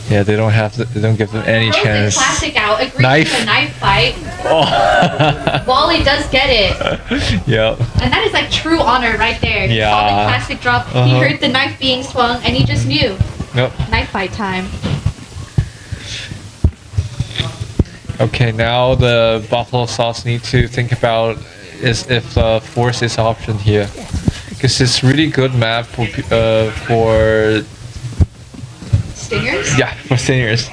Yeah, they don't give them any Throws chance. the classic out, agrees Knife. to a knife fight. Oh. Wally does get it. Yep. And that is like true honor right there. He saw the Yeah. classic drop, he Uh-huh. heard the knife being swung, and he just knew. Yep. Knife fight time. Okay, now the Buffalo Sauce need to think about is if Force is an option here. Because it's really good map for Stingers? yeah, for seniors.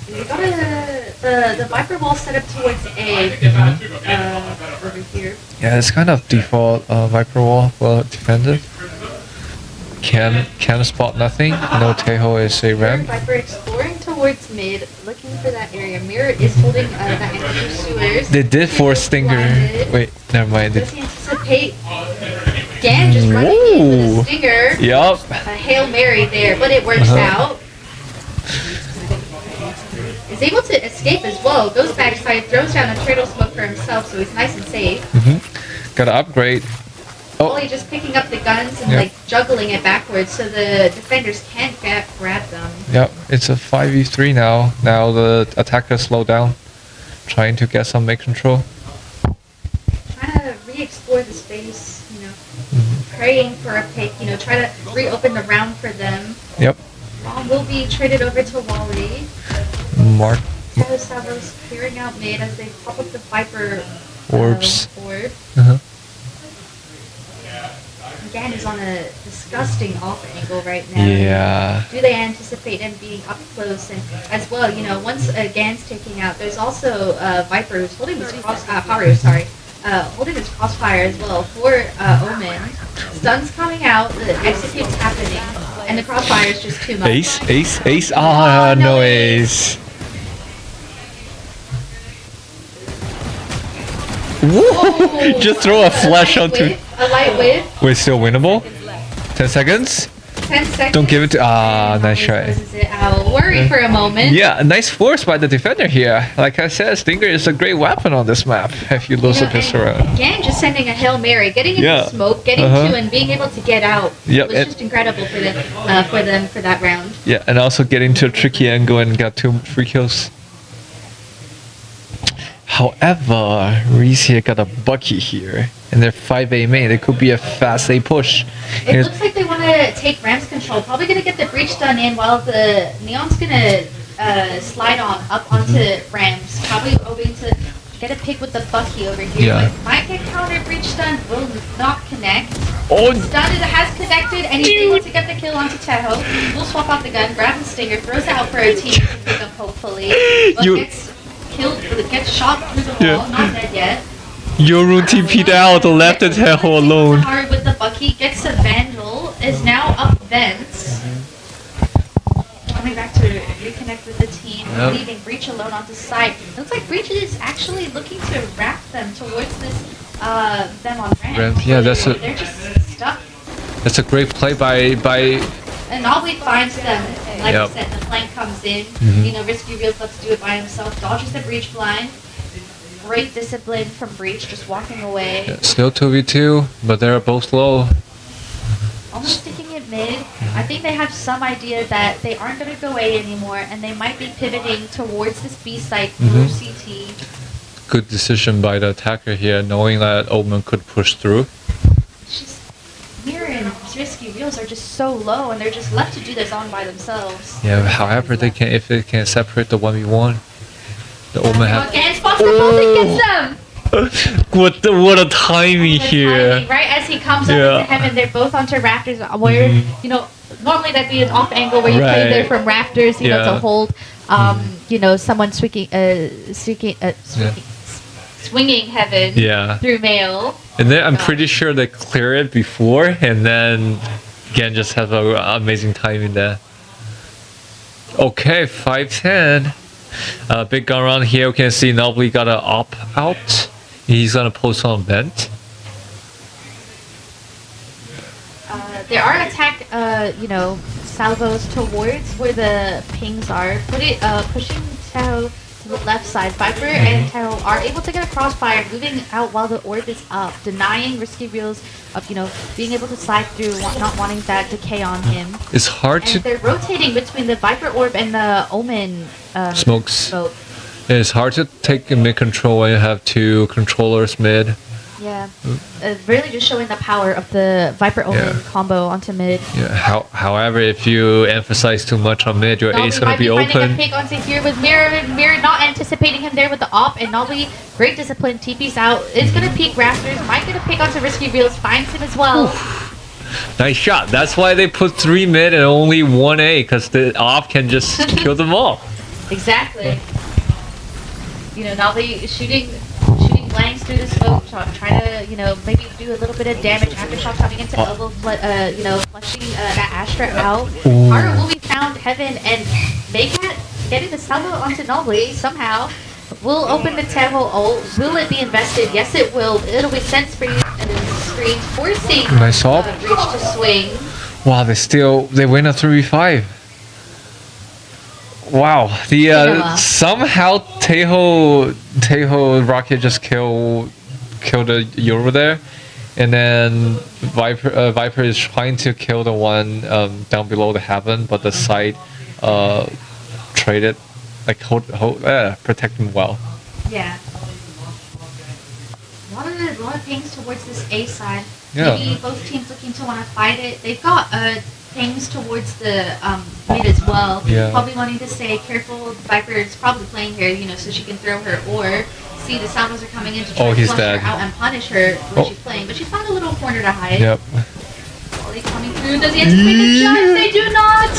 We got the Viper wall set up towards A. Over here. Yeah, it's kind of default Viper wall for defender. Can spot nothing. No Teho is a ramp. Viper exploring towards mid, looking for that area. Mirror is holding that end pursuers. They did force Stinger. Blinded. Wait, never mind. Does he anticipate Gan just running in with Whoa. a Stinger? Yup. A Hail Mary there, but it works out. Is able to escape as well. Goes backside, throws down a turtle smoke for himself, so he's nice and safe. Gotta upgrade. Wally just picking up the guns and Yep. like juggling it backwards so the defenders can't grab them. Yep, it's a 5v3 now. Now the attackers slow down, trying to get some make control. Trying to re-explore the space, you know, praying for a pick, you know, try to reopen the round for them. Yep. Bomb will be traded over to Wally. Mark Savos clearing out mid as they pop up the Viper Orbs. orb. Uh-huh. Gan is on a disgusting off angle right now. Yeah. Do they anticipate him being up close? And as well, you know, once Gan's taking out, there's also Viper who's holding this Haru, sorry, holding this crossfire as well for Omen. Stuns coming out, the execute's happening, and the crossfire is just too much. Ace. Ah, no ace. Whoa! Just throw a flash onto. A light whip. We're still winnable. 10 seconds. 10 seconds. Don't give it to. Ah, And nice Nobly try. closes it out. Worry for a moment. Yeah, nice force by the defender here. Like I said, Stinger is a great weapon on this map if you lose a pistol and round. again, just sending a Hail Mary, getting into Yeah. smoke, getting to and being able to get out Yep, was and- just incredible for them for that round. Yeah, and also getting to a tricky angle and got 2 free kills. However, Reese here got a Bucky here, and they're 5A main. It could be a fast A push. It looks like they want to take Ram's control. Probably going to get the breach done in while the Neon's going to slide on up onto Rams. Probably hoping to get a pick with the Bucky over here. Yeah. But might get counter breach done. Will not connect. Oh, Stunned has connected and he's able to get the kill onto Teho. Will swap out the gun, grab the Stinger, throws it out for a team to pick up hopefully. But gets killed, gets shot through the wall, not dead yet. Yoru TP'd out, left the Teho alone. Hard with the Bucky, gets a Vandal, is now up vents. Coming back to reconnect with the team, leaving Breach alone on the side. Looks like Breach is actually looking to wrap them towards this, them on ramp. Yeah, that's a They're just stuck. that's a great play by And Nobly finds them. Like Yep. I said, the flank comes in. Risky Reels lets do it by himself. Dodges the Breach blind. Great discipline from Breach, just walking away. still 2v2, but they're both low. Almost sticking it mid. I think they have some idea that they aren't going to go A anymore, and they might be pivoting towards this B site through CT. Good decision by the attacker here, knowing that Omen could push through. It's just Mirror and Risky Reels are just so low, and they're just left to do this on by themselves. Yeah, however they can, if they can separate the 1v1, the Omen have. Again, spots the both and gets them. what a timing The here. timing, right as he comes up Yeah. into heaven, they're both onto rafters. Where normally that'd be an off angle where you play there Right. from rafters, you know, Yeah. to hold, someone swinging heaven Yeah. through mail. And then I'm pretty sure they clear it before, and then again just have a amazing timing there. Okay, 5-10. Big gun around here. We can see Nobly got an op out. He's gonna post on vent. There are attack, salvos towards where the pings are. Pushing Tao to the left side. Viper and Tao are able to get a crossfire, moving out while the orb is up, denying Risky Reels of, being able to slide through, not wanting that decay on him. It's hard And to they're rotating between the Viper orb and the Omen smokes. smoke. It's hard to take mid control when you have 2 controllers mid. Yeah. Really just showing the power of the Viper Omen combo onto mid. Yeah. However, if you emphasize too much on mid, your Nobly ace gonna might be finding open. a pick onto here with Mirror not anticipating him there with the op, and Nobly, great discipline, TP's out. It's gonna peek rafters, might get a pick onto Risky Reels, finds him as well. Nice shot. That's why they put 3 mid and only 1 A, because the op can just kill them all. Exactly. Nobly shooting blanks through the smoke, trying to, maybe do a little bit of damage. Aftershock coming into elbow, flushing that Astra out. Haru will be found heaven, and Maycat getting the salvo onto Nobly somehow. Will open the Teho ult. Will it be invested? Yes, it will. It'll be sent screen forcing Nice op. Breach to swing. Wow, they win a 3v5. Wow, Cinema. somehow Teho Rocket just killed the Euro there, and then Viper is trying to kill the one down below the heaven, but the side traded, like protect him well. Yeah. A lot of pings towards this A side. Yeah. Maybe both teams looking to want to fight it. They've got pings towards the mid as well. Yeah. Probably wanting to stay careful. Viper is probably playing here, so she can throw her or see the Salvos are coming in to try to he's flush dead. her out and punish her when she's playing. But she's found a little corner to hide. Yep. Volley coming through. Does he anticipate the shot? They do not!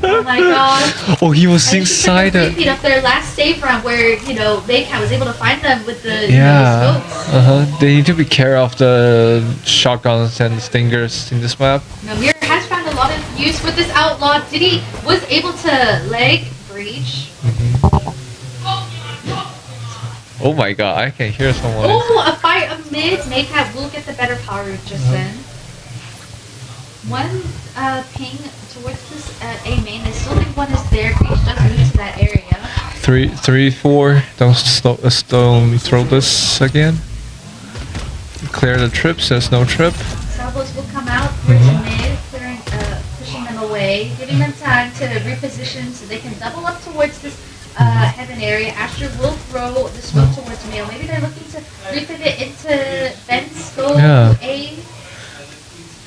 Oh my god. Oh, he was And this is like a inside it. repeat of their last save round where, Maycat was able to find them with the, Yeah. the scopes. They need to be careful of the shotguns and stingers in this map. Mirror has found a lot of use with this outlaw. Diddy was able to leg breach. Oh my god, I can hear someone. Oh, a fight of mid. Maycat will get the better power just then. One ping towards this A main. I still think one is there. Breach does move to that area. 3-4. Don't throw this again. Clear the trips. There's no trip. Salvos will come out towards mid, clearing, pushing them away, giving them time to reposition so they can double up towards this heaven area. Asher will throw the smoke towards male. Maybe they're looking to repivot into Ben's go A.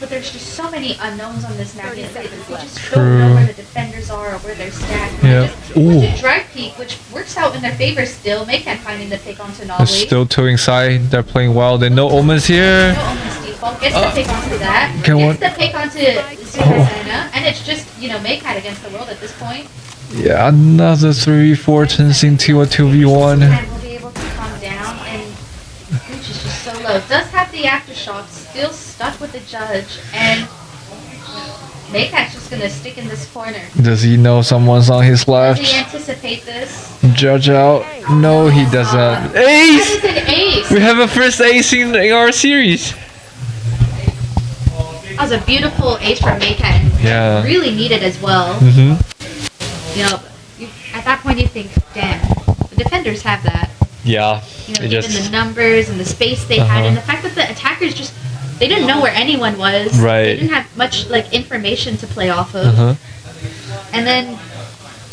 But there's just so many unknowns on this map. They just don't know where the defenders are or where they're stacked. Yeah. Ooh. The drive peak, which works out in their favor still. Maycat finding the pick onto They're Nolly. still two inside. They're playing well. They know Omen's here. No Omen's default. Gets the pick onto that. Can one- Gets the pick onto Suhasana. And it's just, Maycat against the world at this point. Yeah, another 3-4 turns into a 2v1. And will be able to calm down. And Breach is just so low. Does have the aftershocks. Still stuck with the judge. And Maycat's just going to stick in this corner. Does he know someone's on his Does left? he anticipate this? Judge out. No, he doesn't. That Ace! is an ace! We have a first ace in our series. That was a beautiful ace from Maycat. And Yeah. really needed as well. At that point you think, damn, the defenders have that. Yeah. Even the numbers and the space they had, and the fact that the attackers just, they didn't know where anyone was. Right. They didn't have much information to play off of. And then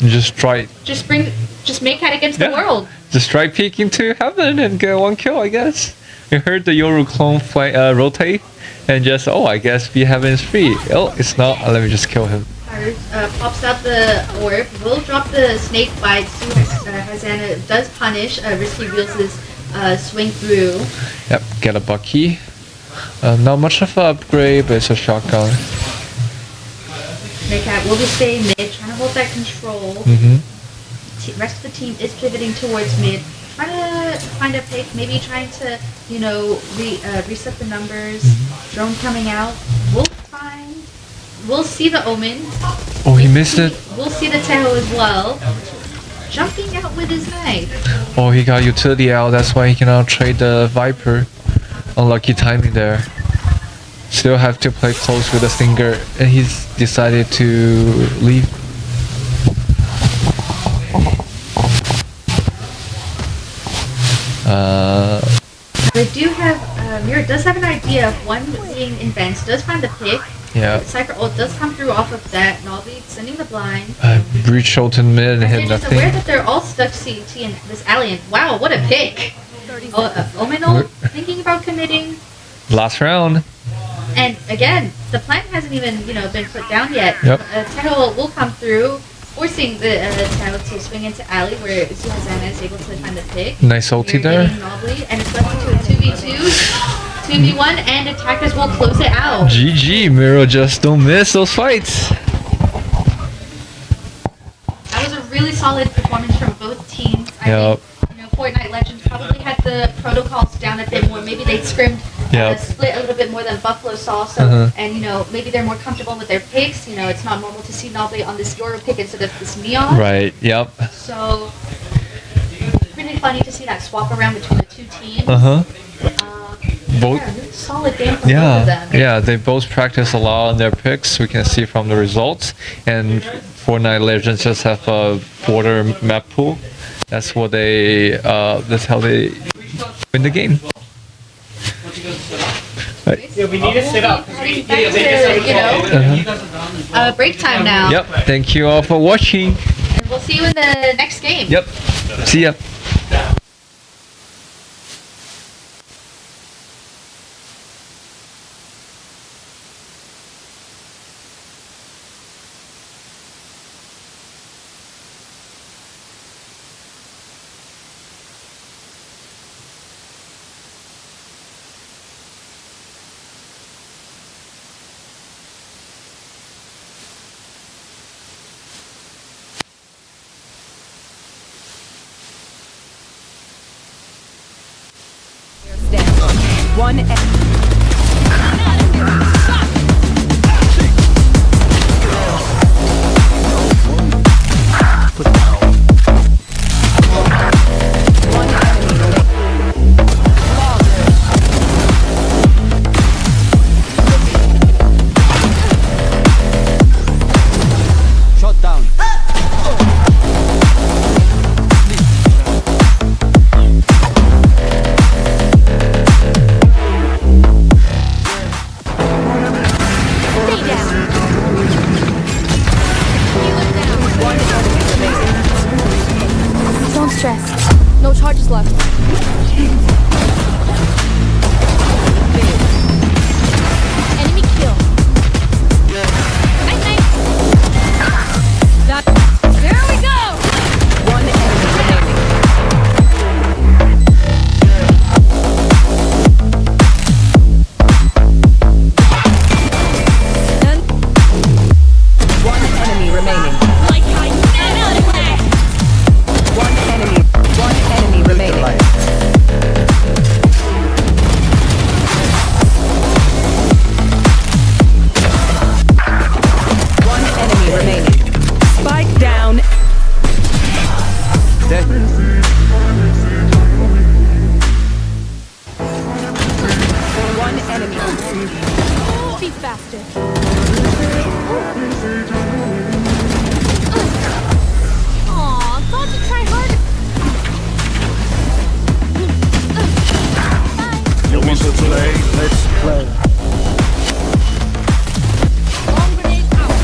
Just try. just Maycat against the world. Just try peeking to heaven and get one kill, I guess. We heard the Yoru clone rotate and just, I guess we heaven is free. Oh, it's not. Let me just kill him. Pops out the orb, will drop the snake bite. Hazana does punish. Risky Wheels' swing through. Yep, get a Bucky. Not much of an upgrade, but it's a shotgun. Maycat will be staying mid, trying to hold that control. Rest of the team is pivoting towards mid, trying to find a pick, maybe trying to, reset the numbers. Drone coming out. We'll see the Omen. Oh, he missed it. We'll see the Teho as well. Jumping out with his knife. Oh, he got utility out. That's why he cannot trade the Viper. Unlucky timing there. Still have to play close with the Stinger, and he's decided to leave. They do have, Mirror does have an idea of one being in Vents, does find the pick. Yeah. Cypher ult does come through off of that. Nolby sending the blind. Breach Sholton mid and hit They're just nothing. aware that they're all stuck CT in this Alliant. Wow, what a pick! Omen ult, thinking about committing. Last round. And again, the plan hasn't even, been put down yet. Yep. Teho will come through, forcing the Teho to swing into alley where Suhasana is able to find the pick. Nice ulti there. Nobly, and it's left into a 2v2. 2v1, and attackers will close it out. GG, Miro, just don't miss those fights. That was a really solid performance from both teams. I think, Fortnite Legends probably had the protocols down a bit more. Maybe they scrimmed, split a little bit more than Buffalo saw. So, and maybe they're more comfortable with their picks. It's not normal to see Nobly on this Yoru pick instead of this Neon. Right. Yep. So, pretty funny to see that swap around between the two teams. Both. Yeah, really solid game from both of them. Yeah, they both practice a lot on their picks. We can see from the results. And Fortnite Legends just have a border map pool. That's what that's how they win the game. Right. Yeah, we need to sit up. Break time now. Yep. Thank you all for watching. And we'll see you in the next game. Yep. See ya. One. stress. No charges left. Enemy kill. Night night. That. There we go. One enemy remaining. None. One enemy remaining. Like I never left. One enemy remaining. One enemy remaining. Spike down. One enemy. Be faster. Aw, thought to try harder. You want to play? Let's play. Bomb grenade out.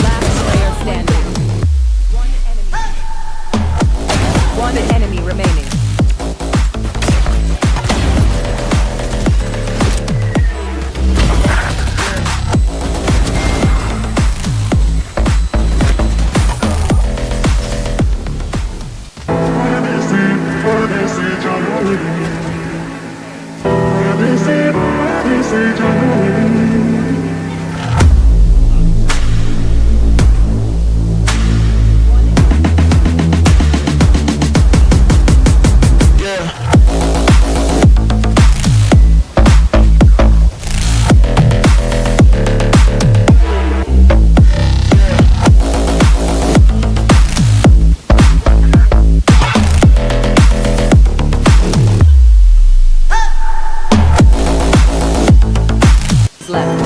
Last player standing. One enemy remaining. Left.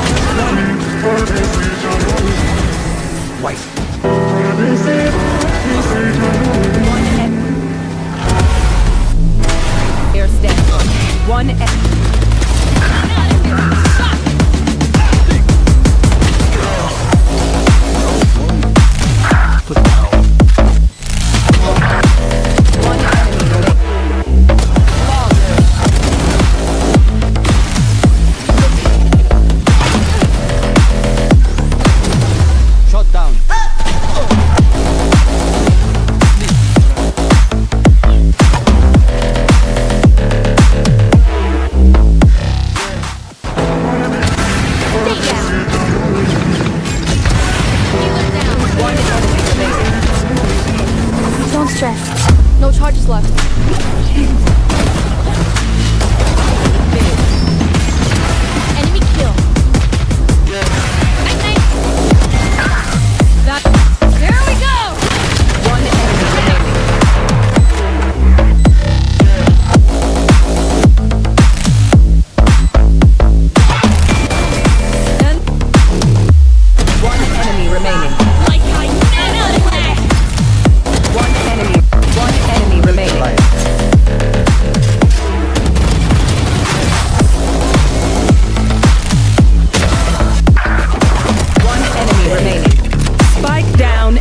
One enemy. Air stand. One enemy. One enemy remaining. Shot down. One enemy remaining. Don't stress. No charges left. Enemy kill. Night night. That. There we go. One enemy remaining. None. One enemy remaining. Like I never left. One enemy remaining. One enemy remaining. Spike down.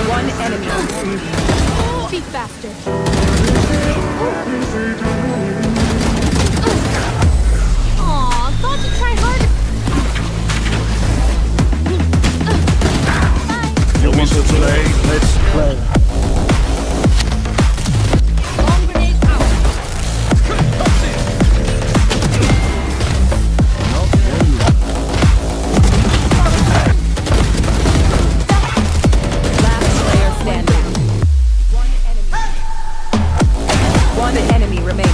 One enemy. Be faster. Aw, thought to try harder. You want to play? Let's play. Bomb grenade out. Last player standing. One enemy remaining.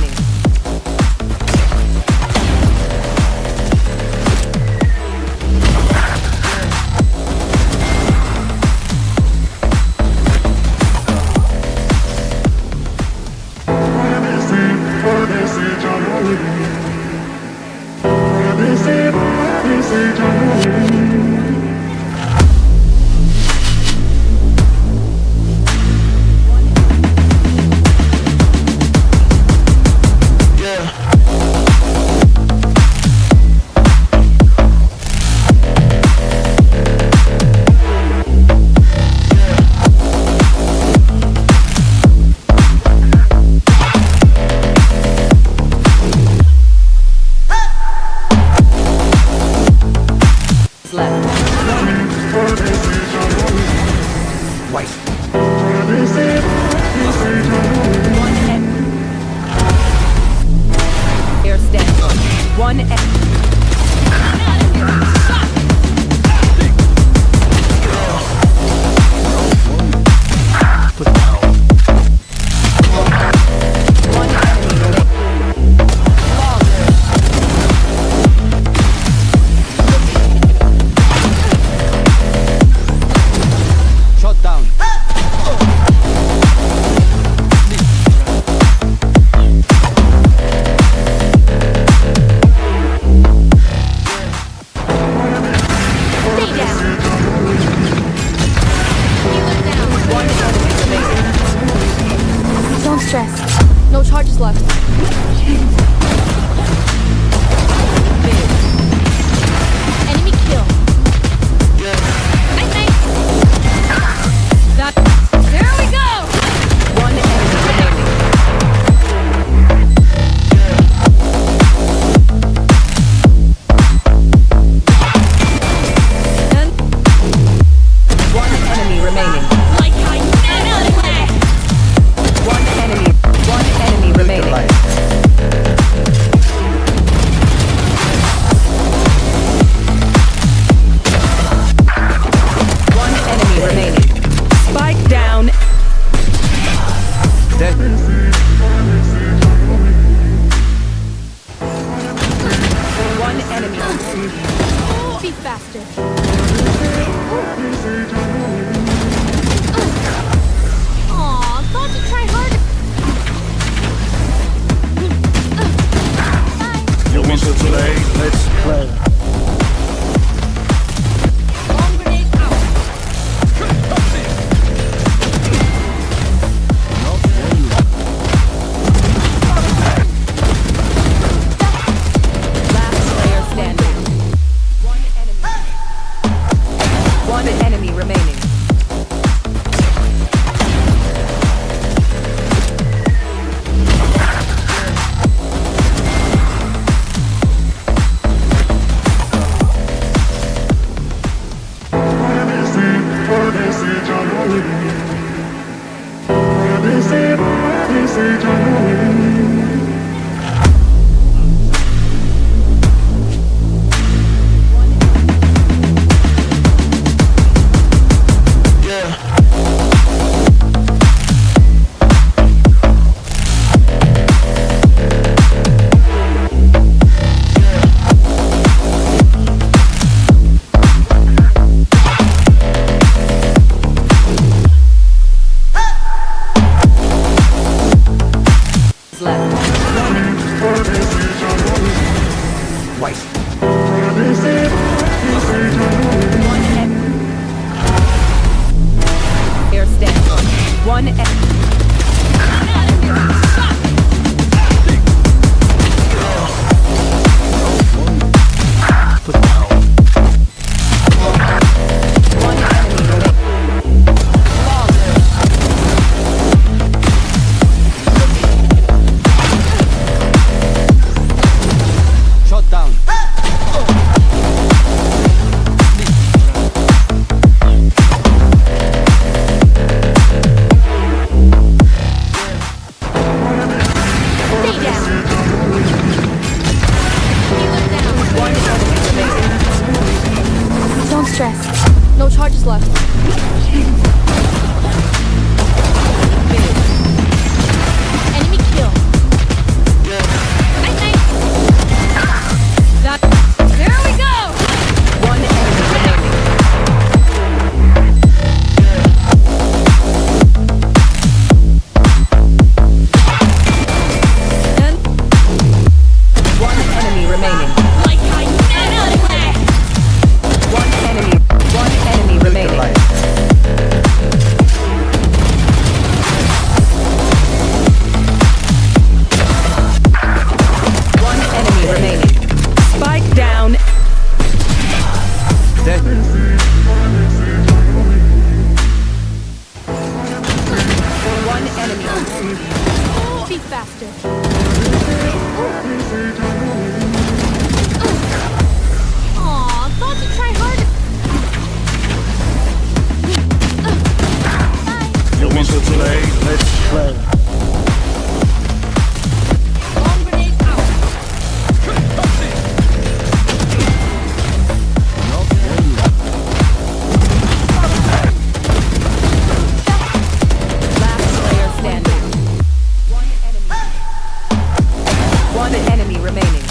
Player standing. One Shot down. Don't stress. No charges left. Enemy kill. Night night. There we go. One enemy remaining. One enemy remaining. Like I never left. One enemy remaining. One enemy remaining. Spike down. One enemy. Be faster. Aw, thought to try harder. You want to play? Let's play. Bomb grenade out. Last player standing. One enemy remaining. Player standing. One enemy remaining. Shot down. Stay down. One enemy remaining. Don't stress. No charges left. Enemy kill. Night night. There we go. One enemy remaining. One enemy remaining. Like I never left. One enemy remaining. One enemy remaining. Spike down. One enemy. Be faster. Aw, thought to try harder. play. Bomb grenade out. Last player standing. One enemy remaining.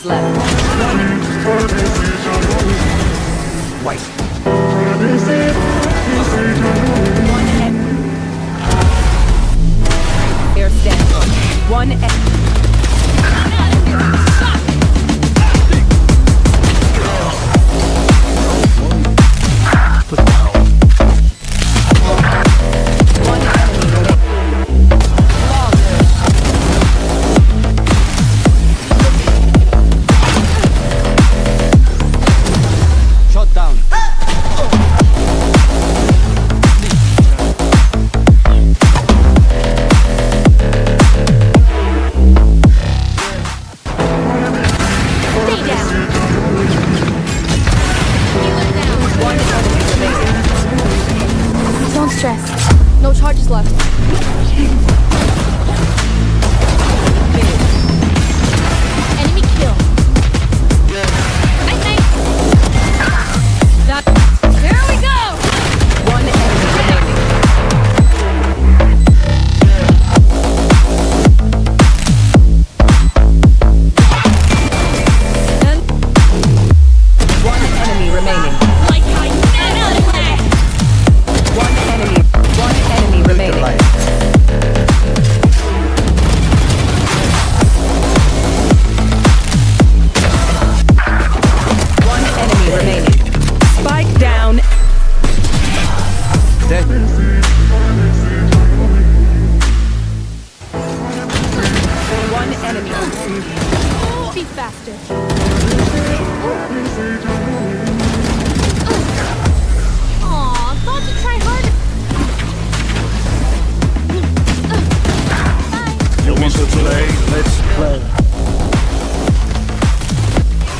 Left. One enemy. Air standing. One enemy. One enemy remaining. Shot down. Stay down. One enemy remaining. Don't stress. No charges left. Enemy kill. Nice, nice. Here we go. One enemy remaining. One enemy remaining. Like I never left. One enemy remaining. One enemy remaining. Spike down. Dead. One enemy. Be faster. Aw, thought to try harder. You want to play? Let's play.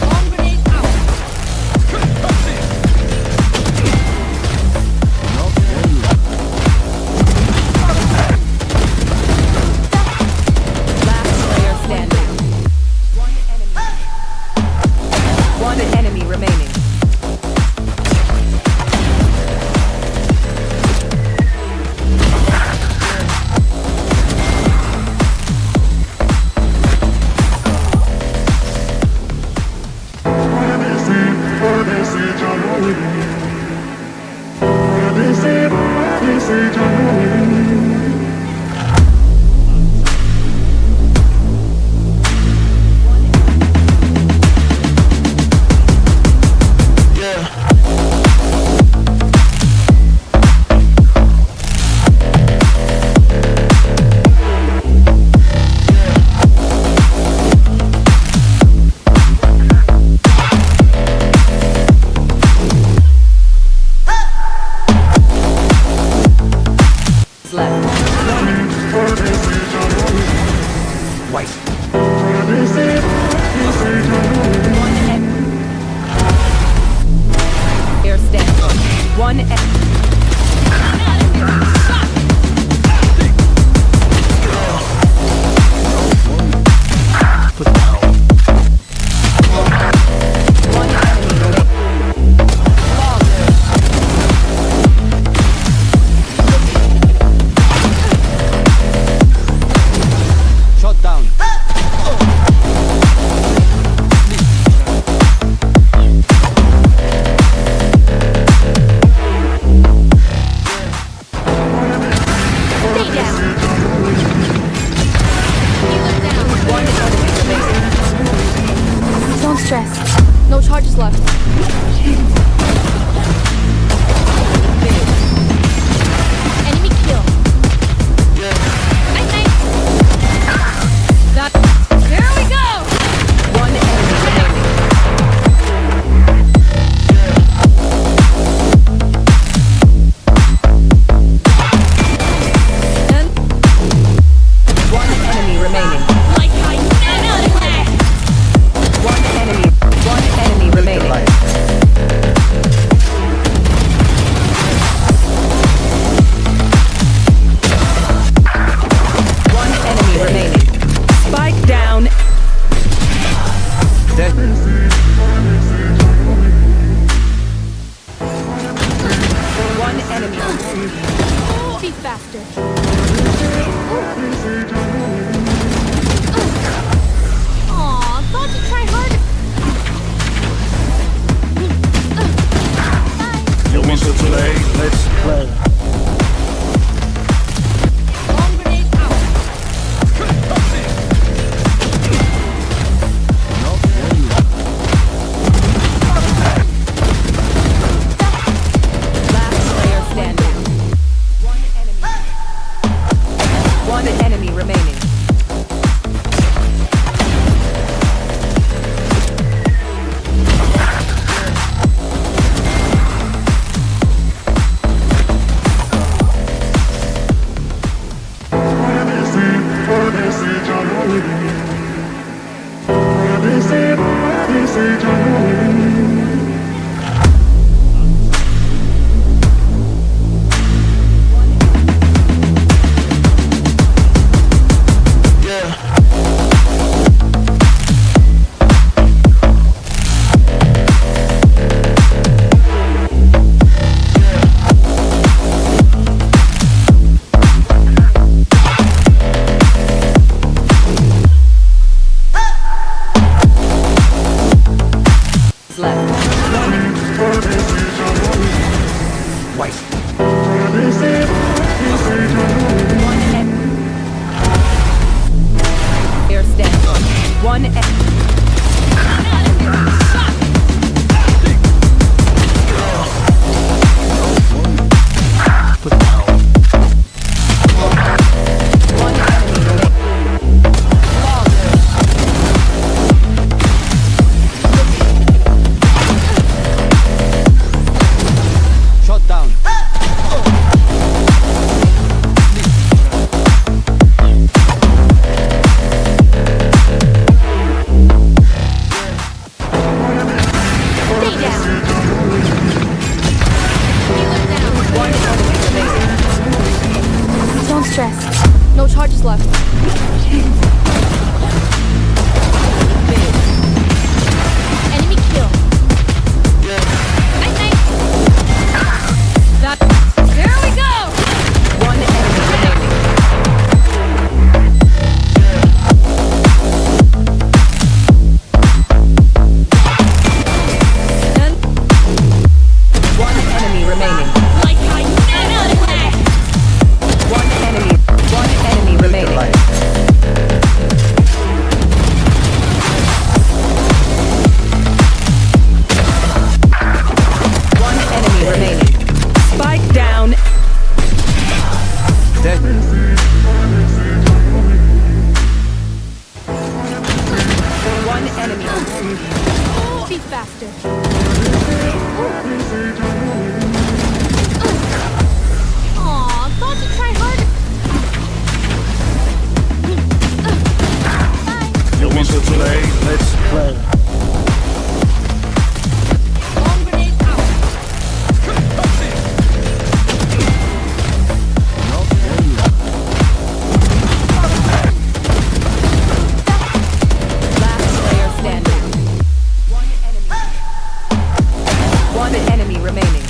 Bomb grenade out. Last player standing. One enemy remaining. Left. Player standing. One Shot down. Don't stress. No charges left. Enemy kill. Night night. That. There we go. One enemy remaining. And One enemy remaining. like how you know to play. One enemy remaining. One enemy remaining. Spike down. Dead. One enemy. Be faster. Aw, thought you'd try harder. You want to play? Let's play. Bomb grenade out. Last player standing. One enemy remaining.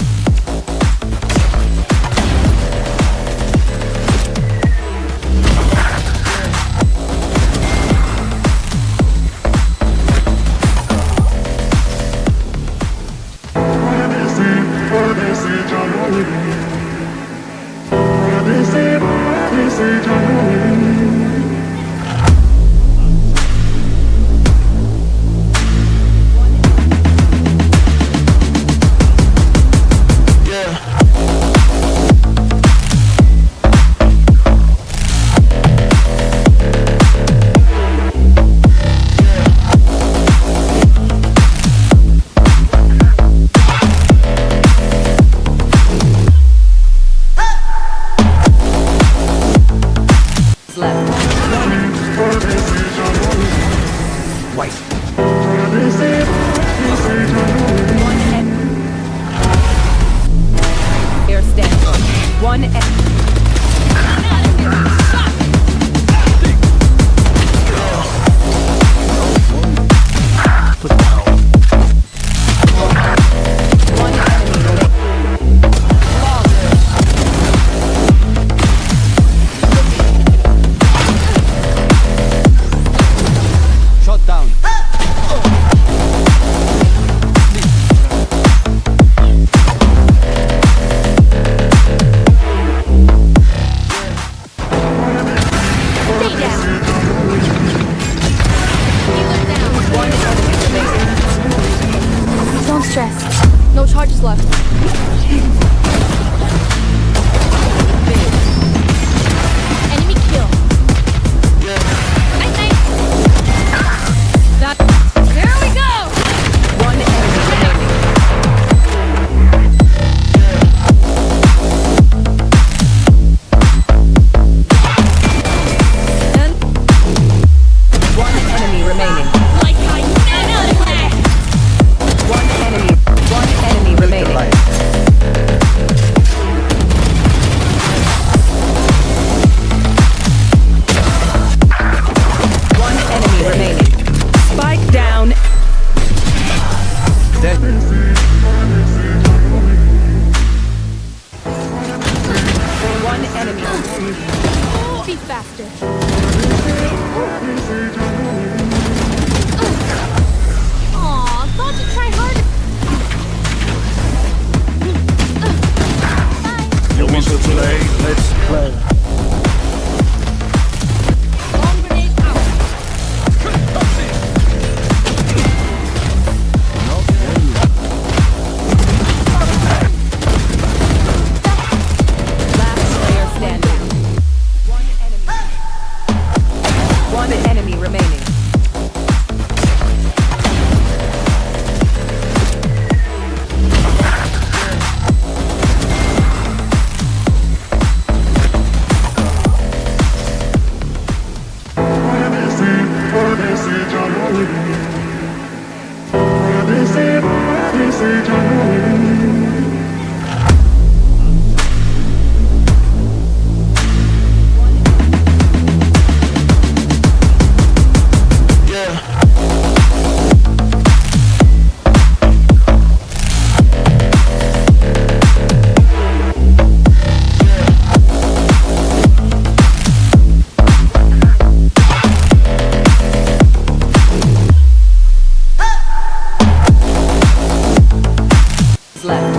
left.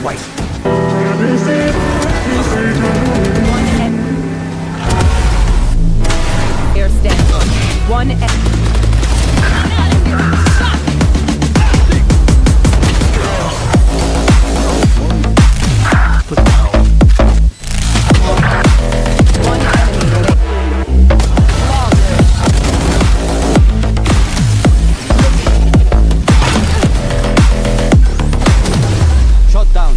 White. One enemy. Player standing. One enemy. One enemy remaining. Shot down.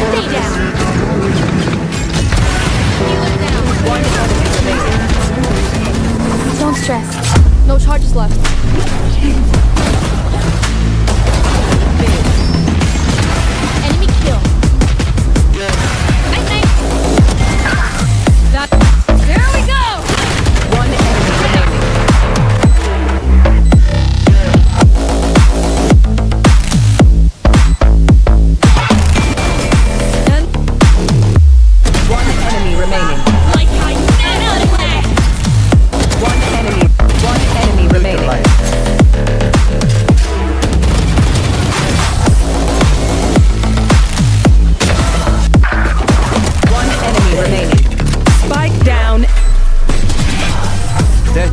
Stay down. Healer down. One enemy remaining. Don't stress. No charges left. Enemy kill. Night night. There we go. One enemy remaining. One enemy remaining. Like I never left. One enemy remaining. One enemy remaining. Spike down. Dead.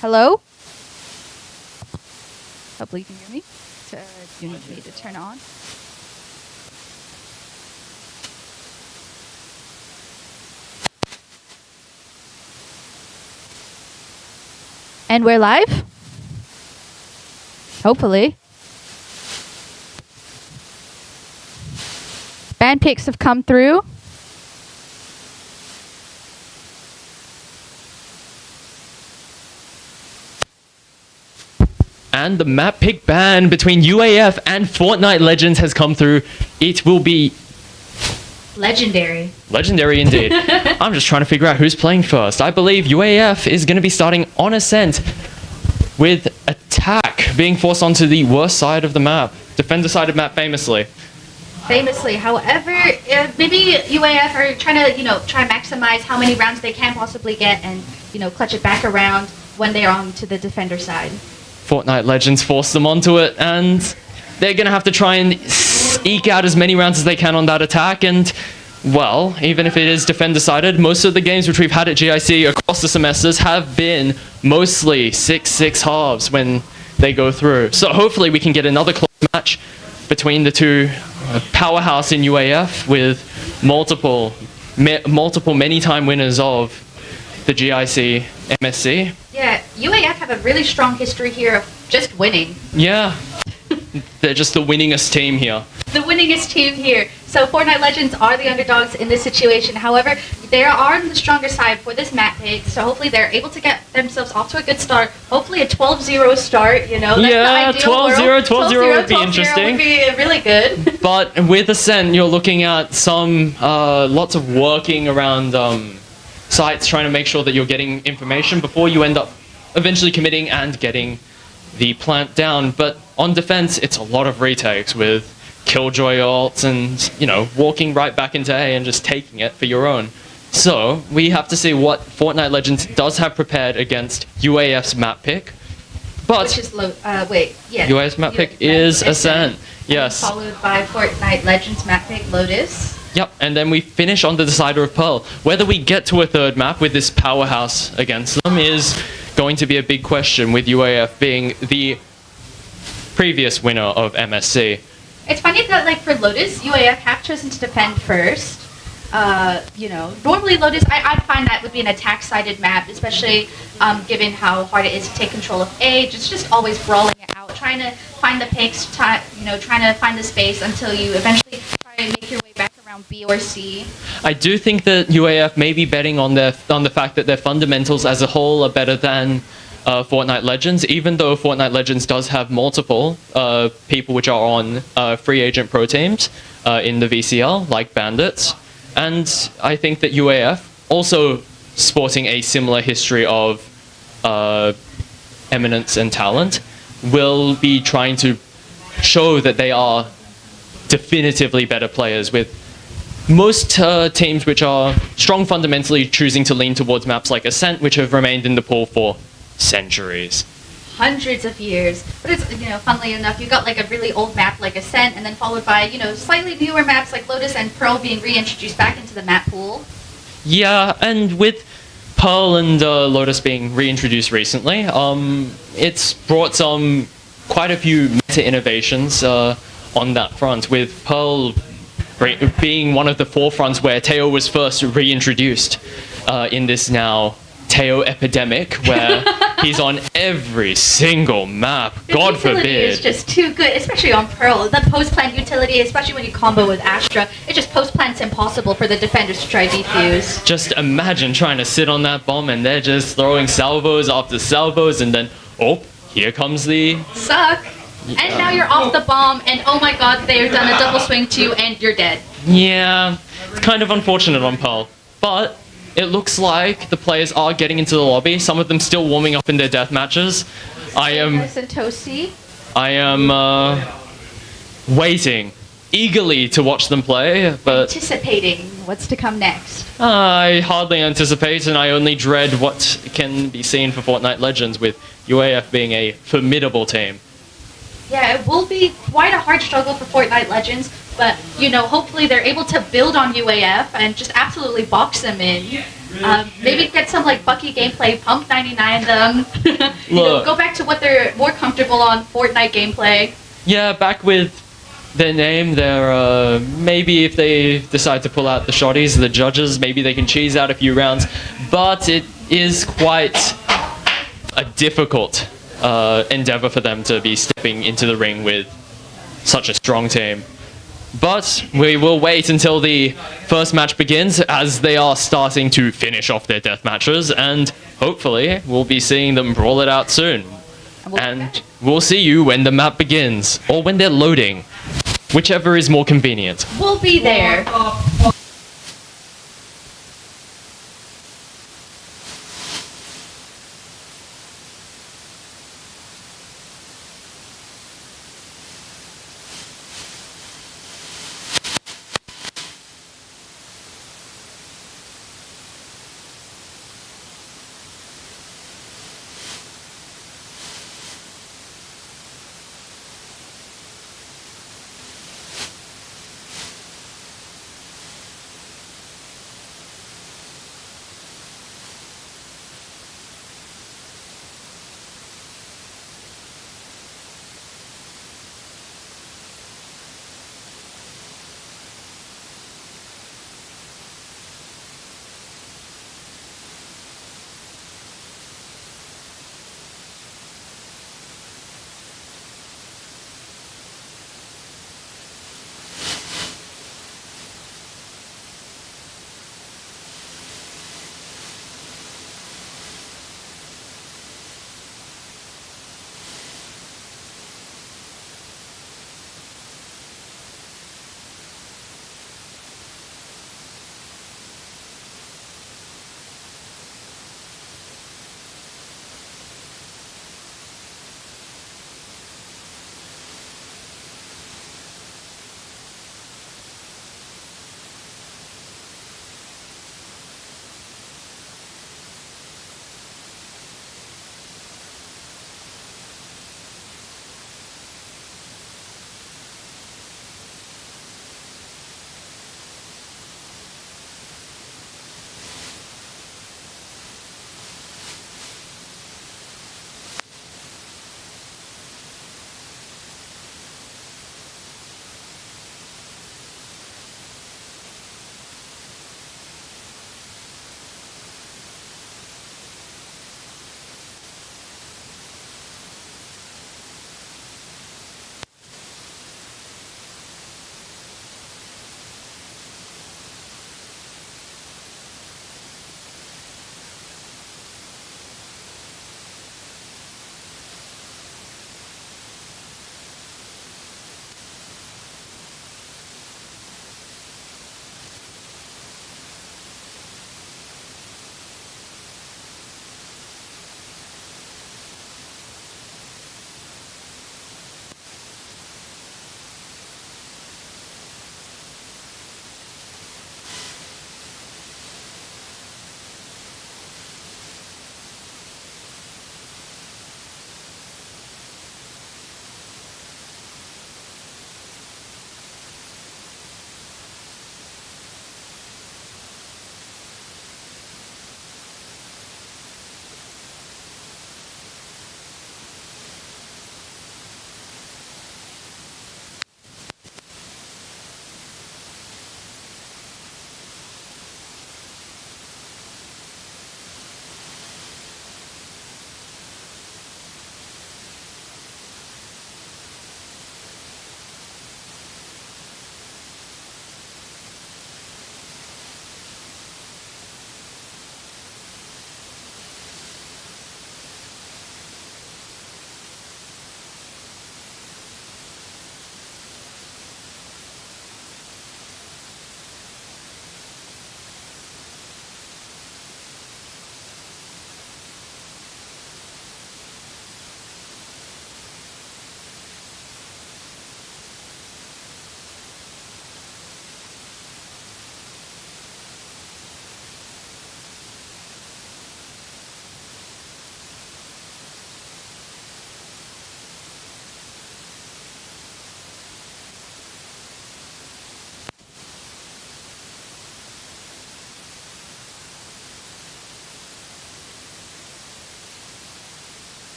Hello? Hopefully you can hear me. Do you need me to turn on? And we're live? Hopefully. Band picks have come through. And the map pick ban between UAF and Fortnite Legends has come through. It will be Legendary. legendary indeed. I'm just trying to figure out who's playing first. I believe UAF is going to be starting on Ascent with Attack being forced onto the worst side of the map. Defender-sided map famously. Famously, however, maybe UAF are trying to, try and maximize how many rounds they can possibly get and, clutch it back around when they're on to the defender side. Fortnite Legends forced them onto it, and they're going to have to try and eke out as many rounds as they can on that attack. And, well, even if it is defender-sided, most of the games which we've had at GIC across the semesters have been mostly 6-6 halves when they go through. So hopefully we can get another close match between the two powerhouse in UAF with multiple many-time winners of the GIC MSC. Yeah, UAF have a really strong history here of just winning. Yeah, they're just the winningest team here. The winningest team here. So Fortnite Legends are the underdogs in this situation. However, they are on the stronger side for this map pick, so hopefully they're able to get themselves off to a good start. Hopefully a 12-0 start, That's yeah, the ideal 12-0 would be interesting. Would be really good. But with Ascent, you're looking at some lots of working around sites, trying to make sure that you're getting information before you end up eventually committing and getting the plant down. But on defense, it's a lot of retakes with Killjoy ults and, walking right back into A and just taking it for your own. So we have to see what Fortnite Legends does have prepared against UAF's map pick. But Which is yeah. UAF's map pick is Ascent. Yes. Followed by Fortnite Legends map pick Lotus. Yep, and then we finish on the decider of Pearl. Whether we get to a third map with this powerhouse against them is going to be a big question, with UAF being the previous winner of MSC. It's funny that, for Lotus, UAF have chosen to defend first. Normally Lotus, I find that would be an attack-sided map, especially given how hard it is to take control of A. It's just always brawling it out, trying to find the picks, trying to find the space until you eventually try and make your way back around round B or C. I do think that UAF may be betting on the fact that their fundamentals as a whole are better than Fortnite Legends, even though Fortnite Legends does have multiple people which are on free agent pro teams in the VCL, like Bandits. And I think that UAF, also sporting a similar history of eminence and talent, will be trying to show that they are definitively better players, with most teams which are strong fundamentally choosing to lean towards maps like Ascent, which have remained in the pool for centuries. Hundreds of years. But it's, funnily enough, you got like a really old map like Ascent, and then followed by, slightly newer maps like Lotus and Pearl being reintroduced back into the map pool. Yeah, and with Pearl and Lotus being reintroduced recently, it's brought quite a few meta innovations on that front, with Pearl being one of the forefronts where Teo was first reintroduced in this now Teo epidemic, where he's on every single map. God forbid. It's just too good, especially on Pearl. The post-plant utility, especially when you combo with Astra, it just post-plants impossible for the defenders to try defuse. Just imagine trying to sit on that bomb and they're just throwing salvos after salvos, and then, oh, here comes the... Suck! Yeah. And now you're off the bomb, and oh my god, they've done a double swing to you, and you're dead. Yeah, it's kind of unfortunate on Pearl. But it looks like the players are getting into the lobby, some of them still warming up in their death matches. I am waiting eagerly to watch them play, but... Anticipating what's to come next. I hardly anticipate, and I only dread what can be seen for Fortnite Legends, with UAF being a formidable team. Yeah, it will be quite a hard struggle for Fortnite Legends, but, hopefully they're able to build on UAF and just absolutely box them in. Maybe get some, Bucky gameplay, pump 99 them. Go back to what they're more comfortable on, Fortnite gameplay. Yeah, back with their name, they're, maybe if they decide to pull out the shotties, the judges, maybe they can cheese out a few rounds, but it is quite a difficult endeavor for them to be stepping into the ring with such a strong team. But we will wait until the first match begins, as they are starting to finish off their death matches, and hopefully we'll be seeing them brawl it out soon. And we'll see you when the map begins, or when they're loading, whichever is more convenient. We'll be there.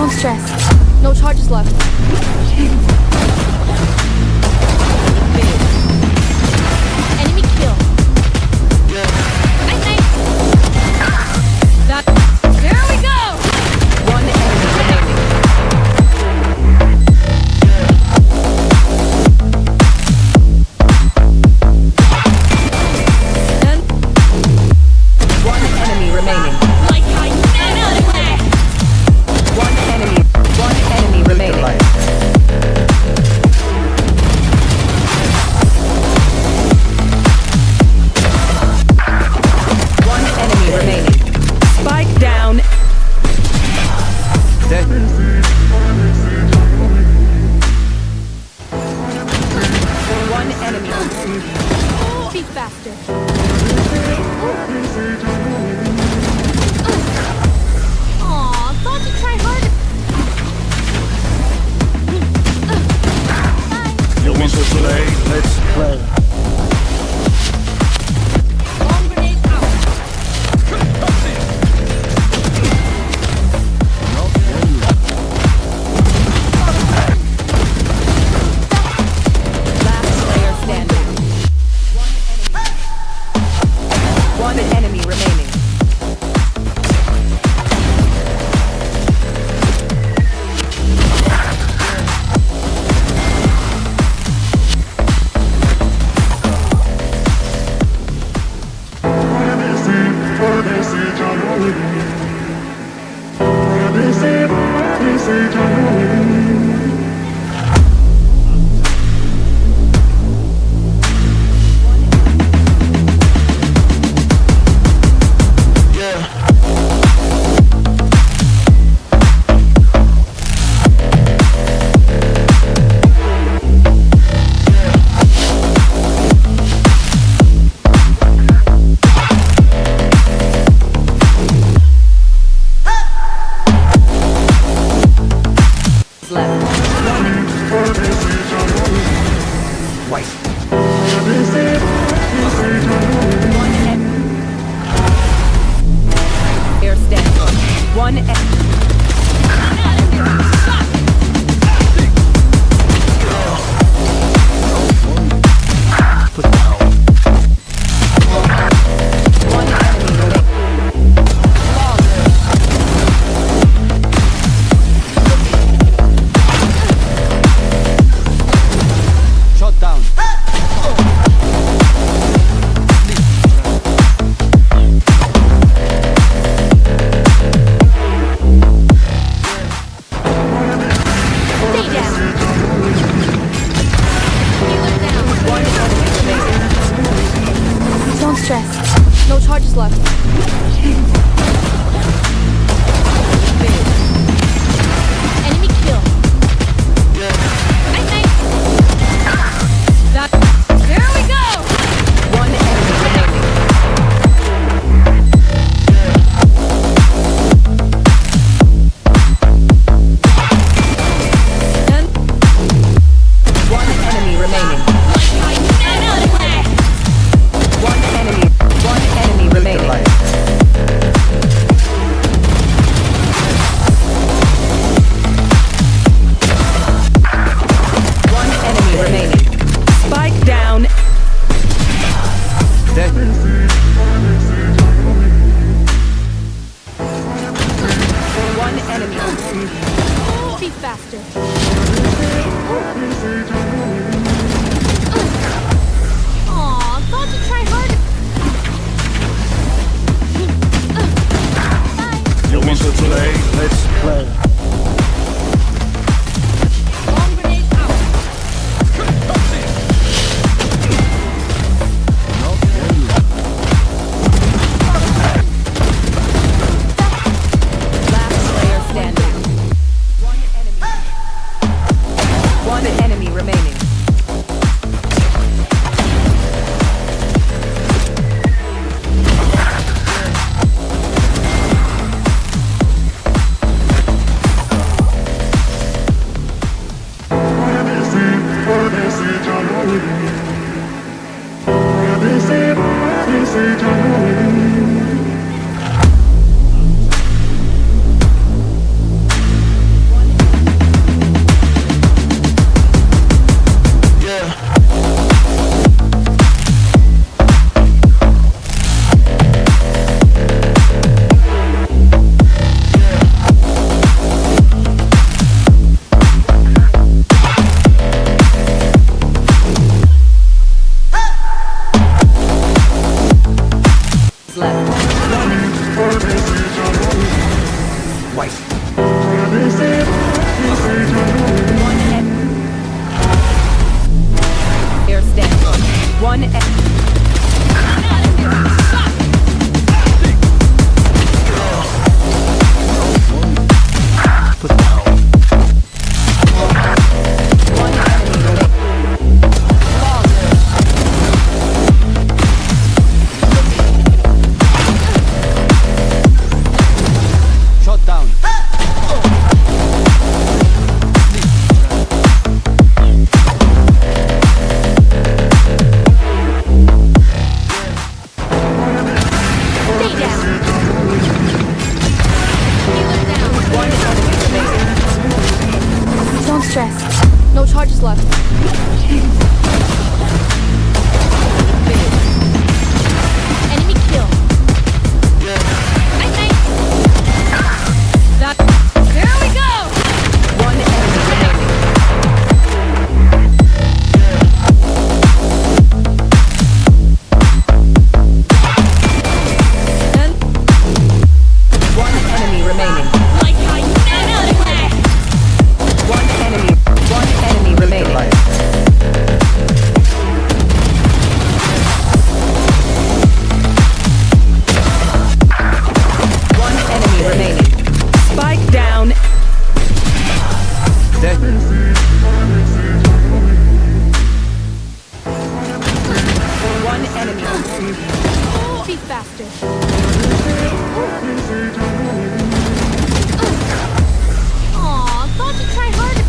Don't stress. No charges left. Enemy kill. Nice. There we go. One enemy remaining. One enemy remaining. Like I never left. One enemy remaining. One enemy remaining. Spike down. One enemy. Be faster. Aw, thought you try harder. You want to play? Let's play. Bomb grenade out. Last player standing. One enemy remaining. Player standing. One enemy. One enemy remaining. Shot down. Stay down. Healer down. One enemy remaining. Don't stress. No charges left. Enemy kill. Nice. There we go. One enemy remaining. One enemy remaining. One enemy remaining. One enemy remaining. Spike down. One enemy. Be faster. Aw, thought you try harder. You want to play? Let's play. Bomb grenade out. Last player standing. One enemy remaining. stress. No charges left. Enemy kill. That. There we go. One enemy remaining. One enemy remaining. Like how you know to play. One enemy remaining. One enemy remaining. Spike down. One enemy. Be faster. Aw, thought you'd try harder.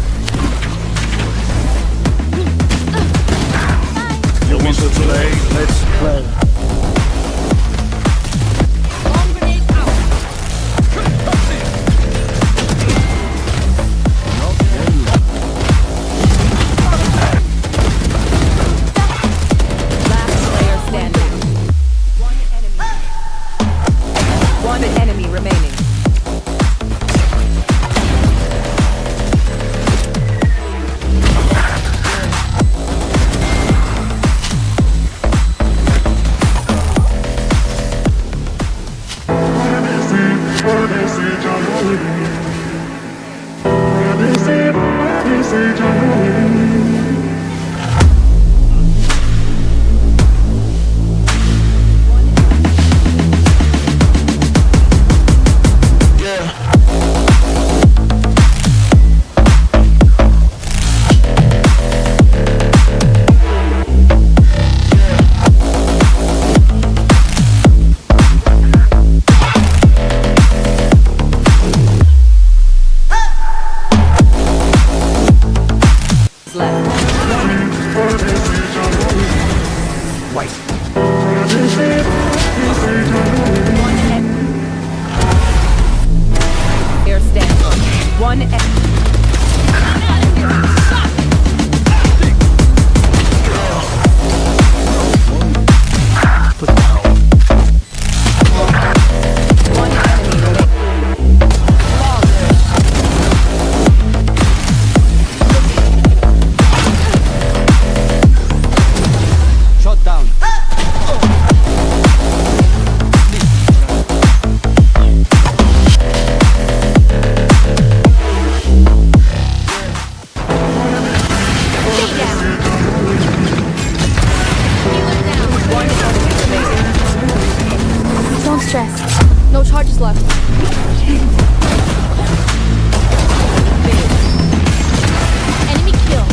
No answer today. Let's play. Bomb grenade out. Last player standing. One enemy remaining. Left. White. One enemy. Air standing. One enemy. One enemy remaining. Shot down. One enemy remaining. Don't stress. No charges left. Enemy kill.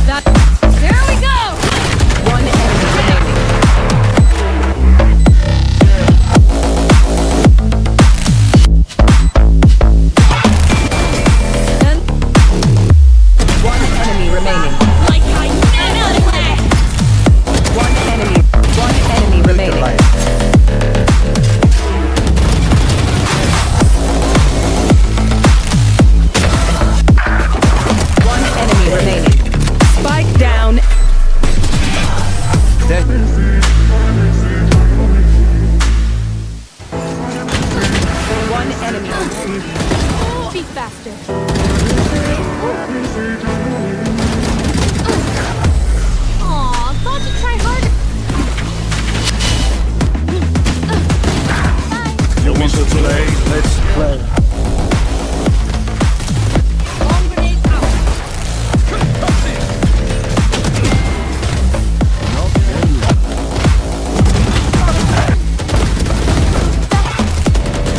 That. There we go. One enemy remaining. One enemy remaining. Like how you know to play. One enemy remaining. One enemy remaining. Spike down. One enemy. Be faster. Aw, thought you'd try harder. No answer today. Let's play. Bomb grenade out.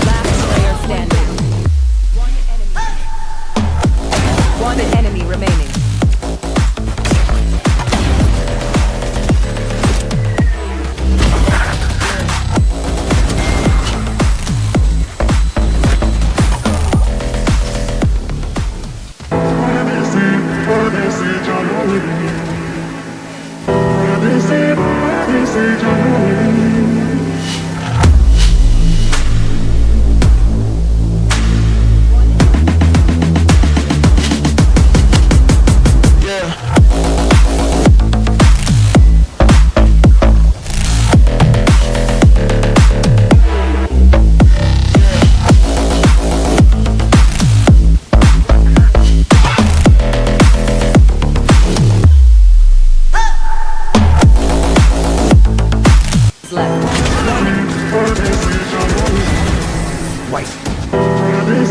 Last player standing. One enemy remaining. Player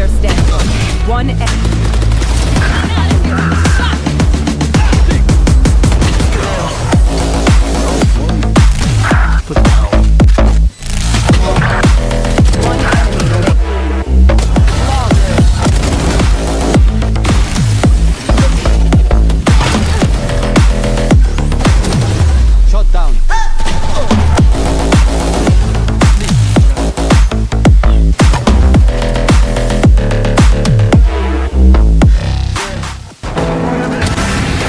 standing. One Shot down.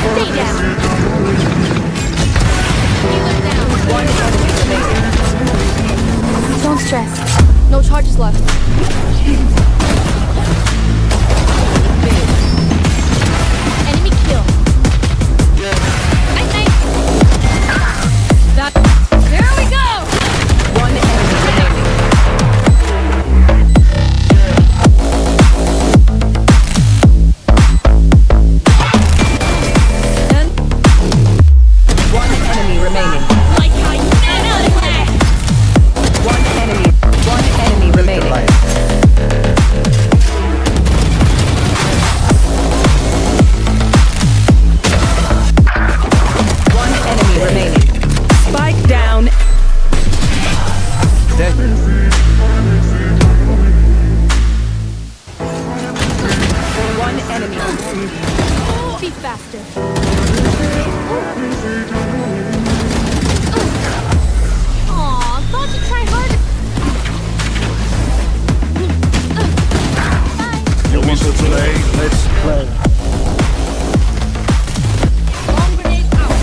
Stay down. Don't stress. No charges left. Enemy kill. Night night. That. There we go. One enemy remaining. One enemy remaining. Like how you get out of there. One enemy remaining. One enemy remaining. Spike down. One enemy. Be faster. Aw, thought you'd try harder. No whistle today, let's play. Bomb grenade out.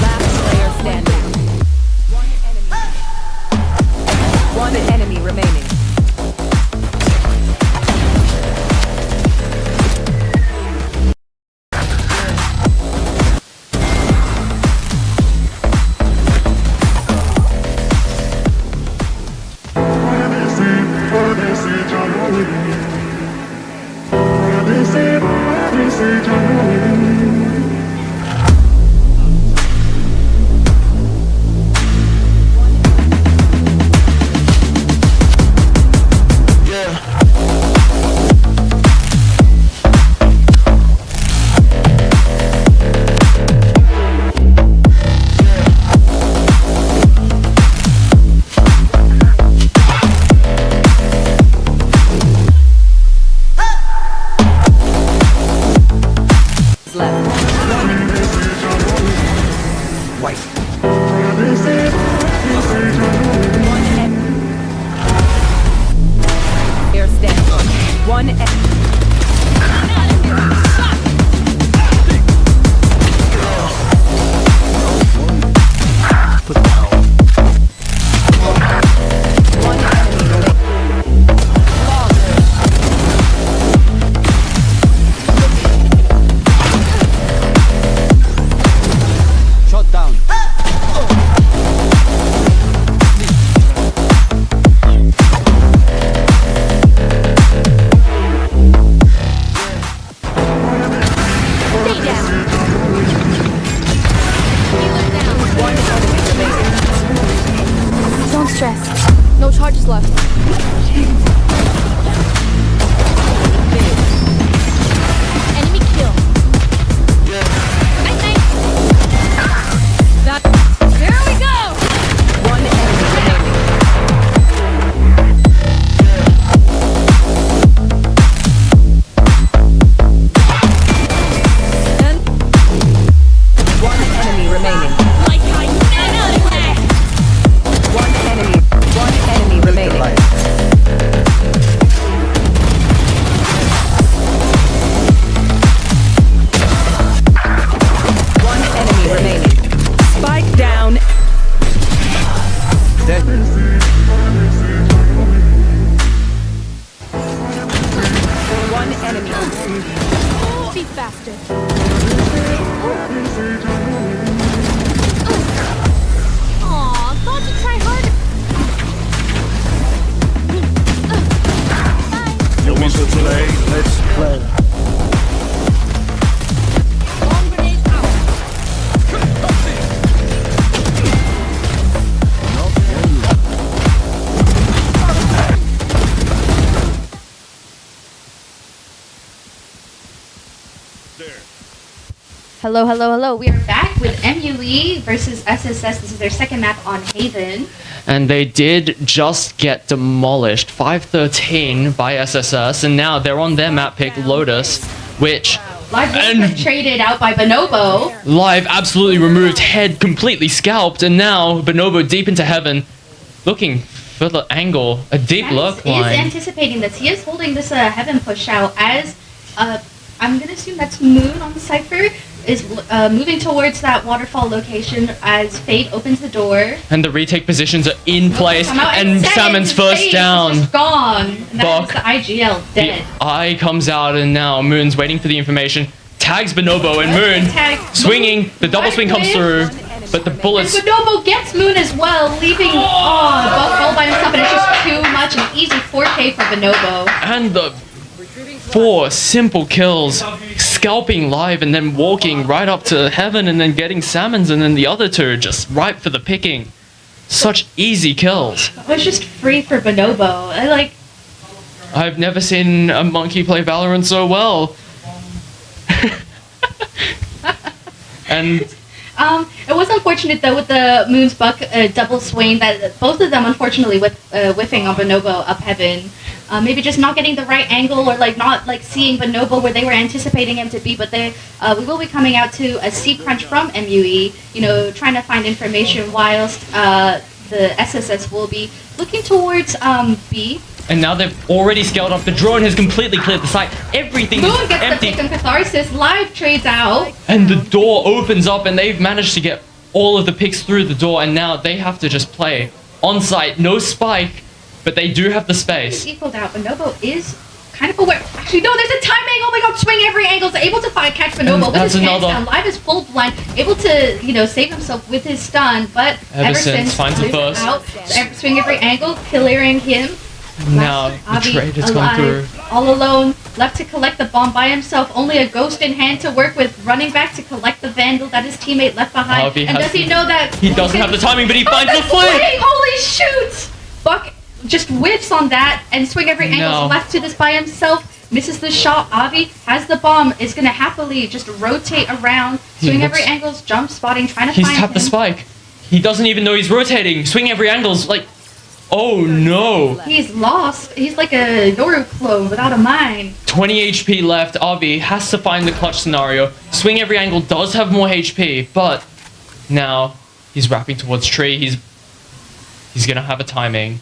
Last player standing. One enemy remaining. Left. White. Player standing. One One enemy remaining. Shot down. Stay down. One enemy remaining. Don't stress. No charges left. Enemy kill. Night night. That. There we go. One enemy remaining. One enemy remaining. Like how you get out of there. One enemy remaining. One enemy remaining. Spike down. One enemy. Be faster. Aw, thought you'd try harder. No want to play? Let's play. Bomb grenade out. Hello, hello, hello. We are back with MUE versus SSS. This is their second map on Haven. And they did just get demolished 5-13 by SSS, and now they're on their map pick Lotus, which Live was traded out by Bonobo. Live absolutely removed, head completely scalped, and now Bonobo deep into heaven, looking for the angle, a deep look Is line. anticipating this. He is holding this heaven push out as I'm gonna assume that's Moon on the Cypher is moving towards that waterfall location as Fate opens the door. And the retake positions are in place, Come out and Salmon's first Fate down. is just gone. And that is Buck. the IGL dead. The eye comes out, and now Moon's waiting for the information. Tags Bonobo, and Moon Tag. swinging. The double swing comes through, but the And bullets. Bonobo gets Moon as well, leaving Buck all by himself, and it's just too much. An easy 4K for Bonobo. And the 4 simple kills, scalping Live and then walking right up to heaven and then getting Salmons, and then the other 2 just ripe for the picking. Such easy kills. It was just free for Bonobo. I've never seen a monkey play Valorant so well. And It was unfortunate though with the Moon's Buck double swing that both of them unfortunately whiffing on Bonobo up heaven. Maybe just not getting the right angle or not seeing Bonobo where they were anticipating him to be. But we will be coming out to a C crunch from MUE. Trying to find information whilst the SSS will be looking towards B. And now they've already scaled up. The drone has completely cleared the site. Everything Moon is gets empty. the pick on Catharsis. Live trades out. And the door opens up, and they've managed to get all of the picks through the door, and now they have to just play on site. No spike, but they do have the space. Equaled out. Bonobo is kind of aware. Actually, no, there's a timing. Oh my god, swing every angle. Able to catch Bonobo with that's his hands another- down. Live is full blind. Able to, save himself with his stun, but Eversense finds the loses first. out. Swing every angle, clearing him. Now the Avi trade has gone alive, through. all alone, left to collect the bomb by himself. Only a ghost in hand to work with. Running back to collect the vandal that his teammate left behind. Avi And has does he the- know that He doesn't have the timing, but he finds the flick! Holy shoot! Buck just whiffs on that and swing every angle. No. Left to this by himself. Misses the shot. Avi has the bomb. Is gonna happily just rotate around. He Swing looks- every angles. Jump spotting. Trying to He's find tapped the him. spike. He doesn't even know he's rotating. Swing every angle's like, oh no. He's lost. He's like a Yoru clone without a mind. 20 HP left. Avi has to find the clutch scenario. Swing every angle does have more HP, but now he's wrapping towards tree. He's gonna have a timing.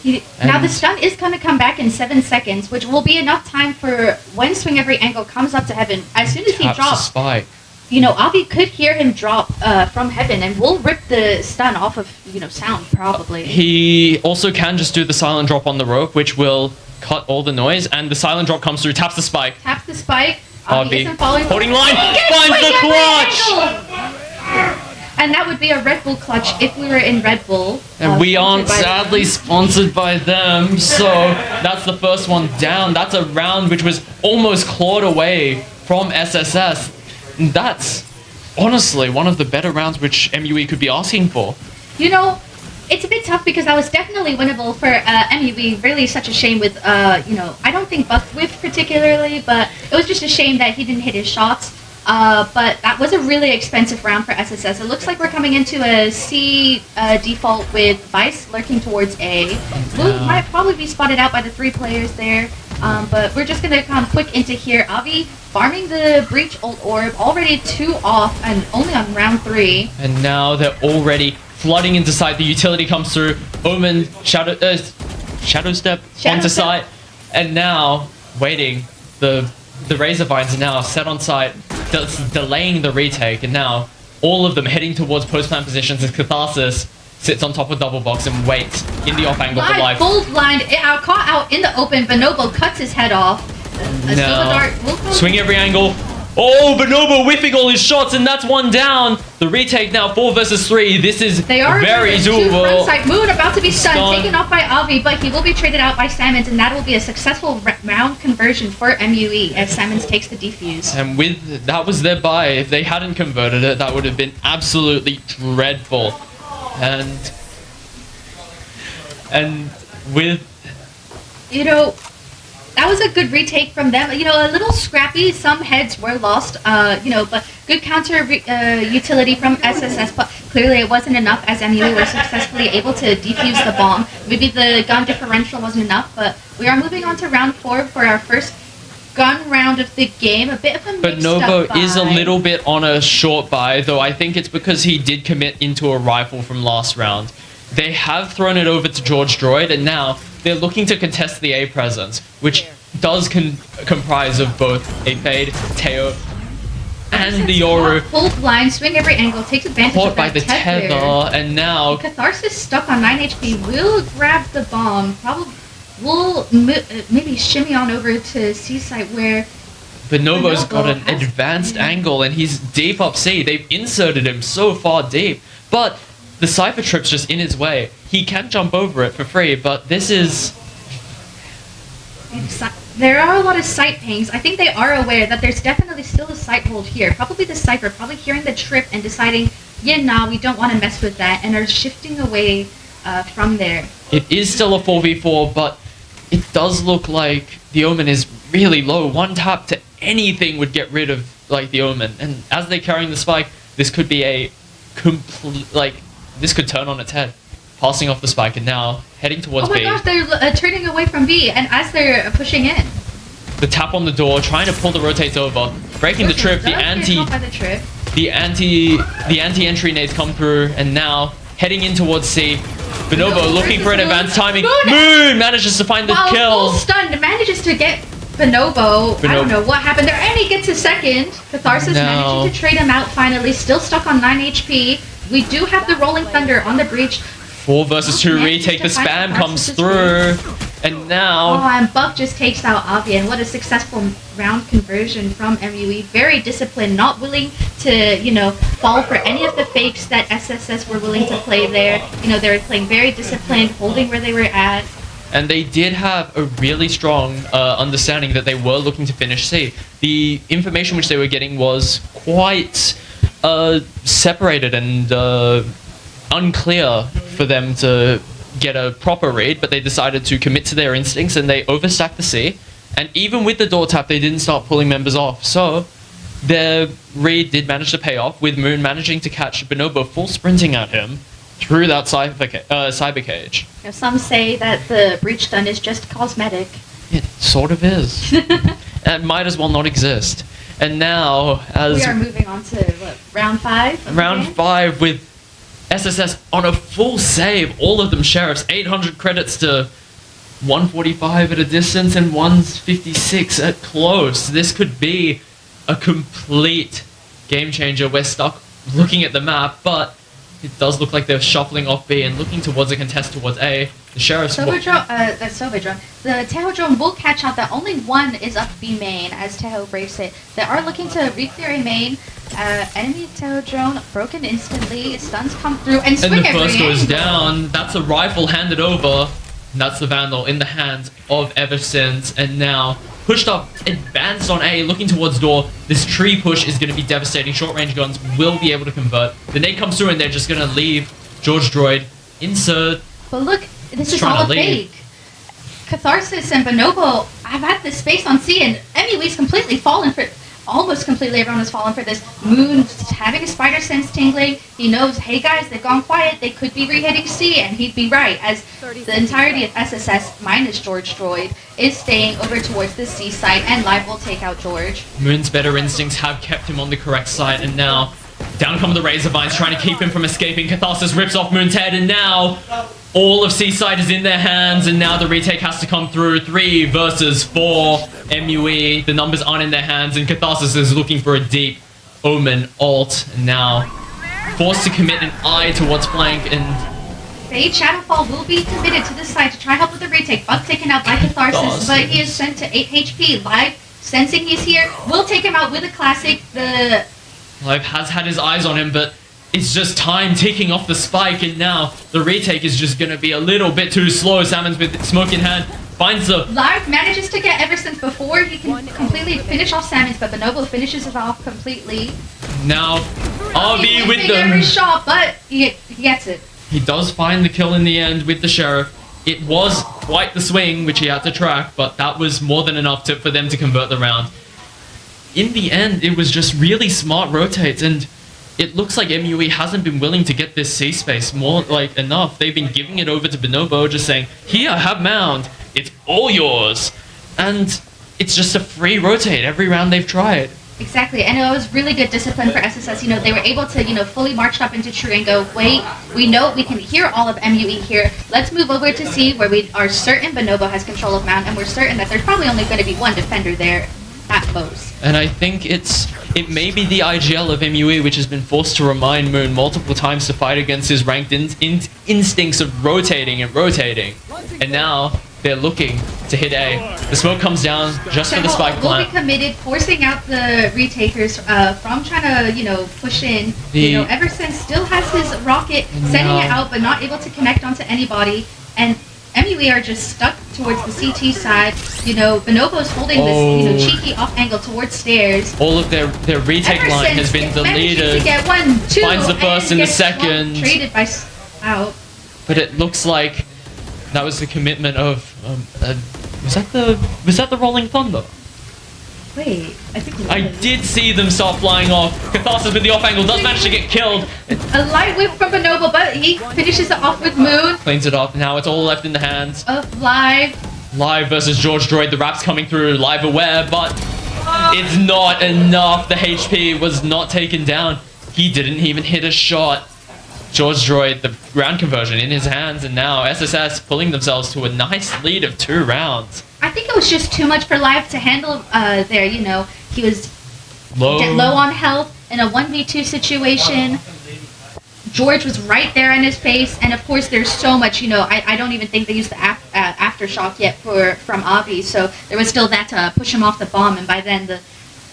Now the And- stun is going to come back in 7 seconds, which will be enough time for when Swing Every Angle comes up to heaven. As soon as he Taps the drops, spike. Avi could hear him drop from heaven, and we'll rip the stun off of sound probably. He also can just do the silent drop on the rope, which will cut all the noise, and the silent drop comes through, taps the spike. Taps the spike. Avi isn't following. holding line, He gets finds Swing the Every clutch! Angle! And that would be a Red Bull clutch if we were in Red Bull. And we aren't sponsored by sadly sponsored by them, so that's the first one down. That's a round which was almost clawed away from SSS. And that's honestly one of the better rounds which MUE could be asking for. It's a bit tough because that was definitely winnable for MUE. Really, such a shame with, I don't think Buck whiffed particularly, but it was just a shame that he didn't hit his shots. But that was a really expensive round for SSS. It looks like we're coming into a C default with Vice lurking towards A. Blue might probably be spotted out by the 3 players there. But we're just going to come quick into here. Avi farming the Breach Ult Orb, already 2 off and only on round 3. And now they're already flooding into site. The utility comes through. Omen, Shadow Step onto site. And now, waiting. The Razor Vines are now set on site, delaying the retake. And now, all of them heading towards post-plant positions as Catharsis sits on top of double box and waits in the off angle for life. Full blind, caught out in the open. Bonobo cuts his head off. A silver Now, dart will come. swing every angle. Oh, Bonobo whiffing all his shots, and that's one down. The retake now, 4 versus 3. This is They are very two doable. frontside. Moon about to be stunned, Stun. taken off by Avi, but he will be traded out by Salmons, and that will be a successful round conversion for MUE as Salmons takes the defuse. And with that was their buy. If they hadn't converted it, that would have been absolutely dreadful. And with You know, that was a good retake from them. You know, a little scrappy. Some heads were lost. You know, but good counter utility from SSS. But clearly, it wasn't enough as MUE were successfully able to defuse the bomb. Maybe the gun differential wasn't enough. But we are moving on to round 4 for our first gun round of the game. A bit of a But mixed Novo up is a vibe. little bit on a short buy, though I think it's because he did commit into a rifle from last round. They have thrown it over to George Droid, and now they're looking to contest the A presence, which does comprise of both a Fade, Teo, and the Yoru. Full blind, swing every angle, takes advantage Caught of by that the tether, and now Catharsis stuck on 9 HP will grab the bomb. Probably will maybe shimmy on over to C site where Bonobo's got an has- advanced angle, and he's deep up C. They've inserted him so far deep, but the Cypher Trip's just in his way. He can jump over it for free, but this is... there are a lot of sight pings. I think they are aware that there's definitely still a sight hold here. Probably the Cypher, probably hearing the trip and deciding, yeah, nah, we don't want to mess with that, and are shifting away from there. It is still a 4v4, but it does look like the Omen is really low. One tap to anything would get rid of like the Omen, and as they're carrying the spike, this could be a complete this could turn on its head. Passing off the spike and now heading towards Oh my B. gosh, they're turning away from B, and as they're pushing in, The tap on the door, trying to pull the rotates over, breaking the trip. The anti-entry nades come through, and now heading in towards C. Bonobo looking for an advanced timing. Moon manages to find the Full kills. stun, manages to get Bonobo. I don't know what happened there, and he gets a second. Catharsis No. managing to trade him out finally, still stuck on 9 HP. We do have the Rolling Thunder on the breach. 4 versus 2 retake. The spam comes through, and Oh, now and Buck just takes out Avi, and what a successful round conversion from MUE. Very disciplined, not willing to, you know, fall for any of the fakes that SSS were willing to play there. You know, they were playing very disciplined, holding where they were at. and they did have a really strong understanding that they were looking to finish C. The information which they were getting was quite separated and unclear for them to get a proper read, but they decided to commit to their instincts and they overstacked the C. And even with the door tap, they didn't start pulling members off. So their read did manage to pay off, with Moon managing to catch Bonobo full sprinting at him through that cyber cage. You know, some say that the breach stun is just cosmetic. It sort of is. It might as well not exist. And now, as We are moving on to what, round 5? round 5 with SSS on a full save, all of them sheriffs, 800 credits to 145 at a distance and 156 at close. This could be a complete game changer. We're stuck looking at the map, but it does look like they're shuffling off B and looking towards a contest towards A. The sheriffs... The Teho drone will catch out that only one is up B main as Teho breaks it. They are looking to re-clear A main. Enemy Teho drone broken instantly. Stuns come through and swing And the every first goes angle. down. That's a rifle handed over. And that's the Vandal in the hands of Eversense. And now pushed up, advanced on A, looking towards door. This tree push is going to be devastating. Short range guns will be able to convert. The nade comes through and they're just going to leave George Droid. Insert. But look, this is Trying all a to leave. fake. Catharsis and Bonobo have had the space on C, and MUE's completely fallen for, almost completely everyone has fallen for this. Moon having a spider sense tingling. He knows, hey guys, they've gone quiet. They could be re-hitting C, and he'd be right, as the entirety of SSS minus George Droid is staying over towards the C site, and Live will take out George. Moon's better instincts have kept him on the correct side, and now down come the Razor Vines, trying to keep him from escaping. Catharsis rips off Moon's head, and now all of Seaside is in their hands, and now the retake has to come through. 3 versus 4 MUE. The numbers aren't in their hands, and Catharsis is looking for a deep Omen ult, and now forced to commit an eye towards flank, and Fade Shadowfall will be committed to this side to try help with the retake. Buck taken out by Catharsis, Catharsis. but he is sent to 8 HP. Live sensing he's here, will take him out with a classic. The Live has had his eyes on him, but it's just time ticking off the spike, and now the retake is just gonna be a little bit too slow. Salmon's with smoke in hand, finds the... Live manages to get ever since before. He can completely finish off Salmon's, but Bonobo finishes it off completely. Now, RV with every the... shot, but he gets it. He does find the kill in the end with the Sheriff. It was quite the swing, which he had to track, but that was more than enough for them to convert the round. In the end, it was just really smart rotates, and it looks like MUE hasn't been willing to get this C space more like enough. They've been giving it over to Bonobo, just saying, here, have mound, it's all yours. And it's just a free rotate every round they've tried. Exactly, and it was really good discipline for SSS. You know, they were able to, you know, fully march up into true and go, wait, we know we can hear all of MUE here. Let's move over to C, where we are certain Bonobo has control of mound, and we're certain that there's probably only going to be one defender there at most. And I think it may be the IGL of MUE, which has been forced to remind Moon multiple times to fight against his ranked instincts of rotating and rotating. And now they're looking to hit A. The smoke comes down just for the spike will plant. be committed, forcing out the retakers from trying to, you know, push in. You know, Everson still has his rocket, sending it out, but not able to connect onto anybody. And MUE are just stuck towards the CT side. You know, Bonobo's holding this, you know, cheeky off angle towards stairs. All of their retake line has been deleted. To get 1, 2, finds the first and the second. Traded by out. But it looks like that was the commitment of was that the Rolling Thunder? Wait, I think I did see them start flying off. Catharsis with the off angle does manage to get killed. A light whip from Bonobo, but he finishes it off with Moon. Cleans it up. Now it's all left in the hands of Live. Live versus George Droid. The wraps coming through. Live aware, but it's not enough. The HP was not taken down. He didn't even hit a shot. George Droid, the ground conversion in his hands, and now SSS pulling themselves to a nice lead of 2 rounds. I think it was just too much for Live to handle there, you know. He was low on health in a 1v2 situation. George was right there in his face, and of course there's so much, you know, I don't even think they used the aftershock yet from Avi, so there was still that to push him off the bomb, and by then the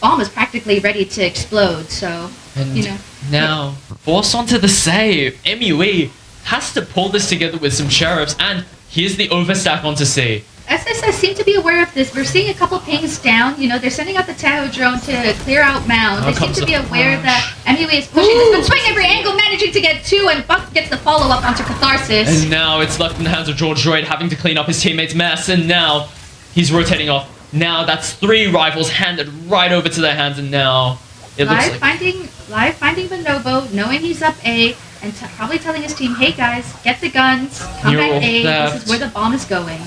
bomb was practically ready to explode, so, and you know. Now, forced onto the save. MUE has to pull this together with some Sheriffs, and here's the overstack onto C. SSS seem to be aware of this. We're seeing a couple pings down. You know, they're sending out the Tahoe drone to clear out mound. They seem to be aware that MUE is pushing this, but swing every angle, managing to get 2, and Buck gets the follow-up onto Catharsis. And now it's left in the hands of George Droid, having to clean up his teammates' mess, and now he's rotating off. Now that's 3 rifles handed right over to their hands, and now it looks like... Live finding Bonobo, knowing he's up A, and probably telling his team, hey guys, get the guns, come back A, this is where the bomb is going.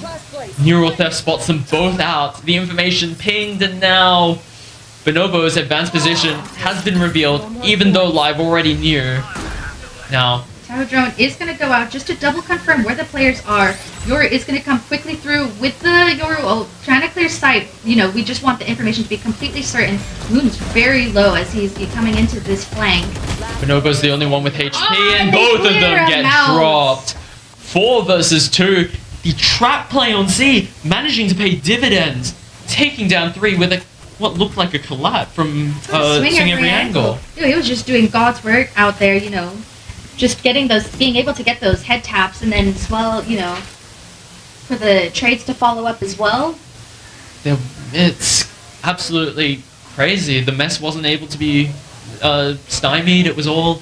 Neural Theft spots them both out. The information pinged, and now Bonobo's advanced position has been revealed, even though Live already knew. Now, Tahoe drone is going to go out just to double confirm where the players are. Yoru is going to come quickly through with the Yoru trying to clear sight. You know, we just want the information to be completely certain. Moon's very low as he's coming into this flank. Bonobo's the only one with HP, and both of them get dropped. 4 versus 2. The trap play on C managing to pay dividends, taking down 3 with what looked like a collab from swing every angle. Dude, he was just doing God's work out there, you know. Just being able to get those head taps, and then as well, you know, for the trades to follow up as well. It's absolutely crazy. The mess wasn't able to be stymied. It was all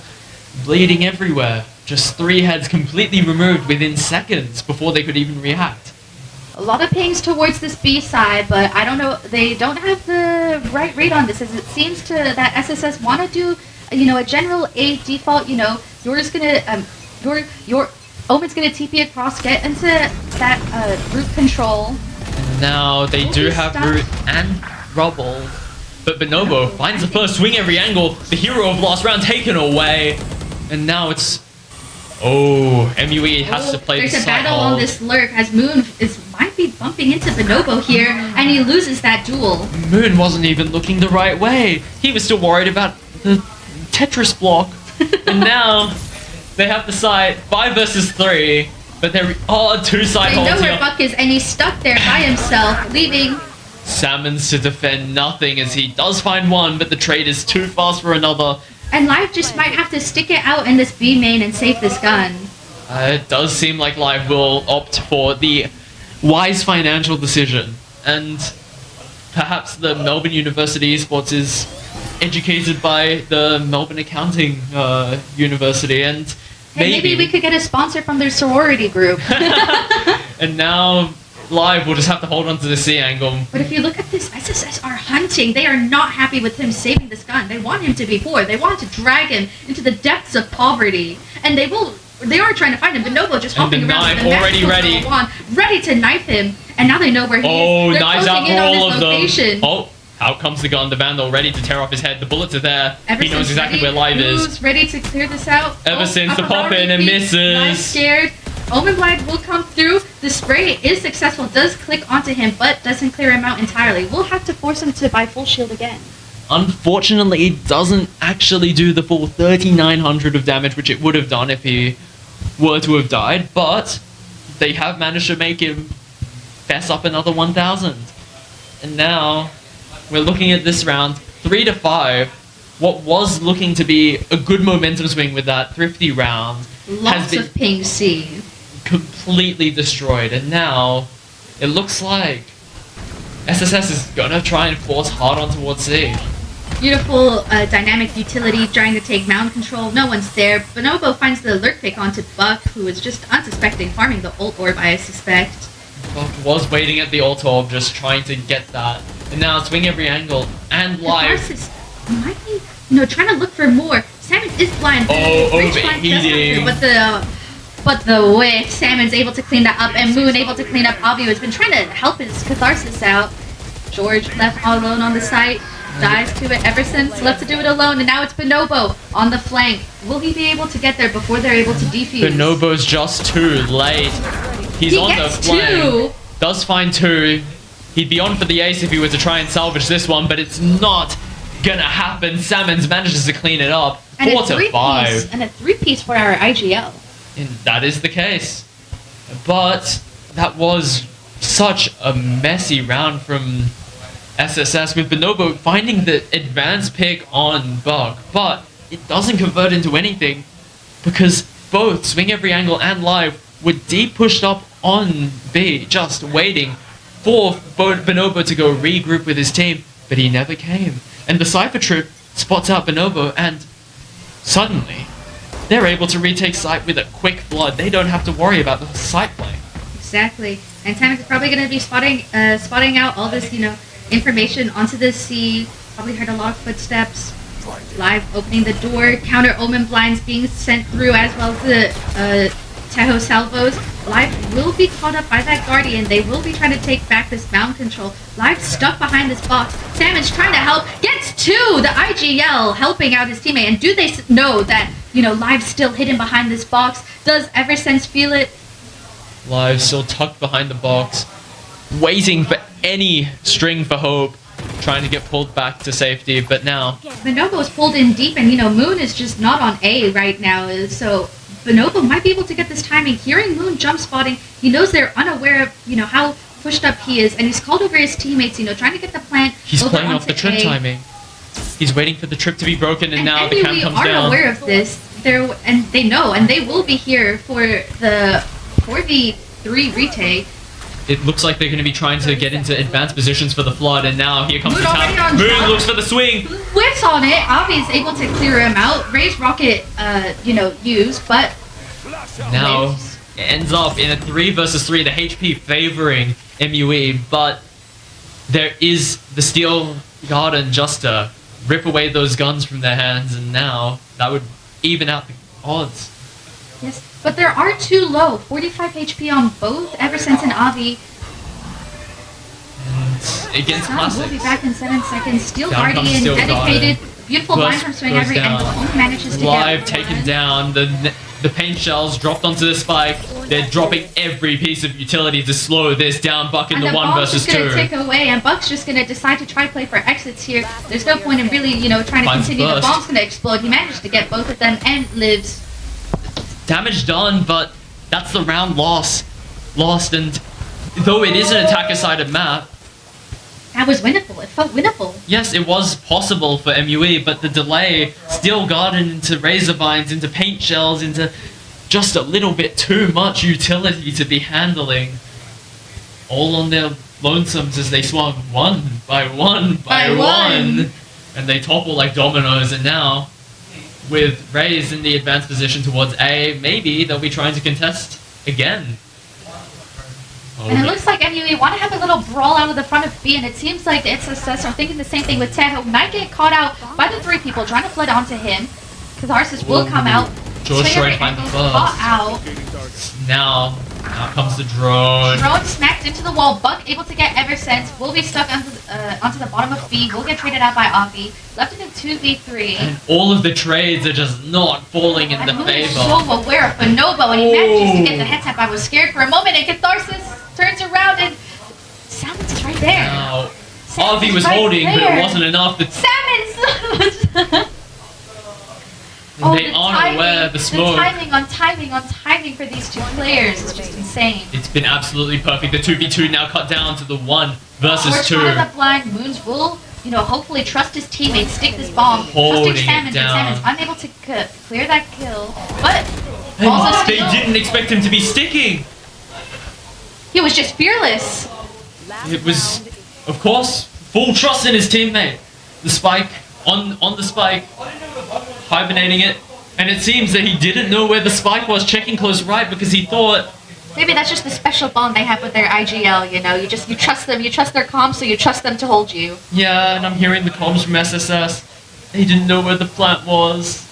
bleeding everywhere. Just 3 heads completely removed within seconds before they could even react. A lot of pings towards this B side, but I don't know. They don't have the right read on this, as it seems to that SSS want to do, you know, a general A default. You know, Omen's gonna TP across, get into that root control. And now they do have root and rubble, but Bonobo finds the first swing every angle. The hero of last round taken away, and now it's MUE has to play. There's a battle on this lurk as Moon might be bumping into Bonobo here, and he loses that duel. Moon wasn't even looking the right way. He was still worried about the Tetris block. And now they have the side 5 versus 3, but they're 2 side holds They know here. where Buck is, and he's stuck there by himself, leaving Salmons to defend nothing as he does find one, but the trade is too fast for another. And Live just might have to stick it out in this B main and save this gun. It does seem like Live will opt for the wise financial decision, and perhaps the Melbourne University Esports is educated by the Melbourne Accounting University, and Hey, maybe we could get a sponsor from their sorority group. And now Live will just have to hold on to the C angle. But if you look at this, SSS are hunting. They are not happy with him saving this gun. They want him to be poor. They want to drag him into the depths of poverty. And they are trying to find him. But Novo just hopping around with the already ready. Ready to knife him. And now they know where he is. They're knives closing out in for on all his of location. them. Oh, out comes the gun. The Vandal ready to tear off his head. The bullets are there. He knows exactly where Live is. Ready to clear this out. Ever since the up around pop in and repeat. Live misses. scared. Omen Blind will come through. The spray is successful, does click onto him, but doesn't clear him out entirely. We'll have to force him to buy full shield again. Unfortunately, it doesn't actually do the full 3,900 of damage, which it would have done if he were to have died, but they have managed to make him fess up another 1,000. And now, we're looking at this round, 3-5. What was looking to be a good momentum swing with that thrifty round Lots of ping C. Completely destroyed, and now it looks like SSS is gonna try and force hard on towards C. Beautiful dynamic utility trying to take mound control. No one's there. Bonobo finds the lurk pick onto Buck, who is just unsuspecting, farming the ult orb, I suspect. Buck was waiting at the ult orb, just trying to get that. And now swing every angle and Live. Might be, trying to look for more. Salmon is blind. Overheating. But the whiff, Salmon's able to clean that up, and Moon able to clean up. Avio has been trying to help his catharsis out. George left all alone on the site, dives to it ever since, left to do it alone, and now it's Bonobo on the flank. Will he be able to get there before they're able to defuse? Bonobo's just too late. He's on the flank. Does find two. He'd be on for the ace if he were to try and salvage this one, but it's not gonna happen. Salmons manages to clean it up. 4-5. And a three-piece for our IGL. And that is the case. But that was such a messy round from SSS, with Bonobo finding the advanced pick on Buck, but it doesn't convert into anything because both Swing Every Angle and Live were deep pushed up on B, just waiting for Bonobo to go regroup with his team, but he never came. And the Cypher Trip spots out Bonobo, and suddenly they're able to retake site with a quick flood. They don't have to worry about the site play. Exactly. And Timus is probably going to be spotting out all this, information onto the C. Probably heard a lot of footsteps. Live opening the door. Counter Omen blinds being sent through, as well as the Teho salvos. Live will be caught up by that Guardian. They will be trying to take back this mound control. Live stuck behind this box. Salmon's trying to help. Gets two! The IGL helping out his teammate. And do they know that, Live's still hidden behind this box? Does Eversense feel it? Live still tucked behind the box, waiting for any string for hope, trying to get pulled back to safety, but now Bonobo is pulled in deep, and Moon is just not on A right now, so Bonobo might be able to get this timing. Hearing Moon jump spotting, he knows they're unaware of how pushed up he is, and he's called over his teammates, trying to get the plant. He's playing off the trip timing. He's waiting for the trip to be broken, and now the cam comes down. We are aware of this. And they know, and they will be here for the 4v3 retake. It looks like they're going to be trying to get into advanced positions for the flood, and now here comes the tap. Moon looks for the swing. Whiffs on it. Avi is able to clear him out. Ray's rocket, used, but now ends up in a 3 versus 3. The HP favoring MUE, but there is the Steel Garden just to rip away those guns from their hands, and now that would even out the odds. Yes, but there are two low. 45 HP on both Eversense and Avi. And against Classic. We'll be back in 7 seconds. Steel Guardian, dedicated. Beautiful line from Swing Every Angle. Only manages to Live get taken down. The paint shells dropped onto the spike. They're dropping every piece of utility to slow this down. Buck in the 1 versus 2. And the bomb's just going to tick away, and Buck's just going to decide to try play for exits here. There's no point in really, trying to continue. The bomb's going to explode. He managed to get both of them and lives. Damage done, but that's the round lost. And though it is an attacker-sided map, that was winnable. It felt winnable. Yes, it was possible for MUE, but the delay, Steel Garden into Razor Vines, into Paint Shells, into just a little bit too much utility to be handling. All on their lonesomes as they swung one by one by one. And they topple like dominoes, and now, with Raze in the advanced position towards A, maybe they'll be trying to contest again. And it looks like MUE want to have a little brawl out of the front of B, and it seems like the SSS are thinking the same thing with Taeho. Might get caught out by the 3 people trying to flood onto him. Catharsis will come out. George trying to find the caught out. Now comes the drone. Drone smacked into the wall. Buck able to get Eversense. Will be stuck onto the bottom of B. Will get traded out by Avi. Left in a 2v3. And all of the trades are just not falling in the favor. So aware of Bonobo, and he manages to get the head tap. I was scared for a moment, and Catharsis turns around, and Salmon's is right there. Now, Avi was holding, but it wasn't enough. Salmon's! They aren't aware of the smoke. The timing on timing for these 2 players is just insane. It's been absolutely perfect. The 2v2 now cut down to the 1 versus 2. We're the blind. Moons will, hopefully trust his teammates, stick this bomb, trusting Salmon, but Salmon's unable to clear that kill. But also they didn't expect him to be sticking. He was just fearless. It was, of course, full trust in his teammate. The spike on the spike, hibernating it, and it seems that he didn't know where the spike was, checking close right because he thought maybe that's just the special bond they have with their IGL. You trust them, you trust their comms, so you trust them to hold you. Yeah, and I'm hearing the comms from SSS. They didn't know where the plant was.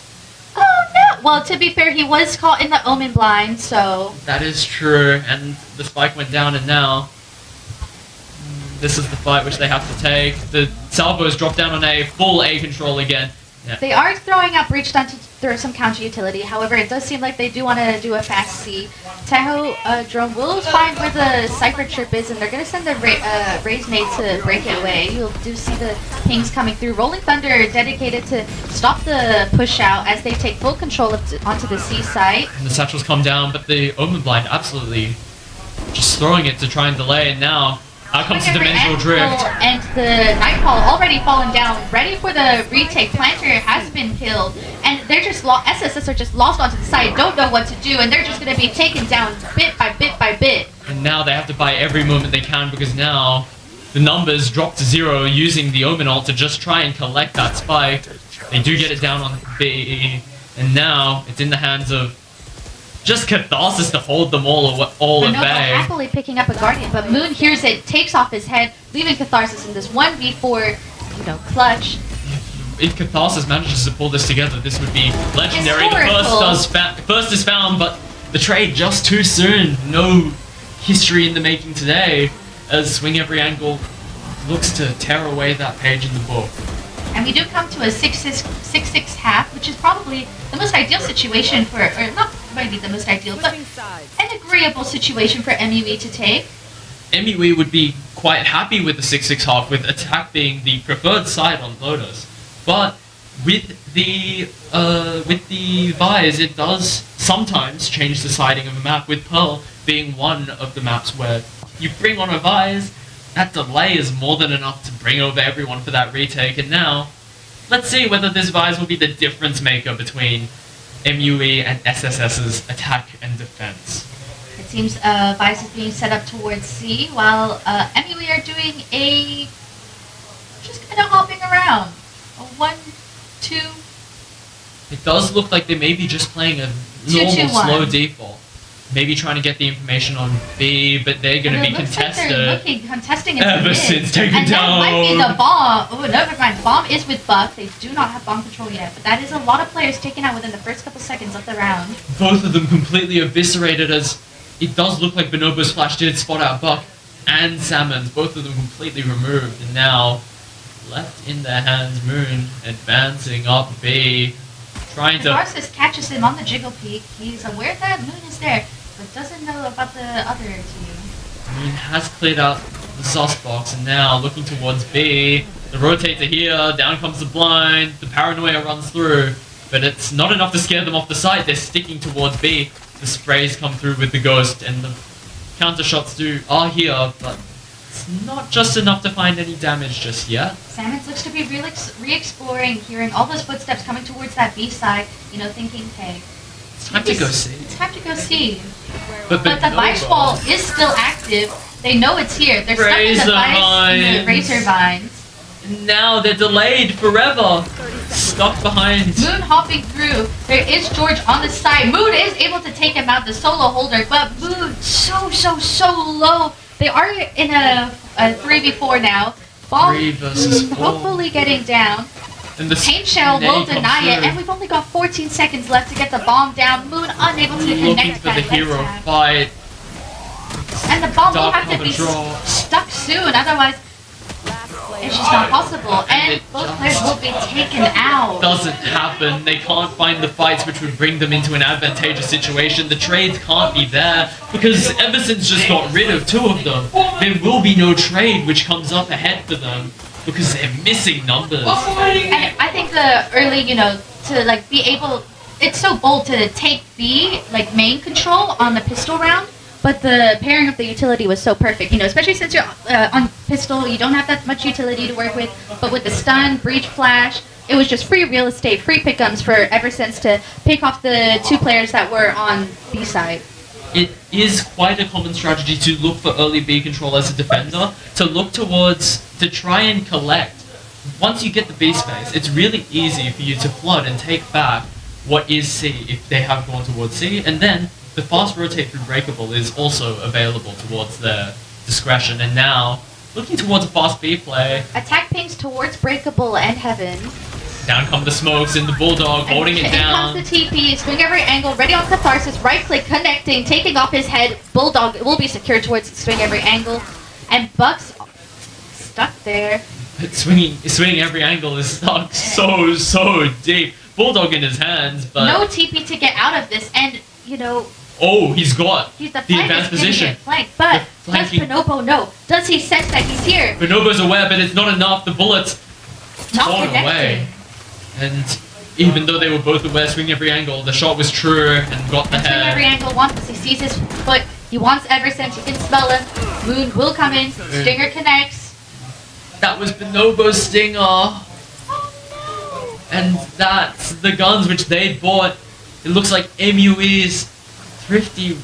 Oh no! Well, to be fair, he was caught in the Omen blind, so that is true, and the spike went down, and now this is the fight which they have to take. The salvos drop down on a full A control again. Yeah. They are throwing out Breach Stun to throw some counter utility. However, it does seem like they do want to do a fast C. Taeho drone will find where the Cypher trip is, and they're going to send the Raze nade to break it away. You'll do see the pings coming through. Rolling Thunder dedicated to stop the push out as they take full control onto the C site. And the satchels come down, but the Omen Blind absolutely just throwing it to try and delay, and now out comes the Dimensional Drift. And the Nightfall already fallen down, ready for the retake. Planter has been killed, and they're just SSS are just lost onto the side, don't know what to do, and they're just going to be taken down bit by bit by bit. And now they have to buy every moment they can because now the numbers drop to 0 using the Omen ult to just try and collect that spike. They do get it down on B, and now it's in the hands of just Catharsis to hold them all at bay. Happily picking up a Guardian, but Moon hears it, takes off his head, leaving Catharsis in this 1v4, clutch. If Catharsis manages to pull this together, this would be legendary. The first is found, but the trade just too soon. No history in the making today, as Swing Every Angle looks to tear away that page in the book. And we do come to a 6-6 half, which is probably the most ideal situation for, or not maybe the most ideal, but an agreeable situation for MUE to take. MUE would be quite happy with the 6-6 half, with attack being the preferred side on Lotus. But with the Vise, it does sometimes change the siding of a map, with Pearl being one of the maps where you bring on a Vise, that delay is more than enough to bring over everyone for that retake, and now, let's see whether this Vise will be the difference maker between MUE and SSS's attack and defense. It seems Vise is being set up towards C, while MUE are doing just kind of hopping around. A 1-2. It does look like they may be just playing a normal slow default. Maybe trying to get the information on B, but they're going to be contested. Like they're contesting ever since taken down. That might be the bomb. Oh, never mind. Bomb is with Buck. They do not have bomb control yet, but that is a lot of players taken out within the first couple seconds of the round. Both of them completely eviscerated, as it does look like Bonobo's flash did spot out Buck and Salmon's. Both of them completely removed, and now left in their hands, Moon advancing up B, trying to. Narcissus catches him on the jiggle peak. He's aware that Moon is there, but doesn't know about the other team. Moon has cleared out the sauce box, and now looking towards B. The rotates are here, down comes the blind, the paranoia runs through, but it's not enough to scare them off the side. They're sticking towards B. The sprays come through with the ghost, and the counter shots are here, but It's not just enough to find any damage just yet. Sammons looks to be re-exploring, hearing all those footsteps coming towards that B side, you know, thinking, hey, It's time to go see. it's time to go see. But But the Vice Wall is still active. They know it's here. They're stuck in the Razor Vice, in the Vines. Razor Vines. Now they're delayed forever. Stuck behind. Moon hopping through. There is George on the side. Moon is able to take him out, the solo holder, but Moon so low. They are in a 3v4 now. Ball 3 versus 4. hopefully getting down. And the Pain Shell will snake deny comes it, through. and we've only got 14 seconds left to get the bomb down. Moon unable to Looking connect for the that hero left tab. fight. And the bomb will Dark have to be cover draw. stuck soon, otherwise it's just not possible. And it both just players will be taken out. Doesn't happen. They can't find the fights which would bring them into an advantageous situation. The trades can't be there because Emerson's just got rid of 2 of them. There will be no trade which comes up ahead for them because they're missing numbers. And I think the early, you know, to like be able, it's so bold to take B, like main control on the pistol round, but the pairing of the utility was so perfect, you know, especially since you're on pistol, you don't have that much utility to work with, but with the stun, breach flash, it was just free real estate, free pickums for Eversense to pick off the 2 players that were on B side. It is quite a common strategy to look for early B control as a defender, to look towards, to try and collect. Once you get the B space, it's really easy for you to flood and take back what is C if they have gone towards C, and then the fast rotate through Breakable is also available towards their discretion, and now, looking towards a fast B play, Attack pings towards Breakable and Heaven. down come the smokes and the Bulldog holding it In down. comes the TP, swing every angle, ready on Catharsis, right click, connecting, taking off his head. Bulldog will be secured towards swing every angle. And Bucks stuck there. But swinging every angle is stuck so deep. Bulldog in his hands, but No TP to get out of this, and, you know, oh, he's got he's the flank advanced is getting position. it flanked, but The does flanking- Bonobo know? Does he sense that he's here? Bonobo's aware, but it's not enough. The bullets Not torn connecting. away. And even though they were both aware, swing every angle, the shot was true and got the And swing every head. angle once he sees his foot. He wants Eversense, you can smell him. Moon will come in, Stinger connects. That was Bonobo's stinger. And that's the guns which they bought. It looks like MUE's thrifty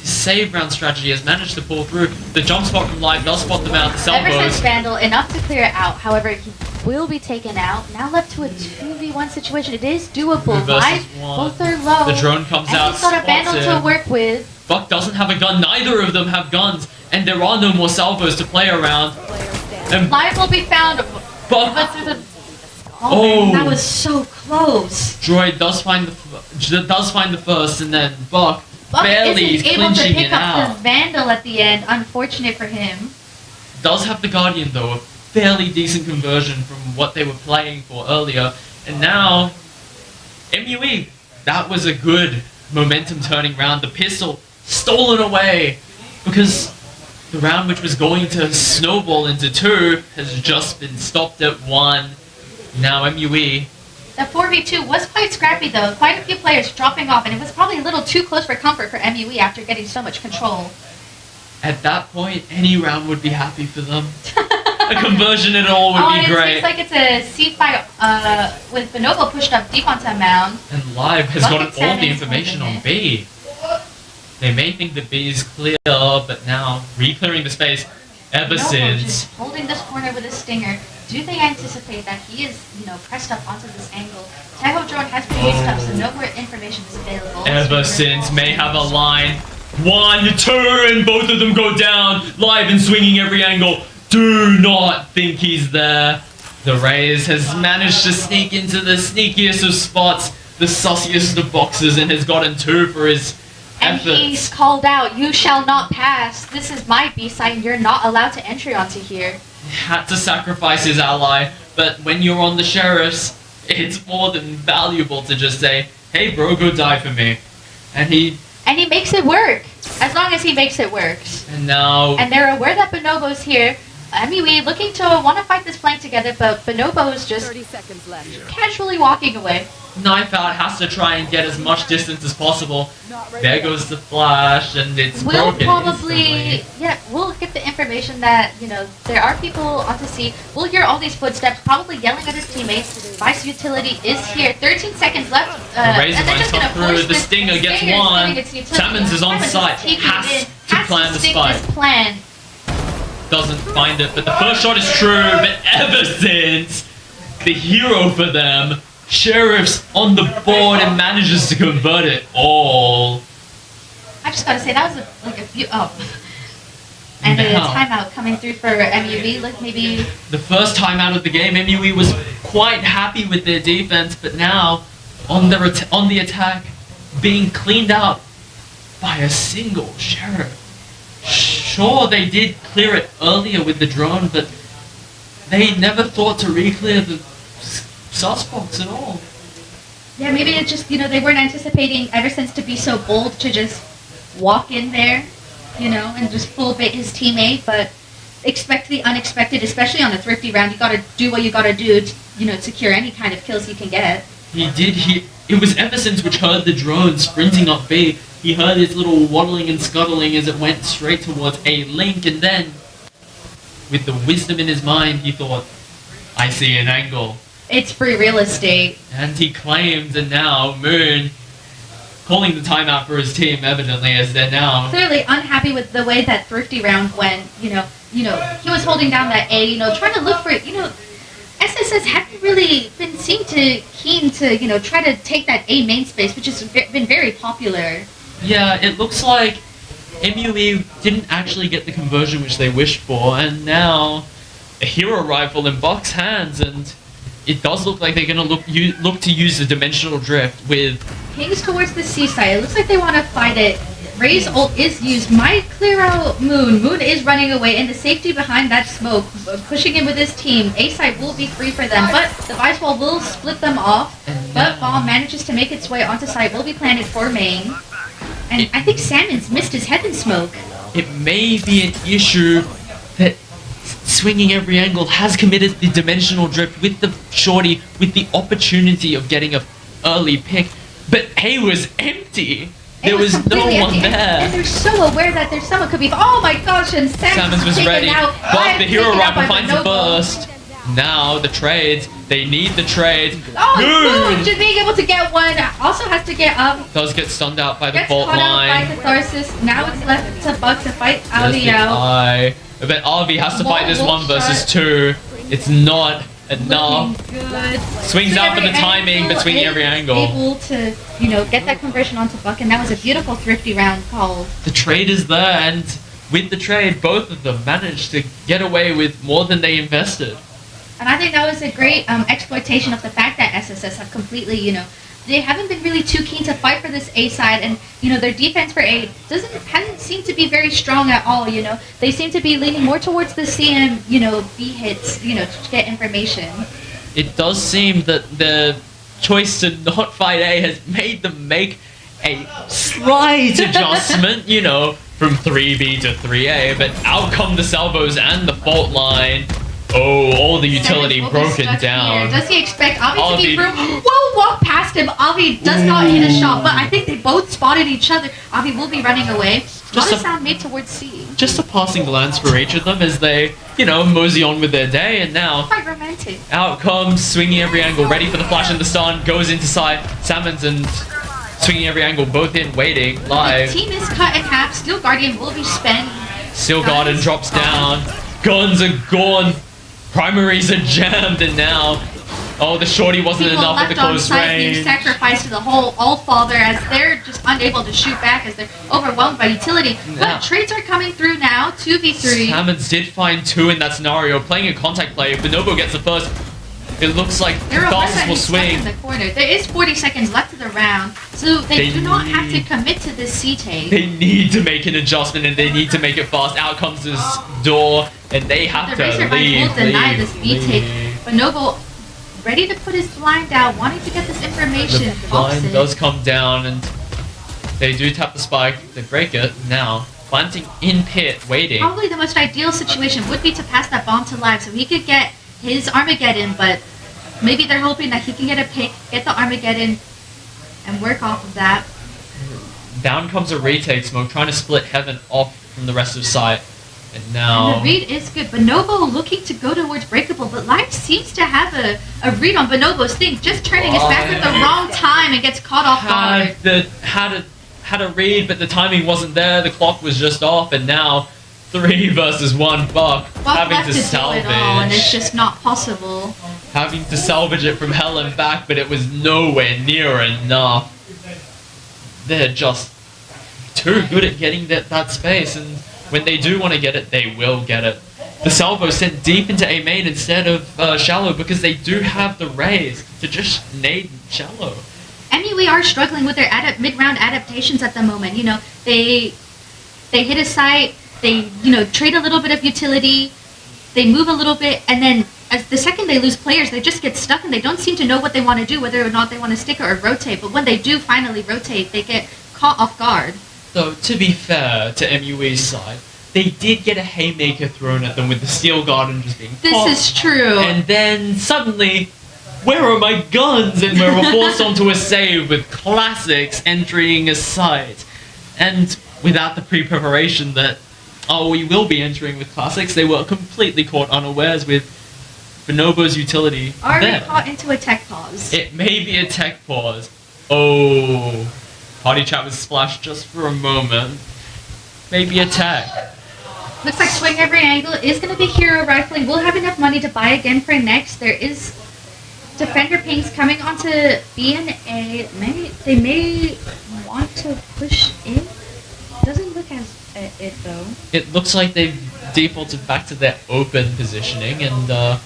save round strategy has managed to pull through. The jump spot from Live does spot them out. The Eversense salvos. Vandal, enough to clear it out. However, he will be taken out. Now left to a 2v1 situation. It is doable. Two versus Live, one. both are low. The drone comes and out, he's got a spots Vandal to him. work with. Buck doesn't have a gun. Neither of them have guns. And there are no more salvos to play around. And Live will be found. Buck But through the... Oh. man, that was so close. Droid does find the first, and then Buck Buck barely isn't able to clinching pick it up out. the Vandal at the end. Unfortunate for him. Does have the Guardian though, a fairly decent conversion from what they were playing for earlier, and now MUE. That was a good momentum turning round. The pistol stolen away because the round which was going to snowball into 2 has just been stopped at 1. Now MUE. The 4v2 was quite scrappy though. Quite a few players dropping off, and it was probably a little too close for comfort for MUE after getting so much control. At that point, any round would be happy for them. A conversion at all would be It great. seems like it's a C5 with Bonobo pushed up deep onto a mound. And Live has Bucket gotten all Seven's the information holding on it. B. They may think that B is clear, but now re-clearing the space ever Bonobo since. just holding this corner with a stinger. Do they anticipate that he is, you know, pressed up onto this angle? Tahoe drone has been used up, so no more information is available. Ever since may have a line. 1, 2, and both of them go down. Live and swinging every angle. Do not think he's there. The Rays has managed to sneak into the sneakiest of spots, the sussiest of boxes, and has gotten 2 for his And efforts. he's called out, you shall not pass. This is my B-side and you're not allowed to entry onto here. Had to sacrifice his ally, but when you're on the sheriffs, it's more than valuable to just say, hey bro, go die for me. And he makes it work. As long as he makes it work. and now And they're aware that Bonobo's here. MUE looking to want to fight this flank together, but Bonobo is just 30 seconds left. casually walking away. Knife Out has to try and get as much distance as possible. There goes the flash, and it's We'll broken probably, instantly. we'll get the information that, there are people onto C. We'll hear all these footsteps, probably yelling at his teammates. Vice Utility is here. 13 seconds left. The Razor and they're Line's just going to come through. force The this. Stinger gets Stinger is one. getting its utility. Sammons is on Sammons site. peeking Has in, to has plan the stick spike. this plan. Doesn't find it, but the first shot is true. But ever since, the hero for them, Sheriff's on the board and manages to convert it all. I just gotta say, that was a few. Oh. And a Now. timeout coming through for MUV. Like maybe. The first time out of the game, MUE was quite happy with their defense, but now on the attack, being cleaned out by a single Sheriff. Sure, they did clear it earlier with the drone, but they never thought to re-clear the suspects at all. Yeah, maybe it's just, they weren't anticipating Eversense to be so bold to just walk in there, and just full bait his teammate, but expect the unexpected, especially on a thrifty round. You gotta do what you gotta do to, secure any kind of kills you can get. It was Eversense which heard the drone sprinting up B. He heard his little waddling and scuttling as it went straight towards A Link, and then, with the wisdom in his mind, he thought, I see an angle. It's free real estate. And he claims, and now Moon calling the timeout for his team, evidently, as they're now. Clearly unhappy with the way that thrifty round went. He was holding down that A. Trying to look for it. SSS haven't really been keen to try to take that A main space, which has been very popular. Yeah, it looks like MUE didn't actually get the conversion which they wished for, and now a hero rifle in Buck's hands, and it does look like they're going to look to use the dimensional drift with... Pings towards the seaside. It looks like they want to fight it. Ray's ult is used. Might clear out Moon. Moon is running away, and the safety behind that smoke, pushing in with his team. A side will be free for them, but the Vice Wall will split them off. But Bomb manages to make its way onto site. Will be planted for main. And I think Salmon's missed his heaven smoke. It may be an issue that Swinging Every Angle has committed the dimensional drift with the shorty, with the opportunity of getting an early pick, but A was empty. There was no one there. And they're so aware that there's someone could be. Oh my gosh! And Sammons was ready, but the hero rifle finds a burst. Now the trades. They need the trade. Oh, Moon just being able to get one. Also has to get up. Does get stunned out by the Gets fault caught line. out by Catharsis. Now it's left to Buck to fight Audi out. But RV has to fight this Wall 1 versus shot. 2. It's not enough. Good. Swings out for the timing between every angle. Able to, get that conversion onto Buck, and that was a beautiful thrifty round called. The trade is there, and with the trade, both of them managed to get away with more than they invested. And I think that was a great exploitation of the fact that SSS have completely, they haven't been really too keen to fight for this A side, and their defense for A hasn't seemed to be very strong at all. They seem to be leaning more towards the C and B hits, to get information. It does seem that the choice to not fight A has made them make a slight adjustment, from 3B to 3A, but out come the salvos and the fault line. Oh, all the utility broken down. Does he expect Avi to be Avi- through? Will walk past him. Avi does not hit a shot, but I think they both spotted each other. Avi will be running away. Not a sound made towards C. Just a passing glance for each of them as they, mosey on with their day, and now Quite romantic. out comes Swinging Every Angle, ready for the flash and the stun, goes into side. Sammons and Swinging Every Angle both in, waiting, live. The team is cut in half. Steel Guardian will be spent. Steel Garden drops down. Guns are gone. Primaries are jammed, and now, the shorty wasn't People enough at the left on close site being range. sacrificed to the whole all-fall there as they're just unable to shoot back as they're overwhelmed by utility. Now- But trades are coming through now. 2v3. Sammons did find 2 in that scenario, playing a contact play. If Bonobo gets the first, it looks like They're Catharsis will swing. in the corner. There is 40 seconds left of the round, so they They do not have to need- commit to this C-take. They need to make an adjustment, and they need to make it fast. Out comes this door, and they have The to Razor Vines leave. will deny this B-take. Bonobo ready to put his blind out, wanting to get this information. The blind does come down, and they do tap the spike. They break it. Now, planting in pit, waiting. Probably the most ideal situation would be to pass that bomb to live so he could get his Armageddon, but maybe they're hoping that he can get a pick, get the Armageddon, and work off of that. Down comes a retake smoke, trying to split Heaven off from the rest of site. And now... And the read is good. Bonobo looking to go towards Breakable, but Live seems to have a read on Bonobo's thing, just turning his back at the wrong time and gets caught off guard. Had a read, but the timing wasn't there, the clock was just off, and now 3 versus 1 Buck, having left to do salvage. it all, and it's just not possible. Having to salvage it from hell and back, but it was nowhere near enough. They're just too good at getting that space, and when they do want to get it, they will get it. The salvo sent deep into A main instead of shallow, because they do have the raise to just nade shallow. MUE are struggling with their mid-round adaptations at the moment. You know, they hit a site, they trade a little bit of utility, they move a little bit, and then as the second they lose players, they just get stuck and they don't seem to know what they want to do, whether or not they want to stick or rotate. But when they do finally rotate, they get caught off guard. Though, to be fair to MUE's side, they did get a haymaker thrown at them with the Steel Garden just being This popped. is true. And then suddenly, where are my guns? And we're forced onto a save with Classics entering a site. And without the pre-preparation that, we will be entering with Classics, they were completely caught unawares with Bonobo's utility. Already caught into a tech pause. It may be a tech pause. Oh, party chat was splashed just for a moment. Maybe a tech. Looks like Swing Every Angle is going to be hero rifling. We'll have enough money to buy again for next. There is defender pings coming onto B and A. They may want to push in. Doesn't look as it though. It looks like they've defaulted back to their open positioning, and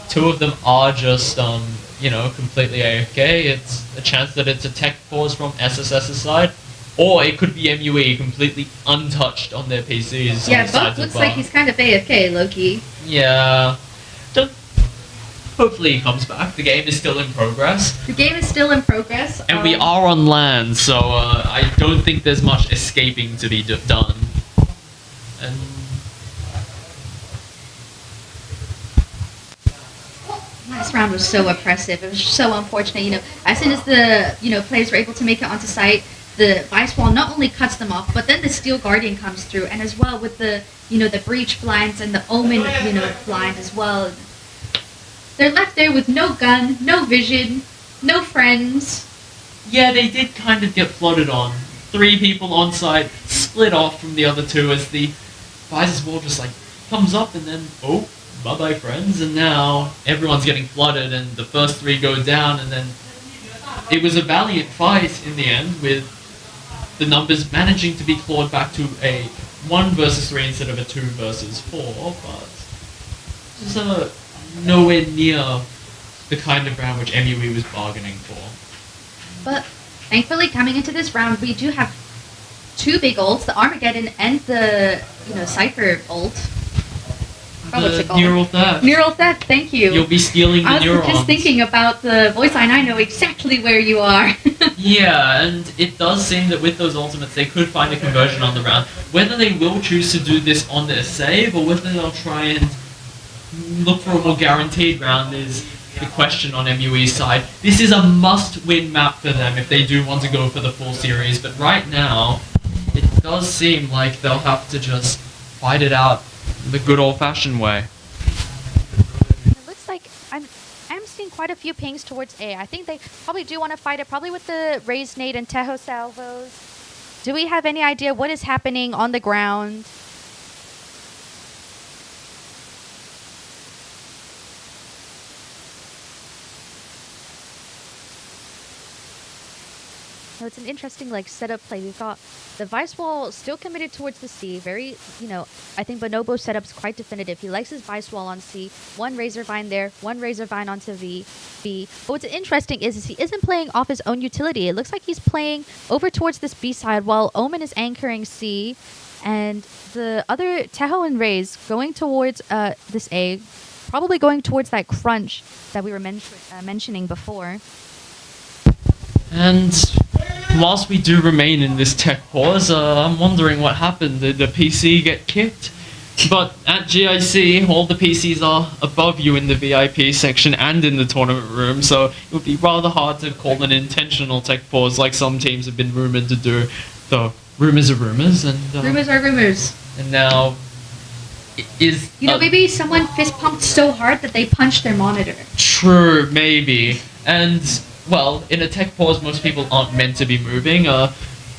2 of them are just completely AFK. It's a chance that it's a tech pause from SSS's side, or it could be MUE completely untouched on their PCs. Yeah, Buck looks like he's kind of AFK, Loki. Yeah. Hopefully he comes back. The game is still in progress. The game is still in progress. And we are on land, so I don't think there's much escaping to be done. And last round was so oppressive. It was so unfortunate. As soon as the players were able to make it onto site, the Vice Wall not only cuts them off, but then the Steel Guardian comes through, and as well with the the Breach blinds and the Omen blind as well. They're left there with no gun, no vision, no friends. yeah, they did kind of get flooded on. 3 people on site, split off from the other 2 as the Visor's wall just comes up, and then bye-bye friends, and now everyone's getting flooded, and the first 3 go down, and then it was a valiant fight in the end, with the numbers managing to be clawed back to a 1 versus 3 instead of a 2 versus 4, but just nowhere near the kind of round which MUE was bargaining for. But thankfully, coming into this round, we do have 2 big ults, the Armageddon and the Cypher ult. What's it called? Neural theft. Neural theft, thank you. You'll be stealing the I was neurons. just thinking about the voice line. I know exactly where you are. Yeah, and it does seem that with those ultimates, they could find a conversion on the round. Whether they will choose to do this on their save, or whether they'll try and look for a more guaranteed round is the question on MUE's side. This is a must-win map for them if they do want to go for the full series, but right now, it does seem like they'll have to just fight it out the good old-fashioned way. It looks like I'm seeing quite a few pings towards A. I think they probably do want to fight it, probably with the raised nade and Tejo salvos. Do we have any idea what is happening on the ground? So it's an interesting setup play. We've got the Vice Wall still committed towards the C. Very, I think Bonobo's setup's quite definitive. He likes his Vice Wall on C. 1 Razor Vine there, 1 Razor Vine onto B. But what's interesting is he isn't playing off his own utility. It looks like he's playing over towards this B side while Omen is anchoring C. And the other Tejo and Raze going towards this A, probably going towards that crunch that we were mentioning before. And whilst we do remain in this tech pause, I'm wondering what happened. Did the PC get kicked? But at GIC, all the PCs are above you in the VIP section and in the tournament room, so it would be rather hard to call an intentional tech pause like some teams have been rumored to do. Though rumors are rumors, and Rumors are rumors. And now, is Maybe someone fist pumped so hard that they punched their monitor. true, maybe. And well, in a tech pause, most people aren't meant to be moving.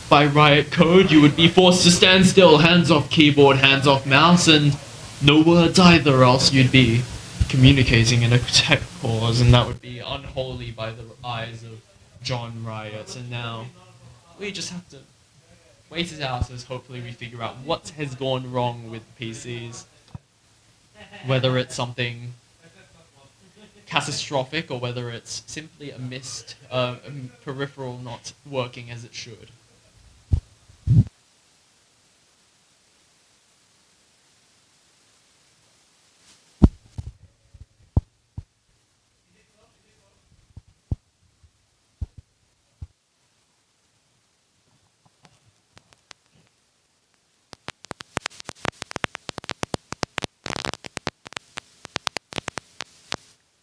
By Riot code, you would be forced to stand still, hands off keyboard, hands off mouse, and no words either, else you'd be communicating in a tech pause, and that would be unholy by the eyes of John Riot. And now, we just have to wait it out as hopefully we figure out what has gone wrong with PCs. Whether it's something catastrophic or whether it's simply a missed peripheral not working as it should.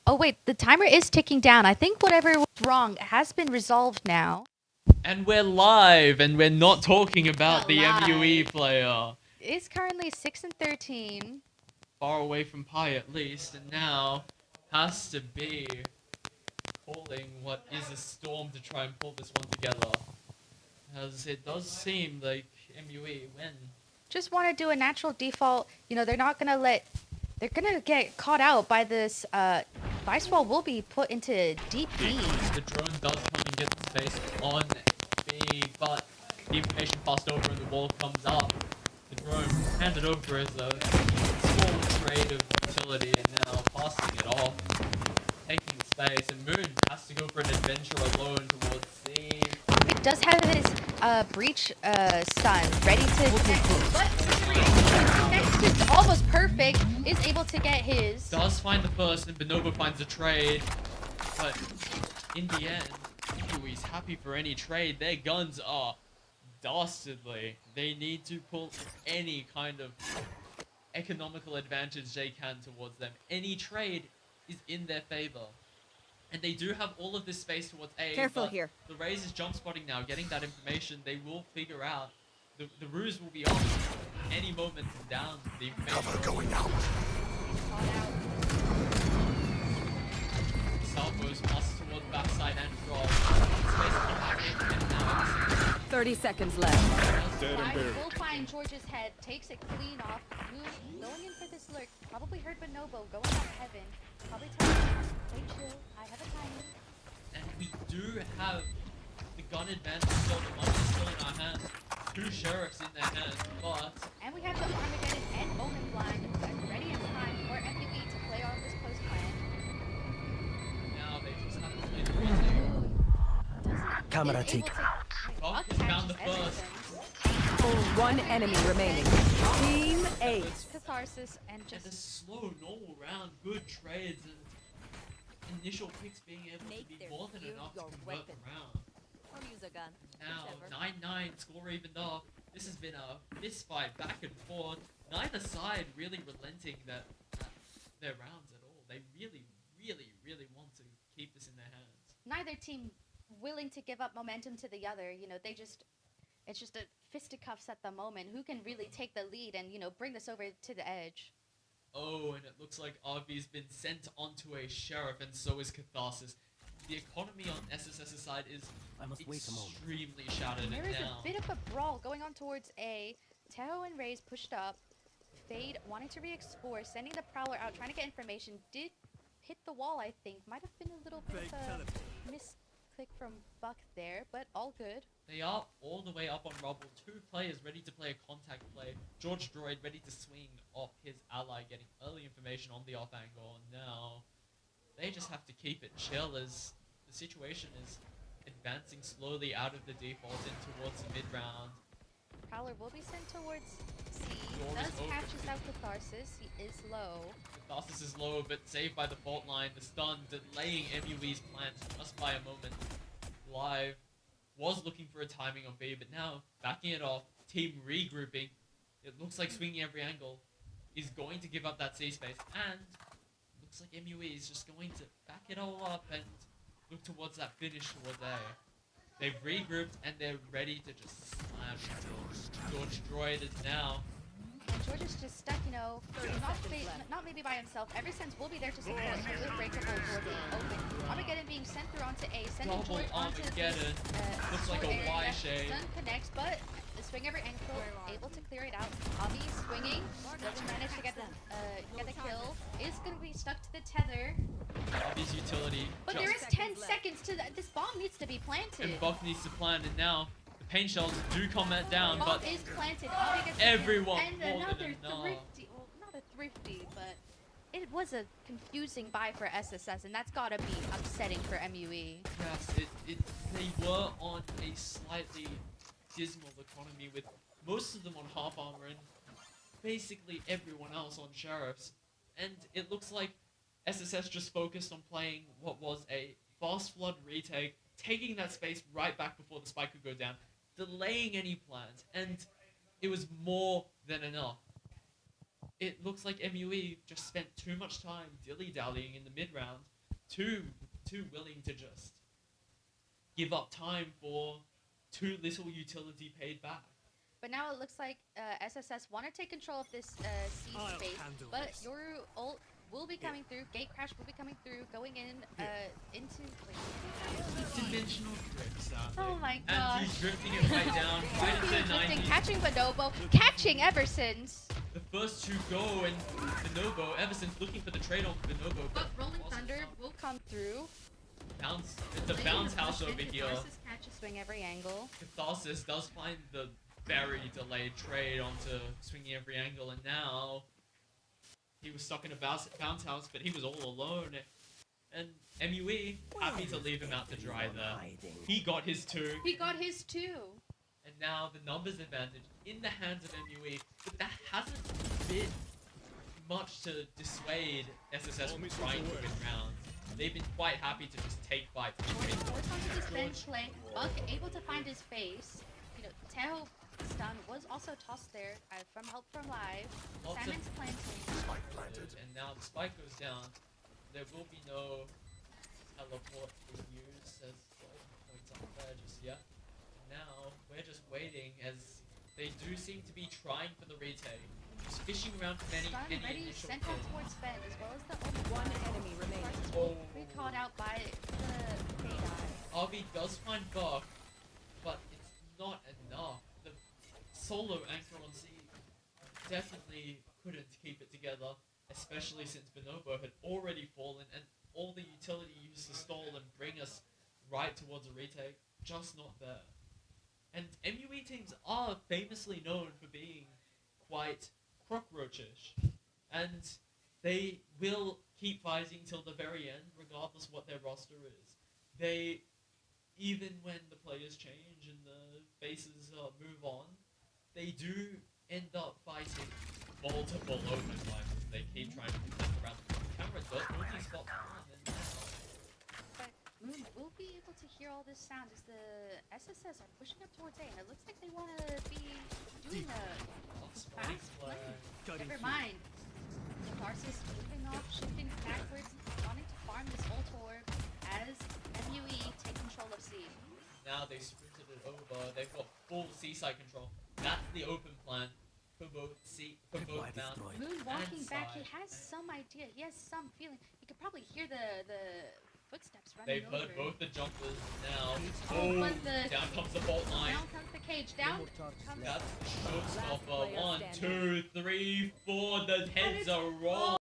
Oh wait, the timer is ticking down. I think whatever was wrong has been resolved now. And we're live, and we're not talking about the Live. MUE player. It's currently 6-13. Far away from Pi at least, and now has to be calling what is a storm to try and pull this one together. As it does seem like MUE win. Just want to do a natural default. They're not going to let... They're going to get caught out by this... Vice Wall will be put into deep B. The drone does come and get the space on B, but the information passed over and the wall comes up. The drone handed over as a small trade of utility and now passing it off. Taking the space, and Moon has to go for an adventure alone towards C. It does have his breach stun ready to connect, but next is almost perfect. Is able to get his. Does find the first, and Bonobo finds a trade, but in the end, he's happy for any trade. Their guns are dastardly. They need to pull any kind of economical advantage they can towards them. Any trade is in their favor. And they do have all of this space towards A. Careful but here. The Raze is jump spotting now, getting that information. They will figure out. The ruse will be on any moment down the information. Cover going out. Salvos passes towards backside and drop. Space and now 30 seconds left. Will find George's head, takes it clean off. Moon going in for this lurk. Probably heard Bonobo going up heaven. Probably telling him, hey chill, I have a timing. And we do have the gun advantage still, the money is still in our hands. 2 sheriffs in their hands, but... And we have the Armageddon and Omen blind ready in time for MPB to play on this post plan. Now they just have to play the retake. Camera take. Buck has found the first. One enemy remaining. Team 8. Catharsis and And a just... slow, normal round, good trades, and initial picks being able to be more than enough to convert the round. Or use a gun. Now, 9-9, score evened off. This has been a fistfight back and forth. Neither side really relenting their rounds at all. They really, really, really want to keep this in their hands. Neither team willing to give up momentum to the other. It's just a fisticuffs at the moment. Who can really take the lead and, bring this over to the edge? Oh, and it looks like RV's been sent onto a sheriff, and so is Catharsis. The economy on SSS's side is extremely shattered There is now. a bit of a brawl going on towards A. Teo and Raze pushed up. Fade wanting to re-explore, sending the Prowler out, trying to get information. Did hit the wall, I think. Might have been a little bit of a misclick from Buck there, but all good. They are all the way up on rubble. 2 players ready to play a contact play. George Droid ready to swing off his ally, getting early information on the off angle. And now they just have to keep it chill as the situation is advancing slowly out of the default and towards the mid-round. Prowler will be sent towards C. Door Does is open. catches out Catharsis. He is low. Catharsis is low, but saved by the fault line. The stun delaying MUE's plans just by a moment. Live was looking for a timing on B, but now backing it off. Team regrouping. It looks like swinging every angle. is going to give up that C space, and looks like MUE is just going to back it all up and look towards that finish towards A. They've regrouped and they're ready to just slam. George Droid is now. And George is just stuck, you know, not maybe by himself. Eversense will be there to support. Unbreakable for the open. Armageddon being sent through onto A, sending Double George onto Armageddon. Looks like a area. Y shape. Sun connects, but the swing every ankle, able to clear it out. Avi swinging, doesn't manage to get the kill. Is going to be stuck to the tether. Avi's utility. But there is 10 seconds to this bomb needs to be planted. And Buck needs to plant, and now the pain shells do come down, Bomb but is planted. Avi gets everyone and more another than enough. thrifty, well, not a thrifty, but it was a confusing buy for SSS, and that's gotta be upsetting for MUE. Yes, they were on a slightly dismal economy with most of them on half armor and basically everyone else on sheriffs. And it looks like SSS just focused on playing what was a fast flood retake, taking that space right back before the spike could go down, delaying any plans, and it was more than enough. It looks like MUE just spent too much time dilly-dallying in the mid-round, too willing to just give up time for too little utility paid back. But now it looks like SSS want to take control of this C space, but Yoru ult will be coming through, Gate Crash will be coming through, going in into... Dimensional drift, Oh my and gosh. he's drifting it right down, right into 90. Catching Bonobo, catching Eversense. The first to go, and Bonobo, ever since looking for the trade on Bonobo. But Rolling Thunder will come through. It's a bounce house over here. Catharsis catch a swing every angle. Catharsis does find the very delayed trade onto swinging every angle, and now he was stuck in a bounce house, but he was all alone. And MUE, happy to leave him out to dry there. He got his two. He got his two. And now the numbers advantage in the hands of MUE, but that hasn't been much to dissuade SSS from trying to win rounds. They've been quite happy to just take fights. Forced onto this bench lane, Buck able to find his face. You know, Teo stun was also tossed there from help from live. Simon's planting. And now the spike goes down. There will be no teleport being used as points up there just yet. Now we're just waiting as they do seem to be trying for the retake. Just fishing around for any ready, initial sent out kills. towards Ben as well as the One enemy remaining. Oh. be called out by the K-Die. Avi does find Buck, but it's not enough. The solo anchor on C definitely couldn't keep it together, especially since Bonobo had already fallen and all the utility used to stall and bring us right towards a retake, just not there. And MUE teams are famously known for being quite cockroachish, and they will keep fighting till the very end, regardless what their roster is. They, even when the players change and the faces move on, they do end up fighting multiple open rivals. They keep trying to contest around the camera. Only spot one, and now But Moon will be able to hear all this sound as the SSS are pushing up towards A, and it looks like they want to be doing a spike fast flag. play. Never mind. Catharsis moving off, shifting backwards, wanting to farm this ult orb as MUE take control of C. Now they sprinted it over. They've got full C-side control. That's the open plan for both mount Moon walking and back, he side. has some idea, he has some feeling. You could probably hear the footsteps running They've heard over. both the jumpers now. Oh, but the- down comes the bolt line. Down comes the cage, down comes... That's the showstopper. player 1, standing. 2, 3, 4. The heads are rolling.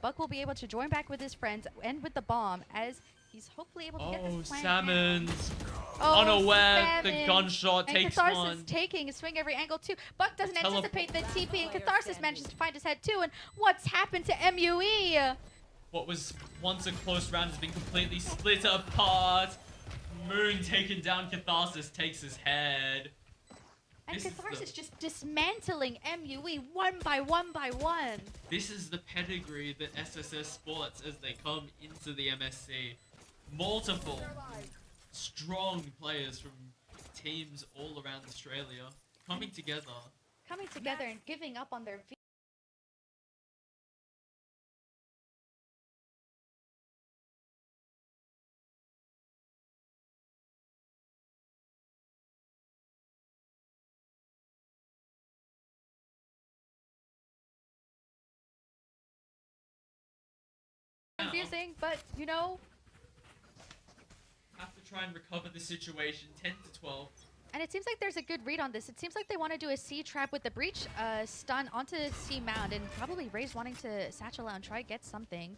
Buck will be able to join back with his friends and with the bomb as he's hopefully able to get Oh, this plant down. Salmons. Oh, Unaware, the Salmon. gunshot And takes Catharsis one. taking a swing every angle too. Buck doesn't Tele- anticipate the TP, and Catharsis manages to find his head too. And what's happened to MUE? What was once a close round has been completely split apart. Moon taken down, Catharsis takes his head. And This is Catharsis the- just dismantling MUE one by one by one. This is the pedigree that SSS sports as they come into the MSC. Multiple strong players from teams all around Australia coming together. Coming together and giving up on their confusing, but you know, Have to try and recover the situation. 10 to 12. and it seems like there's a good read on this. It seems like they want to do a C trap with the breach stun onto C mound, and probably Ray's wanting to satchel out and try to get something.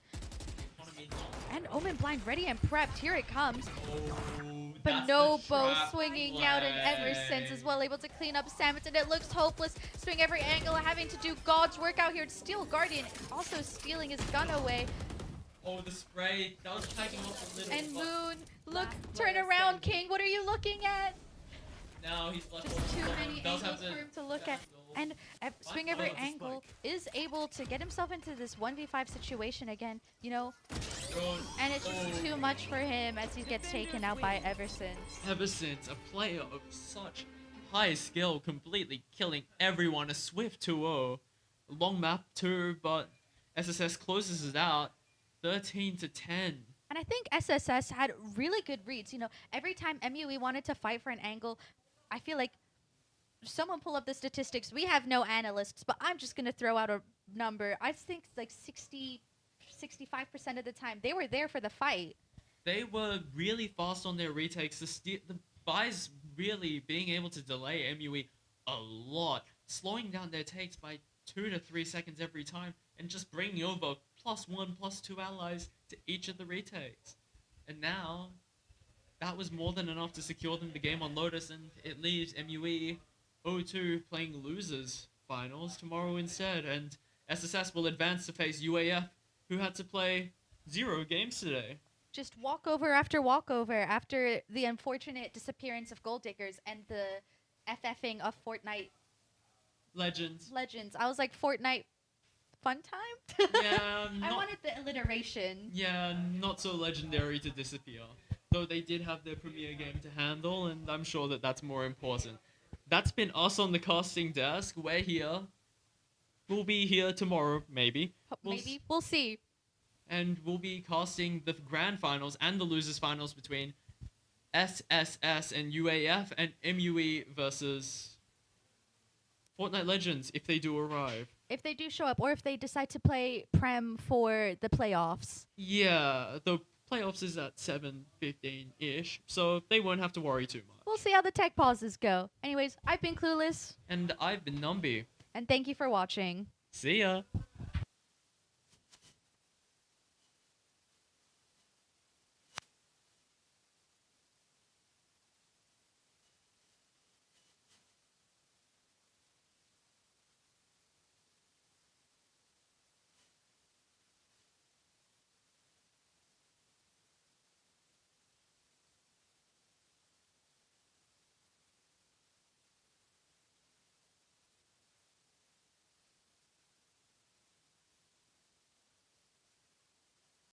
Economy. And Omen Blind ready and prepped. Here it comes. Oh, But that's no the bow trap swinging out, and ever since play. as well able to clean up Samus, and it looks hopeless. Swing every angle, having to do God's work out here. Steel Guardian also stealing his gun away. Oh, the spray. That was tagging off a little. And but Moon, look, turn around, King. What are you looking at? now he's left Just on too the bottom. many Does angles have for him to look at. And Swing Every Angle is able to get himself into this 1v5 situation again, you know. And it's just too much for him as he gets taken out by Ever Since. Ever since a player of such high skill completely killing everyone, a swift 2-0. Long map too, but SSS closes it out 13 to 10. And I think SSS had really good reads. You know, every time MUE wanted to fight for an angle, I feel like someone pull up the statistics. We have no analysts, but I'm just going to throw out a number. I think like 65% of the time they were there for the fight. They were really fast on their retakes. The buys really being able to delay MUE a lot, slowing down their takes by 2 to 3 seconds every time, and just bringing over +1, +2 allies to each of the retakes. And now, that was more than enough to secure them the game on Lotus, and it leaves MUE 0-2 playing losers finals tomorrow instead, and SSS will advance to face UAF, who had to play 0 games today. Just walkover after the unfortunate disappearance of Gold Diggers and the FFing of Fortnite Legends. I was like, Fortnite fun time? Yeah, I wanted the alliteration. Yeah, not so legendary to disappear. Though they did have their premiere game to handle, and I'm sure that that's more important. That's been us on the casting desk. We're here. We'll be here tomorrow, maybe. Maybe. We'll see. And we'll be casting the grand finals and the losers finals between SSS and UAF, and MUE versus Fortnite Legends if they do arrive. If they do show up, or if they decide to play Prem for the playoffs. Yeah, the playoffs is at 7:15-ish, so they won't have to worry too much. We'll see how the tech pauses go. Anyways, I've been Clueless. And I've been Numby. And thank you for watching. See ya!